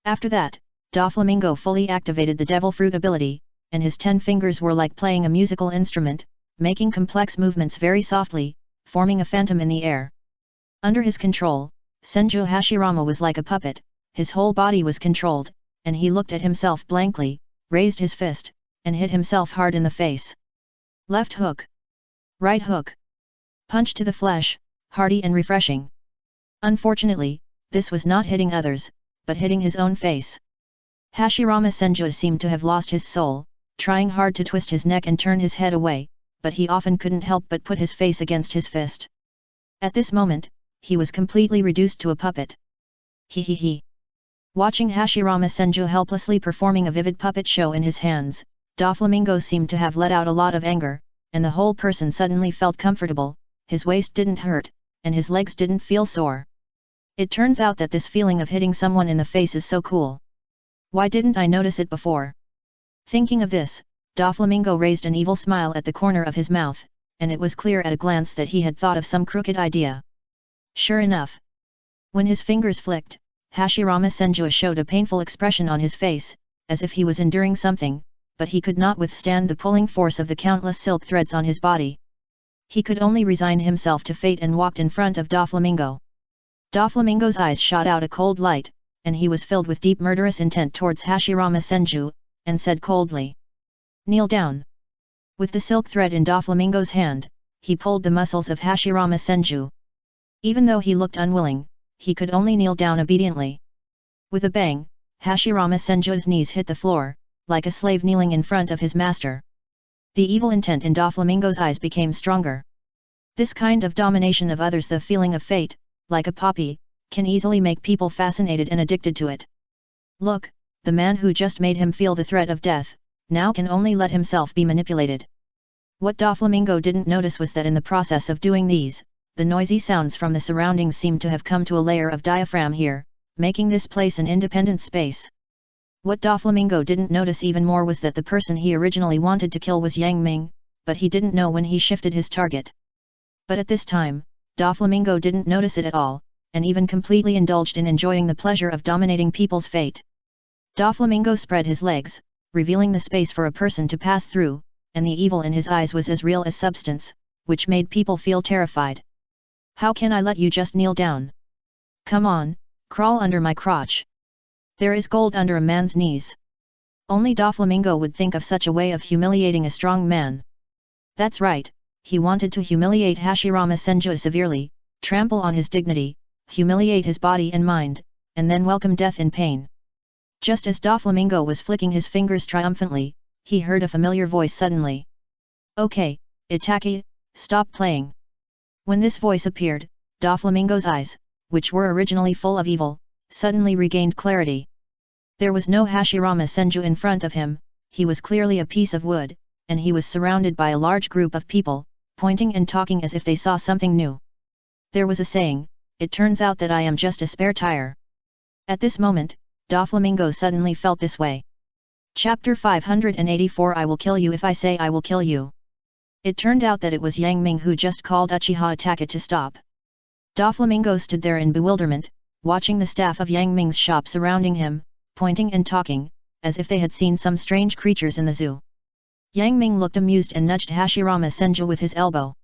[SPEAKER 1] After that, Doflamingo fully activated the devil fruit ability, and his 10 fingers were like playing a musical instrument, making complex movements very softly, forming a phantom in the air. Under his control, Senju Hashirama was like a puppet, his whole body was controlled, and he looked at himself blankly, raised his fist, and hit himself hard in the face. Left hook. Right hook. Punch to the flesh, hearty and refreshing. Unfortunately, this was not hitting others, but hitting his own face. Hashirama Senju seemed to have lost his soul, trying hard to twist his neck and turn his head away, but he often couldn't help but put his face against his fist. At this moment, he was completely reduced to a puppet. He. Watching Hashirama Senju helplessly performing a vivid puppet show in his hands, Doflamingo seemed to have let out a lot of anger, and the whole person suddenly felt comfortable, his waist didn't hurt, and his legs didn't feel sore. It turns out that this feeling of hitting someone in the face is so cool. Why didn't I notice it before? Thinking of this, Doflamingo raised an evil smile at the corner of his mouth, and it was clear at a glance that he had thought of some crooked idea. Sure enough. When his fingers flicked, Hashirama Senju showed a painful expression on his face, as if he was enduring something, but he could not withstand the pulling force of the countless silk threads on his body. He could only resign himself to fate and walked in front of Doflamingo. Doflamingo's eyes shot out a cold light, and he was filled with deep murderous intent towards Hashirama Senju, and said coldly, "Kneel down." With the silk thread in Doflamingo's hand, he pulled the muscles of Hashirama Senju. Even though he looked unwilling, he could only kneel down obediently. With a bang, Hashirama Senju's knees hit the floor, like a slave kneeling in front of his master. The evil intent in Doflamingo's eyes became stronger. This kind of domination of others, the feeling of fate, like a poppy, can easily make people fascinated and addicted to it. Look, the man who just made him feel the threat of death, now can only let himself be manipulated. What Doflamingo didn't notice was that in the process of doing these, the noisy sounds from the surroundings seemed to have come to a layer of diaphragm here, making this place an independent space. What Doflamingo didn't notice even more was that the person he originally wanted to kill was Yang Ming, but he didn't know when he shifted his target. But at this time, Doflamingo didn't notice it at all, and even completely indulged in enjoying the pleasure of dominating people's fate. Doflamingo spread his legs, revealing the space for a person to pass through, and the evil in his eyes was as real as substance, which made people feel terrified. How can I let you just kneel down? Come on, crawl under my crotch. There is gold under a man's knees. Only Doflamingo would think of such a way of humiliating a strong man. That's right, he wanted to humiliate Hashirama Senju severely, trample on his dignity, humiliate his body and mind, and then welcome death in pain. Just as Doflamingo was flicking his fingers triumphantly, he heard a familiar voice suddenly. Okay, Itaki, stop playing. When this voice appeared, Doflamingo's eyes, which were originally full of evil, suddenly regained clarity. There was no Hashirama Senju in front of him, he was clearly a piece of wood, and he was surrounded by a large group of people, pointing and talking as if they saw something new. There was a saying, it turns out that I am just a spare tire. At this moment, Doflamingo suddenly felt this way. Chapter 584 I will kill you if I say I will kill you. It turned out that it was Yang Ming who just called Uchiha Itachi to stop. Doflamingo stood there in bewilderment, watching the staff of Yang Ming's shop surrounding him, pointing and talking, as if they had seen some strange creatures in the zoo. Yang Ming looked amused and nudged Hashirama Senju with his elbow.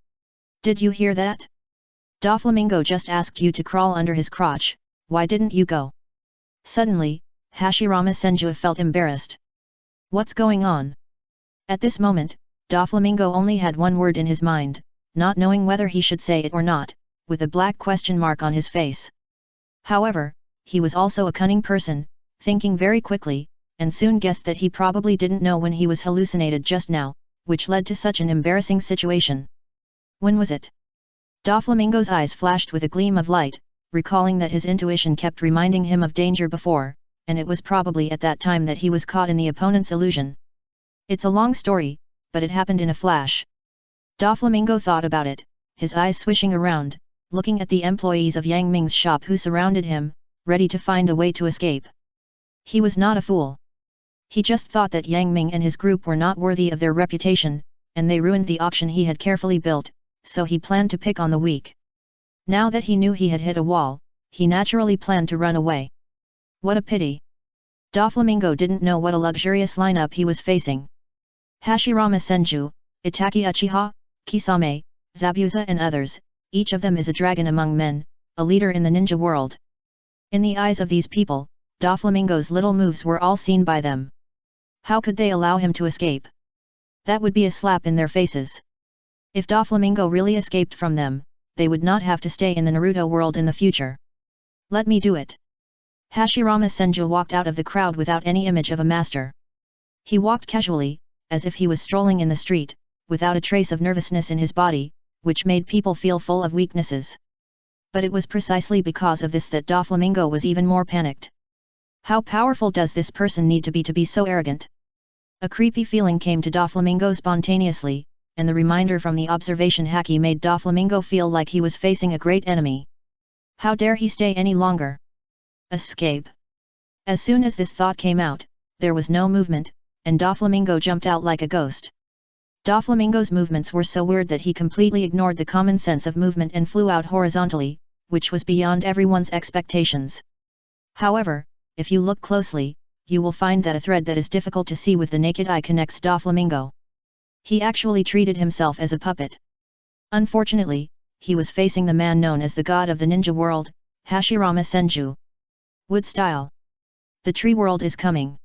[SPEAKER 1] Did you hear that? Doflamingo just asked you to crawl under his crotch, why didn't you go? Suddenly, Hashirama Senju felt embarrassed. What's going on? At this moment, Doflamingo only had one word in his mind, not knowing whether he should say it or not, with a black question mark on his face. However, he was also a cunning person, thinking very quickly, and soon guessed that he probably didn't know when he was hallucinated just now, which led to such an embarrassing situation. When was it? Doflamingo's eyes flashed with a gleam of light, recalling that his intuition kept reminding him of danger before, and it was probably at that time that he was caught in the opponent's illusion. It's a long story, but it happened in a flash. Doflamingo thought about it, his eyes swishing around, looking at the employees of Yang Ming's shop who surrounded him, ready to find a way to escape. He was not a fool. He just thought that Yang Ming and his group were not worthy of their reputation, and they ruined the auction he had carefully built, so he planned to pick on the weak. Now that he knew he had hit a wall, he naturally planned to run away. What a pity. Doflamingo didn't know what a luxurious lineup he was facing. Hashirama Senju, Itaki Uchiha, Kisame, Zabuza and others, each of them is a dragon among men, a leader in the ninja world. In the eyes of these people, Doflamingo's little moves were all seen by them. How could they allow him to escape? That would be a slap in their faces. If Doflamingo really escaped from them, they would not have to stay in the Naruto world in the future. Let me do it. Hashirama Senju walked out of the crowd without any image of a master. He walked casually, as if he was strolling in the street, without a trace of nervousness in his body, which made people feel full of weaknesses. But it was precisely because of this that Doflamingo was even more panicked. How powerful does this person need to be so arrogant? A creepy feeling came to Doflamingo spontaneously, and the reminder from the observation haki made Doflamingo feel like he was facing a great enemy. How dare he stay any longer? Escape. As soon as this thought came out, there was no movement, and Doflamingo jumped out like a ghost. Doflamingo's movements were so weird that he completely ignored the common sense of movement and flew out horizontally, which was beyond everyone's expectations. However, if you look closely, you will find that a thread that is difficult to see with the naked eye connects Doflamingo. He actually treated himself as a puppet. Unfortunately, he was facing the man known as the god of the ninja world, Hashirama Senju. Wood style. The tree world is coming.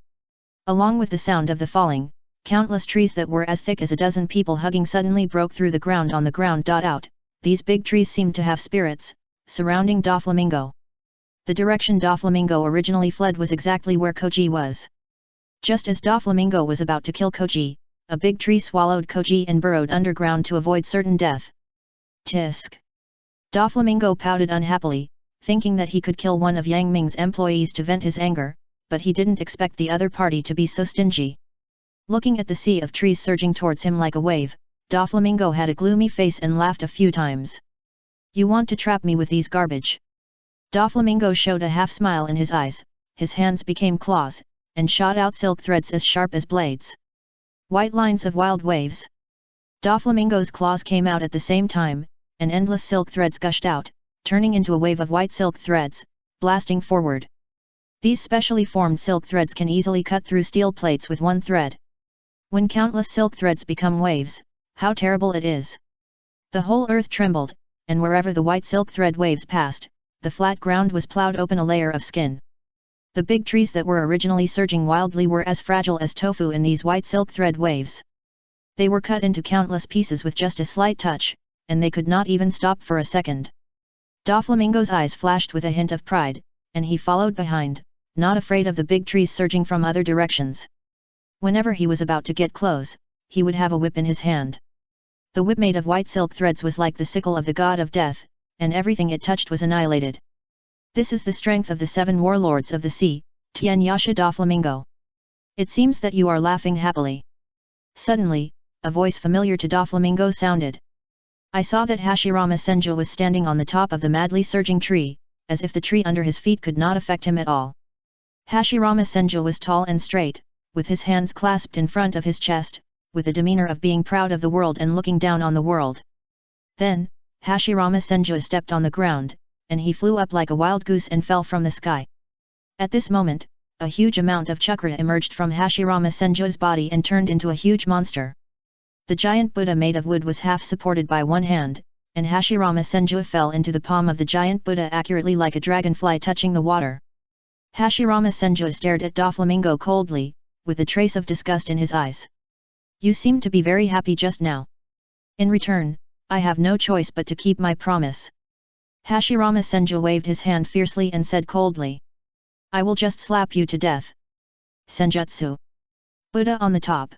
[SPEAKER 1] Along with the sound of the falling, countless trees that were as thick as a dozen people hugging suddenly broke through the ground on the ground. Out, these big trees seemed to have spirits, surrounding Doflamingo. The direction Doflamingo originally fled was exactly where Koji was. Just as Doflamingo was about to kill Koji, a big tree swallowed Koji and burrowed underground to avoid certain death. Tisk. Doflamingo pouted unhappily, thinking that he could kill one of Yang Ming's employees to vent his anger, but he didn't expect the other party to be so stingy. Looking at the sea of trees surging towards him like a wave, Doflamingo had a gloomy face and laughed a few times. "You want to trap me with these garbage?" Doflamingo showed a half-smile in his eyes, his hands became claws, and shot out silk threads as sharp as blades. White lines of wild waves. Doflamingo's claws came out at the same time, and endless silk threads gushed out, turning into a wave of white silk threads, blasting forward. These specially formed silk threads can easily cut through steel plates with one thread. When countless silk threads become waves, how terrible it is! The whole earth trembled, and wherever the white silk thread waves passed, the flat ground was plowed open a layer of skin. The big trees that were originally surging wildly were as fragile as tofu in these white silk thread waves. They were cut into countless pieces with just a slight touch, and they could not even stop for a second. Doflamingo's eyes flashed with a hint of pride, and he followed behind, not afraid of the big trees surging from other directions. Whenever he was about to get close, he would have a whip in his hand. The whip made of white silk threads was like the sickle of the god of death, and everything it touched was annihilated. "This is the strength of the 7 warlords of the sea, Tien Yasha Doflamingo. It seems that you are laughing happily." Suddenly, a voice familiar to Doflamingo sounded. "I saw that Hashirama Senju was standing on the top of the madly surging tree, as if the tree under his feet could not affect him at all." Hashirama Senju was tall and straight, with his hands clasped in front of his chest, with a demeanor of being proud of the world and looking down on the world. Then, Hashirama Senju stepped on the ground, and he flew up like a wild goose and fell from the sky. At this moment, a huge amount of chakra emerged from Hashirama Senju's body and turned into a huge monster. The giant Buddha made of wood was half supported by one hand, and Hashirama Senju fell into the palm of the giant Buddha accurately like a dragonfly touching the water. Hashirama Senju stared at Doflamingo coldly, with a trace of disgust in his eyes. "You seem to be very happy just now. In return, I have no choice but to keep my promise." Hashirama Senju waved his hand fiercely and said coldly, "I will just slap you to death." Senjutsu. Buddha on the top.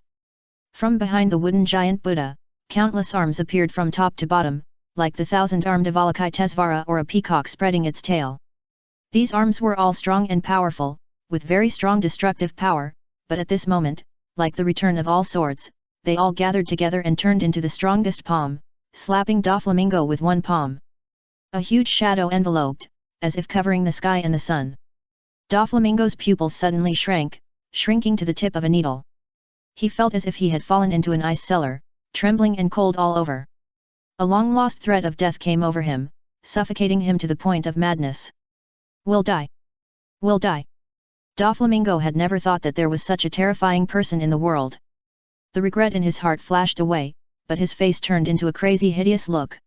[SPEAKER 1] From behind the wooden giant Buddha, countless arms appeared from top to bottom, like the 1,000-armed Avalokitesvara or a peacock spreading its tail. These arms were all strong and powerful, with very strong destructive power, but at this moment, like the return of all swords, they all gathered together and turned into the strongest palm, slapping Doflamingo with one palm. A huge shadow enveloped, as if covering the sky and the sun. Doflamingo's pupils suddenly shrank, shrinking to the tip of a needle. He felt as if he had fallen into an ice cellar, trembling and cold all over. A long-lost threat of death came over him, suffocating him to the point of madness. "Will die. Will die." Doflamingo had never thought that there was such a terrifying person in the world. The regret in his heart flashed away, but his face turned into a crazy hideous look.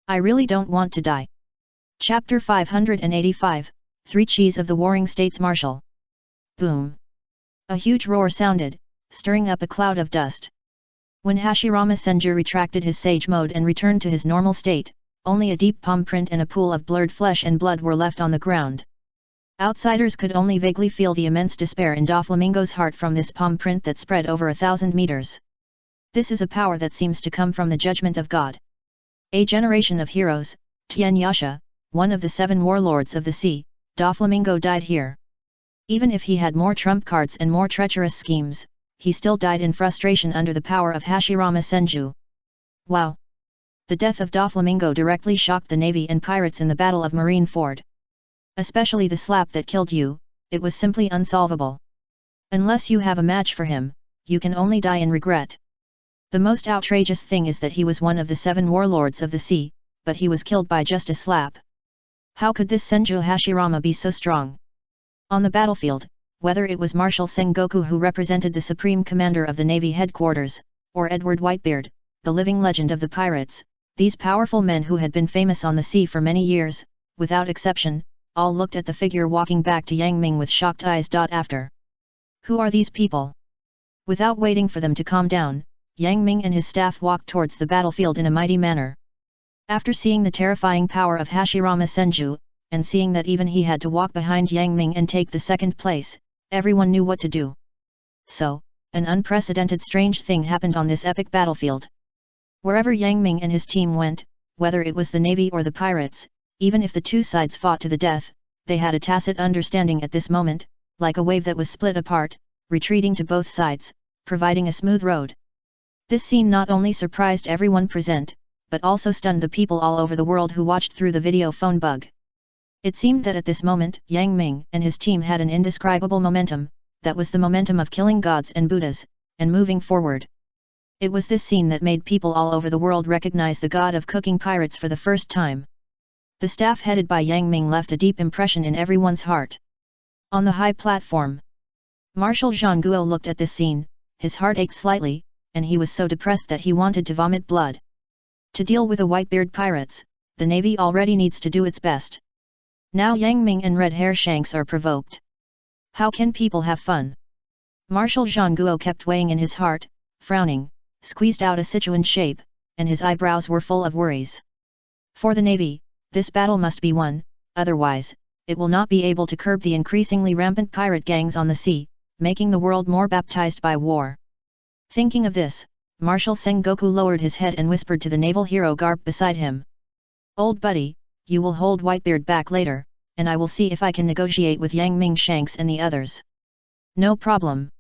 [SPEAKER 1] "I really don't want to die." Chapter 585, 3 Cheese of the Warring States Marshal. Boom! A huge roar sounded, stirring up a cloud of dust. When Hashirama Senju retracted his sage mode and returned to his normal state, only a deep palm print and a pool of blurred flesh and blood were left on the ground. Outsiders could only vaguely feel the immense despair in Doflamingo's heart from this palm print that spread over 1,000 meters. This is a power that seems to come from the judgment of God. A generation of heroes, Tien Yasha, one of the 7 warlords of the sea, Doflamingo died here. Even if he had more trump cards and more treacherous schemes, he still died in frustration under the power of Hashirama Senju. Wow! The death of Doflamingo directly shocked the navy and pirates in the Battle of Marineford. Especially the slap that killed you, it was simply unsolvable. Unless you have a match for him, you can only die in regret. The most outrageous thing is that he was one of the 7 warlords of the sea, but he was killed by just a slap. How could this Senju Hashirama be so strong? On the battlefield, whether it was Marshal Sengoku who represented the Supreme Commander of the Navy headquarters, or Edward Whitebeard, the living legend of the pirates, these powerful men who had been famous on the sea for many years, without exception, all looked at the figure walking back to Yang Ming with shocked eyes. After. Who are these people? Without waiting for them to calm down, Yang Ming and his staff walked towards the battlefield in a mighty manner. After seeing the terrifying power of Hashirama Senju, and seeing that even he had to walk behind Yang Ming and take the second place, everyone knew what to do. So, an unprecedented strange thing happened on this epic battlefield. Wherever Yang Ming and his team went, whether it was the navy or the pirates, even if the two sides fought to the death, they had a tacit understanding at this moment, like a wave that was split apart, retreating to both sides, providing a smooth road. This scene not only surprised everyone present, but also stunned the people all over the world who watched through the video phone bug. It seemed that at this moment, Yang Ming and his team had an indescribable momentum, that was the momentum of killing gods and Buddhas, and moving forward. It was this scene that made people all over the world recognize the god of cooking pirates for the first time. The staff headed by Yang Ming left a deep impression in everyone's heart. On the high platform, Marshal Zhang Guo looked at this scene, his heart ached slightly, and he was so depressed that he wanted to vomit blood. To deal with the Whitebeard pirates, the navy already needs to do its best. Now Yang Ming and Red Hair Shanks are provoked. How can people have fun? Marshal Zhang Guo kept weighing in his heart, frowning, squeezed out a Sichuan shape, and his eyebrows were full of worries. For the navy, this battle must be won, otherwise, it will not be able to curb the increasingly rampant pirate gangs on the sea, making the world more baptized by war. Thinking of this, Marshal Sengoku lowered his head and whispered to the naval hero Garp beside him. Old buddy, you will hold Whitebeard back later, and I will see if I can negotiate with Yang Ming Shanks and the others. No problem.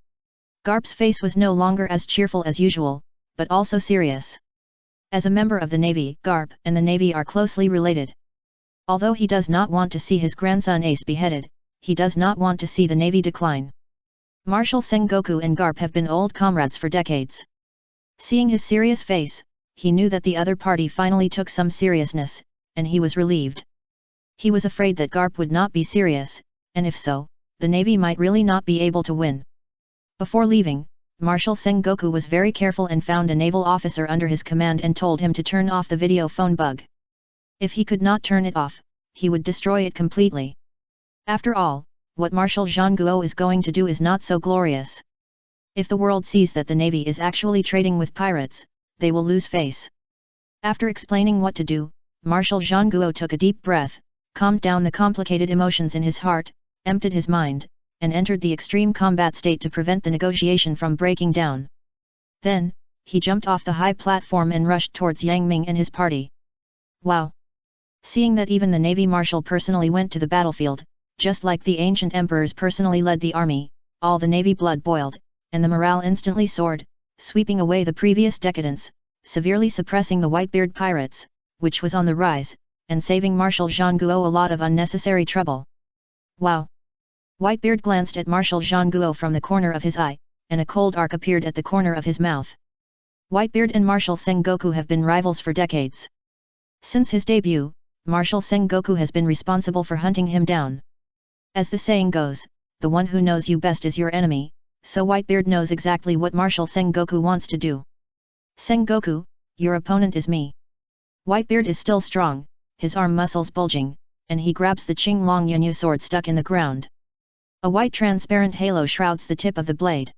[SPEAKER 1] Garp's face was no longer as cheerful as usual, but also serious. As a member of the Navy, Garp and the Navy are closely related. Although he does not want to see his grandson Ace beheaded, he does not want to see the Navy decline. Marshal Sengoku and Garp have been old comrades for decades. Seeing his serious face, he knew that the other party finally took some seriousness, and he was relieved. He was afraid that Garp would not be serious, and if so, the Navy might really not be able to win. Before leaving, Marshal Sengoku was very careful and found a naval officer under his command and told him to turn off the video phone bug. If he could not turn it off, he would destroy it completely. After all, what Marshal Zhang Guo is going to do is not so glorious. If the world sees that the Navy is actually trading with pirates, they will lose face. After explaining what to do, Marshal Zhang Guo took a deep breath, calmed down the complicated emotions in his heart, emptied his mind, and entered the extreme combat state to prevent the negotiation from breaking down. Then, he jumped off the high platform and rushed towards Yang Ming and his party. Wow! Seeing that even the Navy Marshal personally went to the battlefield, just like the ancient emperors personally led the army, all the Navy blood boiled, and the morale instantly soared, sweeping away the previous decadence, severely suppressing the Whitebeard pirates, which was on the rise, and saving Marshal Zhang Guo a lot of unnecessary trouble. Wow! Whitebeard glanced at Marshal Zhang Guo from the corner of his eye, and a cold arc appeared at the corner of his mouth. Whitebeard and Marshal Sengoku have been rivals for decades. Since his debut, Marshal Sengoku has been responsible for hunting him down. As the saying goes, the one who knows you best is your enemy, so Whitebeard knows exactly what Marshal Sengoku wants to do. Sengoku, your opponent is me. Whitebeard is still strong, his arm muscles bulging, and he grabs the Qinglong Yunyu sword stuck in the ground. A white transparent halo shrouds the tip of the blade.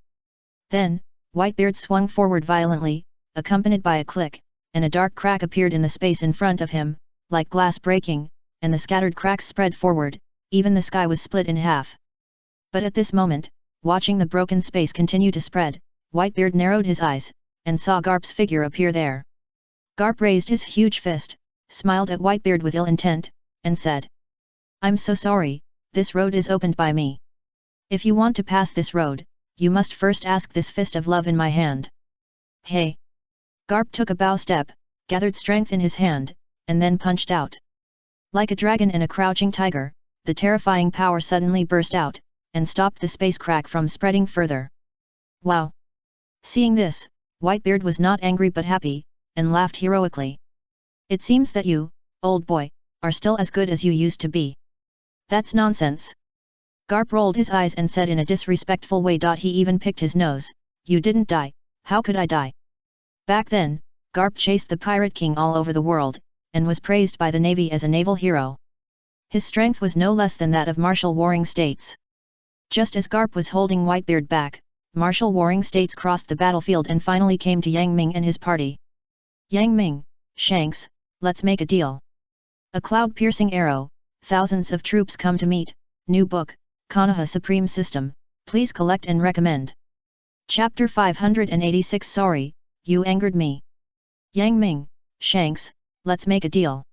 [SPEAKER 1] Then, Whitebeard swung forward violently, accompanied by a click, and a dark crack appeared in the space in front of him, like glass breaking, and the scattered cracks spread forward, even the sky was split in half. But at this moment, watching the broken space continue to spread, Whitebeard narrowed his eyes, and saw Garp's figure appear there. Garp raised his huge fist, smiled at Whitebeard with ill intent, and said, "I'm so sorry, this road is opened by me. If you want to pass this road, you must first ask this fist of love in my hand." Hey! Garp took a bow step, gathered strength in his hand, and then punched out. Like a dragon and a crouching tiger, the terrifying power suddenly burst out, and stopped the space crack from spreading further. Wow! Seeing this, Whitebeard was not angry but happy, and laughed heroically. "It seems that you, old boy, are still as good as you used to be. That's nonsense." Garp rolled his eyes and said in a disrespectful way. He even picked his nose, "You didn't die, how could I die?" Back then, Garp chased the Pirate King all over the world, and was praised by the Navy as a naval hero. His strength was no less than that of Marshal Warring States. Just as Garp was holding Whitebeard back, Marshal Warring States crossed the battlefield and finally came to Yang Ming and his party. "Yang Ming, Shanks, let's make a deal. A cloud-piercing arrow, thousands of troops come to meet, new book, Konoha Supreme System, please collect and recommend." Chapter 586. Sorry, you angered me. "Yang Ming, Shanks, let's make a deal."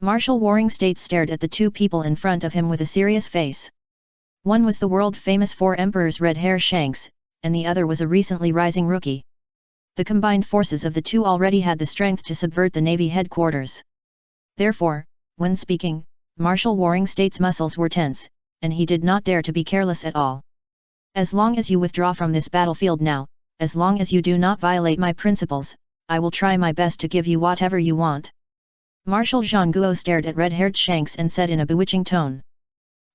[SPEAKER 1] Marshal Warring States stared at the two people in front of him with a serious face. One was the world-famous Four Emperors Red Hair Shanks, and the other was a recently rising rookie. The combined forces of the two already had the strength to subvert the Navy headquarters. Therefore, when speaking, Marshal Waring State's muscles were tense, and he did not dare to be careless at all. As long as you withdraw from this battlefield now, as long as you do not violate my principles, I will try my best to give you whatever you want. Marshal Jean Guo stared at red-haired Shanks and said in a bewitching tone.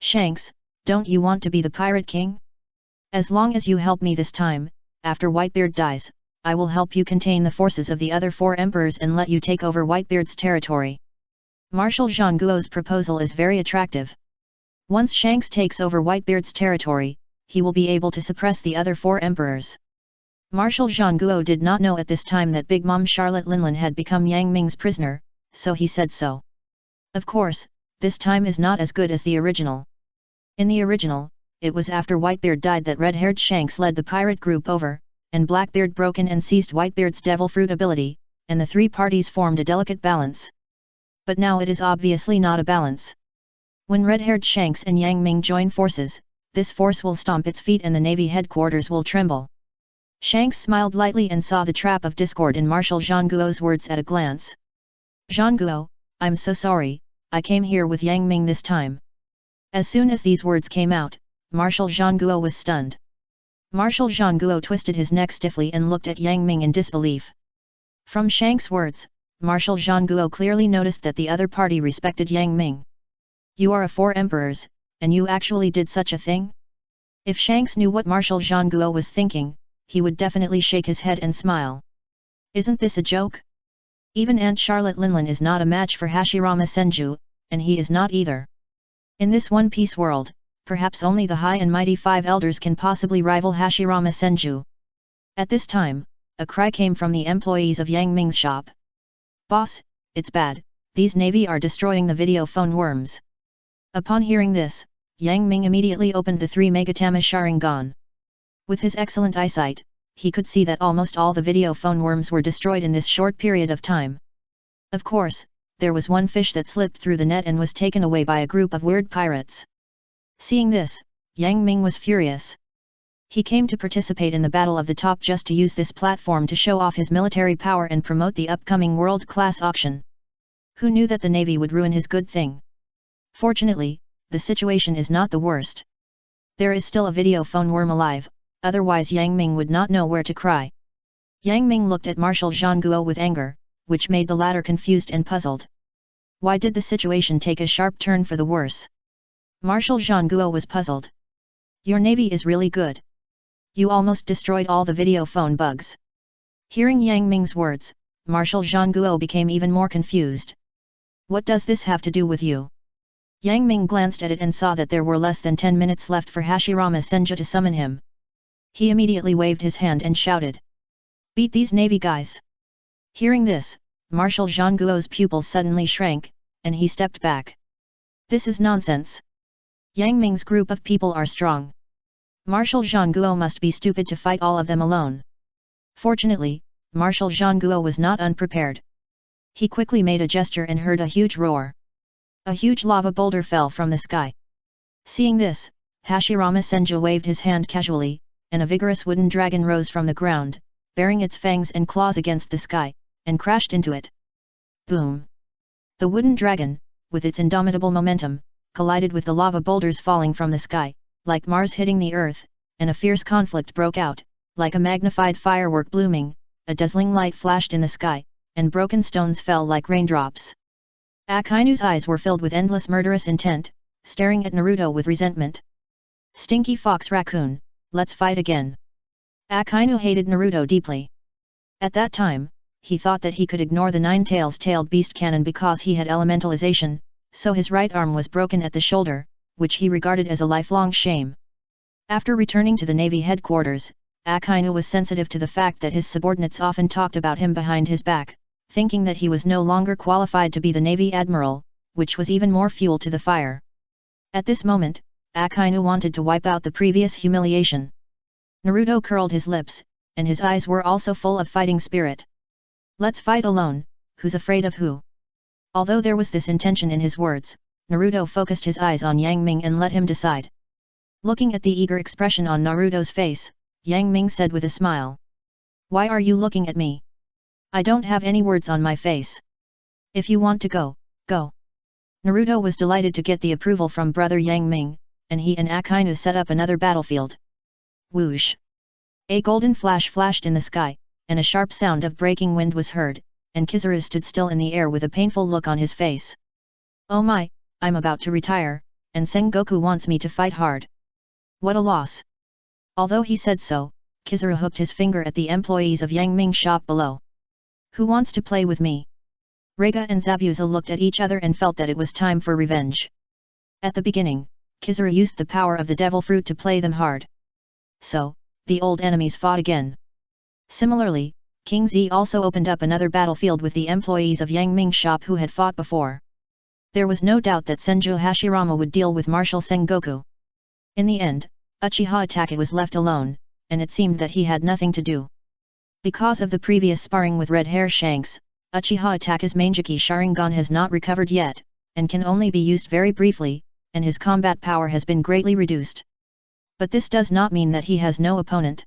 [SPEAKER 1] Shanks, don't you want to be the pirate king? As long as you help me this time, after Whitebeard dies, I will help you contain the forces of the other four emperors and let you take over Whitebeard's territory. Marshal Jean Guo's proposal is very attractive. Once Shanks takes over Whitebeard's territory, he will be able to suppress the other four emperors. Marshal Jean Guo did not know at this time that Big Mom Charlotte Linlin had become Yang Ming's prisoner, so he said so. Of course, this time is not as good as the original. In the original, it was after Whitebeard died that red-haired Shanks led the pirate group over, and Blackbeard broke in and seized Whitebeard's devil fruit ability, and the three parties formed a delicate balance. But now it is obviously not a balance. When red-haired Shanks and Yang Ming join forces, this force will stomp its feet and the Navy headquarters will tremble. Shanks smiled lightly and saw the trap of discord in Marshal Jean Guo's words at a glance. Jean Guo, I'm so sorry, I came here with Yang Ming this time. As soon as these words came out, Marshal Jean Guo was stunned. Marshal Jean Guo twisted his neck stiffly and looked at Yang Ming in disbelief. From Shanks' words, Marshal Jean Guo clearly noticed that the other party respected Yang Ming. You are a four emperors, and you actually did such a thing? If Shanks knew what Marshal Jean Guo was thinking, he would definitely shake his head and smile. Isn't this a joke? Even Aunt Charlotte Linlin is not a match for Hashirama Senju, and he is not either. In this one-piece world, perhaps only the high and mighty five elders can possibly rival Hashirama Senju. At this time, a cry came from the employees of Yang Ming's shop. Boss, it's bad, these Navy are destroying the video phone worms. Upon hearing this, Yang Ming immediately opened the 3 Megatama Sharingan. With his excellent eyesight, he could see that almost all the video phone worms were destroyed in this short period of time. Of course, there was one fish that slipped through the net and was taken away by a group of weird pirates. Seeing this, Yang Ming was furious. He came to participate in the Battle of the Top just to use this platform to show off his military power and promote the upcoming world-class auction. Who knew that the Navy would ruin his good thing? Fortunately, the situation is not the worst. There is still a video phone worm alive, otherwise Yang Ming would not know where to cry. Yang Ming looked at Marshal Jean Guo with anger, which made the latter confused and puzzled. Why did the situation take a sharp turn for the worse? Marshal Jean Guo was puzzled. Your navy is really good. You almost destroyed all the video phone bugs. Hearing Yang Ming's words, Marshal Jean Guo became even more confused. What does this have to do with you? Yang Ming glanced at it and saw that there were less than 10 minutes left for Hashirama Senju to summon him. He immediately waved his hand and shouted. Beat these navy guys! Hearing this, Marshal Jean Guo's pupils suddenly shrank, and he stepped back. This is nonsense. Yang Ming's group of people are strong. Marshal Jean Guo must be stupid to fight all of them alone. Fortunately, Marshal Jean Guo was not unprepared. He quickly made a gesture and heard a huge roar. A huge lava boulder fell from the sky. Seeing this, Hashirama Senju waved his hand casually, and a vigorous wooden dragon rose from the ground, bearing its fangs and claws against the sky, and crashed into it. Boom! The wooden dragon, with its indomitable momentum, collided with the lava boulders falling from the sky, like Mars hitting the earth, and a fierce conflict broke out, like a magnified firework blooming, a dazzling light flashed in the sky, and broken stones fell like raindrops. Akainu's eyes were filled with endless murderous intent, staring at Naruto with resentment. Stinky Fox Raccoon, let's fight again. Akainu hated Naruto deeply. At that time, he thought that he could ignore the nine-tailed beast cannon because he had elementalization, so his right arm was broken at the shoulder, which he regarded as a lifelong shame. After returning to the Navy headquarters, Akainu was sensitive to the fact that his subordinates often talked about him behind his back, thinking that he was no longer qualified to be the Navy Admiral, which was even more fuel to the fire. At this moment, Akainu wanted to wipe out the previous humiliation. Naruto curled his lips, and his eyes were also full of fighting spirit. Let's fight alone, who's afraid of who? Although there was this intention in his words, Naruto focused his eyes on Yang Ming and let him decide. Looking at the eager expression on Naruto's face, Yang Ming said with a smile. Why are you looking at me? I don't have any words on my face. If you want to go, go. Naruto was delighted to get the approval from brother Yang Ming, and he and Akainu set up another battlefield. Whoosh! A golden flash flashed in the sky, and a sharp sound of breaking wind was heard, and Kizaru stood still in the air with a painful look on his face. Oh my, I'm about to retire, and Sengoku wants me to fight hard. What a loss! Although he said so, Kizaru hooked his finger at the employees of Yang Ming's shop below. Who wants to play with me? Rega and Zabuza looked at each other and felt that it was time for revenge. At the beginning, Kizaru used the power of the devil fruit to play them hard. So, the old enemies fought again. Similarly, King Z also opened up another battlefield with the employees of Yang Ming's shop who had fought before. There was no doubt that Senju Hashirama would deal with Martial Sengoku. In the end, Uchiha Itachi was left alone, and it seemed that he had nothing to do. Because of the previous sparring with Red Hair Shanks, Uchiha Itachi's Manjiki Sharingan has not recovered yet, and can only be used very briefly, and his combat power has been greatly reduced. But this does not mean that he has no opponent.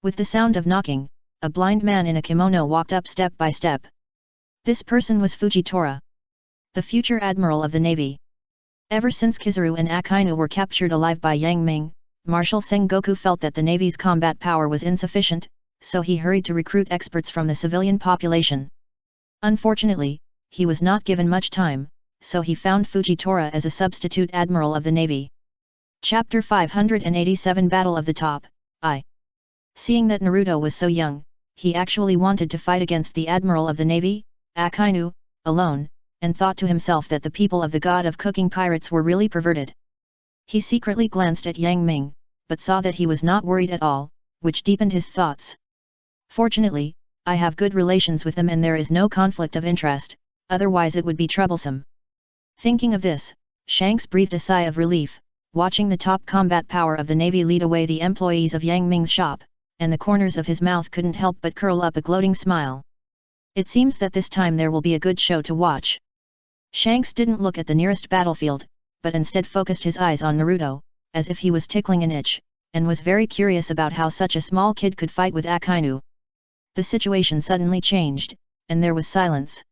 [SPEAKER 1] With the sound of knocking, a blind man in a kimono walked up step by step. This person was Fujitora, the future admiral of the navy. Ever since Kizaru and Akainu were captured alive by Yang Ming, Marshal Sengoku felt that the navy's combat power was insufficient, so he hurried to recruit experts from the civilian population. Unfortunately, he was not given much time, so he found Fujitora as a substitute admiral of the navy. Chapter 587 Battle of the Top, I. Seeing that Naruto was so young, he actually wanted to fight against the admiral of the navy, Akainu, alone, and thought to himself that the people of the god of cooking pirates were really perverted. He secretly glanced at Yang Ming, but saw that he was not worried at all, which deepened his thoughts. Fortunately, I have good relations with them and there is no conflict of interest, otherwise it would be troublesome. Thinking of this, Shanks breathed a sigh of relief, watching the top combat power of the navy lead away the employees of Yang Ming's shop, and the corners of his mouth couldn't help but curl up a gloating smile. It seems that this time there will be a good show to watch. Shanks didn't look at the nearest battlefield, but instead focused his eyes on Naruto, as if he was tickling an itch, and was very curious about how such a small kid could fight with Akainu. The situation suddenly changed, and there was silence.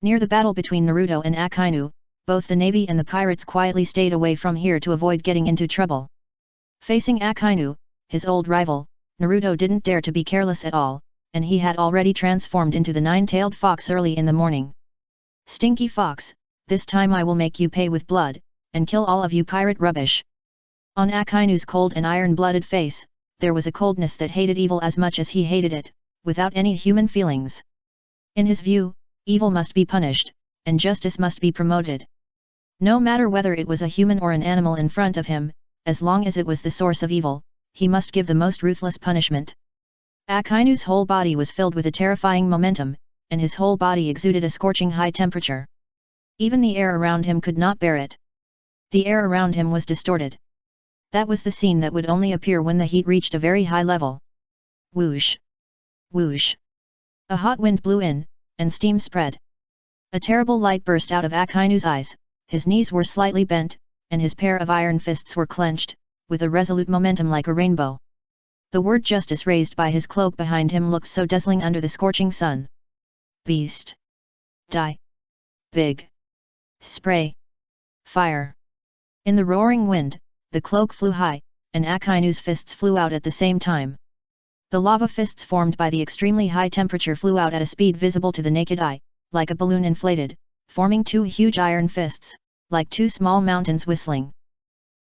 [SPEAKER 1] Near the battle between Naruto and Akainu, both the navy and the pirates quietly stayed away from here to avoid getting into trouble. Facing Akainu, his old rival, Naruto didn't dare to be careless at all, and he had already transformed into the nine-tailed fox early in the morning. Stinky fox, this time I will make you pay with blood, and kill all of you pirate rubbish. On Akainu's cold and iron-blooded face, there was a coldness that hated evil as much as he hated it, without any human feelings. In his view, evil must be punished, and justice must be promoted. No matter whether it was a human or an animal in front of him, as long as it was the source of evil, he must give the most ruthless punishment. Akainu's whole body was filled with a terrifying momentum, and his whole body exuded a scorching high temperature. Even the air around him could not bear it. The air around him was distorted. That was the scene that would only appear when the heat reached a very high level. Whoosh! Whoosh! A hot wind blew in, and steam spread. A terrible light burst out of Akainu's eyes, his knees were slightly bent, and his pair of iron fists were clenched, with a resolute momentum like a rainbow. The word justice raised by his cloak behind him looked so dazzling under the scorching sun. Beast! Die! Big! Spray! Fire! In the roaring wind, the cloak flew high, and Akainu's fists flew out at the same time. The lava fists formed by the extremely high temperature flew out at a speed visible to the naked eye, like a balloon inflated, forming two huge iron fists, like two small mountains whistling.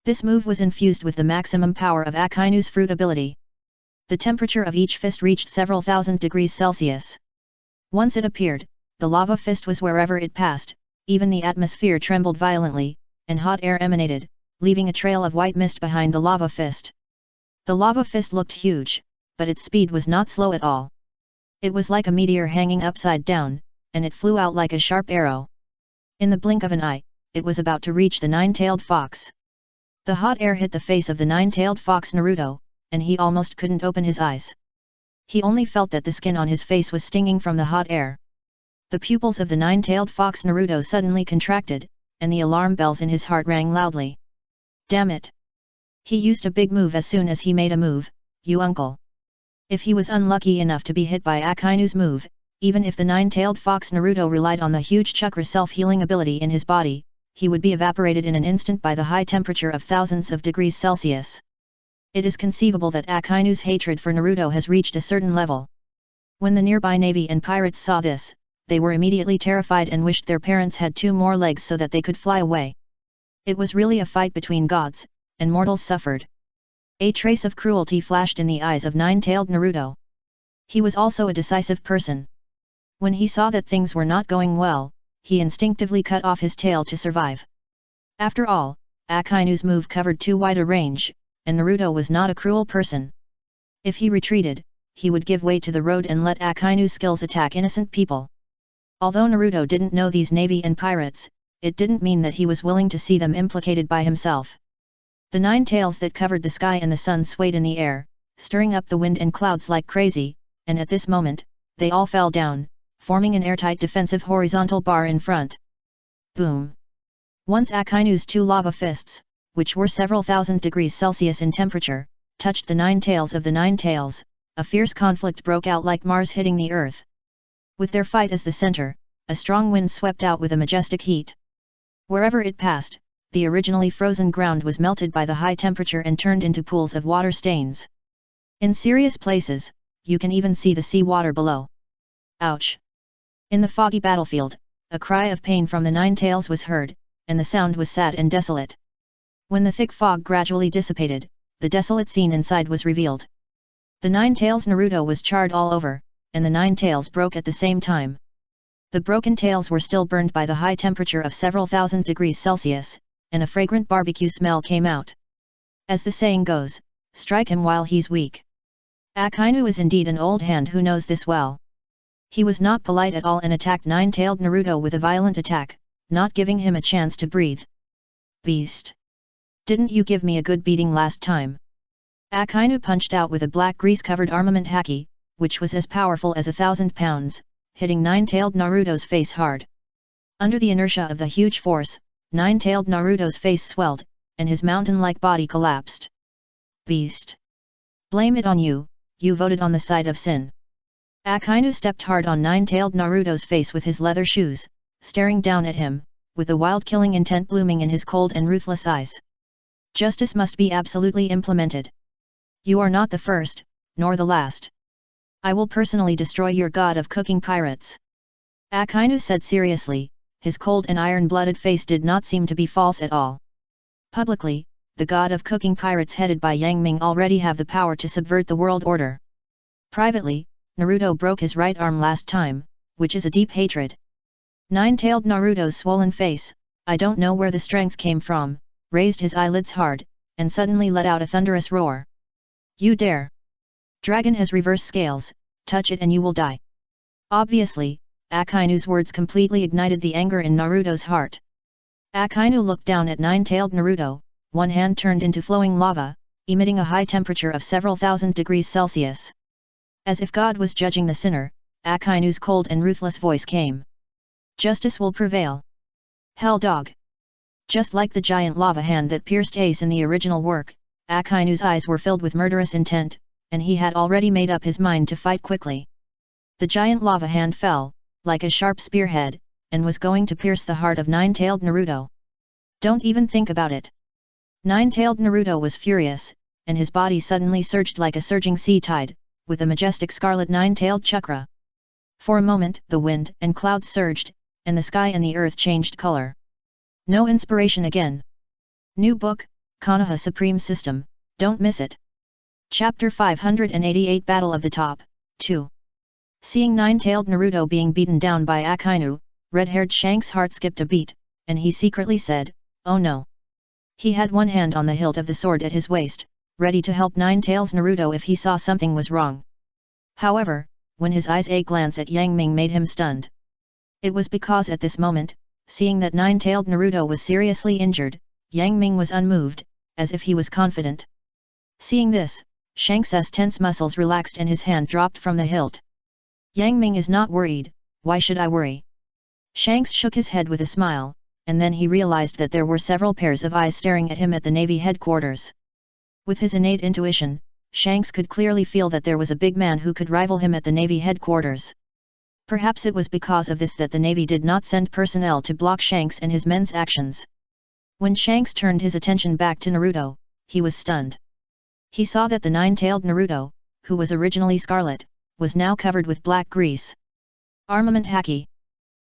[SPEAKER 1] This move was infused with the maximum power of Akainu's fruit ability. The temperature of each fist reached several thousand degrees Celsius. Once it appeared, the lava fist was wherever it passed, even the atmosphere trembled violently, and hot air emanated, leaving a trail of white mist behind the lava fist. The lava fist looked huge, but its speed was not slow at all. It was like a meteor hanging upside down, and it flew out like a sharp arrow. In the blink of an eye, it was about to reach the nine-tailed fox. The hot air hit the face of the nine-tailed fox Naruto, and he almost couldn't open his eyes. He only felt that the skin on his face was stinging from the hot air. The pupils of the nine-tailed fox Naruto suddenly contracted, and the alarm bells in his heart rang loudly. Damn it! He used a big move as soon as he made a move, you uncle. If he was unlucky enough to be hit by Akainu's move, even if the nine-tailed fox Naruto relied on the huge chakra self-healing ability in his body, he would be evaporated in an instant by the high temperature of thousands of degrees Celsius. It is conceivable that Akainu's hatred for Naruto has reached a certain level. When the nearby navy and pirates saw this, they were immediately terrified and wished their parents had 2 more legs so that they could fly away. It was really a fight between gods, and mortals suffered. A trace of cruelty flashed in the eyes of nine-tailed Naruto. He was also a decisive person. When he saw that things were not going well, he instinctively cut off his tail to survive. After all, Akainu's move covered too wide a range, and Naruto was not a cruel person. If he retreated, he would give way to the road and let Akainu's skills attack innocent people. Although Naruto didn't know these navy and pirates, it didn't mean that he was willing to see them implicated by himself. The 9 tails that covered the sky and the sun swayed in the air, stirring up the wind and clouds like crazy, and at this moment, they all fell down, forming an airtight defensive horizontal bar in front. Boom! Once Akainu's 2 lava fists, which were several thousand degrees Celsius in temperature, touched the 9 tails of the 9 tails, a fierce conflict broke out like Mars hitting the Earth. With their fight as the center, a strong wind swept out with a majestic heat. Wherever it passed, the originally frozen ground was melted by the high temperature and turned into pools of water stains. In serious places, you can even see the sea water below. Ouch! In the foggy battlefield, a cry of pain from the 9 tails was heard, and the sound was sad and desolate. When the thick fog gradually dissipated, the desolate scene inside was revealed. The 9 tails Naruto was charred all over, and the 9 tails broke at the same time. The broken tails were still burned by the high temperature of several thousand degrees Celsius, and a fragrant barbecue smell came out. As the saying goes, strike him while he's weak. Akainu is indeed an old hand who knows this well. He was not polite at all and attacked 9-tailed Naruto with a violent attack, not giving him a chance to breathe. Beast! Didn't you give me a good beating last time? Akainu punched out with a black grease-covered armament haki, which was as powerful as 1,000 pounds, hitting 9-tailed Naruto's face hard. Under the inertia of the huge force, 9-tailed Naruto's face swelled, and his mountain-like body collapsed. Beast! Blame it on you, you voted on the side of sin. Akainu stepped hard on 9-tailed Naruto's face with his leather shoes, staring down at him, with the wild killing intent blooming in his cold and ruthless eyes. Justice must be absolutely implemented. You are not the first, nor the last. I will personally destroy your god of cooking pirates. Akainu said seriously, his cold and iron-blooded face did not seem to be false at all. Publicly, the god of cooking pirates headed by Yang Ming already have the power to subvert the world order. Privately, Naruto broke his right arm last time, which is a deep hatred. 9-tailed Naruto's swollen face, I don't know where the strength came from, raised his eyelids hard, and suddenly let out a thunderous roar. You dare! Dragon has reverse scales, touch it and you will die. Obviously, Akainu's words completely ignited the anger in Naruto's heart. Akainu looked down at 9-tailed Naruto, one hand turned into flowing lava, emitting a high temperature of several thousand degrees Celsius. As if God was judging the sinner, Akainu's cold and ruthless voice came. Justice will prevail. Hell dog! Just like the giant lava hand that pierced Ace in the original work, Akainu's eyes were filled with murderous intent, and he had already made up his mind to fight quickly. The giant lava hand fell, like a sharp spearhead, and was going to pierce the heart of 9-tailed Naruto. Don't even think about it. 9-tailed Naruto was furious, and his body suddenly surged like a surging sea tide, with a majestic scarlet 9-tailed chakra. For a moment, the wind and clouds surged, and the sky and the earth changed color. No inspiration again. New book, Konoha Supreme System, don't miss it. Chapter 588 Battle of the Top, 2. Seeing 9-tailed Naruto being beaten down by Akainu, red-haired Shank's heart skipped a beat, and he secretly said, oh no. He had one hand on the hilt of the sword at his waist, ready to help 9-tailed Naruto if he saw something was wrong. However, when his eyes a glance at Yang Ming made him stunned. It was because at this moment, seeing that 9-tailed Naruto was seriously injured, Yang Ming was unmoved, as if he was confident. Seeing this, Shanks' tense muscles relaxed and his hand dropped from the hilt. Yang Ming is not worried, why should I worry? Shanks shook his head with a smile, and then he realized that there were several pairs of eyes staring at him at the Navy headquarters. With his innate intuition, Shanks could clearly feel that there was a big man who could rival him at the Navy headquarters. Perhaps it was because of this that the Navy did not send personnel to block Shanks and his men's actions. When Shanks turned his attention back to Naruto, he was stunned. He saw that the nine-tailed Naruto, who was originally scarlet, was now covered with black grease. Armament Haki.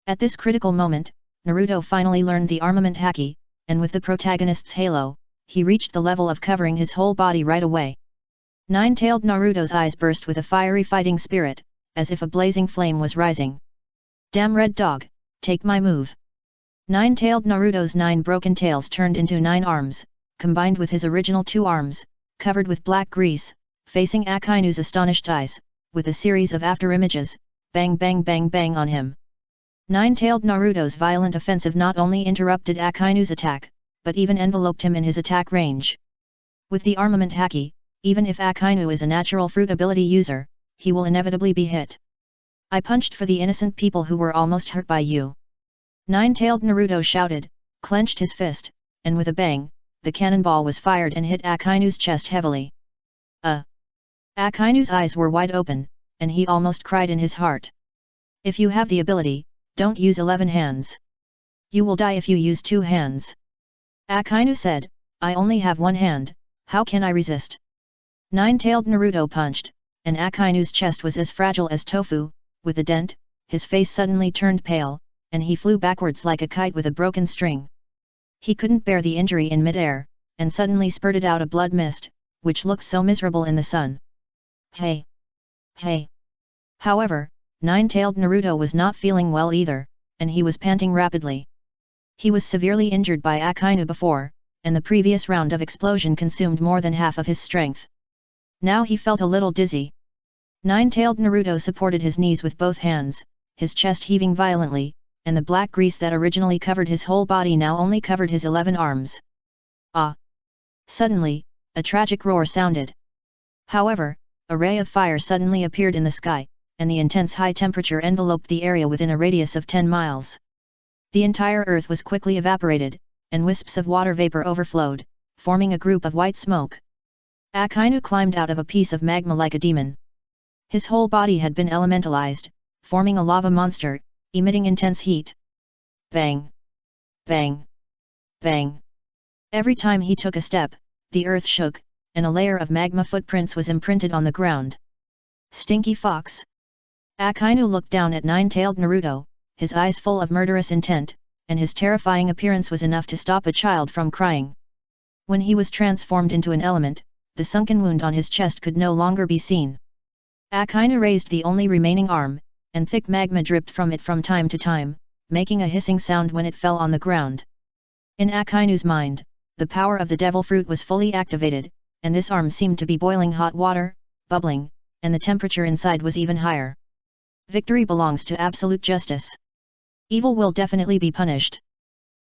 [SPEAKER 1] At this critical moment, Naruto finally learned the armament Haki, and with the protagonist's halo, he reached the level of covering his whole body right away. Nine-tailed Naruto's eyes burst with a fiery fighting spirit, as if a blazing flame was rising. Damn red dog, take my move. Nine-tailed Naruto's 9 broken tails turned into 9 arms, combined with his original 2 arms, covered with black grease, facing Akainu's astonished eyes, with a series of after-images, bang bang bang bang on him. Nine-tailed Naruto's violent offensive not only interrupted Akainu's attack, but even enveloped him in his attack range. With the armament Haki, even if Akainu is a natural fruit ability user, he will inevitably be hit. I punched for the innocent people who were almost hurt by you. Nine-tailed Naruto shouted, clenched his fist, and with a bang, the cannonball was fired and hit Akainu's chest heavily. Akainu's eyes were wide open, and he almost cried in his heart. If you have the ability, don't use 11 hands. You will die if you use 2 hands. Akainu said, I only have 1 hand, how can I resist? Nine-tailed Naruto punched, and Akainu's chest was as fragile as tofu. With a dent, his face suddenly turned pale, and he flew backwards like a kite with a broken string. He couldn't bear the injury in midair, and suddenly spurted out a blood mist, which looked so miserable in the sun. Hey! Hey! However, Nine-tailed Naruto was not feeling well either, and he was panting rapidly. He was severely injured by Akainu before, and the previous round of explosion consumed more than half of his strength. Now he felt a little dizzy. Nine-tailed Naruto supported his knees with both hands, his chest heaving violently, and the black grease that originally covered his whole body now only covered his 11 arms. Ah! Suddenly, a tragic roar sounded. However, a ray of fire suddenly appeared in the sky, and the intense high temperature enveloped the area within a radius of 10 miles. The entire earth was quickly evaporated, and wisps of water vapor overflowed, forming a group of white smoke. Akainu climbed out of a piece of magma like a demon. His whole body had been elementalized, forming a lava monster, emitting intense heat. Bang! Bang! Bang! Every time he took a step, the earth shook, and a layer of magma footprints was imprinted on the ground. Stinky fox! Akainu looked down at nine-tailed Naruto, his eyes full of murderous intent, and his terrifying appearance was enough to stop a child from crying. When he was transformed into an element, the sunken wound on his chest could no longer be seen. Akainu raised the only remaining arm, and thick magma dripped from it from time to time, making a hissing sound when it fell on the ground. In Akainu's mind, the power of the devil fruit was fully activated, and this arm seemed to be boiling hot water, bubbling, and the temperature inside was even higher. Victory belongs to absolute justice. Evil will definitely be punished.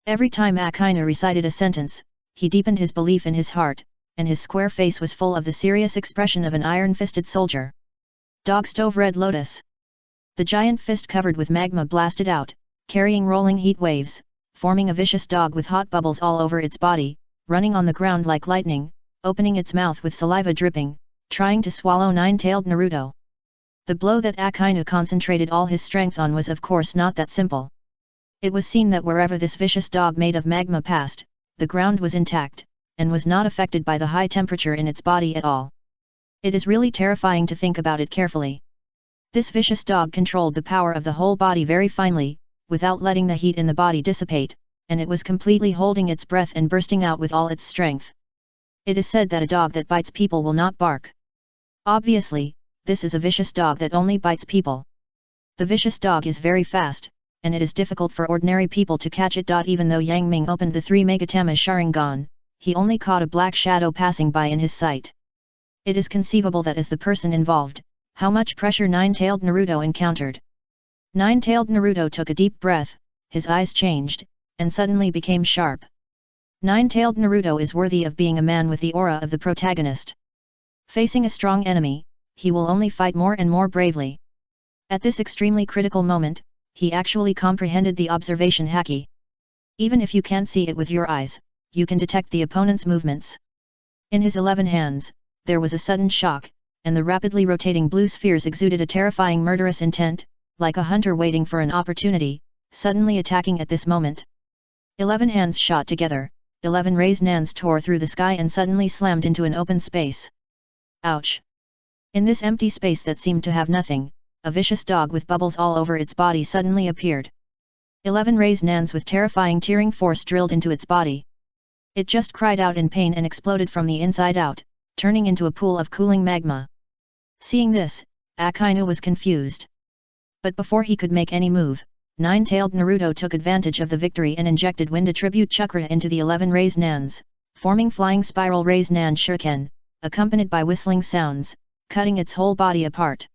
[SPEAKER 1] Every time Akainu recited a sentence, he deepened his belief in his heart, and his square face was full of the serious expression of an iron-fisted soldier. Dog stove red lotus. The giant fist covered with magma blasted out, carrying rolling heat waves, forming a vicious dog with hot bubbles all over its body, running on the ground like lightning, opening its mouth with saliva dripping, trying to swallow nine-tailed Naruto. The blow that Akainu concentrated all his strength on was of course not that simple. It was seen that wherever this vicious dog made of magma passed, the ground was intact, and was not affected by the high temperature in its body at all. It is really terrifying to think about it carefully. This vicious dog controlled the power of the whole body very finely, without letting the heat in the body dissipate, and it was completely holding its breath and bursting out with all its strength. It is said that a dog that bites people will not bark. Obviously, this is a vicious dog that only bites people. The vicious dog is very fast, and it is difficult for ordinary people to catch it. Even though Yang Ming opened the 3 Megatama Sharingan, he only caught a black shadow passing by in his sight. It is conceivable that as the person involved, how much pressure nine-tailed Naruto encountered. Nine-tailed Naruto took a deep breath, his eyes changed, and suddenly became sharp. Nine-tailed Naruto is worthy of being a man with the aura of the protagonist. Facing a strong enemy, he will only fight more and more bravely. At this extremely critical moment, he actually comprehended the observation haki. Even if you can't see it with your eyes, you can detect the opponent's movements. In his 11 hands, there was a sudden shock, and the rapidly rotating blue spheres exuded a terrifying murderous intent, like a hunter waiting for an opportunity, suddenly attacking at this moment. 11 hands shot together, 11 raised hands tore through the sky and suddenly slammed into an open space. Ouch! In this empty space that seemed to have nothing, a vicious dog with bubbles all over its body suddenly appeared. 11 raised hands with terrifying tearing force drilled into its body. It just cried out in pain and exploded from the inside out, turning into a pool of cooling magma. Seeing this, Akainu was confused. But before he could make any move, Nine-tailed Naruto took advantage of the victory and injected wind attribute chakra into the 11 raised hands, forming flying spiral raised hand shuriken, accompanied by whistling sounds, cutting its whole body apart.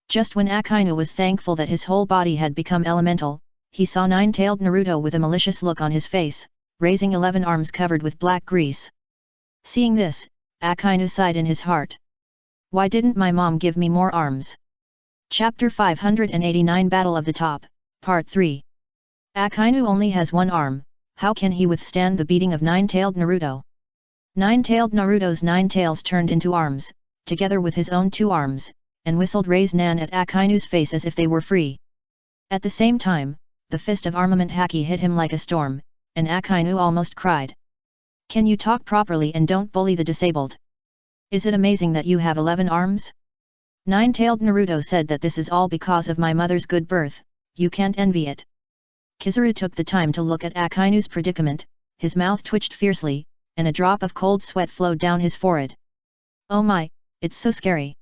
[SPEAKER 1] Just when Akainu was thankful that his whole body had become elemental, he saw Nine-tailed Naruto with a malicious look on his face, raising 11 arms covered with black grease. Seeing this, Akainu sighed in his heart. Why didn't my mom give me more arms? Chapter 589 Battle of the Top, Part 3. Akainu only has one arm, how can he withstand the beating of Nine-tailed Naruto? Nine-tailed Naruto's 9 tails turned into arms, together with his own 2 arms, and whistled raised nan at Akainu's face as if they were free. At the same time, the fist of armament Haki hit him like a storm, and Akainu almost cried. Can you talk properly and don't bully the disabled? Is it amazing that you have 11 arms? Nine-tailed Naruto said that this is all because of my mother's good birth, you can't envy it. Kizaru took the time to look at Akainu's predicament, his mouth twitched fiercely, and a drop of cold sweat flowed down his forehead. Oh my, it's so scary.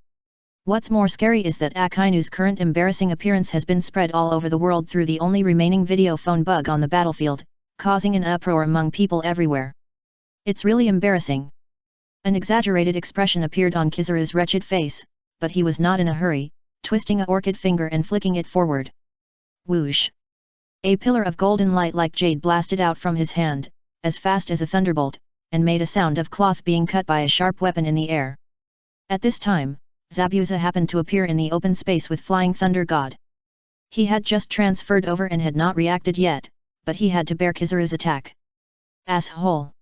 [SPEAKER 1] What's more scary is that Akainu's current embarrassing appearance has been spread all over the world through the only remaining video phone bug on the battlefield, causing an uproar among people everywhere. It's really embarrassing. An exaggerated expression appeared on Kizaru's wretched face, but he was not in a hurry, twisting a orchid finger and flicking it forward. Whoosh! A pillar of golden light like jade blasted out from his hand, as fast as a thunderbolt, and made a sound of cloth being cut by a sharp weapon in the air. At this time, Zabuza happened to appear in the open space with Flying Thunder God. He had just transferred over and had not reacted yet, but he had to bear Kizaru's attack. Asshole!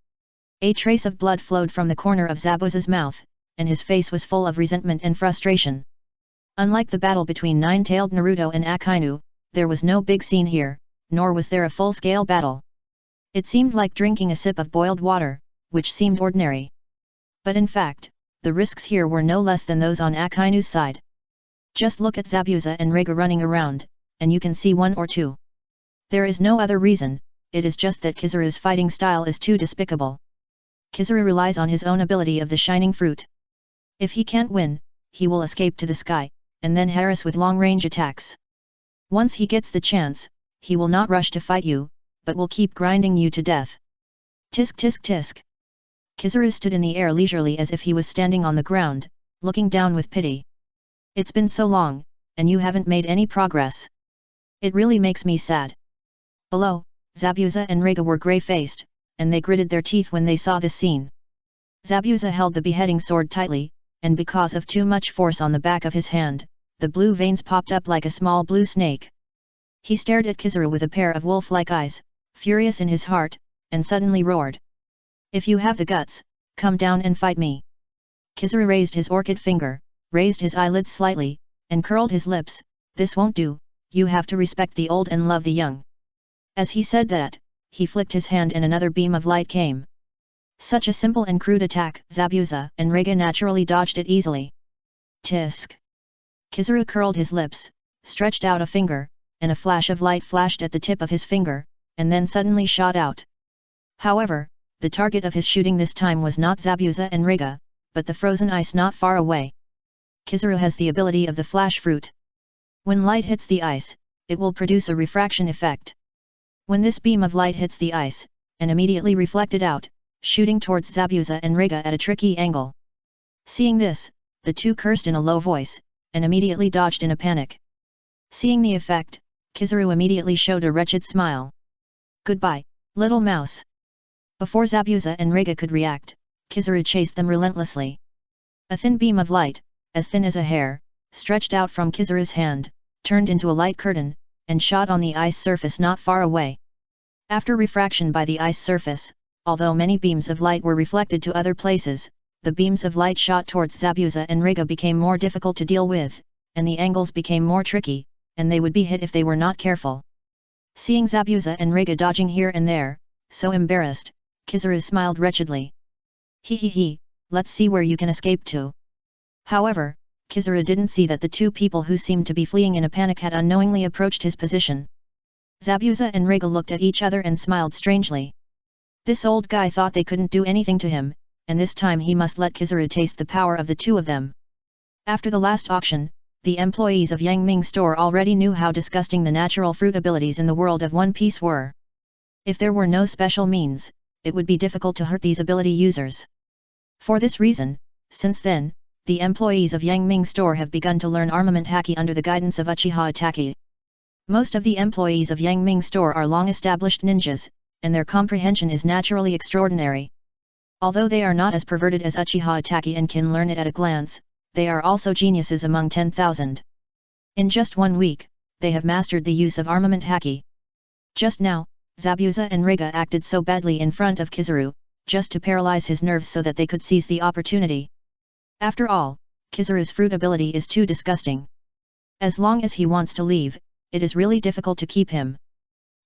[SPEAKER 1] A trace of blood flowed from the corner of Zabuza's mouth, and his face was full of resentment and frustration. Unlike the battle between Nine-tailed Naruto and Akainu, there was no big scene here, nor was there a full-scale battle. It seemed like drinking a sip of boiled water, which seemed ordinary. But in fact, the risks here were no less than those on Akainu's side. Just look at Zabuza and Riga running around, and you can see one or two. There is no other reason, it is just that Kizaru's fighting style is too despicable. Kizaru relies on his own ability of the shining fruit. If he can't win, he will escape to the sky, and then harass with long-range attacks. Once he gets the chance, he will not rush to fight you, but will keep grinding you to death. Tisk tisk tisk. Kizaru stood in the air leisurely as if he was standing on the ground, looking down with pity. It's been so long, and you haven't made any progress. It really makes me sad. Below, Zabuza and Riga were grey-faced, and they gritted their teeth when they saw this scene. Zabuza held the beheading sword tightly, and because of too much force on the back of his hand, the blue veins popped up like a small blue snake. He stared at Kizaru with a pair of wolf-like eyes, furious in his heart, and suddenly roared. If you have the guts, come down and fight me. Kizaru raised his orchid finger, raised his eyelids slightly, and curled his lips. This won't do, you have to respect the old and love the young. As he said that, he flicked his hand and another beam of light came. Such a simple and crude attack, Zabuza and Riga naturally dodged it easily. Tisk. Kizaru curled his lips, stretched out a finger, and a flash of light flashed at the tip of his finger, and then suddenly shot out. However, the target of his shooting this time was not Zabuza and Riga, but the frozen ice not far away. Kizaru has the ability of the flash fruit. When light hits the ice, it will produce a refraction effect. When this beam of light hits the ice, and immediately reflected out, shooting towards Zabuza and Riga at a tricky angle. Seeing this, the two cursed in a low voice, and immediately dodged in a panic. Seeing the effect, Kizaru immediately showed a wretched smile. Goodbye, little mouse. Before Zabuza and Riga could react, Kizaru chased them relentlessly. A thin beam of light, as thin as a hair, stretched out from Kizaru's hand, turned into a light curtain, and shot on the ice surface not far away. After refraction by the ice surface, although many beams of light were reflected to other places, the beams of light shot towards Zabuza and Riga became more difficult to deal with, and the angles became more tricky, and they would be hit if they were not careful. Seeing Zabuza and Riga dodging here and there, so embarrassed, Kizuru smiled wretchedly. He, let's see where you can escape to. However, Kizuru didn't see that the two people who seemed to be fleeing in a panic had unknowingly approached his position. Zabuza and Riga looked at each other and smiled strangely. This old guy thought they couldn't do anything to him, and this time he must let Kizuru taste the power of the two of them. After the last auction, the employees of Yang Ming store already knew how disgusting the natural fruit abilities in the world of One Piece were. If there were no special means, it would be difficult to hurt these ability users. For this reason, since then, the employees of Yang Ming store have begun to learn armament haki under the guidance of Uchiha Itachi. Most of the employees of Yang Ming store are long-established ninjas, and their comprehension is naturally extraordinary. Although they are not as perverted as Uchiha Itachi and can learn it at a glance, they are also geniuses among 10,000. In just 1 week, they have mastered the use of armament haki. Just now, Zabuza and Riga acted so badly in front of Kizuru, just to paralyze his nerves so that they could seize the opportunity. After all, Kizuru's fruit ability is too disgusting. As long as he wants to leave, it is really difficult to keep him.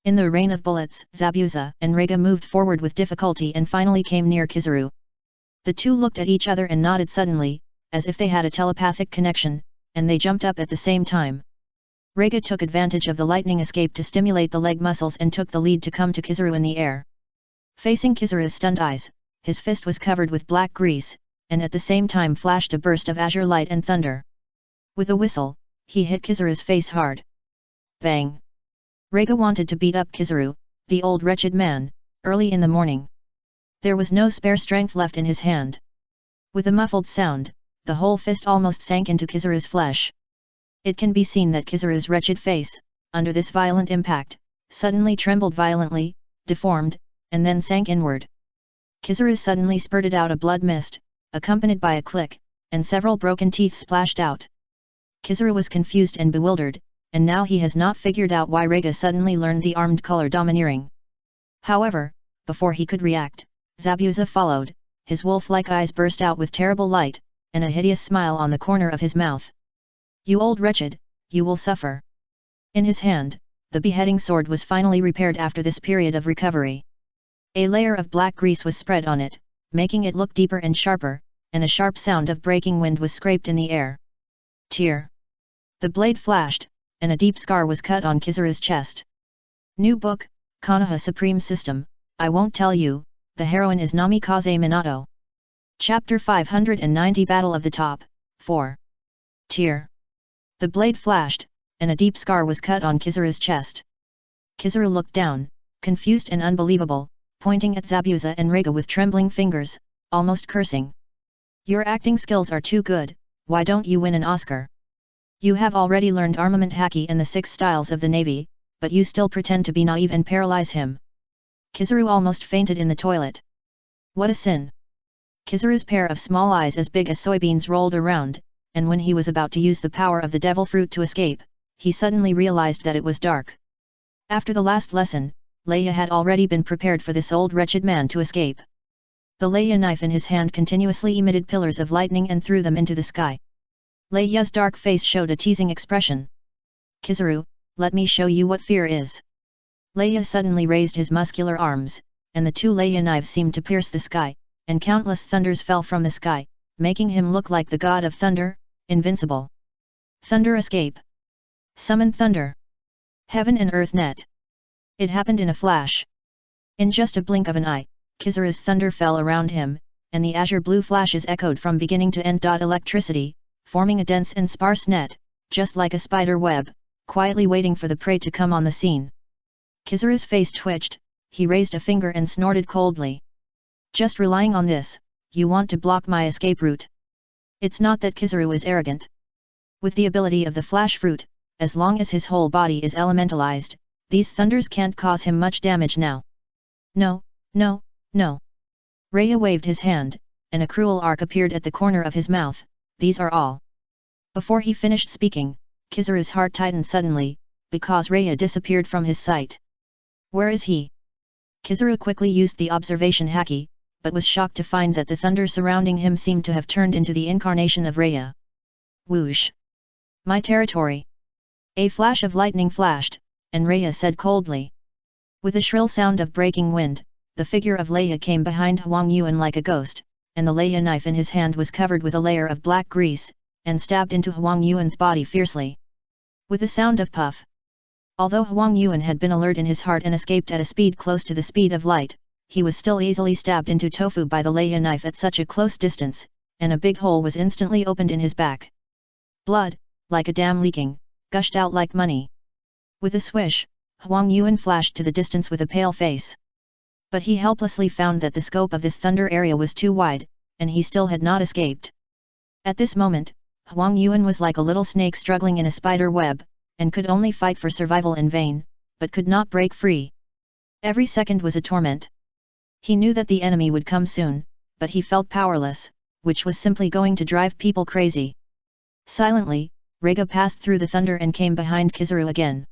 [SPEAKER 1] In the rain of bullets, Zabuza and Riga moved forward with difficulty and finally came near Kizuru. The two looked at each other and nodded suddenly, as if they had a telepathic connection, and they jumped up at the same time. Riga took advantage of the lightning escape to stimulate the leg muscles and took the lead to come to Kizuru in the air. Facing Kizuru's stunned eyes, his fist was covered with black grease, and at the same time flashed a burst of azure light and thunder. With a whistle, he hit Kizuru's face hard. Bang! Riga wanted to beat up Kizuru, the old wretched man, early in the morning. There was no spare strength left in his hand. With a muffled sound, the whole fist almost sank into Kizuru's flesh. It can be seen that Kizuru's wretched face, under this violent impact, suddenly trembled violently, deformed, and then sank inward. Kizuru suddenly spurted out a blood mist, accompanied by a click, and several broken teeth splashed out. Kizuru was confused and bewildered, and now he has not figured out why Riga suddenly learned the armed color domineering. However, before he could react, Zabuza followed, his wolf-like eyes burst out with terrible light, and a hideous smile on the corner of his mouth. You old wretched, you will suffer. In his hand, the beheading sword was finally repaired after this period of recovery. A layer of black grease was spread on it, making it look deeper and sharper, and a sharp sound of breaking wind was scraped in the air. Tear. The blade flashed, and a deep scar was cut on Kizuru's chest. New book, Konoha Supreme System, I won't tell you, the heroine is Namikaze Minato. Chapter 590 Battle of the Top, 4. Tear. The blade flashed, and a deep scar was cut on Kizuru's chest. Kizuru looked down, confused and unbelievable, pointing at Zabuza and Riga with trembling fingers, almost cursing. Your acting skills are too good, why don't you win an Oscar? You have already learned armament haki and the 6 styles of the Navy, but you still pretend to be naive and paralyze him. Kizuru almost fainted in the toilet. What a sin! Kizuru's pair of small eyes as big as soybeans rolled around, and when he was about to use the power of the devil fruit to escape, he suddenly realized that it was dark. After the last lesson, Leia had already been prepared for this old wretched man to escape. The Leia knife in his hand continuously emitted pillars of lightning and threw them into the sky. Leia's dark face showed a teasing expression. Kizuru, let me show you what fear is. Leia suddenly raised his muscular arms, and the 2 Leia knives seemed to pierce the sky, and countless thunders fell from the sky, making him look like the god of thunder, invincible. Thunder escape. Summon thunder. Heaven and earth net. It happened in a flash. In just a blink of an eye, Kizuru's thunder fell around him, and the azure blue flashes echoed from beginning to end. Electricity, forming a dense and sparse net, just like a spider web, quietly waiting for the prey to come on the scene. Kizuru's face twitched, he raised a finger and snorted coldly. Just relying on this, you want to block my escape route? It's not that Kizuru is arrogant. With the ability of the flash fruit, as long as his whole body is elementalized, these thunders can't cause him much damage now. No, no, no. Raya waved his hand, and a cruel arc appeared at the corner of his mouth. These are all. Before he finished speaking, Kizuru's heart tightened suddenly, because Raya disappeared from his sight. Where is he? Kizuru quickly used the observation haki, but was shocked to find that the thunder surrounding him seemed to have turned into the incarnation of Raya. Whoosh! My territory! A flash of lightning flashed, and Raya said coldly. With a shrill sound of breaking wind, the figure of Leia came behind Huang Yuan like a ghost, and the Leia knife in his hand was covered with a layer of black grease, and stabbed into Huang Yuan's body fiercely. With a sound of puff. Although Huang Yuan had been alert in his heart and escaped at a speed close to the speed of light, he was still easily stabbed into tofu by the Leia knife at such a close distance, and a big hole was instantly opened in his back. Blood, like a dam leaking, gushed out like money. With a swish, Huang Yuan flashed to the distance with a pale face. But he helplessly found that the scope of this thunder area was too wide, and he still had not escaped. At this moment, Huang Yuan was like a little snake struggling in a spider web, and could only fight for survival in vain, but could not break free. Every second was a torment. He knew that the enemy would come soon, but he felt powerless, which was simply going to drive people crazy. Silently, Rega passed through the thunder and came behind Kizaru again.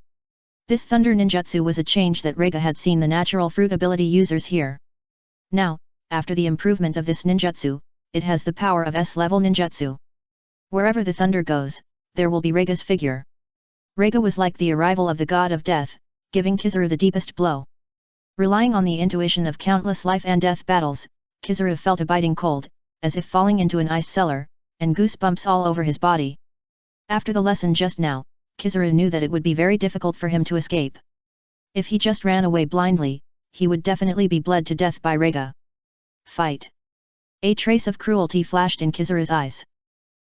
[SPEAKER 1] This thunder ninjutsu was a change that Rega had seen the natural fruit ability users here. Now, after the improvement of this ninjutsu, it has the power of S-level ninjutsu. Wherever the thunder goes, there will be Rega's figure. Rega was like the arrival of the god of death, giving Kizaru the deepest blow. Relying on the intuition of countless life and death battles, Kizaru felt a biting cold, as if falling into an ice cellar, and goosebumps all over his body. After the lesson just now, Kizaru knew that it would be very difficult for him to escape. If he just ran away blindly, he would definitely be bled to death by Rega. Fight! A trace of cruelty flashed in Kizaru's eyes.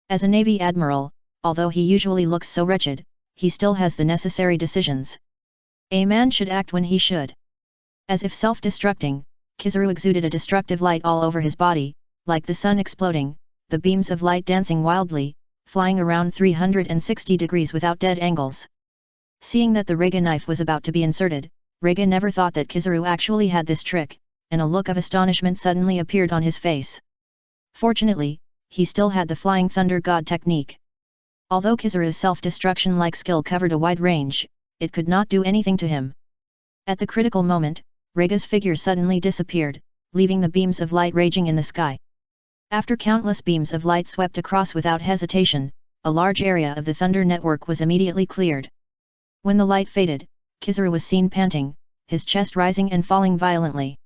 [SPEAKER 1] As a Navy admiral, although he usually looks so wretched, he still has the necessary decisions. A man should act when he should. As if self-destructing, Kizaru exuded a destructive light all over his body, like the sun exploding, the beams of light dancing wildly, flying around 360 degrees without dead angles. Seeing that the Rega knife was about to be inserted, Rega never thought that Kizaru actually had this trick, and a look of astonishment suddenly appeared on his face. Fortunately, he still had the Flying Thunder God technique. Although Kizaru's self-destruction-like skill covered a wide range, it could not do anything to him. At the critical moment, Rega's figure suddenly disappeared, leaving the beams of light raging in the sky. After countless beams of light swept across without hesitation, a large area of the thunder network was immediately cleared. When the light faded, Kizaru was seen panting, his chest rising and falling violently.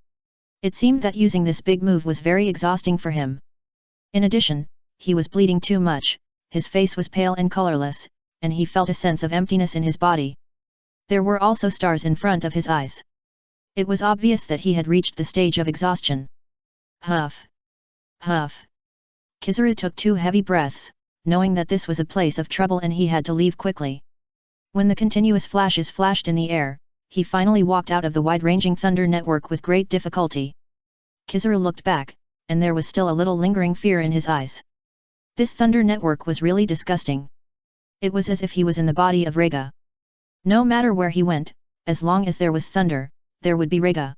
[SPEAKER 1] It seemed that using this big move was very exhausting for him. In addition, he was bleeding too much, his face was pale and colorless, and he felt a sense of emptiness in his body. There were also stars in front of his eyes. It was obvious that he had reached the stage of exhaustion. Huff! Huff! Kizaru took 2 heavy breaths, knowing that this was a place of trouble and he had to leave quickly. When the continuous flashes flashed in the air, he finally walked out of the wide-ranging thunder network with great difficulty. Kizaru looked back, and there was still a little lingering fear in his eyes. This thunder network was really disgusting. It was as if he was in the body of Rega. No matter where he went, as long as there was thunder, there would be Rega.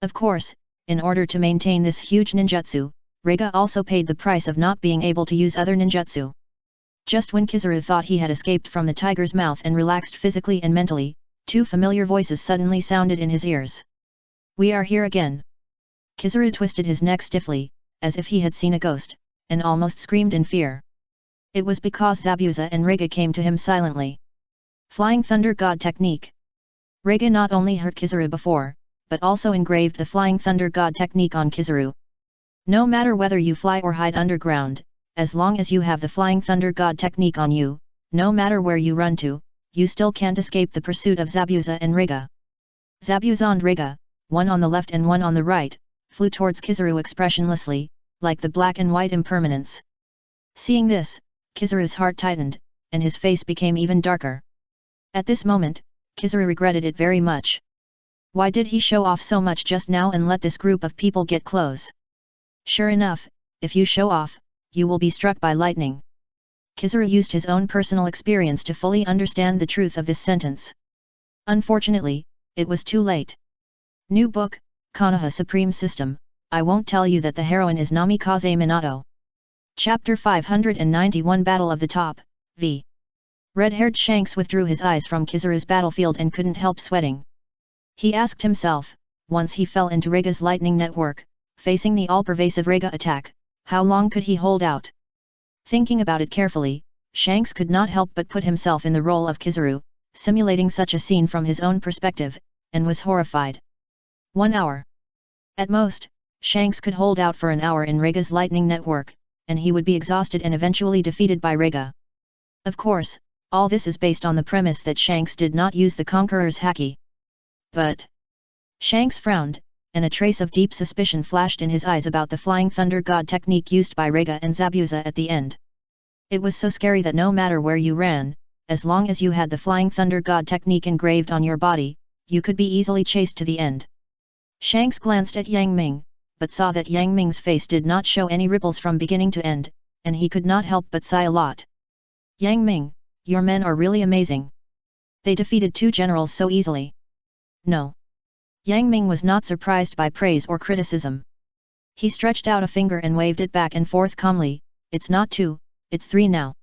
[SPEAKER 1] Of course, in order to maintain this huge ninjutsu, Rega also paid the price of not being able to use other ninjutsu. Just when Kizaru thought he had escaped from the tiger's mouth and relaxed physically and mentally, 2 familiar voices suddenly sounded in his ears. We are here again. Kizaru twisted his neck stiffly, as if he had seen a ghost, and almost screamed in fear. It was because Zabuza and Rega came to him silently. Flying Thunder God technique. Rega not only hurt Kizaru before, but also engraved the Flying Thunder God technique on Kizaru. No matter whether you fly or hide underground, as long as you have the Flying Thunder God technique on you, no matter where you run to, you still can't escape the pursuit of Zabuza and Rega. Zabuza and Rega, one on the left and one on the right, flew towards Kizaru expressionlessly, like the black and white impermanence. Seeing this, Kizaru's heart tightened, and his face became even darker. At this moment, Kizaru regretted it very much. Why did he show off so much just now and let this group of people get close? Sure enough, if you show off, you will be struck by lightning. Kizaru used his own personal experience to fully understand the truth of this sentence. Unfortunately, it was too late. New book, Konoha Supreme System. I won't tell you that the heroine is Namikaze Minato. Chapter 591 Battle of the Top, v. Red-haired Shanks withdrew his eyes from Kizaru's battlefield and couldn't help sweating. He asked himself, once he fell into Rega's lightning network, facing the all-pervasive Rega attack, how long could he hold out? Thinking about it carefully, Shanks could not help but put himself in the role of Kizaru, simulating such a scene from his own perspective, and was horrified. 1 hour. At most, Shanks could hold out for an hour in Rega's lightning network, and he would be exhausted and eventually defeated by Rega. Of course, all this is based on the premise that Shanks did not use the Conqueror's haki. But Shanks frowned, and a trace of deep suspicion flashed in his eyes about the Flying Thunder God technique used by Rega and Zabuza at the end. It was so scary that no matter where you ran, as long as you had the Flying Thunder God technique engraved on your body, you could be easily chased to the end. Shanks glanced at Yang Ming, but saw that Yang Ming's face did not show any ripples from beginning to end, and he could not help but sigh a lot. Yang Ming, your men are really amazing. They defeated 2 generals so easily. No. Yang Ming was not surprised by praise or criticism. He stretched out a finger and waved it back and forth calmly, it's not 2, it's 3 now.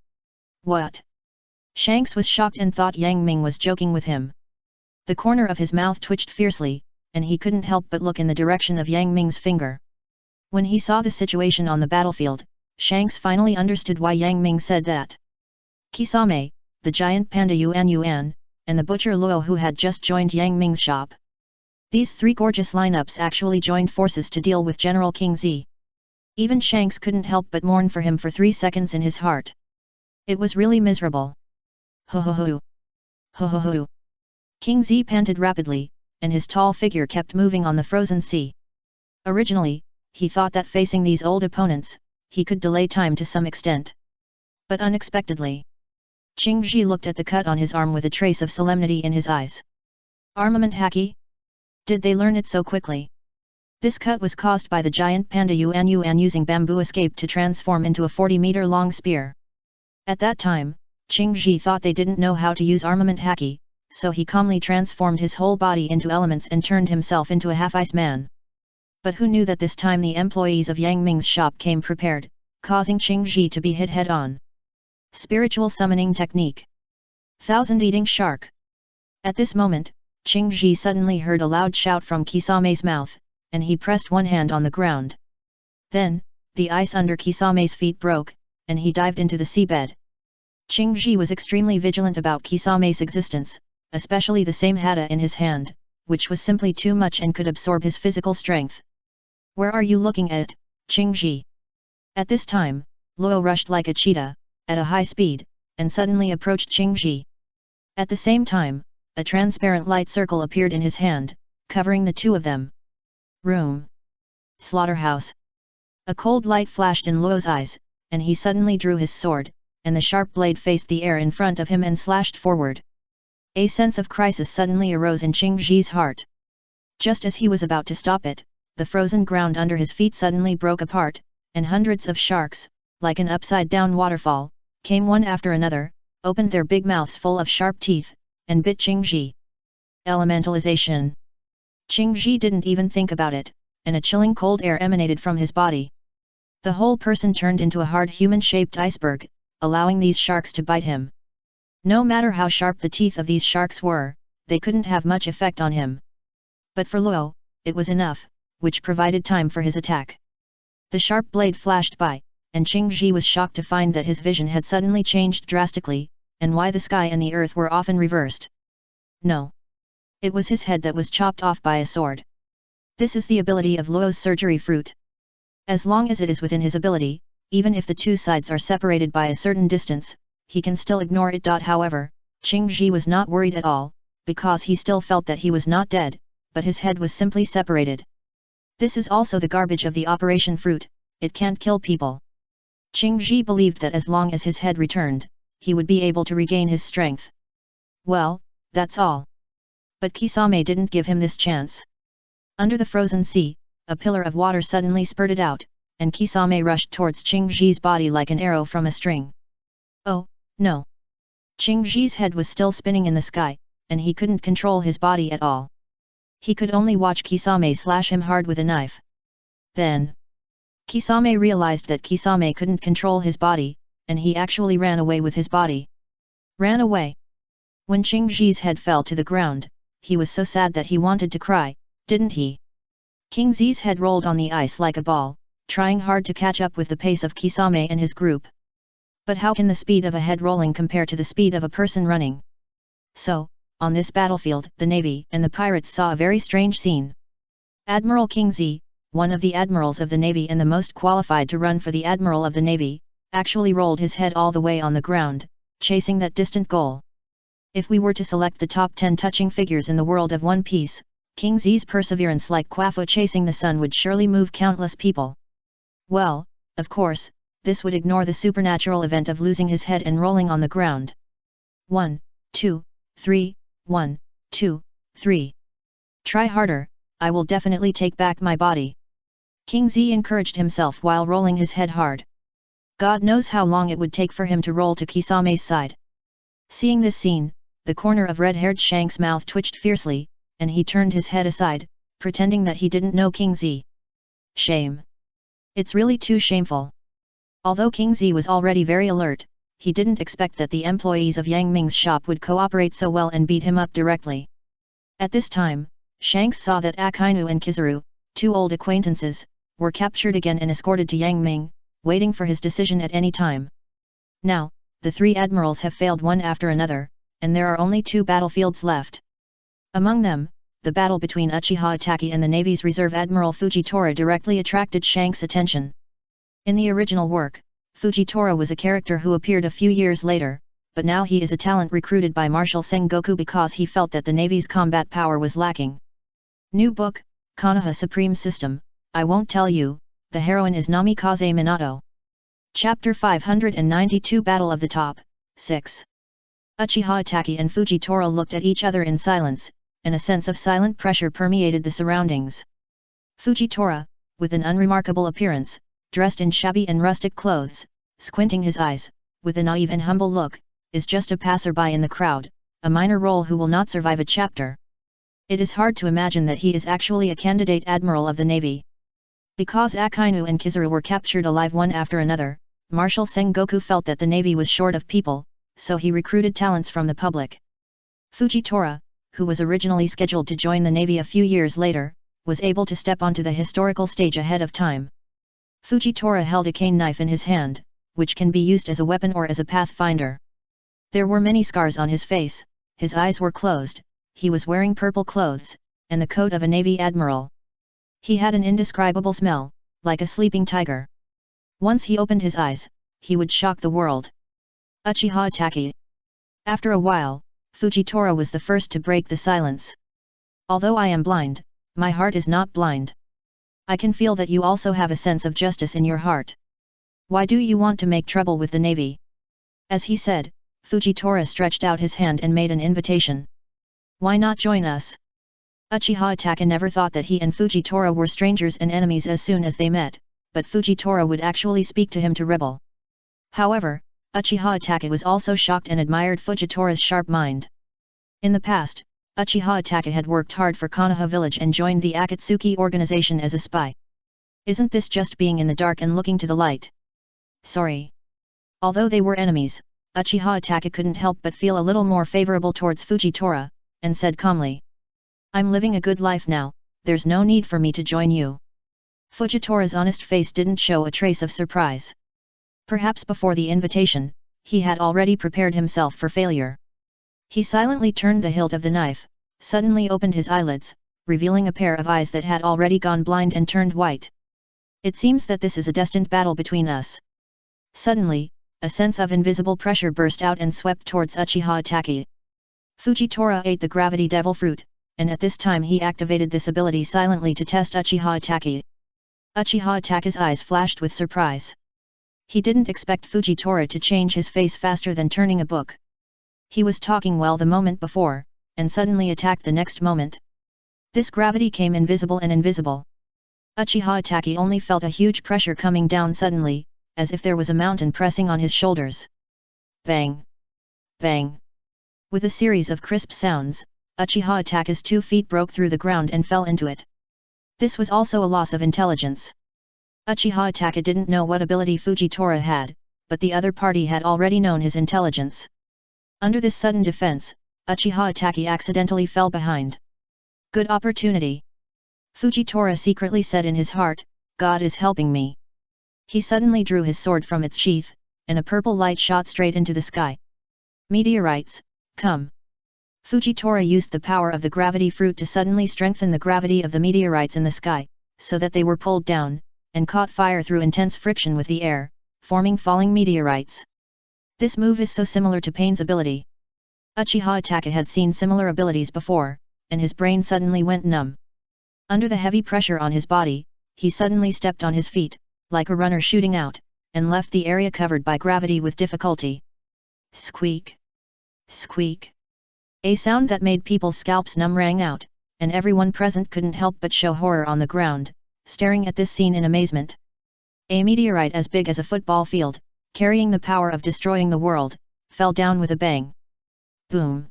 [SPEAKER 1] What? Shanks was shocked and thought Yang Ming was joking with him. The corner of his mouth twitched fiercely, and he couldn't help but look in the direction of Yang Ming's finger. When he saw the situation on the battlefield, Shanks finally understood why Yang Ming said that. Kisame, the giant panda Yuan, and the butcher Luo who had just joined Yang Ming's shop. These 3 gorgeous lineups actually joined forces to deal with General King Zi. Even Shanks couldn't help but mourn for him for 3 seconds in his heart. It was really miserable. Ho ho ho. Ho ho ho. King Zi panted rapidly, and his tall figure kept moving on the frozen sea. Originally, he thought that facing these old opponents, he could delay time to some extent. But unexpectedly, Qing Ji looked at the cut on his arm with a trace of solemnity in his eyes. Armament haki? Did they learn it so quickly? This cut was caused by the giant panda Yuan using bamboo escape to transform into a 40-meter-long spear. At that time, Qing Ji thought they didn't know how to use armament haki, so he calmly transformed his whole body into elements and turned himself into a half-ice man. But who knew that this time the employees of Yang Ming's shop came prepared, causing Qing Ji to be hit head-on. Spiritual Summoning Technique. Thousand-Eating Shark. At this moment, Qing Ji suddenly heard a loud shout from Kisame's mouth, and he pressed one hand on the ground. Then, the ice under Kisame's feet broke, and he dived into the seabed. Qing Ji was extremely vigilant about Kisame's existence, especially the same hada in his hand, which was simply too much and could absorb his physical strength. Where are you looking at, Qing Ji? At this time, Luo rushed like a cheetah, at a high speed, and suddenly approached Qing Ji. At the same time, a transparent light circle appeared in his hand, covering the 2 of them. Room. Slaughterhouse. A cold light flashed in Luo's eyes, and he suddenly drew his sword, and the sharp blade faced the air in front of him and slashed forward. A sense of crisis suddenly arose in Qing Ji's heart. Just as he was about to stop it, the frozen ground under his feet suddenly broke apart, and hundreds of sharks, like an upside-down waterfall, came one after another, opened their big mouths full of sharp teeth, and bit Qing Ji. Elementalization. Qing Ji didn't even think about it, and a chilling cold air emanated from his body. The whole person turned into a hard human-shaped iceberg, allowing these sharks to bite him. No matter how sharp the teeth of these sharks were, they couldn't have much effect on him. But for Luo, it was enough, which provided time for his attack. The sharp blade flashed by, and Qing Ji was shocked to find that his vision had suddenly changed drastically, and why the sky and the earth were often reversed. No. It was his head that was chopped off by a sword. This is the ability of Luo's surgery fruit. As long as it is within his ability, even if the 2 sides are separated by a certain distance, he can still ignore it. However, Qing Ji was not worried at all, because he still felt that he was not dead, but his head was simply separated. This is also the garbage of the operation fruit, it can't kill people. Qing Ji believed that as long as his head returned, he would be able to regain his strength. Well, that's all. But Kisame didn't give him this chance. Under the frozen sea, a pillar of water suddenly spurted out, and Kisame rushed towards Qing Ji's body like an arrow from a string. Oh, no. Qing Ji's head was still spinning in the sky, and he couldn't control his body at all. He could only watch Kisame slash him hard with a knife. Then, Kisame realized that Kisame couldn't control his body, and he actually ran away with his body. Ran away. When Qing Ji's head fell to the ground, he was so sad that he wanted to cry, didn't he? King Z's head rolled on the ice like a ball, trying hard to catch up with the pace of Kisame and his group. But how can the speed of a head rolling compare to the speed of a person running? So, on this battlefield, the Navy and the pirates saw a very strange scene. Admiral King Z, one of the admirals of the Navy and the most qualified to run for the Admiral of the Navy, actually rolled his head all the way on the ground, chasing that distant goal. If we were to select the top 10 touching figures in the world of One Piece, King Z's perseverance like Quafu chasing the sun would surely move countless people. Well, of course, this would ignore the supernatural event of losing his head and rolling on the ground. 1, 2, 3, 1, 2, 3. Try harder, I will definitely take back my body. King Z encouraged himself while rolling his head hard. God knows how long it would take for him to roll to Kisame's side. Seeing this scene, the corner of red-haired Shank's mouth twitched fiercely, and he turned his head aside, pretending that he didn't know King Z. Shame. It's really too shameful. Although King Z was already very alert, he didn't expect that the employees of Yang Ming's shop would cooperate so well and beat him up directly. At this time, Shanks saw that Akainu and Kizaru, two old acquaintances, were captured again and escorted to Yang Ming, waiting for his decision at any time. Now, the three admirals have failed one after another, and there are only 2 battlefields left. Among them, the battle between Uchiha Itachi and the Navy's Reserve Admiral Fujitora directly attracted Shank's attention. In the original work, Fujitora was a character who appeared a few years later, but now he is a talent recruited by Marshal Sengoku because he felt that the Navy's combat power was lacking. New book, Konoha Supreme System, I won't tell you, the heroine is Namikaze Minato. Chapter 592 Battle of the Top, 6. Uchiha Itachi and Fujitora looked at each other in silence, and a sense of silent pressure permeated the surroundings. Fujitora, with an unremarkable appearance, dressed in shabby and rustic clothes, squinting his eyes, with a naive and humble look, is just a passerby in the crowd, a minor role who will not survive a chapter. It is hard to imagine that he is actually a candidate admiral of the Navy. Because Akainu and Kizaru were captured alive one after another, Marshal Sengoku felt that the Navy was short of people, so he recruited talents from the public. Fujitora, who was originally scheduled to join the Navy a few years later, was able to step onto the historical stage ahead of time. Fujitora held a cane knife in his hand, which can be used as a weapon or as a pathfinder. There were many scars on his face, his eyes were closed, he was wearing purple clothes, and the coat of a Navy admiral. He had an indescribable smell, like a sleeping tiger. Once he opened his eyes, he would shock the world. Uchiha Itachi. After a while, Fujitora was the first to break the silence. Although I am blind, my heart is not blind. I can feel that you also have a sense of justice in your heart. Why do you want to make trouble with the Navy? As he said, Fujitora stretched out his hand and made an invitation. Why not join us? Uchiha Itachi never thought that he and Fujitora were strangers and enemies as soon as they met, but Fujitora would actually speak to him to rebel. However, Uchiha Itachi was also shocked and admired Fujitora's sharp mind. In the past, Uchiha Itachi had worked hard for Konoha village and joined the Akatsuki organization as a spy. Isn't this just being in the dark and looking to the light? Sorry. Although they were enemies, Uchiha Itachi couldn't help but feel a little more favorable towards Fujitora, and said calmly. I'm living a good life now, there's no need for me to join you. Fujitora's honest face didn't show a trace of surprise. Perhaps before the invitation, he had already prepared himself for failure. He silently turned the hilt of the knife, suddenly opened his eyelids, revealing a pair of eyes that had already gone blind and turned white. It seems that this is a destined battle between us. Suddenly, a sense of invisible pressure burst out and swept towards Uchiha Itachi. Fujitora ate the gravity devil fruit, and at this time he activated this ability silently to test Uchiha Itachi. Uchiha Itachi's eyes flashed with surprise. He didn't expect Fujitora to change his face faster than turning a book. He was talking well the moment before, and suddenly attacked the next moment. This gravity came invisible and invisible. Uchiha Itachi only felt a huge pressure coming down suddenly, as if there was a mountain pressing on his shoulders. Bang! Bang! With a series of crisp sounds, Uchiha Itachi's 2 feet broke through the ground and fell into it. This was also a loss of intelligence. Uchiha Itachi didn't know what ability Fujitora had, but the other party had already known his intelligence. Under this sudden defense, Uchiha Itachi accidentally fell behind. Good opportunity. Fujitora secretly said in his heart, God is helping me. He suddenly drew his sword from its sheath, and a purple light shot straight into the sky. Meteorites, come! Fujitora used the power of the gravity fruit to suddenly strengthen the gravity of the meteorites in the sky, so that they were pulled down, and caught fire through intense friction with the air, forming falling meteorites. This move is so similar to Pain's ability. Uchiha Itachi had seen similar abilities before, and his brain suddenly went numb. Under the heavy pressure on his body, he suddenly stepped on his feet, like a runner shooting out, and left the area covered by gravity with difficulty. Squeak! Squeak! A sound that made people's scalps numb rang out, and everyone present couldn't help but show horror on the ground, staring at this scene in amazement. A meteorite as big as a football field, carrying the power of destroying the world, fell down with a bang. Boom!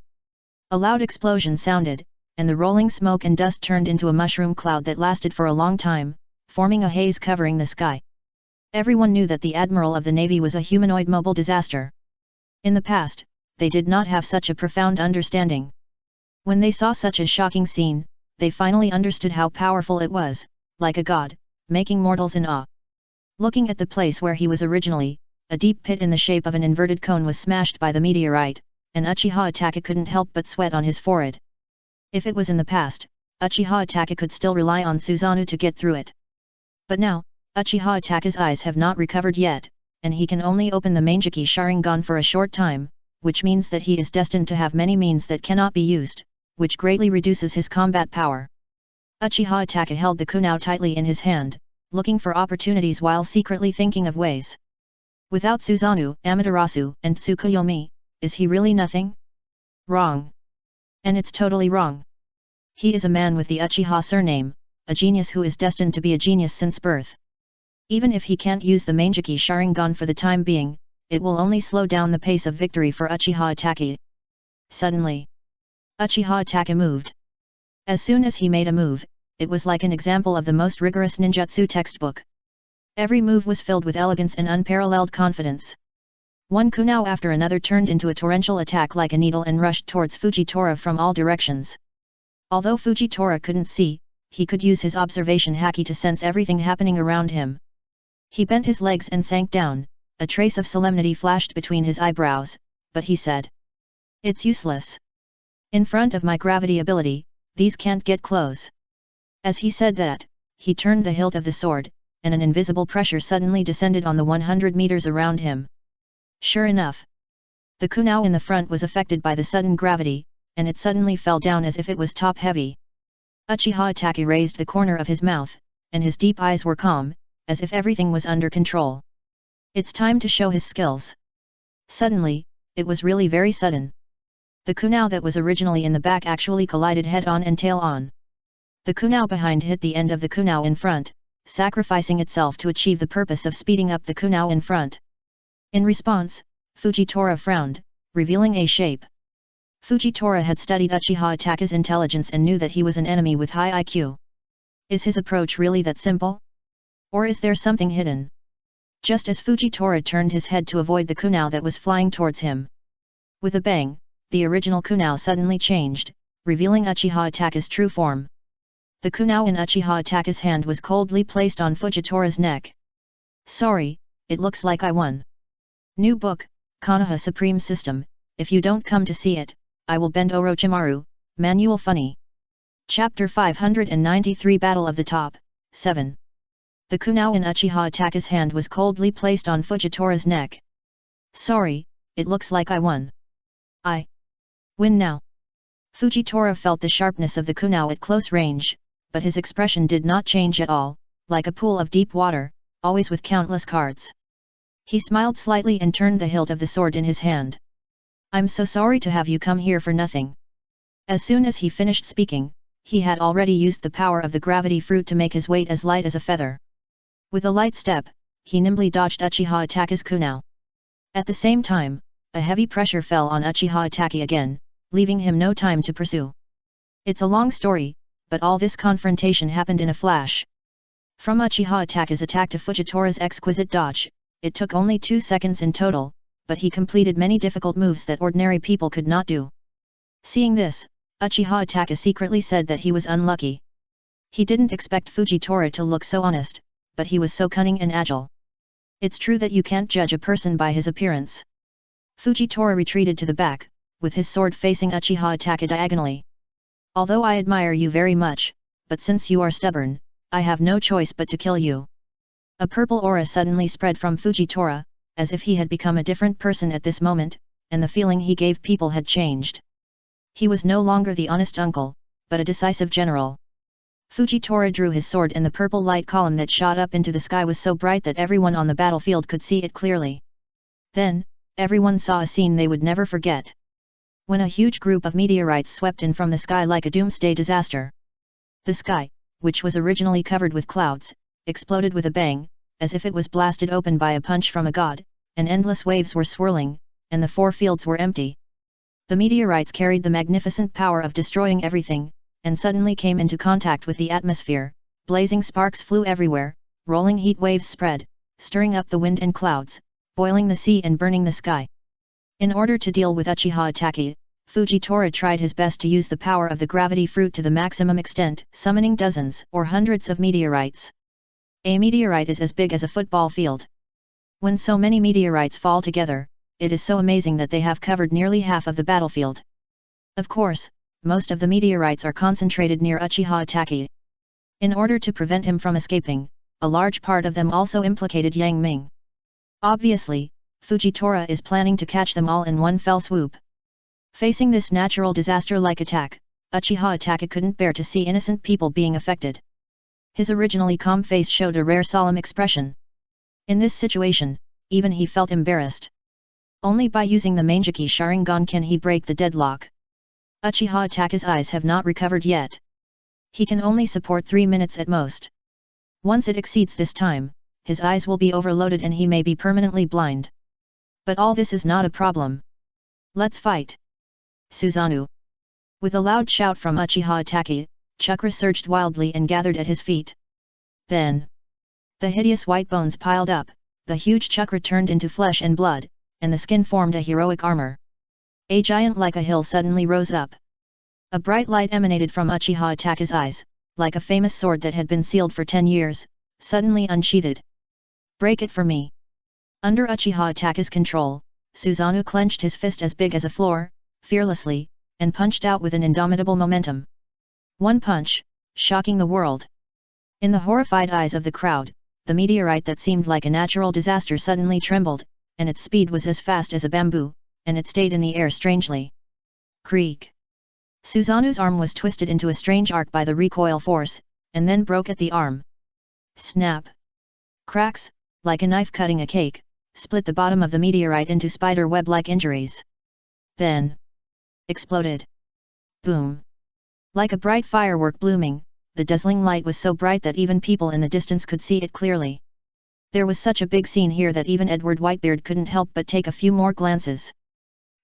[SPEAKER 1] A loud explosion sounded, and the rolling smoke and dust turned into a mushroom cloud that lasted for a long time, forming a haze covering the sky. Everyone knew that the Admiral of the Navy was a humanoid mobile disaster. In the past, they did not have such a profound understanding. When they saw such a shocking scene, they finally understood how powerful it was, like a god, making mortals in awe. Looking at the place where he was originally, a deep pit in the shape of an inverted cone was smashed by the meteorite, and Uchiha Itachi couldn't help but sweat on his forehead. If it was in the past, Uchiha Itachi could still rely on Susanoo to get through it. But now, Uchiha Itachi's eyes have not recovered yet, and he can only open the Mangeki Sharingan for a short time, which means that he is destined to have many means that cannot be used, which greatly reduces his combat power. Uchiha Itachi held the kunao tightly in his hand, looking for opportunities while secretly thinking of ways. Without Susanoo, Amaterasu, and Tsukuyomi, is he really nothing? Wrong. And it's totally wrong. He is a man with the Uchiha surname, a genius who is destined to be a genius since birth. Even if he can't use the Mangeki Sharingan for the time being, it will only slow down the pace of victory for Uchiha Itachi. Suddenly, Uchiha Itachi moved. As soon as he made a move, it was like an example of the most rigorous ninjutsu textbook. Every move was filled with elegance and unparalleled confidence. One kunao after another turned into a torrential attack like a needle and rushed towards Fujitora from all directions. Although Fujitora couldn't see, he could use his observation haki to sense everything happening around him. He bent his legs and sank down, a trace of solemnity flashed between his eyebrows, but he said, "It's useless. In front of my gravity ability, these can't get close." As he said that, he turned the hilt of the sword, and an invisible pressure suddenly descended on the 100 meters around him. Sure enough, the kunao in the front was affected by the sudden gravity, and it suddenly fell down as if it was top-heavy. Uchiha Itachi raised the corner of his mouth, and his deep eyes were calm, as if everything was under control. It's time to show his skills. Suddenly, it was really very sudden. The kunao that was originally in the back actually collided head-on and tail-on. The kunao behind hit the end of the kunao in front, sacrificing itself to achieve the purpose of speeding up the kunao in front. In response, Fujitora frowned, revealing a shape. Fujitora had studied Uchiha Itachi's intelligence and knew that he was an enemy with high IQ. Is his approach really that simple? Or is there something hidden? Just as Fujitora turned his head to avoid the kunao that was flying towards him. With a bang, the original kunao suddenly changed, revealing Uchiha Itachi's true form. The kunao in Uchiha Itachi's hand was coldly placed on Fujitora's neck. "Sorry, it looks like I won. New book, Konoha Supreme System, if you don't come to see it, I will bend Orochimaru, Manual Funny." Chapter 593 Battle of the Top, 7. The kunao in Uchiha Itachi's hand was coldly placed on Fujitora's neck. "Sorry, it looks like I won. I win now." Fujitora felt the sharpness of the kunao at close range, but his expression did not change at all, like a pool of deep water, always with countless cards. He smiled slightly and turned the hilt of the sword in his hand. "I'm so sorry to have you come here for nothing." As soon as he finished speaking, he had already used the power of the gravity fruit to make his weight as light as a feather. With a light step, he nimbly dodged Uchiha Itachi's kunao. At the same time, a heavy pressure fell on Uchiha Itachi again, leaving him no time to pursue. It's a long story, but all this confrontation happened in a flash. From Uchiha Itachi's attack to Fujitora's exquisite dodge, it took only 2 seconds in total, but he completed many difficult moves that ordinary people could not do. Seeing this, Uchiha Itachi secretly said that he was unlucky. He didn't expect Fujitora to look so honest, but he was so cunning and agile. It's true that you can't judge a person by his appearance. Fujitora retreated to the back, with his sword facing Uchiha Taka diagonally. Although I admire you very much, but since you are stubborn, I have no choice but to kill you. A purple aura suddenly spread from Fujitora, as if he had become a different person at this moment, and the feeling he gave people had changed. He was no longer the honest uncle, but a decisive general. Fujitora drew his sword and the purple light column that shot up into the sky was so bright that everyone on the battlefield could see it clearly. Then, everyone saw a scene they would never forget. When a huge group of meteorites swept in from the sky like a doomsday disaster. The sky, which was originally covered with clouds, exploded with a bang, as if it was blasted open by a punch from a god, and endless waves were swirling, and the four fields were empty. The meteorites carried the magnificent power of destroying everything, and suddenly came into contact with the atmosphere. Blazing sparks flew everywhere, rolling heat waves spread, stirring up the wind and clouds, boiling the sea and burning the sky. In order to deal with Uchiha Taka, Fujitora tried his best to use the power of the gravity fruit to the maximum extent, summoning dozens or hundreds of meteorites. A meteorite is as big as a football field. When so many meteorites fall together, it is so amazing that they have covered nearly half of the battlefield. Of course, most of the meteorites are concentrated near Uchiha Taka. In order to prevent him from escaping, a large part of them also implicated Yang Ming. Obviously, Fujitora is planning to catch them all in one fell swoop. Facing this natural disaster-like attack, Uchiha Taka couldn't bear to see innocent people being affected. His originally calm face showed a rare solemn expression. In this situation, even he felt embarrassed. Only by using the Mangeki Sharingan can he break the deadlock. Uchiha Taka's eyes have not recovered yet. He can only support 3 minutes at most. Once it exceeds this time, his eyes will be overloaded and he may be permanently blind. But all this is not a problem. Let's fight! Susanoo! With a loud shout from Uchiha Taka, chakra surged wildly and gathered at his feet. Then, the hideous white bones piled up, the huge chakra turned into flesh and blood, and the skin formed a heroic armor. A giant like a hill suddenly rose up. A bright light emanated from Uchiha Taka's eyes, like a famous sword that had been sealed for 10 years, suddenly unsheathed. Break it for me! Under Uchiha Taka's control, Susanoo clenched his fist as big as a floor, fearlessly, and punched out with an indomitable momentum. One punch, shocking the world. In the horrified eyes of the crowd, the meteorite that seemed like a natural disaster suddenly trembled, and its speed was as fast as a bamboo, and it stayed in the air strangely. Creak! Susanoo's arm was twisted into a strange arc by the recoil force, and then broke at the arm. Snap! Cracks, like a knife cutting a cake, split the bottom of the meteorite into spider web-like injuries. Then, exploded. Boom! Like a bright firework blooming, the dazzling light was so bright that even people in the distance could see it clearly. There was such a big scene here that even Edward Whitebeard couldn't help but take a few more glances.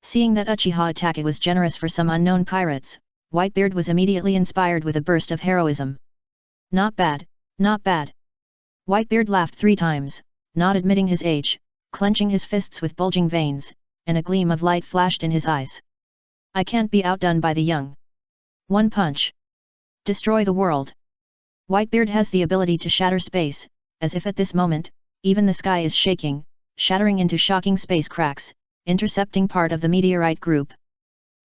[SPEAKER 1] Seeing that Uchiha Taka was generous for some unknown pirates, Whitebeard was immediately inspired with a burst of heroism. Not bad, not bad. Whitebeard laughed 3 times, not admitting his age, clenching his fists with bulging veins, and a gleam of light flashed in his eyes. I can't be outdone by the young. One punch. Destroy the world. Whitebeard has the ability to shatter space, as if at this moment, even the sky is shaking, shattering into shocking space cracks, intercepting part of the meteorite group.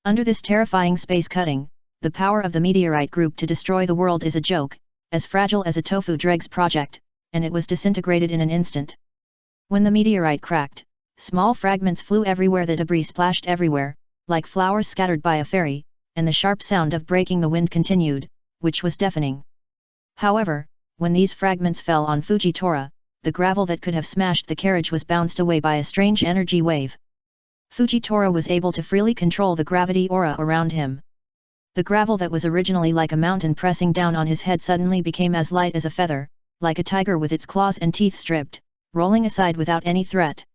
[SPEAKER 1] Under this terrifying space cutting, the power of the meteorite group to destroy the world is a joke, as fragile as a tofu dregs project, and it was disintegrated in an instant. When the meteorite cracked, small fragments flew everywhere, the debris splashed everywhere, like flowers scattered by a fairy, and the sharp sound of breaking the wind continued, which was deafening. However, when these fragments fell on Fujitora, the gravel that could have smashed the carriage was bounced away by a strange energy wave. Fujitora was able to freely control the gravity aura around him. The gravel that was originally like a mountain pressing down on his head suddenly became as light as a feather, like a tiger with its claws and teeth stripped, rolling aside without any threat.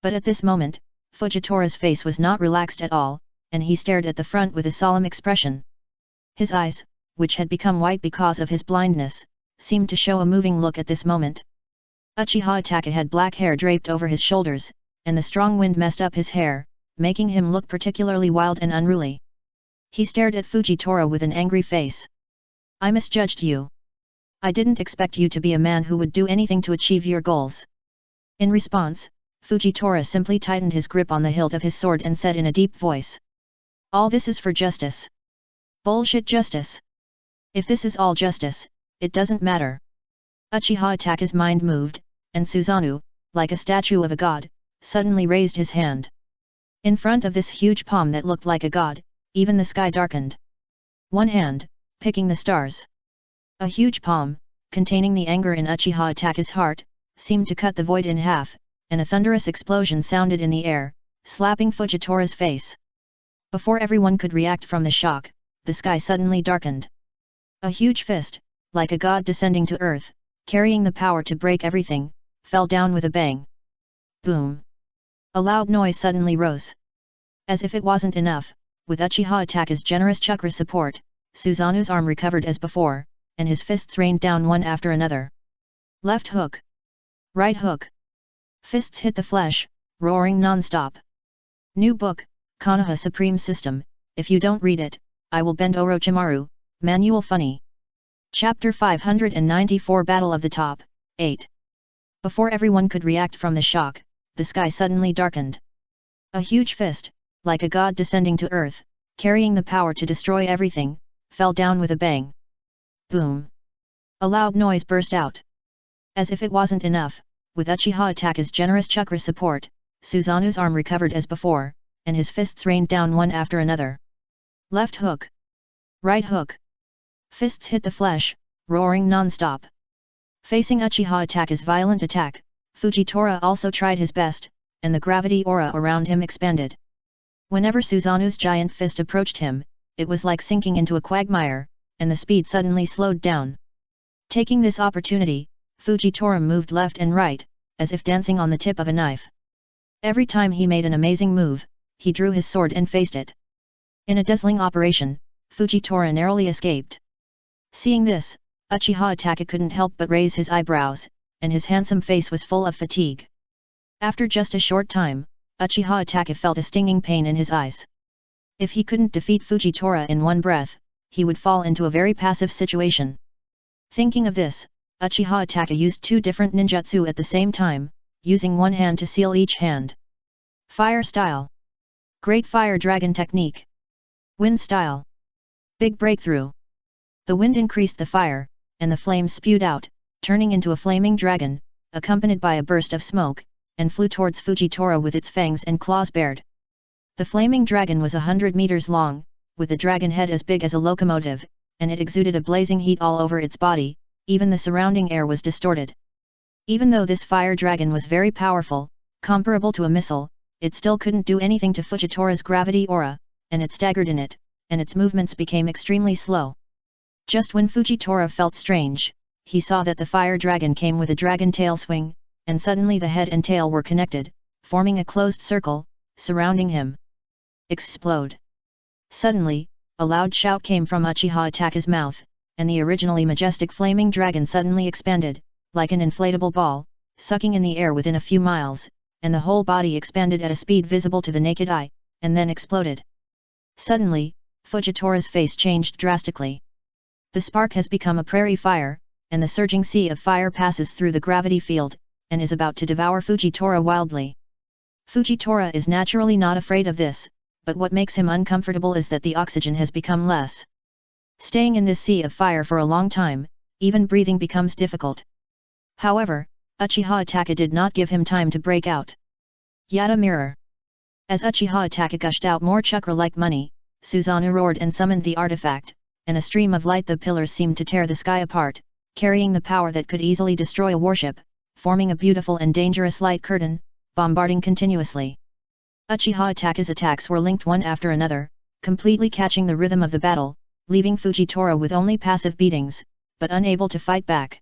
[SPEAKER 1] But at this moment, Fujitora's face was not relaxed at all, and he stared at the front with a solemn expression. His eyes, which had become white because of his blindness, seemed to show a moving look at this moment. Uchiha Taka had black hair draped over his shoulders, and the strong wind messed up his hair, making him look particularly wild and unruly. He stared at Fujitora with an angry face. I misjudged you. I didn't expect you to be a man who would do anything to achieve your goals. In response, Fujitora simply tightened his grip on the hilt of his sword and said in a deep voice. All this is for justice. Bullshit justice. If this is all justice, it doesn't matter. Uchiha Taka's mind moved, and Susanoo, like a statue of a god, suddenly raised his hand. In front of this huge palm that looked like a god, even the sky darkened. One hand, picking the stars. A huge palm, containing the anger in Uchiha Taka's heart, seemed to cut the void in half, and a thunderous explosion sounded in the air, slapping Fujitora's face. Before everyone could react from the shock, the sky suddenly darkened. A huge fist, like a god descending to earth, carrying the power to break everything, fell down with a bang. Boom! A loud noise suddenly rose. As if it wasn't enough, with Uchiha Taka's generous chakra support, Susanoo's arm recovered as before, and his fists rained down one after another. Left hook. Right hook. Fists hit the flesh, roaring non-stop. New book, Konoha Supreme System. If you don't read it, I will bend Orochimaru. Manual funny. Chapter 594 Battle of the Top, 8. Before everyone could react from the shock, the sky suddenly darkened. A huge fist, like a god descending to earth, carrying the power to destroy everything, fell down with a bang. Boom! A loud noise burst out. As if it wasn't enough, with Uchiha Taka's generous chakra support, Susanoo's arm recovered as before, and his fists rained down one after another. Left hook. Right hook. Fists hit the flesh, roaring non-stop. Facing Uchiha Taka's violent attack, Fujitora also tried his best, and the gravity aura around him expanded. Whenever Susanoo's giant fist approached him, it was like sinking into a quagmire, and the speed suddenly slowed down. Taking this opportunity, Fujitora moved left and right, as if dancing on the tip of a knife. Every time he made an amazing move, he drew his sword and faced it. In a dazzling operation, Fujitora narrowly escaped. Seeing this, Uchiha Taka couldn't help but raise his eyebrows, and his handsome face was full of fatigue. After just a short time, Uchiha Taka felt a stinging pain in his eyes. If he couldn't defeat Fujitora in one breath, he would fall into a very passive situation. Thinking of this, Uchiha Taka used two different ninjutsu at the same time, using one hand to seal each hand. Fire style. Great Fire Dragon Technique. Wind style. Big Breakthrough. The wind increased the fire, and the flames spewed out, turning into a flaming dragon, accompanied by a burst of smoke, and flew towards Fujitora with its fangs and claws bared. The flaming dragon was 100 meters long, with the dragon head as big as a locomotive, and it exuded a blazing heat all over its body. Even the surrounding air was distorted. Even though this fire dragon was very powerful, comparable to a missile, it still couldn't do anything to Fujitora's gravity aura, and it staggered in it, and its movements became extremely slow. Just when Fujitora felt strange, he saw that the fire dragon came with a dragon tail swing, and suddenly the head and tail were connected, forming a closed circle, surrounding him. Explode! Suddenly, a loud shout came from Uchiha Taka's mouth, and the originally majestic flaming dragon suddenly expanded, like an inflatable ball, sucking in the air within a few miles, and the whole body expanded at a speed visible to the naked eye, and then exploded. Suddenly, Fujitora's face changed drastically. The spark has become a prairie fire, and the surging sea of fire passes through the gravity field, and is about to devour Fujitora wildly. Fujitora is naturally not afraid of this, but what makes him uncomfortable is that the oxygen has become less. Staying in this sea of fire for a long time, even breathing becomes difficult. However, Uchiha Taka did not give him time to break out. Yada Mirror. As Uchiha Taka gushed out more chakra-like money, Susanoo roared and summoned the artifact, and a stream of light the pillars seemed to tear the sky apart, carrying the power that could easily destroy a warship, forming a beautiful and dangerous light curtain, bombarding continuously. Uchiha Taka's attacks were linked one after another, completely catching the rhythm of the battle, leaving Fujitora with only passive beatings, but unable to fight back.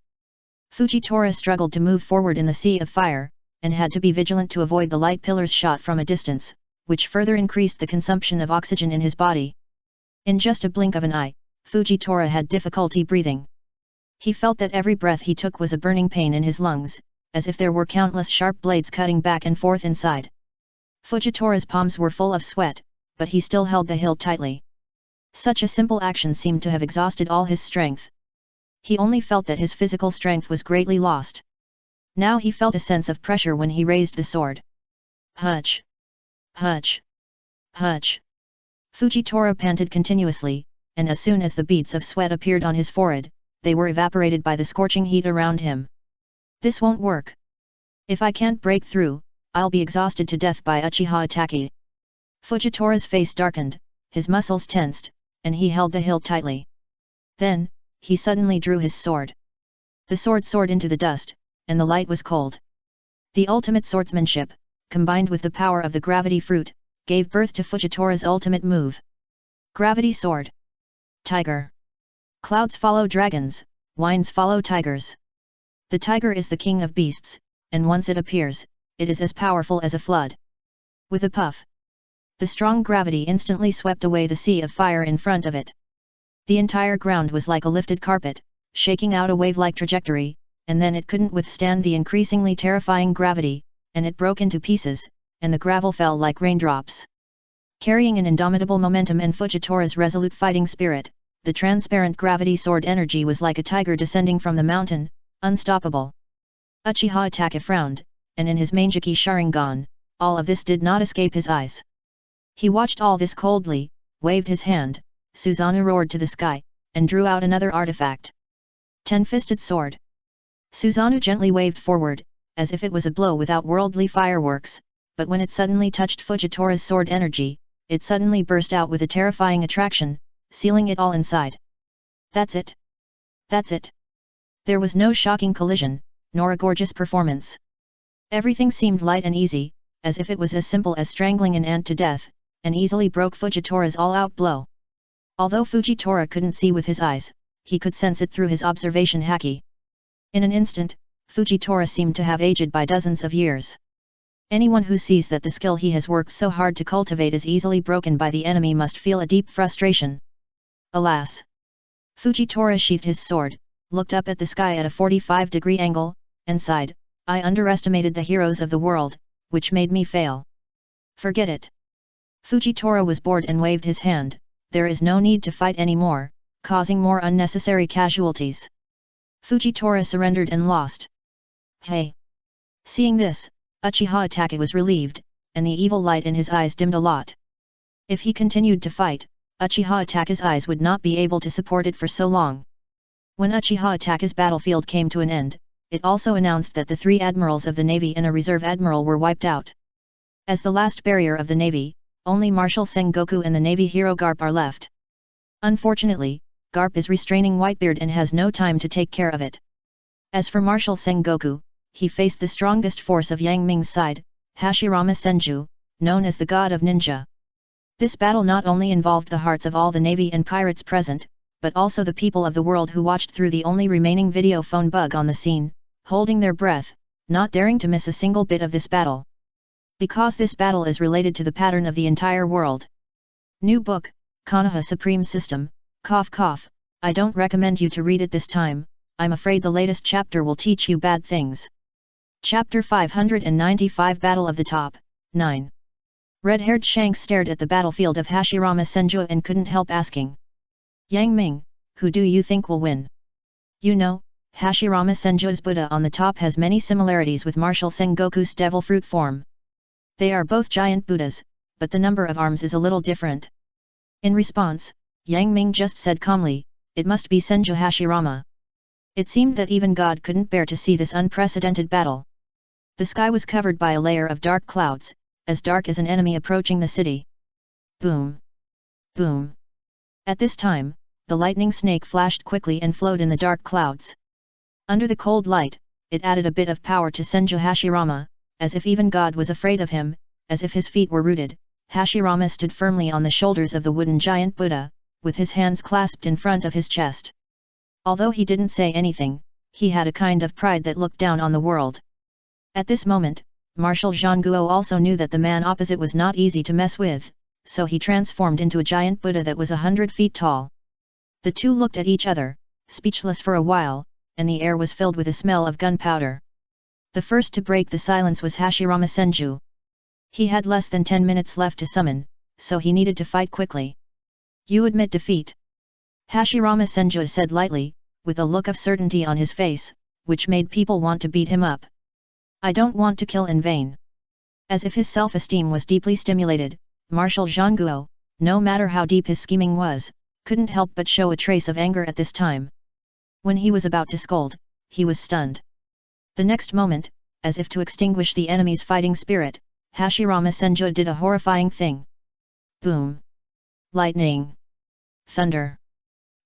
[SPEAKER 1] Fujitora struggled to move forward in the sea of fire, and had to be vigilant to avoid the light pillars shot from a distance, which further increased the consumption of oxygen in his body. In just a blink of an eye, Fujitora had difficulty breathing. He felt that every breath he took was a burning pain in his lungs, as if there were countless sharp blades cutting back and forth inside. Fujitora's palms were full of sweat, but he still held the hilt tightly. Such a simple action seemed to have exhausted all his strength. He only felt that his physical strength was greatly lost. Now he felt a sense of pressure when he raised the sword. Hutch! Hutch! Hutch! Fujitora panted continuously, and as soon as the beads of sweat appeared on his forehead, they were evaporated by the scorching heat around him. This won't work. If I can't break through, I'll be exhausted to death by Uchiha Itachi. Fujitora's face darkened, his muscles tensed, and he held the hilt tightly. Then, he suddenly drew his sword. The sword soared into the dust, and the light was cold. The ultimate swordsmanship, combined with the power of the gravity fruit, gave birth to Fujitora's ultimate move. Gravity sword. Tiger. Clouds follow dragons, winds follow tigers. The tiger is the king of beasts, and once it appears, it is as powerful as a flood. With a puff, the strong gravity instantly swept away the sea of fire in front of it. The entire ground was like a lifted carpet, shaking out a wave-like trajectory, and then it couldn't withstand the increasingly terrifying gravity, and it broke into pieces, and the gravel fell like raindrops. Carrying an indomitable momentum and Fujitora's resolute fighting spirit, the transparent gravity sword energy was like a tiger descending from the mountain, unstoppable. Uchiha Itachi frowned, and in his Manjiki Sharingan, all of this did not escape his eyes. He watched all this coldly, waved his hand, Susanoo roared to the sky, and drew out another artifact. Ten-fisted sword. Susanoo gently waved forward, as if it was a blow without worldly fireworks, but when it suddenly touched Fujitora's sword energy, it suddenly burst out with a terrifying attraction, sealing it all inside. That's it. That's it. There was no shocking collision, nor a gorgeous performance. Everything seemed light and easy, as if it was as simple as strangling an ant to death, and easily broke Fujitora's all-out blow. Although Fujitora couldn't see with his eyes, he could sense it through his observation haki. In an instant, Fujitora seemed to have aged by dozens of years. Anyone who sees that the skill he has worked so hard to cultivate is easily broken by the enemy must feel a deep frustration. Alas! Fujitora sheathed his sword, looked up at the sky at a 45-degree angle, and sighed, I underestimated the heroes of the world, which made me fail. Forget it. Fujitora was bored and waved his hand, there is no need to fight anymore, causing more unnecessary casualties. Fujitora surrendered and lost. Hey! Seeing this, Uchiha Itachi was relieved, and the evil light in his eyes dimmed a lot. If he continued to fight, Uchiha Itachi's eyes would not be able to support it for so long. When Uchiha Itachi's battlefield came to an end, it also announced that the 3 admirals of the navy and a reserve admiral were wiped out. As the last barrier of the navy, only Marshal Sengoku and the navy hero Garp are left. Unfortunately, Garp is restraining Whitebeard and has no time to take care of it. As for Marshal Sengoku, he faced the strongest force of Yang Ming's side, Hashirama Senju, known as the god of ninja. This battle not only involved the hearts of all the navy and pirates present, but also the people of the world who watched through the only remaining video phone bug on the scene, holding their breath, not daring to miss a single bit of this battle. Because this battle is related to the pattern of the entire world. New book, Konoha Supreme System, cough cough, I don't recommend you to read it this time, I'm afraid the latest chapter will teach you bad things. Chapter 595 Battle of the Top, 9. Red-haired Shanks stared at the battlefield of Hashirama Senju and couldn't help asking. Yang Ming, who do you think will win? You know, Hashirama Senju's Buddha on the top has many similarities with Marshal Sengoku's devil fruit form. They are both giant Buddhas, but the number of arms is a little different. In response, Yang Ming just said calmly, it must be Senju Hashirama. It seemed that even God couldn't bear to see this unprecedented battle. The sky was covered by a layer of dark clouds, as dark as an enemy approaching the city. Boom! Boom! At this time, the lightning snake flashed quickly and flowed in the dark clouds. Under the cold light, it added a bit of power to Senju Hashirama, as if even God was afraid of him, as if his feet were rooted. Hashirama stood firmly on the shoulders of the wooden giant Buddha, with his hands clasped in front of his chest. Although he didn't say anything, he had a kind of pride that looked down on the world. At this moment, Marshal Zhangguo also knew that the man opposite was not easy to mess with, so he transformed into a giant Buddha that was 100 feet tall. The two looked at each other, speechless for a while, and the air was filled with a smell of gunpowder. The first to break the silence was Hashirama Senju. He had less than 10 minutes left to summon, so he needed to fight quickly. You admit defeat? Hashirama Senju said lightly, with a look of certainty on his face, which made people want to beat him up. I don't want to kill in vain. As if his self-esteem was deeply stimulated, Marshal Zhangguo, no matter how deep his scheming was, couldn't help but show a trace of anger at this time. When he was about to scold, he was stunned. The next moment, as if to extinguish the enemy's fighting spirit, Hashirama Senju did a horrifying thing. Boom! Lightning! Thunder!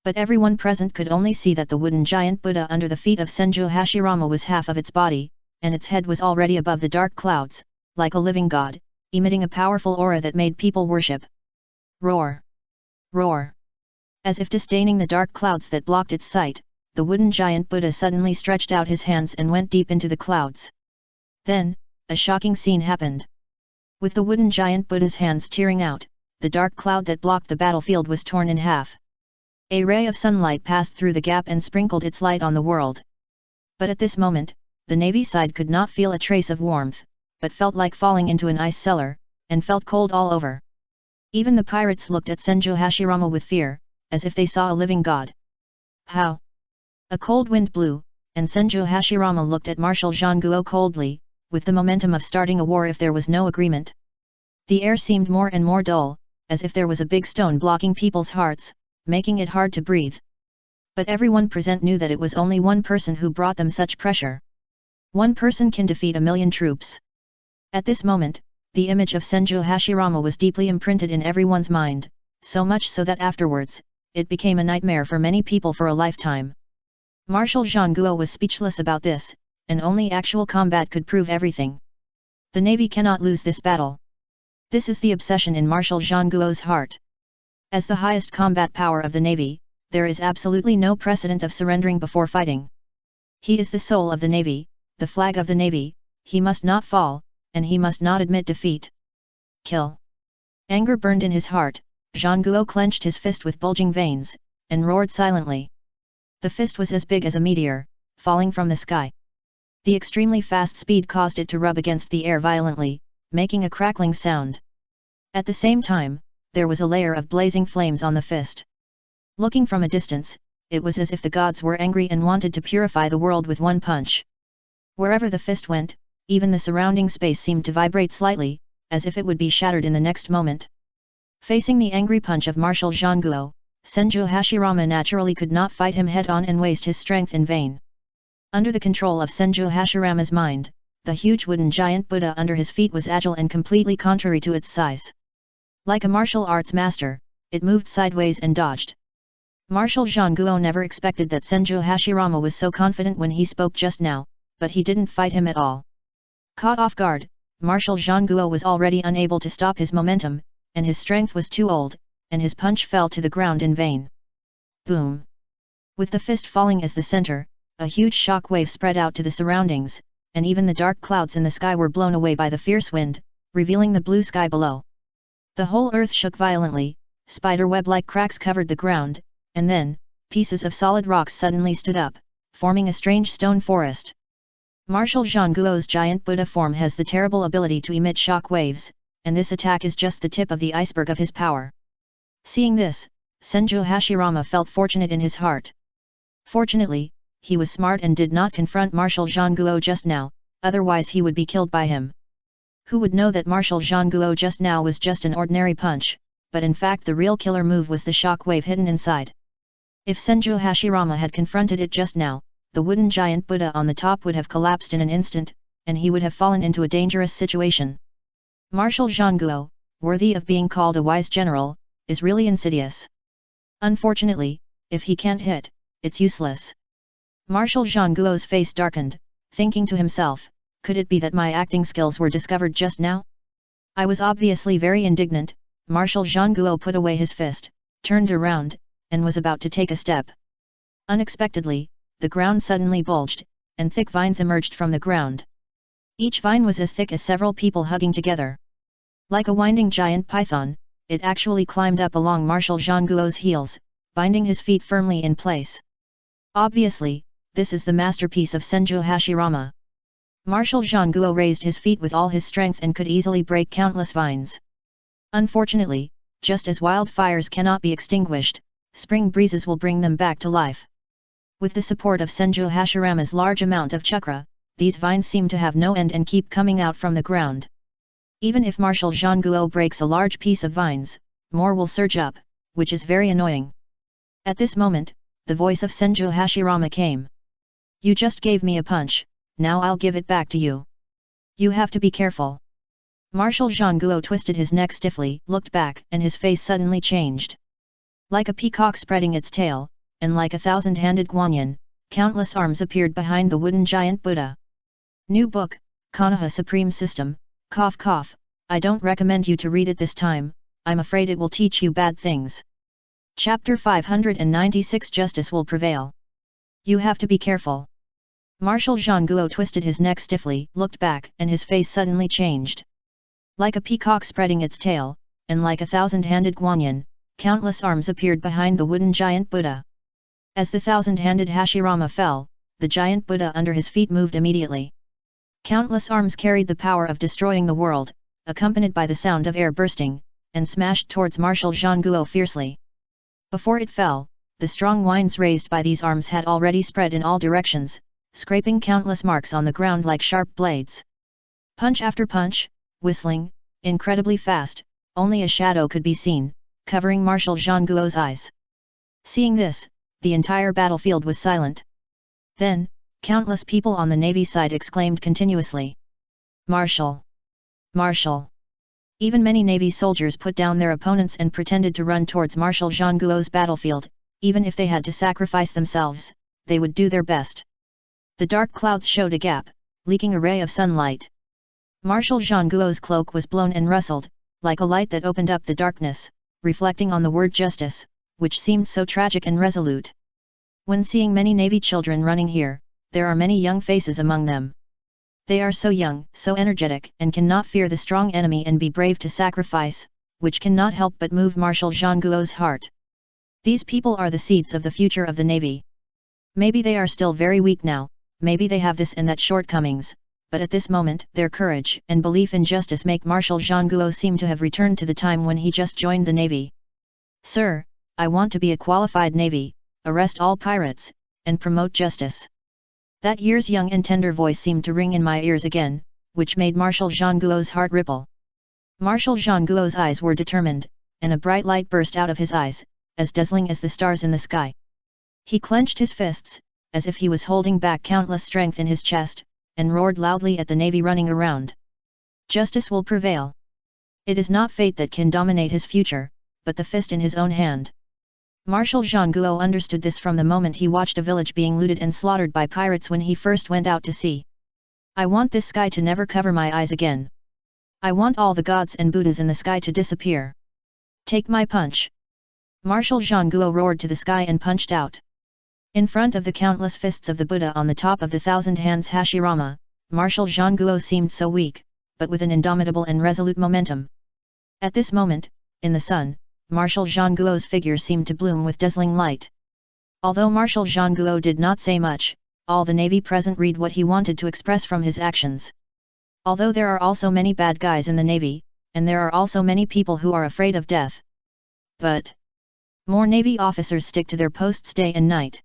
[SPEAKER 1] But everyone present could only see that the wooden giant Buddha under the feet of Senju Hashirama was half of its body, and its head was already above the dark clouds, like a living god, emitting a powerful aura that made people worship. Roar! Roar! As if disdaining the dark clouds that blocked its sight, the wooden giant Buddha suddenly stretched out his hands and went deep into the clouds. Then, a shocking scene happened. With the wooden giant Buddha's hands tearing out, the dark cloud that blocked the battlefield was torn in half. A ray of sunlight passed through the gap and sprinkled its light on the world. But at this moment, the navy side could not feel a trace of warmth, but felt like falling into an ice cellar, and felt cold all over. Even the pirates looked at Senju Hashirama with fear, as if they saw a living god. How? A cold wind blew, and Senju Hashirama looked at Marshal Zhangguo coldly, with the momentum of starting a war if there was no agreement. The air seemed more and more dull, as if there was a big stone blocking people's hearts, making it hard to breathe. But everyone present knew that it was only one person who brought them such pressure. One person can defeat 1,000,000 troops. At this moment, the image of Senju Hashirama was deeply imprinted in everyone's mind, so much so that afterwards, it became a nightmare for many people for a lifetime. Marshal Zhangguo was speechless about this, and only actual combat could prove everything. The navy cannot lose this battle. This is the obsession in Marshal Zhangguo's heart. As the highest combat power of the navy, there is absolutely no precedent of surrendering before fighting. He is the soul of the navy, the flag of the navy, he must not fall, and he must not admit defeat. Kill! Anger burned in his heart, Zhangguo clenched his fist with bulging veins, and roared silently. The fist was as big as a meteor, falling from the sky. The extremely fast speed caused it to rub against the air violently, making a crackling sound. At the same time, there was a layer of blazing flames on the fist. Looking from a distance, it was as if the gods were angry and wanted to purify the world with one punch. Wherever the fist went, even the surrounding space seemed to vibrate slightly, as if it would be shattered in the next moment. Facing the angry punch of Marshal Zhangguo, Senju Hashirama naturally could not fight him head-on and waste his strength in vain. Under the control of Senju Hashirama's mind, the huge wooden giant Buddha under his feet was agile and completely contrary to its size. Like a martial arts master, it moved sideways and dodged. Marshal Zhangguo never expected that Senju Hashirama was so confident when he spoke just now, but he didn't fight him at all. Caught off guard, Marshal Zhangguo was already unable to stop his momentum, and his strength was too old, and his punch fell to the ground in vain. Boom! With the fist falling as the center, a huge shock wave spread out to the surroundings, and even the dark clouds in the sky were blown away by the fierce wind, revealing the blue sky below. The whole earth shook violently, spider-web-like cracks covered the ground, and then, pieces of solid rocks suddenly stood up, forming a strange stone forest. Marshal Zhangguo's giant Buddha form has the terrible ability to emit shock waves, and this attack is just the tip of the iceberg of his power. Seeing this, Senju Hashirama felt fortunate in his heart. Fortunately, he was smart and did not confront Marshal Zhangguo just now, otherwise he would be killed by him. Who would know that Marshal Zhangguo just now was just an ordinary punch, but in fact the real killer move was the shock wave hidden inside. If Senju Hashirama had confronted it just now, the wooden giant Buddha on the top would have collapsed in an instant, and he would have fallen into a dangerous situation. Marshal Zhangguo, worthy of being called a wise general, is really insidious. Unfortunately, if he can't hit, it's useless. Marshal Zhangguo's face darkened, thinking to himself, could it be that my acting skills were discovered just now? I was obviously very indignant. Marshal Zhangguo put away his fist, turned around, and was about to take a step. Unexpectedly, the ground suddenly bulged, and thick vines emerged from the ground. Each vine was as thick as several people hugging together. Like a winding giant python, it actually climbed up along Marshal Zhangguo's heels, binding his feet firmly in place. Obviously, this is the masterpiece of Senju Hashirama. Marshal Zhangguo raised his feet with all his strength and could easily break countless vines. Unfortunately, just as wildfires cannot be extinguished, spring breezes will bring them back to life. With the support of Senju Hashirama's large amount of chakra, these vines seem to have no end and keep coming out from the ground. Even if Marshal Zhangguo breaks a large piece of vines, more will surge up, which is very annoying. At this moment, the voice of Senju Hashirama came. You just gave me a punch, now I'll give it back to you. You have to be careful. Marshal Zhangguo twisted his neck stiffly, looked back, and his face suddenly changed. Like a peacock spreading its tail, and like a thousand-handed guanyin, countless arms appeared behind the wooden giant Buddha. New book, Konoha Supreme System, cough cough, I don't recommend you to read it this time, I'm afraid it will teach you bad things. Chapter 596 Justice Will Prevail. You have to be careful. Marshal Zhangguo twisted his neck stiffly, looked back, and his face suddenly changed. Like a peacock spreading its tail, and like a thousand-handed guanyin, countless arms appeared behind the wooden giant Buddha. As the thousand-handed Hashirama fell, the giant Buddha under his feet moved immediately. Countless arms carried the power of destroying the world, accompanied by the sound of air bursting, and smashed towards Marshal Zhangguo fiercely. Before it fell, the strong winds raised by these arms had already spread in all directions, scraping countless marks on the ground like sharp blades. Punch after punch, whistling, incredibly fast, only a shadow could be seen, covering Marshal Zhangguo's eyes. Seeing this, the entire battlefield was silent. Then, countless people on the navy side exclaimed continuously. Marshal! Marshal! Even many navy soldiers put down their opponents and pretended to run towards Marshal Zhangguo's battlefield, even if they had to sacrifice themselves, they would do their best. The dark clouds showed a gap, leaking a ray of sunlight. Marshal Zhangguo's cloak was blown and rustled, like a light that opened up the darkness, reflecting on the word justice, which seemed so tragic and resolute. When seeing many navy children running here, there are many young faces among them. They are so young, so energetic, and cannot fear the strong enemy and be brave to sacrifice, which cannot help but move Marshal Zhangguo's heart. These people are the seeds of the future of the navy. Maybe they are still very weak now, maybe they have this and that shortcomings, but at this moment their courage and belief in justice make Marshal Zhangguo seem to have returned to the time when he just joined the navy. Sir, I want to be a qualified navy, arrest all pirates, and promote justice. That year's young and tender voice seemed to ring in my ears again, which made Marshal Zhangguo's heart ripple. Marshal Zhangguo's eyes were determined, and a bright light burst out of his eyes, as dazzling as the stars in the sky. He clenched his fists, as if he was holding back countless strength in his chest, and roared loudly at the navy running around. Justice will prevail. It is not fate that can dominate his future, but the fist in his own hand. Marshal Zhangguo understood this from the moment he watched a village being looted and slaughtered by pirates when he first went out to sea. I want this sky to never cover my eyes again. I want all the gods and Buddhas in the sky to disappear. Take my punch. Marshal Zhangguo roared to the sky and punched out. In front of the countless fists of the Buddha on the top of the thousand hands Hashirama, Marshal Zhangguo seemed so weak, but with an indomitable and resolute momentum. At this moment, in the sun, Marshal Zhangguo's figure seemed to bloom with dazzling light. Although Marshal Zhangguo did not say much, all the navy present read what he wanted to express from his actions. Although there are also many bad guys in the navy, and there are also many people who are afraid of death. But more navy officers stick to their posts day and night.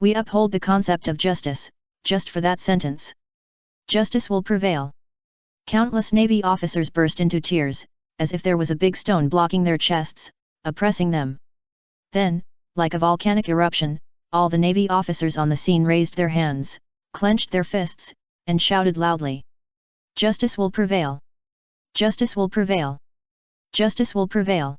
[SPEAKER 1] We uphold the concept of justice, just for that sentence. Justice will prevail. Countless navy officers burst into tears, as if there was a big stone blocking their chests, oppressing them. Then, like a volcanic eruption, all the navy officers on the scene raised their hands, clenched their fists, and shouted loudly. Justice will prevail. Justice will prevail. Justice will prevail.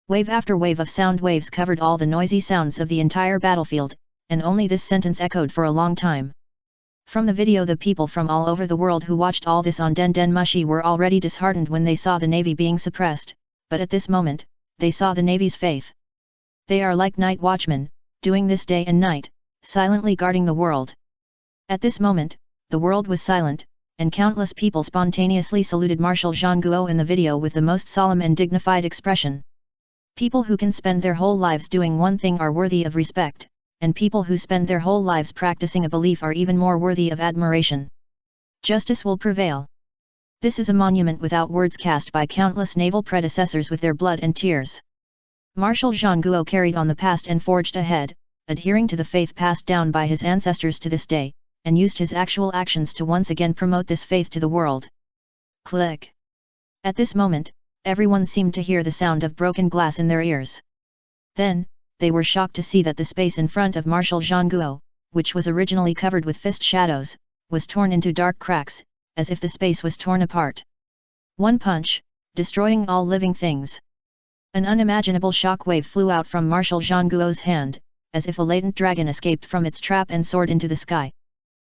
[SPEAKER 1] Wave after wave of sound waves covered all the noisy sounds of the entire battlefield, and only this sentence echoed for a long time. From the video, the people from all over the world who watched all this on Den Den Mushi were already disheartened when they saw the navy being suppressed, but at this moment, they saw the navy's faith. They are like night watchmen, doing this day and night, silently guarding the world. At this moment, the world was silent, and countless people spontaneously saluted Marshal Zhangguo in the video with the most solemn and dignified expression. People who can spend their whole lives doing one thing are worthy of respect, and people who spend their whole lives practicing a belief are even more worthy of admiration. Justice will prevail. This is a monument without words cast by countless naval predecessors with their blood and tears. Marshal Zhangguo carried on the past and forged ahead, adhering to the faith passed down by his ancestors to this day, and used his actual actions to once again promote this faith to the world. Click. At this moment, everyone seemed to hear the sound of broken glass in their ears. Then, they were shocked to see that the space in front of Marshal Zhangguo, which was originally covered with fist shadows, was torn into dark cracks, as if the space was torn apart. One punch, destroying all living things. An unimaginable shock wave flew out from Marshal Zhangguo's hand, as if a latent dragon escaped from its trap and soared into the sky.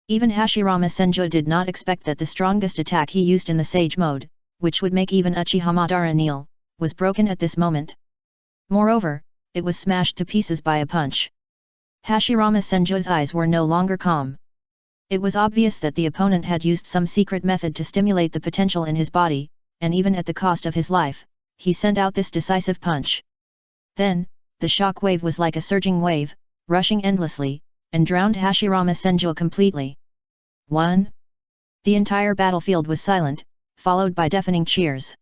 [SPEAKER 1] Even Hashirama Senju did not expect that the strongest attack he used in the Sage mode, which would make even Uchiha Madara kneel, was broken at this moment. Moreover, it was smashed to pieces by a punch. Hashirama Senju's eyes were no longer calm. It was obvious that the opponent had used some secret method to stimulate the potential in his body, and even at the cost of his life, he sent out this decisive punch. Then, the shock wave was like a surging wave, rushing endlessly, and drowned Hashirama Senju completely. 1. The entire battlefield was silent, followed by deafening cheers.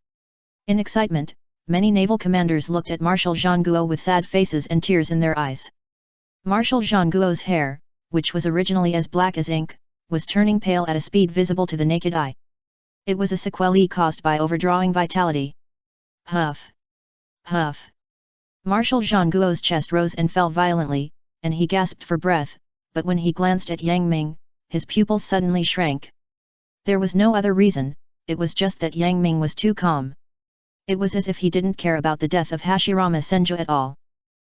[SPEAKER 1] In excitement, many naval commanders looked at Marshal Zhangguo with sad faces and tears in their eyes. Marshal Zhangguo's hair, which was originally as black as ink, was turning pale at a speed visible to the naked eye. It was a sequelae caused by overdrawing vitality. Huff! Huff! Marshal Zhangguo's chest rose and fell violently, and he gasped for breath, but when he glanced at Yang Ming, his pupils suddenly shrank. There was no other reason, it was just that Yang Ming was too calm. It was as if he didn't care about the death of Hashirama Senju at all.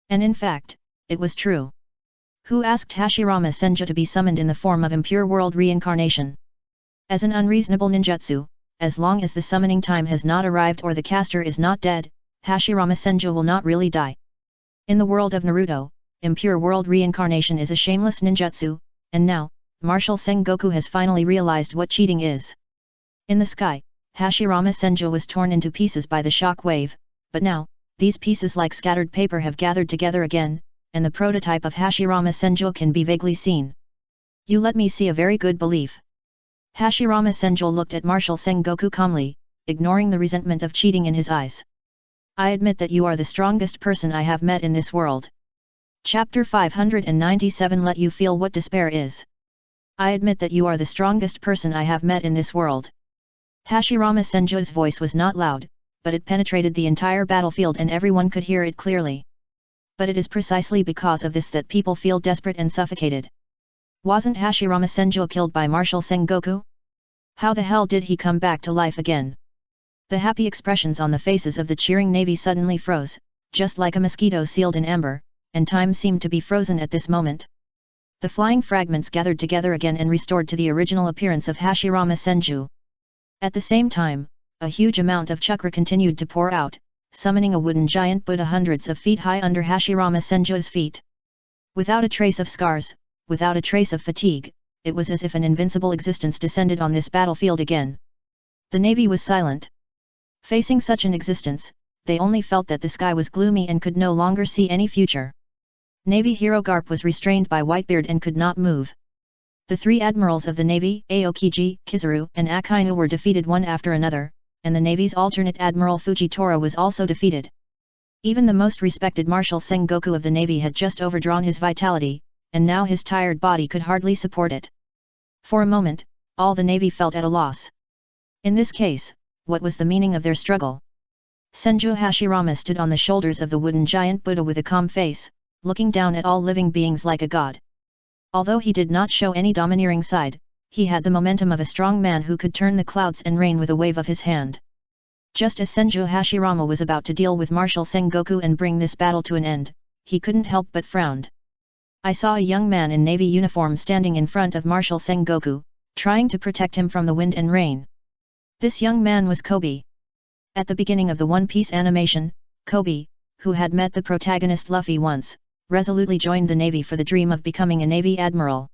[SPEAKER 1] And in fact, it was true. Who asked Hashirama Senju to be summoned in the form of impure world reincarnation? As an unreasonable ninjutsu, as long as the summoning time has not arrived or the caster is not dead, Hashirama Senju will not really die. In the world of Naruto, impure world reincarnation is a shameless ninjutsu, and now, Marshal Sengoku has finally realized what cheating is. In the sky, Hashirama Senju was torn into pieces by the shock wave, but now, these pieces like scattered paper have gathered together again, and the prototype of Hashirama Senju can be vaguely seen. You let me see a very good belief. Hashirama Senju looked at Marshal Sengoku calmly, ignoring the resentment of cheating in his eyes. I admit that you are the strongest person I have met in this world. Chapter 597 Let you feel what despair is. I admit that you are the strongest person I have met in this world. Hashirama Senju's voice was not loud, but it penetrated the entire battlefield and everyone could hear it clearly. But it is precisely because of this that people feel desperate and suffocated. Wasn't Hashirama Senju killed by Marshal Sengoku? How the hell did he come back to life again? The happy expressions on the faces of the cheering navy suddenly froze, just like a mosquito sealed in amber, and time seemed to be frozen at this moment. The flying fragments gathered together again and restored to the original appearance of Hashirama Senju. At the same time, a huge amount of chakra continued to pour out, summoning a wooden giant Buddha hundreds of feet high under Hashirama Senju's feet. Without a trace of scars, without a trace of fatigue, it was as if an invincible existence descended on this battlefield again. The navy was silent. Facing such an existence, they only felt that the sky was gloomy and could no longer see any future. Navy hero Garp was restrained by Whitebeard and could not move. The three admirals of the navy, Aokiji, Kizaru, and Akainu were defeated one after another, and the navy's alternate admiral Fujitora was also defeated. Even the most respected Marshal Sengoku of the navy had just overdrawn his vitality, and now his tired body could hardly support it. For a moment, all the navy felt at a loss. In this case, what was the meaning of their struggle? Senju Hashirama stood on the shoulders of the wooden giant Buddha with a calm face, looking down at all living beings like a god. Although he did not show any domineering side, he had the momentum of a strong man who could turn the clouds and rain with a wave of his hand. Just as Senju Hashirama was about to deal with Marshal Sengoku and bring this battle to an end, he couldn't help but frowned. I saw a young man in navy uniform standing in front of Marshal Sengoku, trying to protect him from the wind and rain. This young man was Kobe. At the beginning of the One Piece animation, Kobe, who had met the protagonist Luffy once, resolutely joined the navy for the dream of becoming a navy admiral.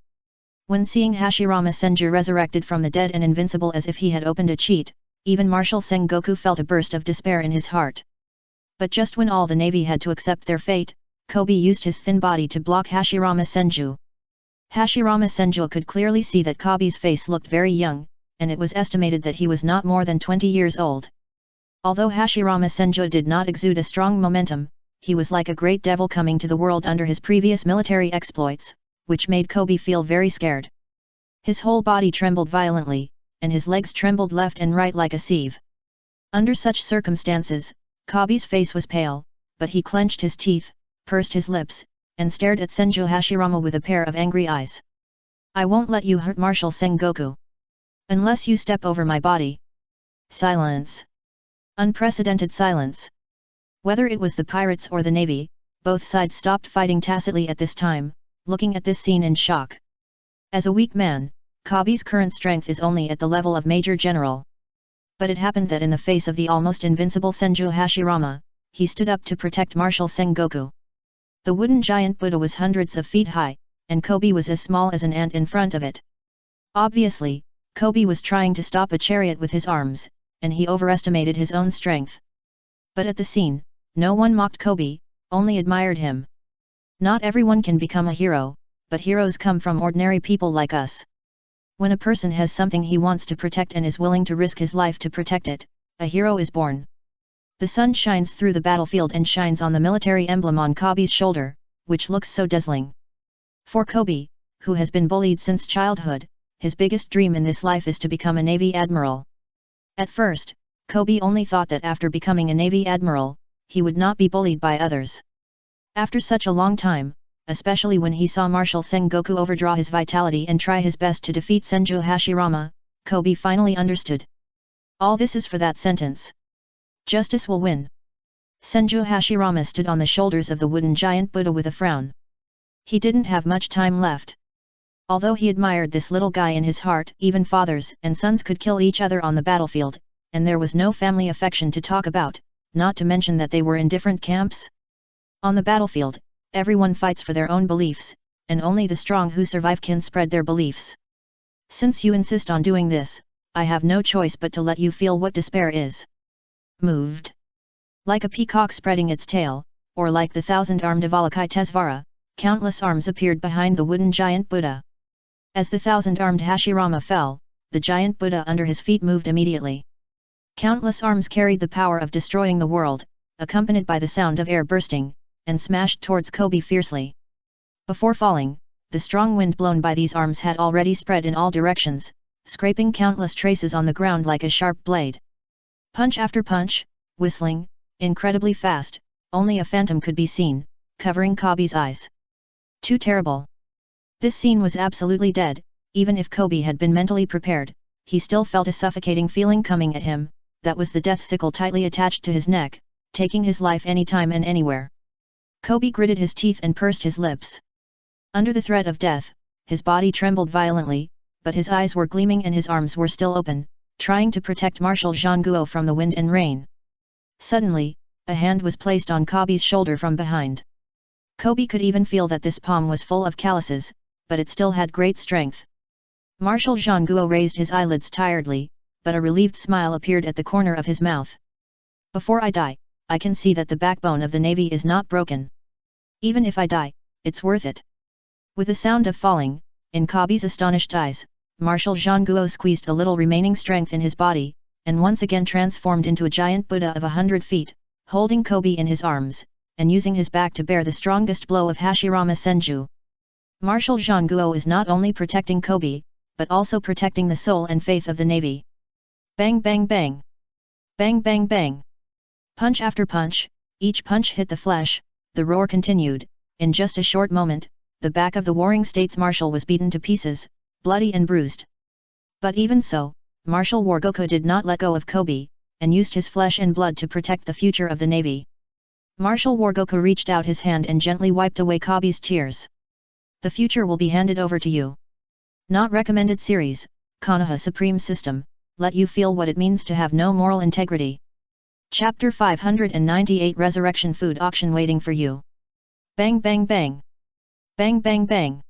[SPEAKER 1] When seeing Hashirama Senju resurrected from the dead and invincible as if he had opened a cheat, even Marshal Sengoku felt a burst of despair in his heart. But just when all the navy had to accept their fate, Kobe used his thin body to block Hashirama Senju. Hashirama Senju could clearly see that Kobe's face looked very young, and it was estimated that he was not more than 20 years old. Although Hashirama Senju did not exude a strong momentum, he was like a great devil coming to the world under his previous military exploits, which made Kobe feel very scared. His whole body trembled violently, and his legs trembled left and right like a sieve. Under such circumstances, Kobe's face was pale, but he clenched his teeth, pursed his lips, and stared at Senju Hashirama with a pair of angry eyes. I won't let you hurt Marshal Sengoku. Unless you step over my body. Silence. Unprecedented silence. Whether it was the pirates or the navy, both sides stopped fighting tacitly at this time, looking at this scene in shock. As a weak man, Kobe's current strength is only at the level of Major General. But it happened that in the face of the almost invincible Senju Hashirama, he stood up to protect Marshal Sengoku. The wooden giant Buddha was hundreds of feet high, and Kobe was as small as an ant in front of it. Obviously, Kobe was trying to stop a chariot with his arms, and he overestimated his own strength. But at the scene, no one mocked Kobe, only admired him. Not everyone can become a hero, but heroes come from ordinary people like us. When a person has something he wants to protect and is willing to risk his life to protect it, a hero is born. The sun shines through the battlefield and shines on the military emblem on Kobe's shoulder, which looks so dazzling. For Kobe, who has been bullied since childhood, his biggest dream in this life is to become a Navy admiral. At first, Kobe only thought that after becoming a Navy admiral, he would not be bullied by others. After such a long time, especially when he saw Marshal Sengoku overdraw his vitality and try his best to defeat Senju Hashirama, Kobe finally understood. All this is for that sentence. Justice will win. Senju Hashirama stood on the shoulders of the wooden giant Buddha with a frown. He didn't have much time left. Although he admired this little guy in his heart, even fathers and sons could kill each other on the battlefield, and there was no family affection to talk about, not to mention that they were in different camps. On the battlefield, everyone fights for their own beliefs, and only the strong who survive can spread their beliefs. Since you insist on doing this, I have no choice but to let you feel what despair is. Moved. Like a peacock spreading its tail, or like the thousand-armed Avalokitesvara, countless arms appeared behind the wooden giant Buddha. As the thousand-armed Hashirama fell, the giant Buddha under his feet moved immediately. Countless arms carried the power of destroying the world, accompanied by the sound of air bursting, and smashed towards Kobe fiercely. Before falling, the strong wind blown by these arms had already spread in all directions, scraping countless traces on the ground like a sharp blade. Punch after punch, whistling, incredibly fast, only a phantom could be seen, covering Kobe's eyes. Too terrible. This scene was absolutely dead. Even if Kobe had been mentally prepared, he still felt a suffocating feeling coming at him, that was the death sickle tightly attached to his neck, taking his life anytime and anywhere. Kobe gritted his teeth and pursed his lips. Under the threat of death, his body trembled violently, but his eyes were gleaming and his arms were still open, trying to protect Marshal Zhangguo from the wind and rain. Suddenly, a hand was placed on Kobe's shoulder from behind. Kobe could even feel that this palm was full of calluses, but it still had great strength. Marshal Zhangguo raised his eyelids tiredly, but a relieved smile appeared at the corner of his mouth. Before I die, I can see that the backbone of the Navy is not broken. Even if I die, it's worth it. With the sound of falling, in Kobe's astonished eyes, Marshal Zhangguo squeezed the little remaining strength in his body, and once again transformed into a giant Buddha of 100 feet, holding Kobe in his arms, and using his back to bear the strongest blow of Hashirama Senju. Marshal Zhangguo is not only protecting Kobe, but also protecting the soul and faith of the Navy. Bang bang bang! Bang bang bang! Punch after punch, each punch hit the flesh, the roar continued. In just a short moment, the back of the warring states marshal was beaten to pieces, bloody and bruised. But even so, Marshal Wargoku did not let go of Kobe, and used his flesh and blood to protect the future of the Navy. Marshal Wargoku reached out his hand and gently wiped away Kobe's tears. The future will be handed over to you. Not recommended series, Konoha Supreme System, let you feel what it means to have no moral integrity. Chapter 598 Resurrection Food Auction waiting for you. Bang bang bang. Bang bang bang.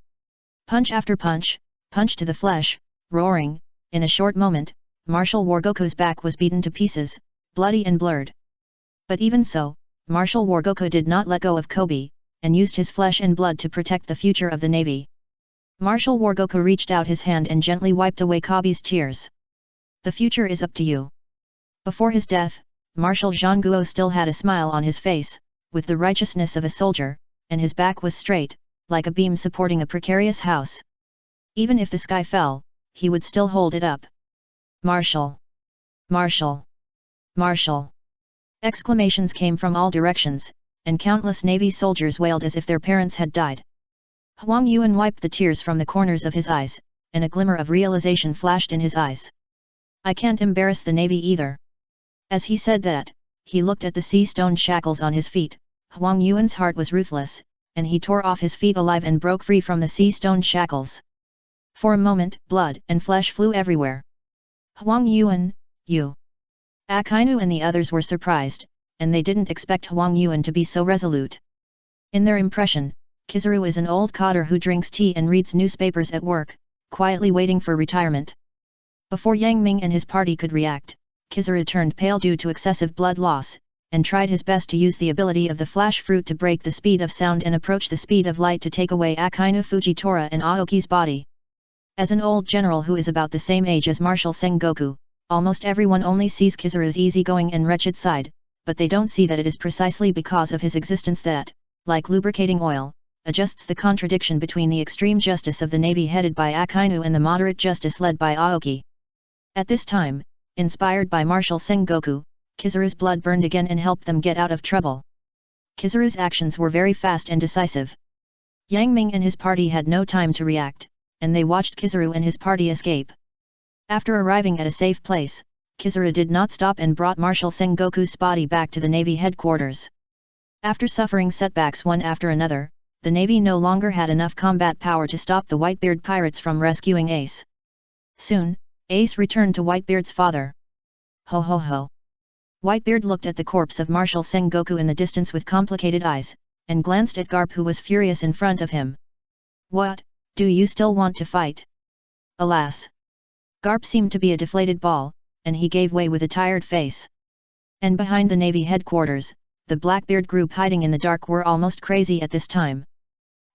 [SPEAKER 1] Punch after punch, punch to the flesh, roaring. In a short moment, Marshal Wargoku's back was beaten to pieces, bloody and blurred. But even so, Marshal Wargoku did not let go of Kobe, and used his flesh and blood to protect the future of the Navy. Marshal Wargoku reached out his hand and gently wiped away Kobe's tears. The future is up to you. Before his death, Marshal Zhangguo still had a smile on his face, with the righteousness of a soldier, and his back was straight, like a beam supporting a precarious house. Even if the sky fell, he would still hold it up. Marshal! Marshal! Marshal! Exclamations came from all directions, and countless Navy soldiers wailed as if their parents had died. Huang Yuan wiped the tears from the corners of his eyes, and a glimmer of realization flashed in his eyes. I can't embarrass the Navy either. As he said that, he looked at the sea stone shackles on his feet. Huang Yuan's heart was ruthless, and he tore off his feet alive and broke free from the sea stone shackles. For a moment, blood and flesh flew everywhere. Huang Yuan, you! Akainu and the others were surprised, and they didn't expect Huang Yuan to be so resolute. In their impression, Kizaru is an old codder who drinks tea and reads newspapers at work, quietly waiting for retirement. Before Yang Ming and his party could react, Kizaru turned pale due to excessive blood loss, and tried his best to use the ability of the flash fruit to break the speed of sound and approach the speed of light to take away Akainu Fujitora and Aoki's body. As an old general who is about the same age as Marshal Sengoku, almost everyone only sees Kizaru's easygoing and wretched side, but they don't see that it is precisely because of his existence that, like lubricating oil, adjusts the contradiction between the extreme justice of the navy headed by Akainu and the moderate justice led by Aoki. At this time, inspired by Marshal Sengoku, Kizaru's blood burned again and helped them get out of trouble. Kizaru's actions were very fast and decisive. Yang Ming and his party had no time to react, and they watched Kizaru and his party escape. After arriving at a safe place, Kizaru did not stop and brought Marshal Sengoku's body back to the Navy headquarters. After suffering setbacks one after another, the Navy no longer had enough combat power to stop the Whitebeard pirates from rescuing Ace. Soon, Ace returned to Whitebeard's father. Ho ho ho! Whitebeard looked at the corpse of Marshal Sengoku in the distance with complicated eyes, and glanced at Garp who was furious in front of him. What, do you still want to fight? Alas! Garp seemed to be a deflated ball, and he gave way with a tired face. And behind the Navy headquarters, the Blackbeard group hiding in the dark were almost crazy at this time.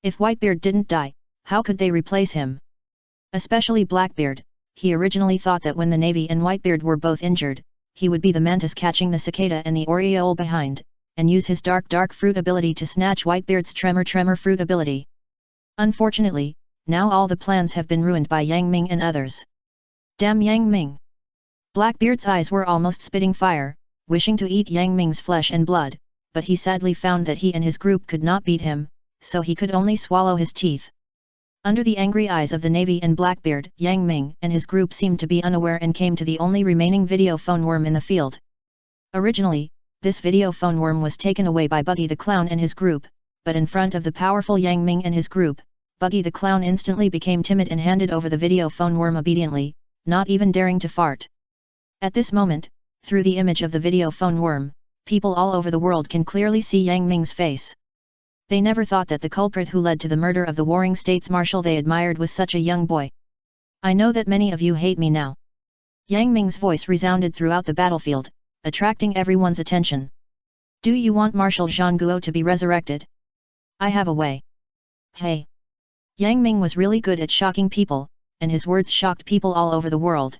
[SPEAKER 1] If Whitebeard didn't die, how could they replace him? Especially Blackbeard, he originally thought that when the Navy and Whitebeard were both injured, he would be the mantis catching the cicada and the oriole behind, and use his dark fruit ability to snatch Whitebeard's tremor fruit ability. Unfortunately, now all the plans have been ruined by Yang Ming and others. Damn Yang Ming! Blackbeard's eyes were almost spitting fire, wishing to eat Yang Ming's flesh and blood, but he sadly found that he and his group could not beat him, so he could only swallow his teeth. Under the angry eyes of the Navy and Blackbeard, Yang Ming and his group seemed to be unaware and came to the only remaining video phone worm in the field. Originally, this video phone worm was taken away by Buggy the Clown and his group, but in front of the powerful Yang Ming and his group, Buggy the Clown instantly became timid and handed over the video phone worm obediently, not even daring to fart. At this moment, through the image of the video phone worm, people all over the world can clearly see Yang Ming's face. They never thought that the culprit who led to the murder of the warring states marshal they admired was such a young boy. I know that many of you hate me now. Yang Ming's voice resounded throughout the battlefield, attracting everyone's attention. Do you want Marshal Zhangguo to be resurrected? I have a way. Hey! Yang Ming was really good at shocking people, and his words shocked people all over the world.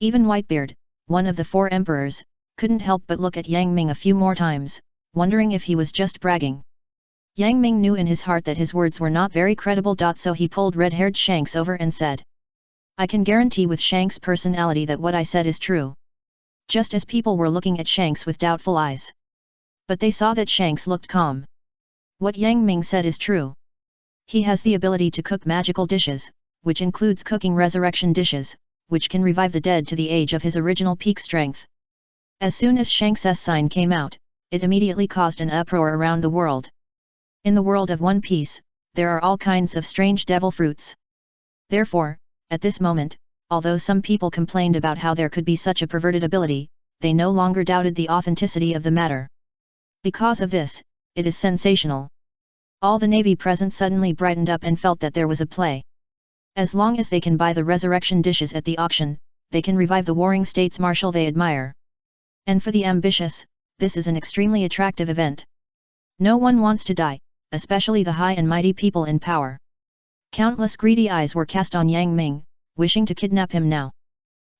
[SPEAKER 1] Even Whitebeard, one of the 4 emperors, couldn't help but look at Yang Ming a few more times, wondering if he was just bragging. Yang Ming knew in his heart that his words were not very credible. So he pulled red-haired Shanks over and said, I can guarantee with Shanks' personality that what I said is true. Just as people were looking at Shanks with doubtful eyes. But they saw that Shanks looked calm. What Yang Ming said is true. He has the ability to cook magical dishes, which includes cooking resurrection dishes, which can revive the dead to the age of his original peak strength. As soon as Shanks' sign came out, it immediately caused an uproar around the world. In the world of One Piece, there are all kinds of strange devil fruits. Therefore, at this moment, although some people complained about how there could be such a perverted ability, they no longer doubted the authenticity of the matter. Because of this, it is sensational. All the Navy present suddenly brightened up and felt that there was a play. As long as they can buy the resurrection dishes at the auction, they can revive the warring states marshal they admire. And for the ambitious, this is an extremely attractive event. No one wants to die, especially the high and mighty people in power. Countless greedy eyes were cast on Yang Ming, wishing to kidnap him now.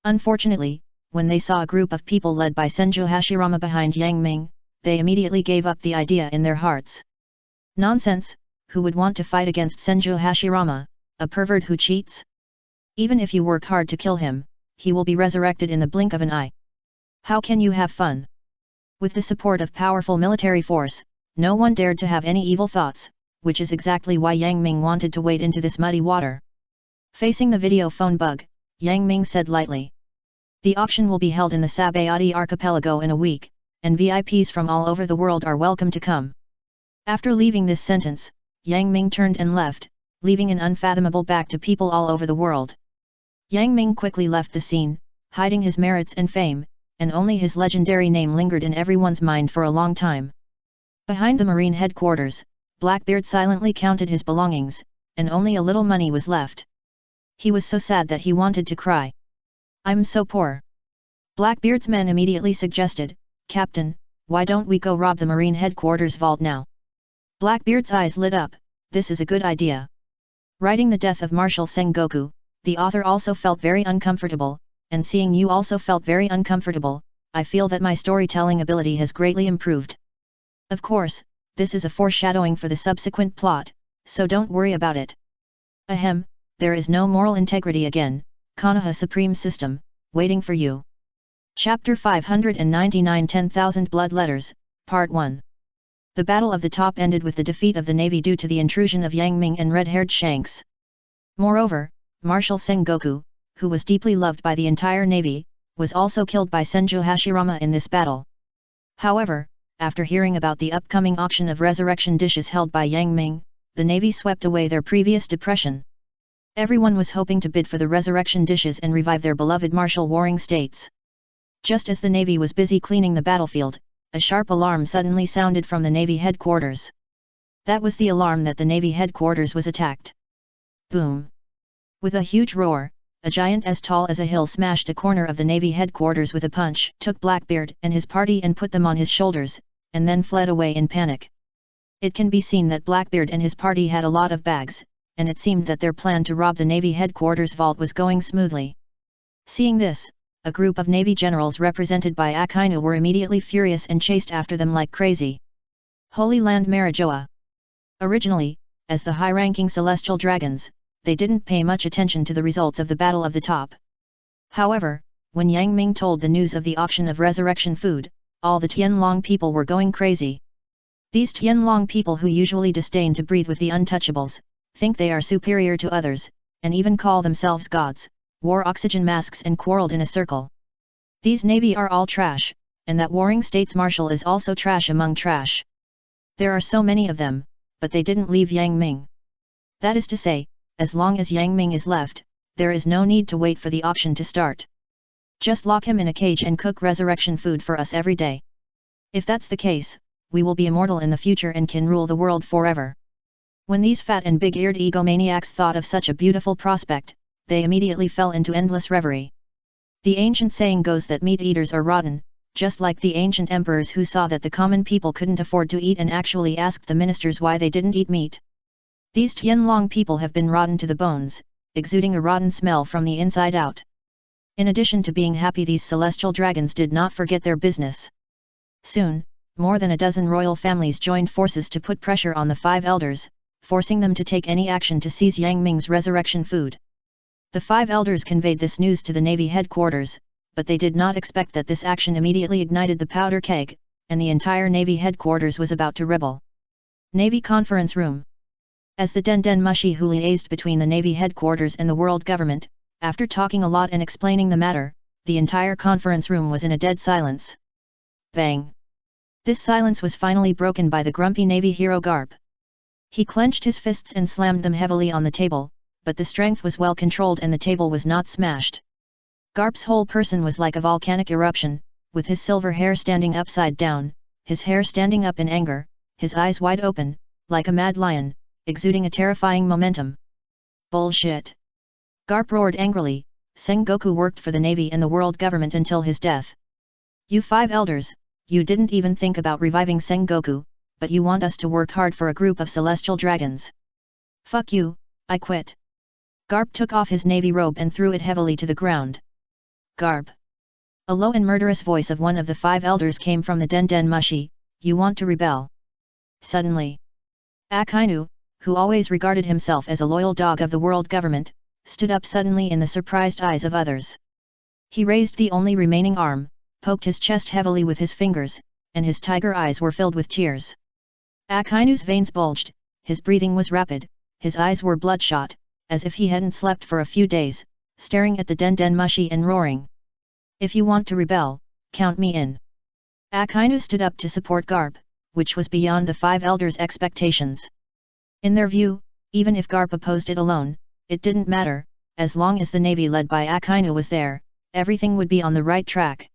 [SPEAKER 1] Unfortunately, when they saw a group of people led by Senju Hashirama behind Yang Ming, they immediately gave up the idea in their hearts. Nonsense, who would want to fight against Senju Hashirama, a pervert who cheats? Even if you work hard to kill him, he will be resurrected in the blink of an eye. How can you have fun? With the support of powerful military force, no one dared to have any evil thoughts, which is exactly why Yang Ming wanted to wade into this muddy water. Facing the video phone bug, Yang Ming said lightly. The auction will be held in the Sabayati archipelago in a week, and VIPs from all over the world are welcome to come. After leaving this sentence, Yang Ming turned and left, leaving an unfathomable back to people all over the world. Yang Ming quickly left the scene, hiding his merits and fame, and only his legendary name lingered in everyone's mind for a long time. Behind the Marine headquarters, Blackbeard silently counted his belongings, and only a little money was left. He was so sad that he wanted to cry. I'm so poor. Blackbeard's men immediately suggested, Captain, why don't we go rob the Marine headquarters vault now? Blackbeard's eyes lit up, this is a good idea. Writing the death of Marshal Sengoku, the author also felt very uncomfortable, and seeing you also felt very uncomfortable, I feel that my storytelling ability has greatly improved. Of course, this is a foreshadowing for the subsequent plot, so don't worry about it. Ahem, there is no moral integrity again, Konoha Supreme System, waiting for you. Chapter 599 10,000 Blood Letters, Part 1. The Battle of the Top ended with the defeat of the navy due to the intrusion of Yang Ming and red-haired Shanks. Moreover, Marshal Sengoku, who was deeply loved by the entire navy, was also killed by Senju Hashirama in this battle. However, after hearing about the upcoming auction of resurrection dishes held by Yang Ming, the navy swept away their previous depression. Everyone was hoping to bid for the resurrection dishes and revive their beloved martial warring states. Just as the navy was busy cleaning the battlefield, a sharp alarm suddenly sounded from the navy headquarters. That was the alarm that the navy headquarters was attacked. Boom! With a huge roar, a giant as tall as a hill smashed a corner of the navy headquarters with a punch, took Blackbeard and his party and put them on his shoulders, and then fled away in panic. It can be seen that Blackbeard and his party had a lot of bags, and it seemed that their plan to rob the navy headquarters vault was going smoothly. Seeing this, a group of navy generals represented by Akainu were immediately furious and chased after them like crazy. Holy Land Marijoa. Originally, as the high-ranking celestial dragons, they didn't pay much attention to the results of the Battle of the Top. However, when Yang Ming told the news of the auction of resurrection food, all the Tianlong people were going crazy. These Tianlong people who usually disdain to breathe with the untouchables, think they are superior to others, and even call themselves gods, wore oxygen masks and quarreled in a circle. These navy are all trash, and that warring states marshal is also trash among trash. There are so many of them, but they didn't leave Yang Ming. That is to say, as long as Yang Ming is left, there is no need to wait for the auction to start. Just lock him in a cage and cook resurrection food for us every day. If that's the case, we will be immortal in the future and can rule the world forever. When these fat and big-eared egomaniacs thought of such a beautiful prospect, they immediately fell into endless reverie. The ancient saying goes that meat-eaters are rotten, just like the ancient emperors who saw that the common people couldn't afford to eat and actually asked the ministers why they didn't eat meat. These Tianlong people have been rotten to the bones, exuding a rotten smell from the inside out. In addition to being happy, these celestial dragons did not forget their business. Soon, more than a dozen royal families joined forces to put pressure on the 5 elders, forcing them to take any action to seize Yang Ming's resurrection food. The 5 elders conveyed this news to the navy headquarters, but they did not expect that this action immediately ignited the powder keg, and the entire navy headquarters was about to rebel. Navy Conference Room. As the Den Mushi who liaised between the navy headquarters and the world government, after talking a lot and explaining the matter, the entire conference room was in a dead silence. Bang! This silence was finally broken by the grumpy navy hero Garp. He clenched his fists and slammed them heavily on the table, but the strength was well controlled and the table was not smashed. Garp's whole person was like a volcanic eruption, with his silver hair standing upside down, his hair standing up in anger, his eyes wide open, like a mad lion, exuding a terrifying momentum. Bullshit! Garp roared angrily. Sengoku worked for the navy and the world government until his death. You 5 elders, you didn't even think about reviving Sengoku, but you want us to work hard for a group of celestial dragons. Fuck you, I quit. Garp took off his navy robe and threw it heavily to the ground. Garp. A low and murderous voice of one of the 5 elders came from the Den Mushi. you want to rebel? Suddenly, Akainu, who always regarded himself as a loyal dog of the world government, stood up suddenly in the surprised eyes of others. He raised the only remaining arm, poked his chest heavily with his fingers, and his tiger eyes were filled with tears. Akainu's veins bulged, his breathing was rapid, his eyes were bloodshot, as if he hadn't slept for a few days, staring at the den mushy and roaring. If you want to rebel, count me in. Akainu stood up to support Garp, which was beyond the 5 elders' expectations. In their view, even if Garp opposed it alone, it didn't matter, as long as the navy led by Akainu was there, everything would be on the right track.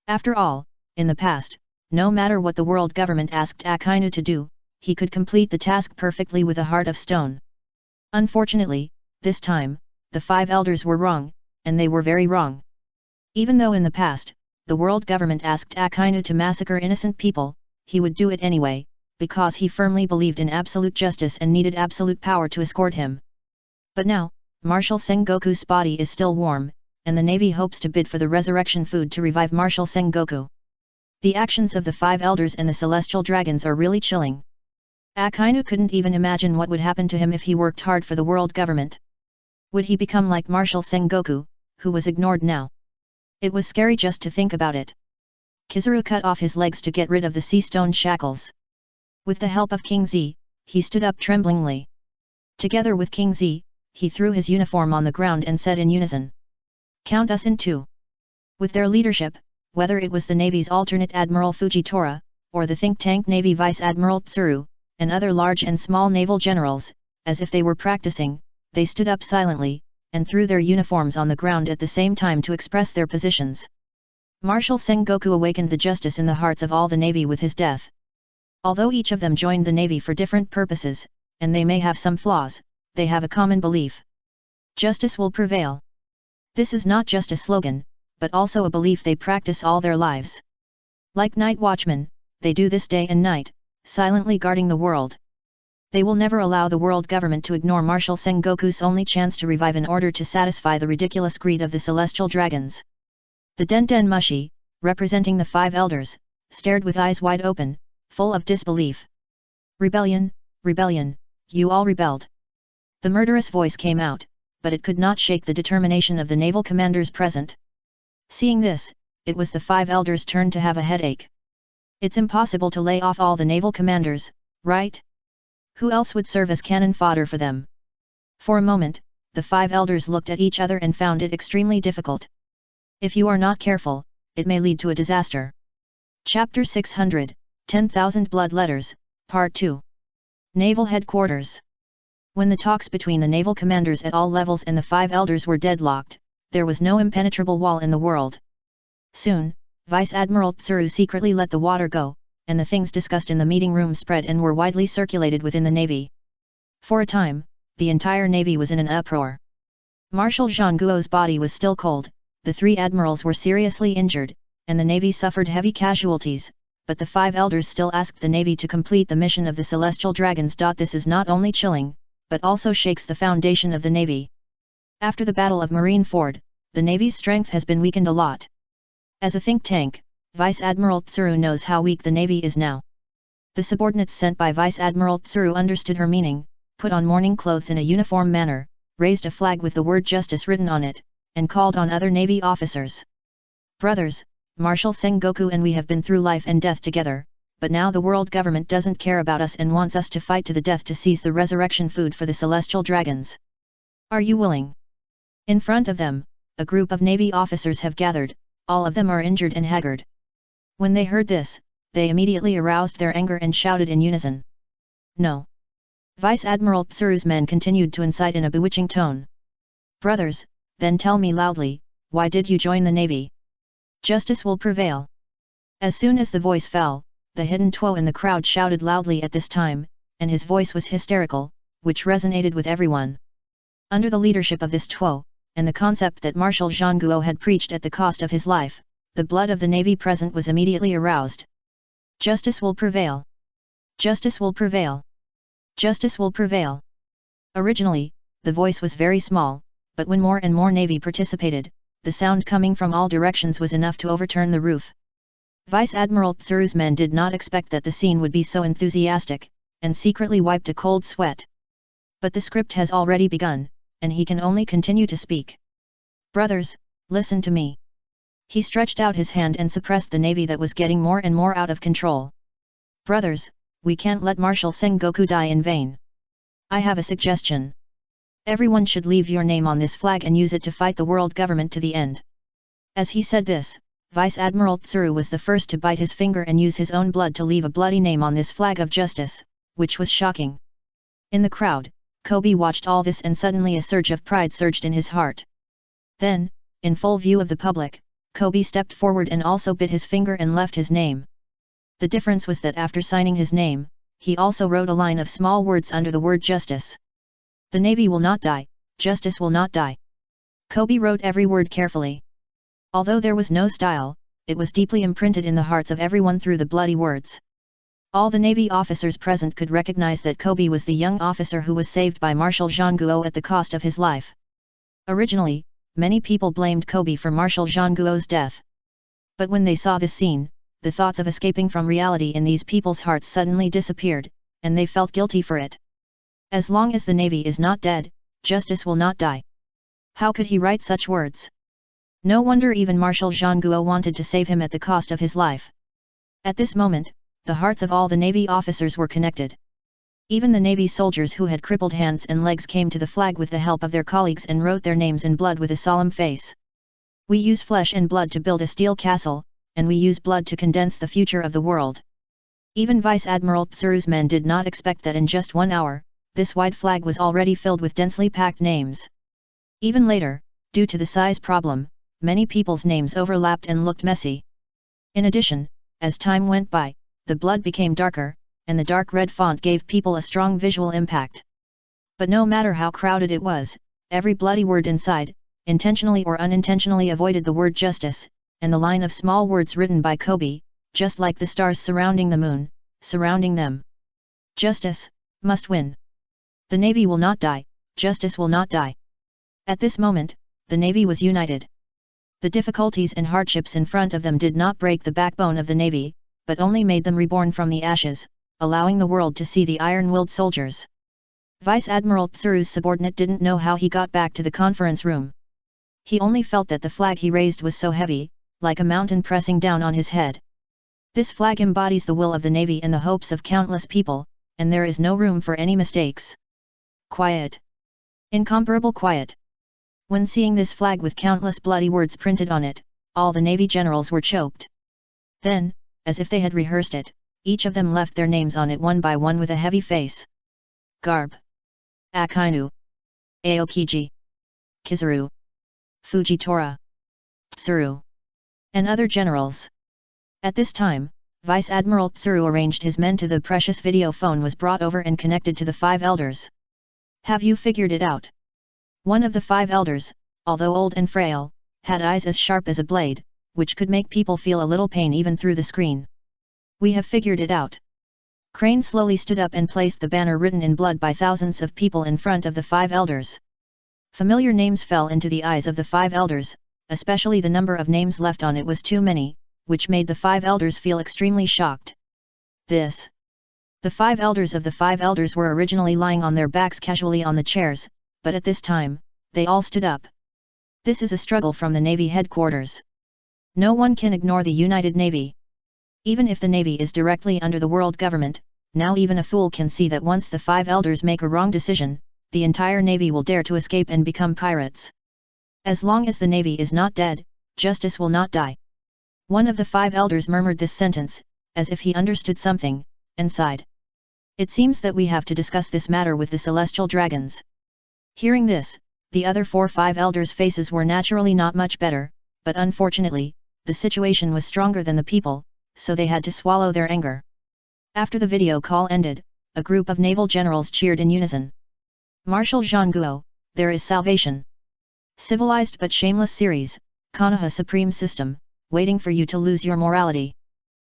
[SPEAKER 1] After all, in the past, no matter what the world government asked Akainu to do, he could complete the task perfectly with a heart of stone. Unfortunately, this time, the 5 elders were wrong, and they were very wrong. Even though in the past, the world government asked Akainu to massacre innocent people, he would do it anyway, because he firmly believed in absolute justice and needed absolute power to escort him. But now, Marshal Sengoku's body is still warm, and the navy hopes to bid for the resurrection food to revive Marshal Sengoku. The actions of the 5 elders and the celestial dragons are really chilling. Akainu couldn't even imagine what would happen to him if he worked hard for the world government. Would he become like Marshal Sengoku, who was ignored now? It was scary just to think about it. Kizaru cut off his legs to get rid of the sea stone shackles. With the help of King Z, he stood up tremblingly. Together with King Z, he threw his uniform on the ground and said in unison, "Count us in too." With their leadership, whether it was the Navy's alternate Admiral Fujitora, or the think tank Navy Vice Admiral Tsuru, and other large and small naval generals, as if they were practicing, they stood up silently, and threw their uniforms on the ground at the same time to express their positions. Marshal Sengoku awakened the justice in the hearts of all the Navy with his death. Although each of them joined the Navy for different purposes, and they may have some flaws, they have a common belief. Justice will prevail. This is not just a slogan, but also a belief they practice all their lives. Like night watchmen, they do this day and night, silently guarding the world. They will never allow the world government to ignore Marshal Sengoku's only chance to revive in order to satisfy the ridiculous greed of the celestial dragons. The Den Mushi, representing the 5 elders, stared with eyes wide open, full of disbelief. "Rebellion, rebellion, you all rebelled." The murderous voice came out, but it could not shake the determination of the naval commanders present. Seeing this, it was the 5 elders' turn to have a headache. It's impossible to lay off all the naval commanders, right? Who else would serve as cannon fodder for them? For a moment, the 5 elders looked at each other and found it extremely difficult. If you are not careful, it may lead to a disaster. Chapter 600, 10,000 Blood Letters, Part 2. Naval Headquarters. When the talks between the naval commanders at all levels and the 5 elders were deadlocked, there was no impenetrable wall in the world. Soon, Vice Admiral Tsuru secretly let the water go, and the things discussed in the meeting room spread and were widely circulated within the Navy. For a time, the entire Navy was in an uproar. Marshal Zhangguo's body was still cold, the 3 admirals were seriously injured, and the Navy suffered heavy casualties, but the 5 elders still asked the Navy to complete the mission of the Celestial Dragons. This is not only chilling, but also shakes the foundation of the Navy. After the Battle of Marineford, the Navy's strength has been weakened a lot. As a think tank, Vice Admiral Tsuru knows how weak the Navy is now. The subordinates sent by Vice Admiral Tsuru understood her meaning, put on mourning clothes in a uniform manner, raised a flag with the word justice written on it, and called on other Navy officers. "Brothers, Marshal Sengoku and we have been through life and death together, but now the world government doesn't care about us and wants us to fight to the death to seize the resurrection food for the celestial dragons. Are you willing?" In front of them, a group of Navy officers have gathered, all of them are injured and haggard. When they heard this, they immediately aroused their anger and shouted in unison. "No." Vice Admiral Tsuru's men continued to incite in a bewitching tone. "Brothers, then tell me loudly, why did you join the Navy? Justice will prevail." As soon as the voice fell, the hidden Tuo in the crowd shouted loudly at this time, and his voice was hysterical, which resonated with everyone. Under the leadership of this Tuo, and the concept that Marshal Zhangguo had preached at the cost of his life, the blood of the Navy present was immediately aroused. "Justice will prevail! Justice will prevail! Justice will prevail!" Originally, the voice was very small, but when more and more Navy participated, the sound coming from all directions was enough to overturn the roof. Vice Admiral Tsuru's men did not expect that the scene would be so enthusiastic, and secretly wiped a cold sweat. But the script has already begun, and he can only continue to speak. Brothers, listen to me. He stretched out his hand and suppressed the navy that was getting more and more out of control. Brothers, we can't let Marshal Sengoku die in vain. I have a suggestion. Everyone should leave your name on this flag and use it to fight the world government to the end. As he said this, Vice Admiral Tsuru was the first to bite his finger and use his own blood to leave a bloody name on this flag of justice, which was shocking. In the crowd, Kobe watched all this and suddenly a surge of pride surged in his heart. Then, in full view of the public, Kobe stepped forward and also bit his finger and left his name. The difference was that after signing his name, he also wrote a line of small words under the word justice. The Navy will not die, justice will not die. Kobe wrote every word carefully. Although there was no style, it was deeply imprinted in the hearts of everyone through the bloody words. All the Navy officers present could recognize that Kobe was the young officer who was saved by Marshal Zhangguo at the cost of his life. Originally, many people blamed Kobe for Marshal Zhangguo's death. But when they saw this scene, the thoughts of escaping from reality in these people's hearts suddenly disappeared, and they felt guilty for it. As long as the Navy is not dead, justice will not die. How could he write such words? No wonder even Marshal Zhangguo wanted to save him at the cost of his life. At this moment, the hearts of all the Navy officers were connected. Even the Navy soldiers who had crippled hands and legs came to the flag with the help of their colleagues and wrote their names in blood with a solemn face. We use flesh and blood to build a steel castle, and we use blood to condense the future of the world. Even Vice Admiral Tsuru's men did not expect that in just 1 hour, this wide flag was already filled with densely packed names. Even later, due to the size problem, many people's names overlapped and looked messy. In addition, as time went by, the blood became darker, and the dark red font gave people a strong visual impact. But no matter how crowded it was, every bloody word inside, intentionally or unintentionally avoided the word justice, and the line of small words written by Kobe, just like the stars surrounding the moon, surrounding them. Justice must win. The Navy will not die, justice will not die. At this moment, the Navy was united. The difficulties and hardships in front of them did not break the backbone of the Navy, but only made them reborn from the ashes, allowing the world to see the iron-willed soldiers. Vice Admiral Tsuru's subordinate didn't know how he got back to the conference room. He only felt that the flag he raised was so heavy, like a mountain pressing down on his head. This flag embodies the will of the Navy and the hopes of countless people, and there is no room for any mistakes. Quiet. Incomparable quiet. When seeing this flag with countless bloody words printed on it, all the Navy generals were choked. Then, as if they had rehearsed it, each of them left their names on it one by one with a heavy face. Garb. Akainu. Aokiji. Kizaru. Fujitora. Tsuru. And other generals. At this time, Vice Admiral Tsuru arranged his men to the precious video phone was brought over and connected to the 5 elders. Have you figured it out? One of the 5 elders, although old and frail, had eyes as sharp as a blade, which could make people feel a little pain even through the screen. We have figured it out. Crane slowly stood up and placed the banner written in blood by thousands of people in front of the 5 elders. Familiar names fell into the eyes of the 5 elders, especially the number of names left on it was too many, which made the 5 elders feel extremely shocked. The 5 elders of the 5 elders were originally lying on their backs casually on the chairs, but at this time, they all stood up. This is a struggle from the Navy headquarters. No one can ignore the United Navy. Even if the Navy is directly under the world government, now even a fool can see that once the 5 elders make a wrong decision, the entire Navy will dare to escape and become pirates. As long as the Navy is not dead, justice will not die. One of the 5 elders murmured this sentence, as if he understood something, and sighed. It seems that we have to discuss this matter with the celestial dragons. Hearing this, the other 4-5 elders' faces were naturally not much better, but unfortunately, the situation was stronger than the people, so they had to swallow their anger. After the video call ended, a group of naval generals cheered in unison. Marshal Zhangguo, there is salvation. Civilized but shameless series, Konoha Supreme System, waiting for you to lose your morality.